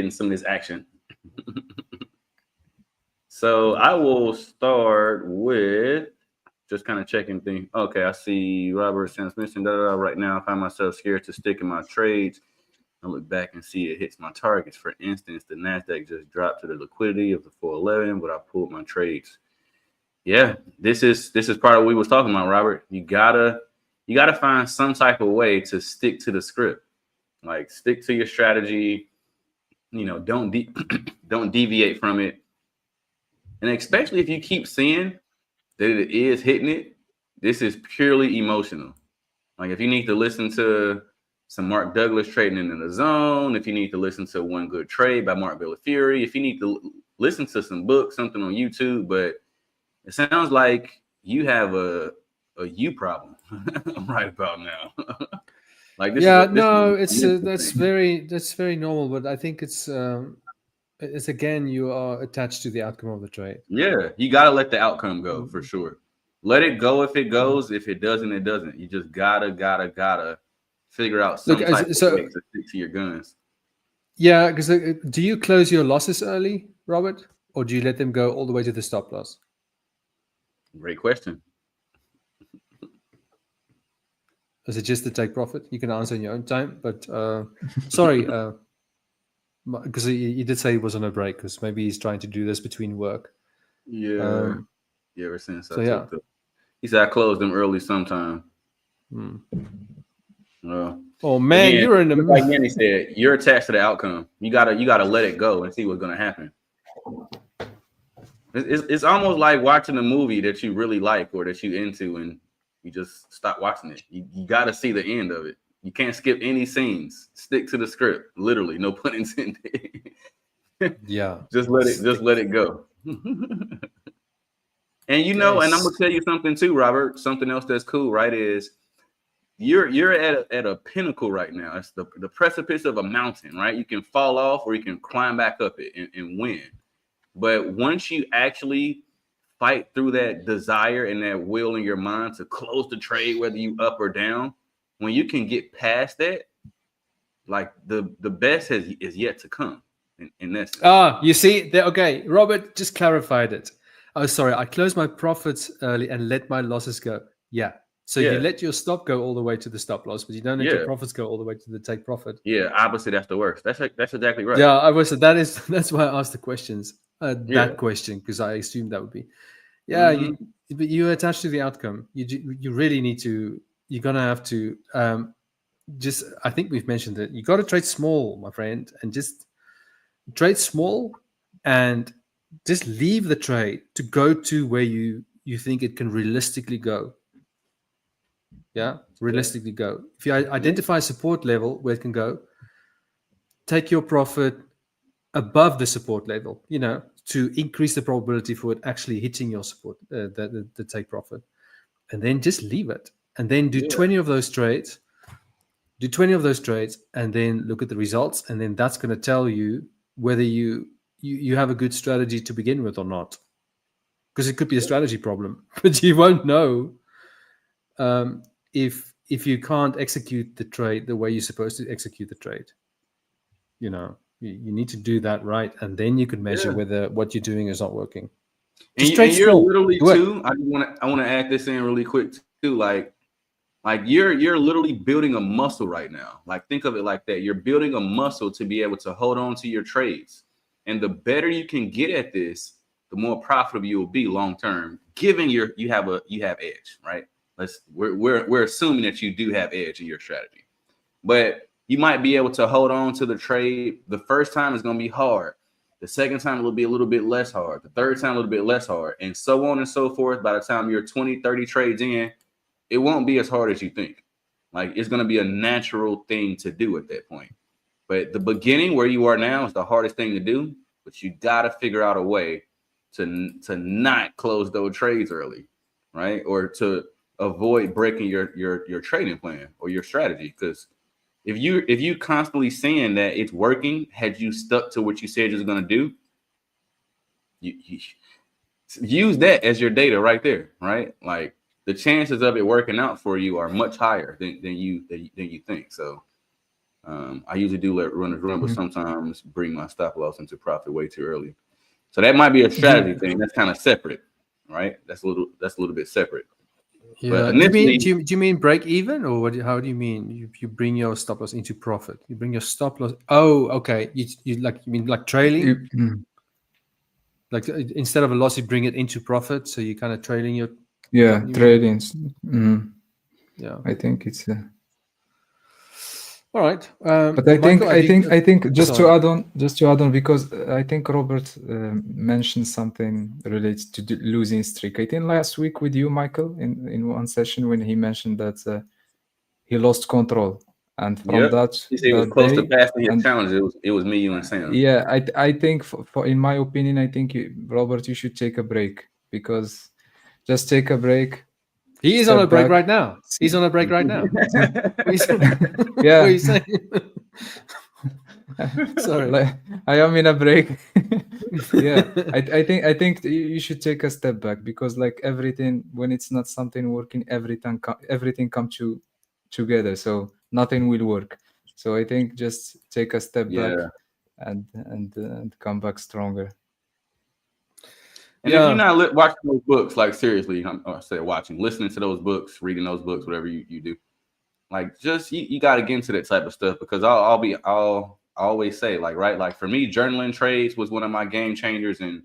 in some of this action. So I will start with just kind of checking things. Okay, I see Robert transmission. Right now, I find myself scared to stick in my trades. I look back and see it hits my targets. For instance, the NASDAQ just dropped to the liquidity of the 411, but I pulled my trades. Yeah, this is part of what we was talking about, Robert. You gotta find some type of way to stick to the script. Like, stick to your strategy. You know, don't deviate from it. And especially if you keep seeing that it is hitting it, this is purely emotional. Like, if you need to listen to some Mark Douglas trading in the zone, if you need to listen to One Good Trade by Mark Villafury, if you need to listen to some books, something on YouTube, but it sounds like you have a you problem right about now. Like, this that's very normal, but I think it's again, you are attached to the outcome of the trade. Yeah, you gotta let the outcome go for sure. Let it go if it goes. If it doesn't, it doesn't. You just gotta figure out some type of way to stick to your guns. Yeah, because do you close your losses early, Robert, or do you let them go all the way to the stop loss? Great question. Is it just to take profit? You can answer in your own time, but sorry, because he did say he was on a break, because maybe he's trying to do this between work. Yeah. Ever since I took the, he said I closed them early sometime. Oh man, again, you're in the like Jannie said, you're attached to the outcome. You gotta let it go and see what's gonna happen. It's almost like watching a movie that you really like or that you into, and you just stop watching it. You gotta see the end of it. You can't skip any scenes. Stick to the script. Literally, no pun intended. Yeah. Just let it go. And and I'm gonna tell you something too, Robert. Something else that's cool, right? Is you're at a pinnacle right now. It's the precipice of a mountain, right? You can fall off or you can climb back up it and win. But once you actually fight through that desire and that will in your mind to close the trade, whether you up or down, when you can get past that, like the best is yet to come. In this. You see, okay, Robert just clarified it. Oh, sorry, I closed my profits early and let my losses go. Yeah. So you let your stop go all the way to the stop loss, but you don't let your profits go all the way to the take profit. Yeah, obviously that's the worst. That's exactly right. Yeah, that's why I asked the questions. That question, because I assumed that would be. Yeah, but you're attached to the outcome. You really need to. You're gonna have to. I think we've mentioned it. You got to trade small, my friend, and just trade small, and just leave the trade to go to where you think it can realistically go. Yeah, realistically go. If you identify a support level where it can go, take your profit above the support level, to increase the probability for it actually hitting your support, the take profit, and then just leave it, and then do 20 of those trades. Do 20 of those trades, and then look at the results, and then that's going to tell you whether you have a good strategy to begin with or not. Because it could be a strategy problem, but you won't know if you can't execute the trade the way you're supposed to execute the trade, you know, you need to do that right, and then you can measure whether what you're doing is not working. And you're literally too. I want to add this in really quick too. Like you're literally building a muscle right now. Like think of it like that. You're building a muscle to be able to hold on to your trades, and the better you can get at this, the more profitable you will be long term. Given you have edge, right? We're assuming that you do have edge in your strategy, but you might be able to hold on to the trade. The first time is going to be hard. The second time it will be a little bit less hard. The third time a little bit less hard, and so on and so forth. By the time you're 20, 30 trades in, it won't be as hard as you think. Like it's going to be a natural thing to do at that point. But the beginning where you are now is the hardest thing to do, but you got to figure out a way to not close those trades early, right? Or to avoid breaking your trading plan or your strategy. Because if you constantly saying that it's working, had you stuck to what you said you was going to do, you use that as your data right there, right? Like the chances of it working out for you are much higher than you think. So I usually do let runners run, but sometimes bring my stop loss into profit way too early. So that might be a strategy thing. That's kind of separate, right? That's a little bit separred. Yeah. Do you mean break even, or what? How do you mean? You bring your stop loss into profit? You bring your stop loss. Oh, okay. You mean like trailing? Like instead of a loss, you bring it into profit. So you kind of trailing your. Trading. Yeah, I think it's. All right, but I think just to add on, because I think Robert mentioned something related to the losing streak. I think last week with you, Michael, in one session when he mentioned that he lost control, and from that he was close to passing his challenge. It was me, you, and Sam. Yeah, I think for in my opinion, I think Robert, you should take a break, because just take a break. He is on a break right now. He's on a break right now. Yeah. What are you saying? Sorry. I am in a break. Yeah. I think you should take a step back, because like everything, when it's not something working, everything comes together. So nothing will work. So I think just take a step back and come back stronger. And if you're not watching those books, like seriously, I say watching, listening to those books, reading those books, whatever you do, like just you got to get into that type of stuff, because I'll always say, like, right, like for me, journaling trades was one of my game changers and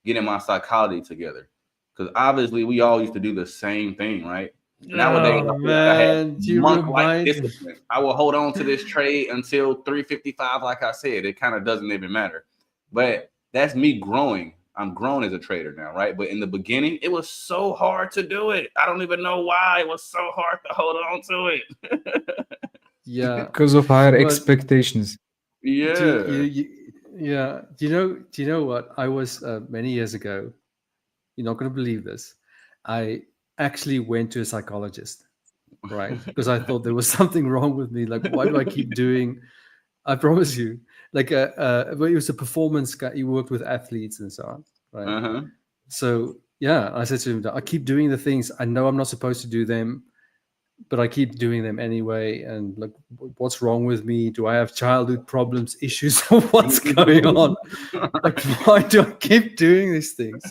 getting my psychology together, because obviously we all used to do the same thing, right? Nowadays, I had month-like discipline. I will hold on to this trade until 355, like I said. It kind of doesn't even matter, but that's me growing. I'm grown as a trader now, right? But in the beginning, it was so hard to do it. I don't even know why it was so hard to hold on to it. Yeah, because of higher expectations. Yeah. Do you know what? I was many years ago. You're not going to believe this. I actually went to a psychologist, right? Because I thought there was something wrong with me. Like, why do I keep doing? I promise you. Like, it was a performance guy. He worked with athletes and so on, right? So yeah, I said to him, I keep doing the things I know I'm not supposed to do them, but I keep doing them anyway. And like, what's wrong with me? Do I have childhood problems, issues? What's going on? Like, why do I keep doing these things?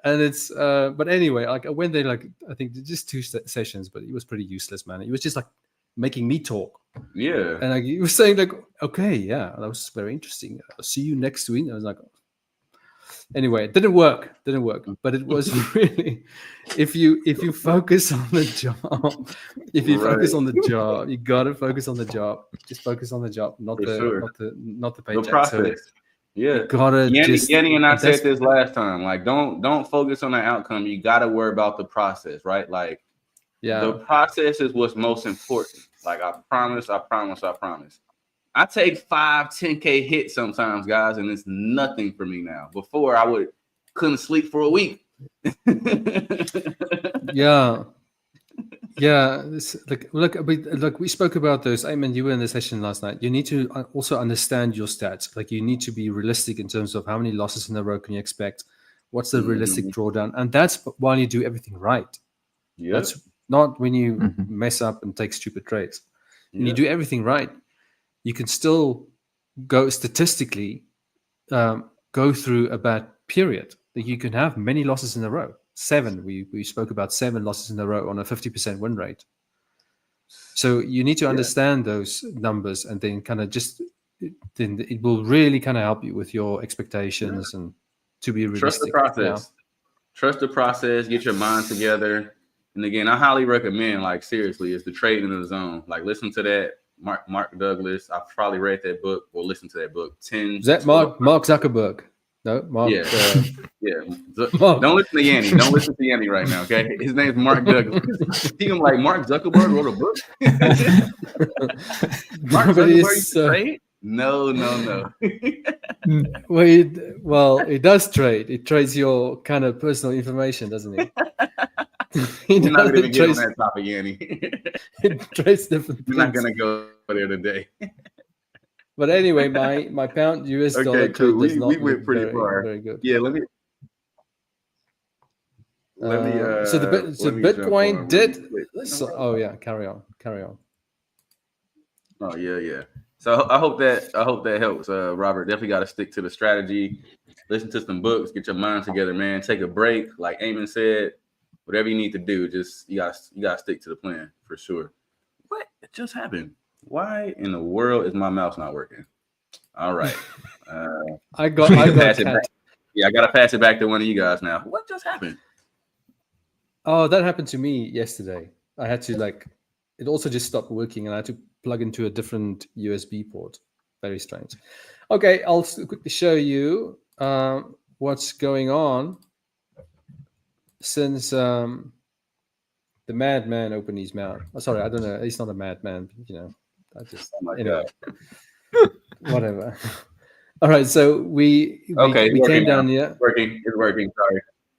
And it's, but anyway, like I went there, like I think just 2 sessions, but it was pretty useless, man. It was just like making me talk. Yeah. And like he was saying, like, okay, yeah, that was very interesting. I'll see you next week. I was like, anyway, it didn't work, but it was really, if you focus on the job, focus on the job, you gotta focus on the job. Just focus on the job, not the paycheck. The process. You gotta Jannie and I said this last time. Like, don't focus on the outcome. You gotta worry about the process, right? Like, the process is what's most important. Like, I promise. I take 5-10K hits sometimes, guys, and it's nothing for me now. Before I couldn't sleep for a week. Yeah. Look, we spoke about those. Aymane, you were in the session last night. You need to also understand your stats. Like, you need to be realistic in terms of how many losses in a row can you expect. What's the realistic drawdown? And that's while you do everything right. Yep. not when you mess up and take stupid trades. When you do everything right, you can still go statistically go through a bad period. That you can have many losses in a row. 7. We spoke about 7 losses in a row on a 50% win rate. So you need to understand those numbers, and then kind of then it will really kind of help you with your expectations and to be realistic. Trust the process. Trust the process. Get your mind together. And again, I highly recommend, like, seriously, is the Trade in the Zone. Like, listen to that Mark Douglas. I've probably read that book or listened to that book. Is that Mark Zuckerberg? No, Mark. Yeah. Don't listen to Jannie. Don't listen to Jannie right now, okay? His name's Mark Douglas. He like, Mark Zuckerberg wrote a book? Mark Zuckerberg trade? No. Well, it does trade. It trades your kind of personal information, doesn't it? You're not going to get on that topic, Jannie. It trades different things. We're not going to go there today. But anyway, my pound US dollar cool. does not we went pretty far. Very good. Yeah, let me. So Bitcoin did. So, carry on. Oh yeah. So I hope that helps, Robert. Definitely got to stick to the strategy. Listen to some books. Get your mind together, man. Take a break, like Aymane said. Whatever you need to do, just you gotta stick to the plan for sure. What just happened? Why in the world is my mouse not working? All right. I got pass it back. Yeah, I gotta pass it back to one of you guys now. What just happened? Oh, that happened to me yesterday. I had to it also just stopped working, and I had to plug into a different USB port. Very strange. Okay, I'll quickly show you what's going on since the madman opened his mouth. Oh, sorry, I don't know. He's not a madman, I just whatever. All right, so we came down here. It's working.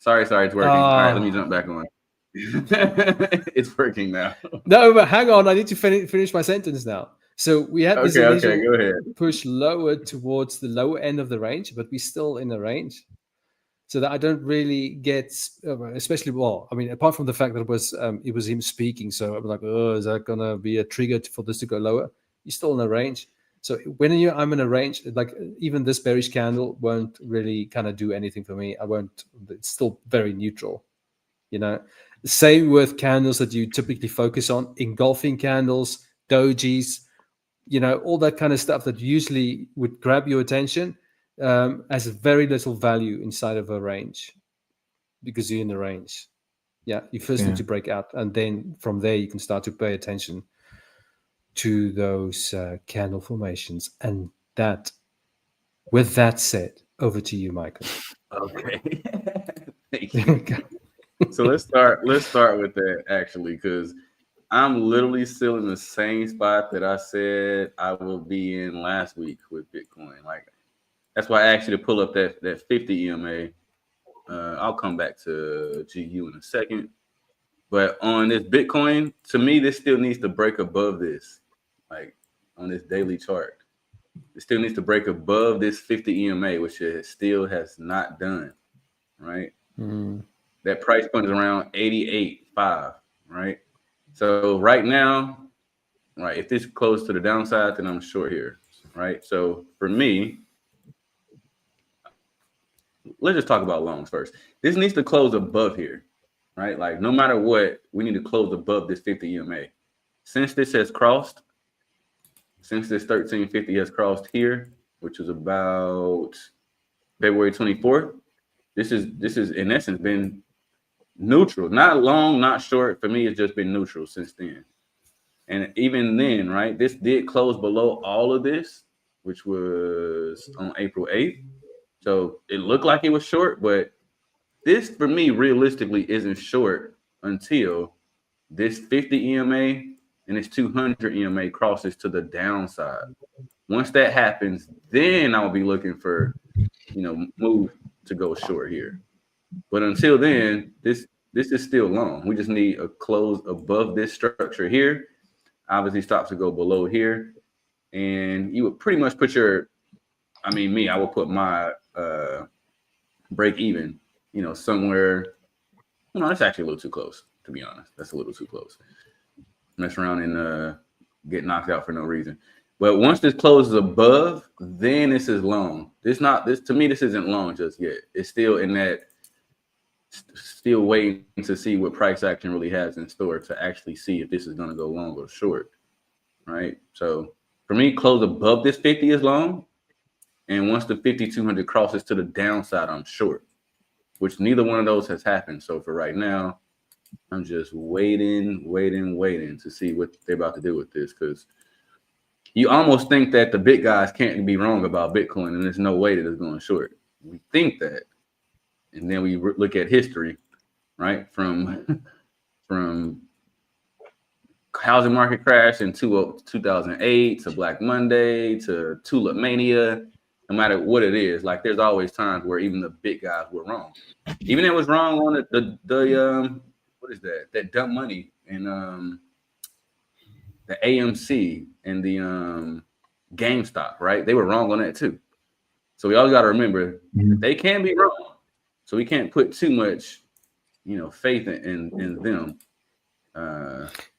Sorry, it's working. All right, let me jump back on. It's working now. No, but hang on, I need to finish my sentence now. So we had this initial go ahead. push lower towards the lower end of the range, but we're still in the range. So that I don't really get, especially, apart from the fact that it was him speaking. So I'm like, oh, is that gonna be a trigger for this to go lower? You're still in a range. So when I'm in a range, like even this bearish candle won't really kind of do anything for me. It's still very neutral, Same with candles that you typically focus on, engulfing candles, dojis, all that kind of stuff that usually would grab your attention. Has very little value inside of a range because you're in the range. Yeah, you first need to break out, and then from there you can start to pay attention to those candle formations. And with that said, over to you, Michael. Okay. Thank you. So let's start with that actually, because I'm literally still in the same spot that I said I will be in last week with Bitcoin. Like, that's why I asked you to pull up that 50 EMA. I'll come back to GU in a second. But on this Bitcoin, to me, this still needs to break above this, like on this daily chart. It still needs to break above this 50 EMA, which it still has not done, right? That price point is around 88.5, right? So right now, right, if this close to the downside, then I'm short here, right? So for me, let's just talk about longs first. This needs to close above here, right? Like no matter what, we need to close above this 50 EMA. Since this 1350 has crossed here, which is about February 24th, this is in essence been neutral, not long, not short. For me, it's just been neutral since then. And even then, right, this did close below all of this, which was on April 8th. So it looked like it was short, but this for me realistically isn't short until this 50 EMA and this 200 EMA crosses to the downside. Once that happens, then I'll be looking for, move to go short here. But until then, this is still long. We just need a close above this structure here. Obviously stops to go below here. And you would pretty much put I would put my break even, somewhere, it's actually a little too close. to be honest. That's a little too close. Mess around and get knocked out for no reason. But once this closes above, then this is long. This to me, this isn't long just yet. It's still in that, still waiting to see what price action really has in store to actually see if this is going to go long or short, right? So for me, close above this 50 is long. And once the 5,200 crosses to the downside, I'm short, which neither one of those has happened. So for right now, I'm just waiting to see what they're about to do with this, because you almost think that the big guys can't be wrong about Bitcoin, and there's no way that it's going short. We think that, and then we look at history, right? From housing market crash in 2008 to Black Monday to Tulip Mania. No matter what it is, like there's always times where even the big guys were wrong. Even it was wrong on the what is that? That dumb money and the AMC and the GameStop, right? They were wrong on that too. So we always got to remember they can be wrong. So we can't put too much, faith in them.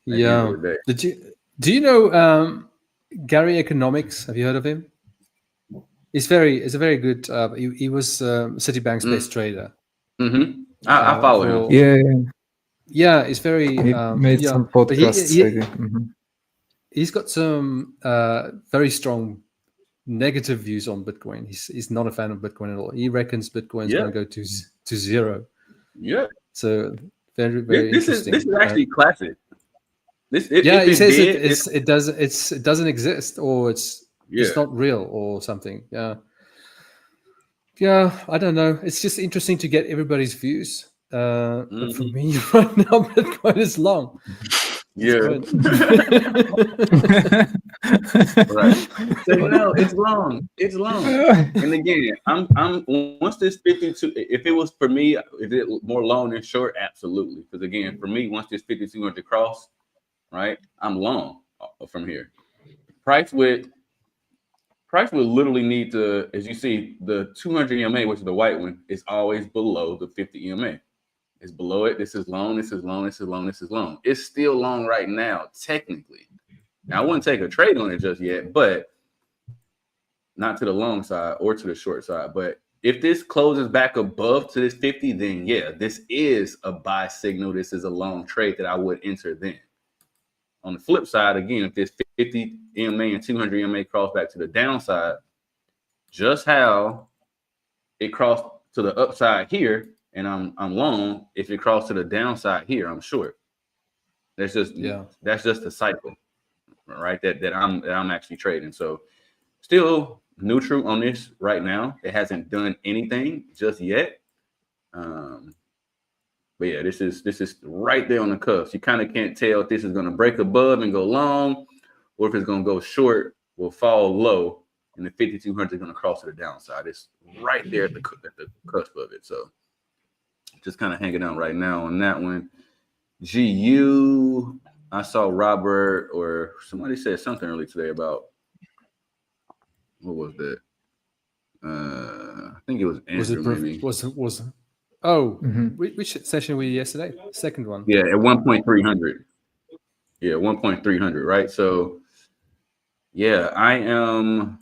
Yeah. Do you know Gary Economics? Have you heard of him? He's a very good. He was Citibank's best trader. Mm-hmm. I follow him. Yeah. Yeah, it's very. He made some podcasts. He's got some very strong negative views on Bitcoin. He's not a fan of Bitcoin at all. He reckons Bitcoin's going to go to zero. Yeah. So very interesting. This is actually classic. He says it doesn't exist, or it's not real or something. Yeah, I don't know. It's just interesting to get everybody's views. But for me right now, Bitcoin is long. Yeah. Right. So no, it's long. It's long. And again, I'm once this 52, if it was for me, is it more long than short? Absolutely. Because again, for me, once this 5,200 cross, right, I'm long from here. Price would literally need to, as you see, the 200 EMA, which is the white one, is always below the 50 EMA. It's below it. This is long. This is long. This is long. This is long. It's still long right now, technically. Now, I wouldn't take a trade on it just yet, but not to the long side or to the short side. But if this closes back above to this 50, then yeah, this is a buy signal. This is a long trade that I would enter then. On the flip side, again, if this 50 EMA and 200 EMA cross back to the downside, just how it crossed to the upside here, and I'm long. If it crossed to the downside here, I'm short. That's just the cycle, right? That I'm actually trading. So still neutral on this right now. It hasn't done anything just yet. But yeah, this is right there on the cusp. You kind of can't tell if this is going to break above and go long, or if it's going to go short, will fall low, and the 5,200 is going to cross to the downside. It's right there at the cusp of it. So just kind of hanging out right now on that one. GU, I saw Robert or somebody said something early today about, what was that? I think it was Andrew. Which session were you yesterday? Second one. Yeah, at 1.300. Yeah, 1.300, right? So yeah, I am.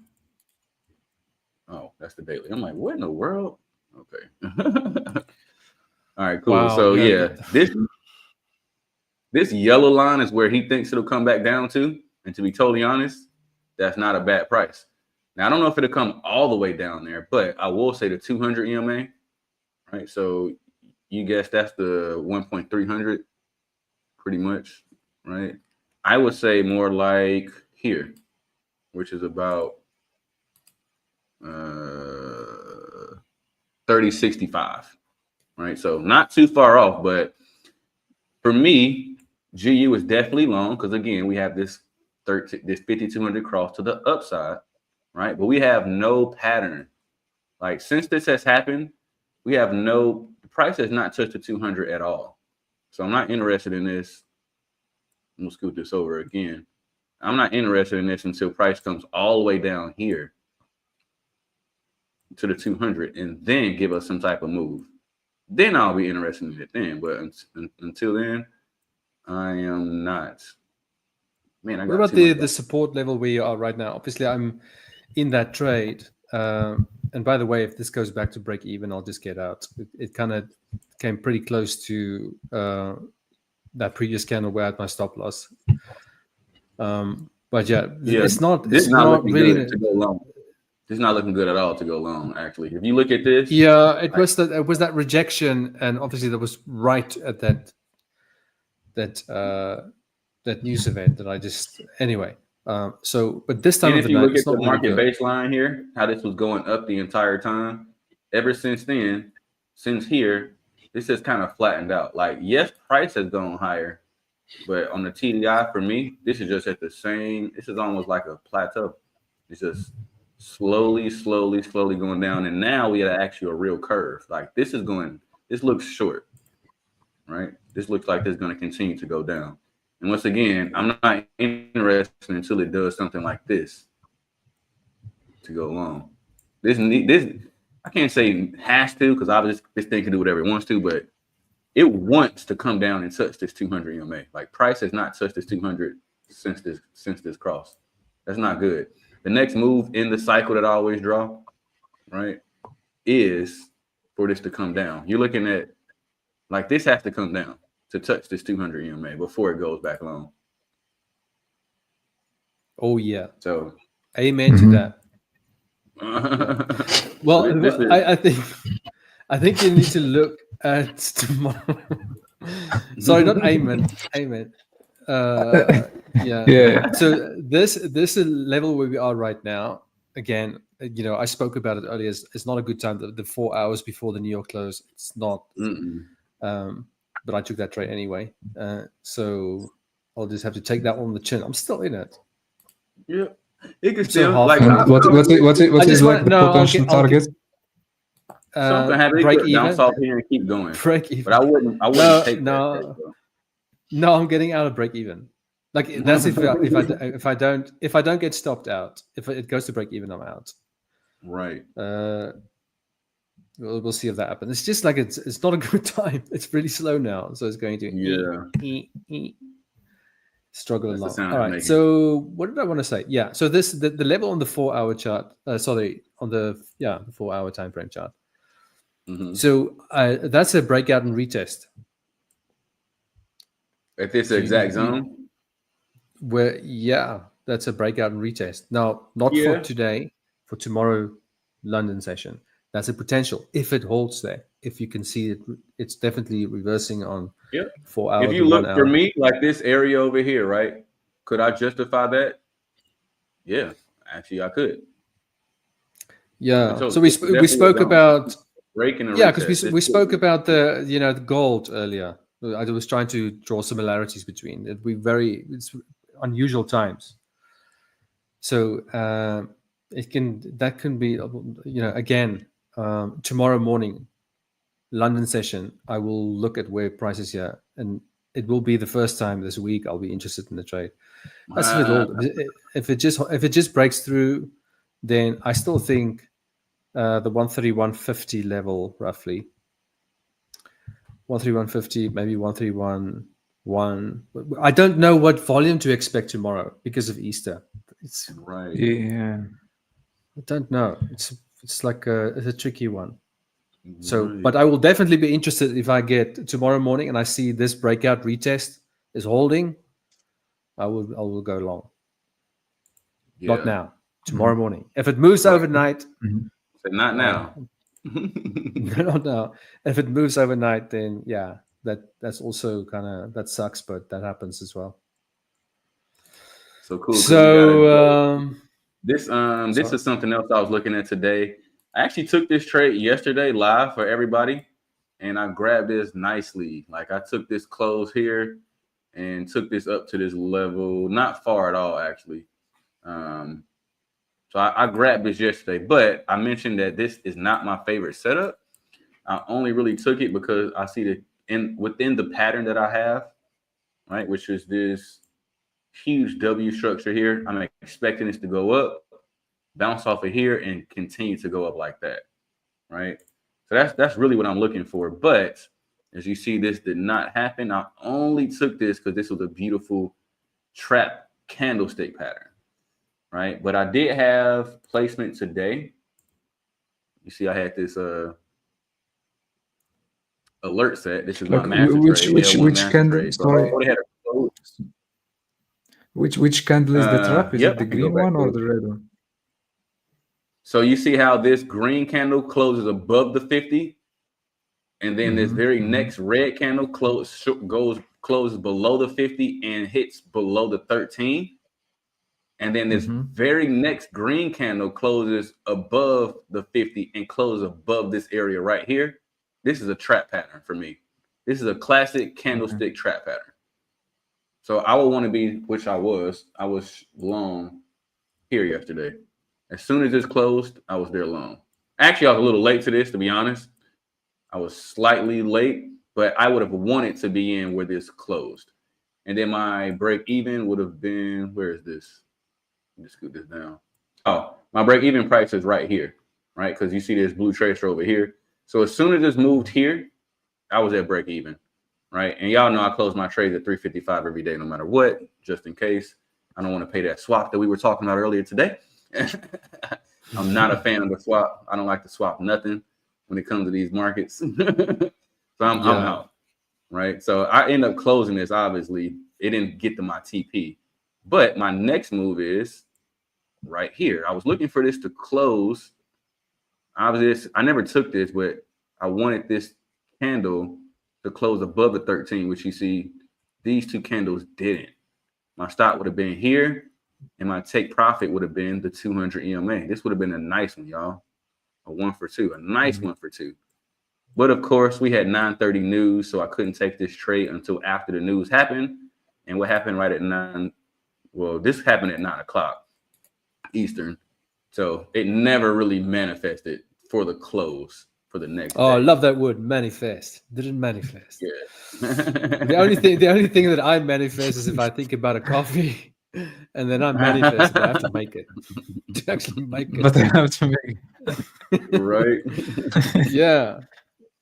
Oh, that's the daily. I'm like, what in the world? Okay. All right, cool. Wow, so yeah, this yellow line is where he thinks it'll come back down to. And to be totally honest, that's not a bad price. Now, I don't know if it'll come all the way down there, but I will say the 200 EMA, right? So you guess that's the 1.300 pretty much, right? I would say more like here, which is about 3065. Right, so not too far off, but for me, GU is definitely long because again, we have this 5,200 cross to the upside, right? But we have no pattern. Like since this has happened, we have the price has not touched the 200 at all. So I'm not interested in this. I'm gonna scoot this over again. I'm not interested in this until price comes all the way down here to the 200 and then give us some type of move. then I'll be interested in it then. But until then, I am not. Man, I got what about the support level where you are right now? Obviously, I'm in that trade. And by the way, if this goes back to break even, I'll just get out. It kind of came pretty close to that previous candle where I had my stop loss. But yeah, it's not really to go long. It's not looking good at all to go long. Actually, if you look at this, yeah, it was that rejection, and obviously that was right at that news event that I just anyway. So, but this time and of if the you night, look it's at not the market really baseline here, how this was going up the entire time, ever since then, since here, this has kind of flattened out. Like, yes, price has gone higher, but on the TDI for me, this is just at the same. This is almost like a plateau. It's just slowly going down, and now we have actually a real curve. Like this is going. This looks short, right? This looks like it's going to continue to go down. And once again, I'm not interested until it does something like this to go long. This I can't say has to, because obviously this thing can do whatever it wants to, but it wants to come down and touch this 200 EMA. Like price has not touched this 200 since this cross. That's not good. The next move in the cycle that I always draw, right, is for this to come down. You're looking at like this has to come down to touch this 200 EMA before it goes back long. Oh yeah. So amen to that. Well, I think you need to look at tomorrow. Sorry, not amen. Amen. Yeah. So this level where we are right now. Again, I spoke about it earlier. It's not a good time. The 4 hours before the New York close, it's not. But I took that trade anyway. So I'll just have to take that one on the chin. I'm still in it. Yeah, it could still like what is like the potential target? Something happen. Break even. Bounce off here and keep going. Break even. But I wouldn't take that. No, I'm getting out of break even. Like that's if I don't get stopped out. If it goes to break even, I'm out. Right. We'll see if that happens. It's just like it's not a good time. It's really slow now, so it's going to struggle along. All right. So what did I want to say? Yeah. So the level on the 4 hour chart. Sorry, on the 4 hour time frame chart. So that's a breakout and retest. At this exact zone? That's a breakout and retest. Now, not for today, for tomorrow London session. That's a potential if it holds there. If you can see it, it's definitely reversing on 4 hours. If you look for me, like this area over here, right? Could I justify that? Yeah, actually I could. Yeah. So we spoke about breaking. Yeah, because we spoke about the gold earlier. I was trying to draw similarities between it. It's unusual times. So that can be again tomorrow morning London session. I will look at where prices here, and it will be the first time this week I'll be interested in the trade. That's if it just breaks through, then I still think the 131.50 level roughly. 131.50, maybe 131.1. I don't know what volume to expect tomorrow because of Easter. It's right. Yeah. I don't know. It's like it's a tricky one. So, but I will definitely be interested if I get tomorrow morning and I see this breakout retest is holding. I will go long. Not now. Tomorrow morning. If it moves overnight, so not now. Not now. If it moves overnight, then that's also that sucks, but that happens as well. So cool. So this is something else I was looking at today. I actually took this trade yesterday live for everybody, and I grabbed this nicely. Like I took this close here and took this up to this level, not far at all actually. So I grabbed this yesterday, but I mentioned that this is not my favorite setup. I only really took it because I see that within the pattern that I have, right, which is this huge W structure here. I'm expecting this to go up, bounce off of here, and continue to go up like that, right? So that's really what I'm looking for. But as you see, this did not happen. I only took this because this was a beautiful trap candlestick pattern, right? But I did have placement today. You see, I had this alert set. This is my master trade. Which candle? Sorry. Which candle is the trap? Is it the green one or the red one? So you see how this green candle closes above the 50, and then this very next red candle closes below the 50 and hits below the 13. And then this very next green candle closes above the 50 and closes above this area right here. This is a trap pattern for me. This is a classic candlestick trap pattern. So I would want to be, which I was long here yesterday. As soon as this closed, I was there long. Actually, I was a little late to this, to be honest. I was slightly late, but I would have wanted to be in where this closed. And then my break even would have been, where is this? Let me scoot this down. Oh, my break even price is right here, right? Because you see this blue tracer over here. So as soon as this moved here, I was at break even, right? And y'all know I close my trades at 355 every day, no matter what, just in case. I don't want to pay that swap that we were talking about earlier today. I'm not a fan of the swap. I don't like to swap nothing when it comes to these markets. So I'm out, right? So I end up closing this. Obviously, it didn't get to my TP. But my next move is right here. I was looking for this to close. Obviously, I never took this, but I wanted this candle to close above the 13, which you see these two candles didn't. My stop would have been here, and my take profit would have been the 200 EMA. This would have been a nice one, y'all. A 1 for 2, a nice 1 for 2. But of course, we had 9:30 news, so I couldn't take this trade until after the news happened. And what happened right at 9? Well, this happened at 9 o'clock Eastern. So it never really manifested for the close for the next day. I love that word, manifest. Didn't manifest. Yeah. the only thing that I manifest is if I think about a coffee, and then I manifest that I have to make it. To actually make it. But I have to make it. Right. Yeah.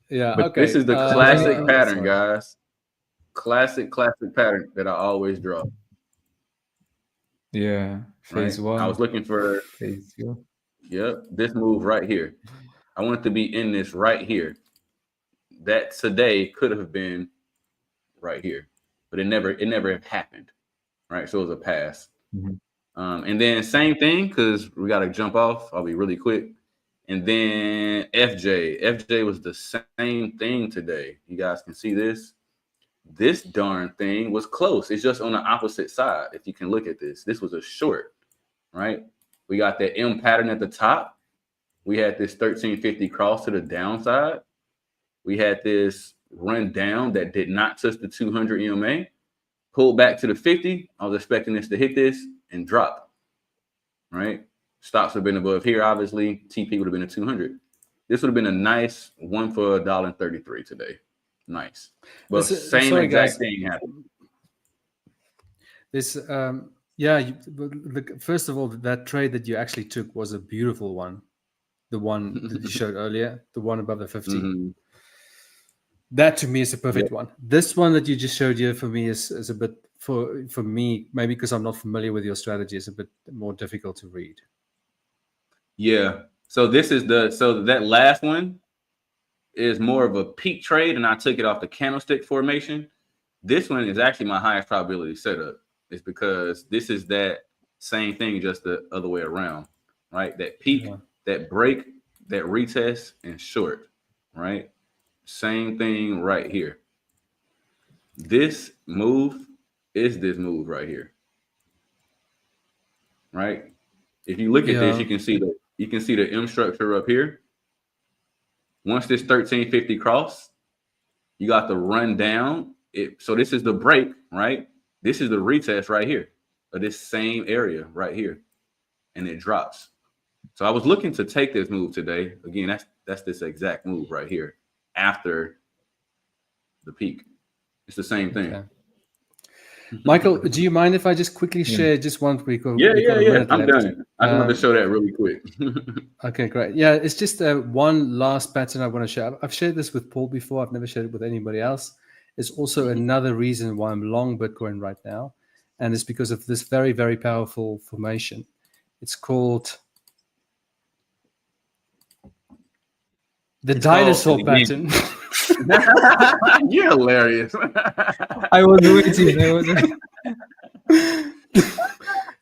But okay. This is the classic pattern, guys. Classic pattern that I always draw. Yeah. Phase 1. I was looking for phase 2. Yep, this move right here. I wanted to be in this right here. That today could have been right here, but it never happened. Right, so it was a pass. And then same thing, because we got to jump off. I'll be really quick. And then FJ was the same thing today. You guys can see this. This darn thing was close. It's just on the opposite side. If you can look at this, this was a short, right? We got that M pattern at the top. We had this 1350 cross to the downside. We had this run down that did not touch the 200 EMA. Pulled back to the 50. I was expecting this to hit this and drop, right? Stops would have been above here, obviously. TP would have been a 200. This would have been a nice 1 for $1.33 today. Nice. But same exact thing happened. This, first of all, that trade that you actually took was a beautiful one. The one that you showed earlier, the one above the 50. That to me is a perfect one. This one that you just showed here for me is a bit, for me, maybe because I'm not familiar with your strategy, is a bit more difficult to read. Yeah. So this is that last one is more of a peak trade, and I took it off the candlestick formation. This one is actually my highest probability setup. It's because this is that same thing, just the other way around, right? That peak, that break, that retest, and short, right? Same thing right here. This move is this move right here, right? If you look at this, you can see the M structure up here. Once this 1350 cross, you got the run down. So this is the break, right? This is the retest right here of this same area right here, and it drops. So I was looking to take this move today. Again, that's this exact move right here after the peak. It's the same thing. Michael, do you mind if I just quickly share just one quick? Yeah. I'm done. I just wanted to show that really quick. Okay, great. Yeah, it's just one last pattern I want to share. I've shared this with Paul before. I've never shared it with anybody else. It's also another reason why I'm long Bitcoin right now, and it's because of this very, very powerful formation. It's called the dinosaur pattern. You're hilarious. I was waiting.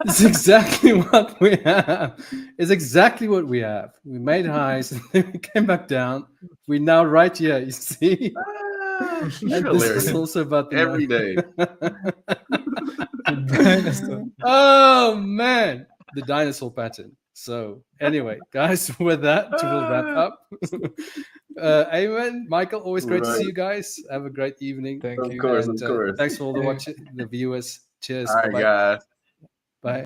It's exactly what we have. It's exactly what we have. We made highs, and then we came back down. We're now right here. You see, You're this is also about the every day. Oh man, the dinosaur pattern. So anyway, guys, with that, we'll wrap up. Aymane, Michael, always great to see you guys. Have a great evening. Thank you. Of course. Thanks for all the viewers. Cheers. All right, Bye-bye. guys. Bye.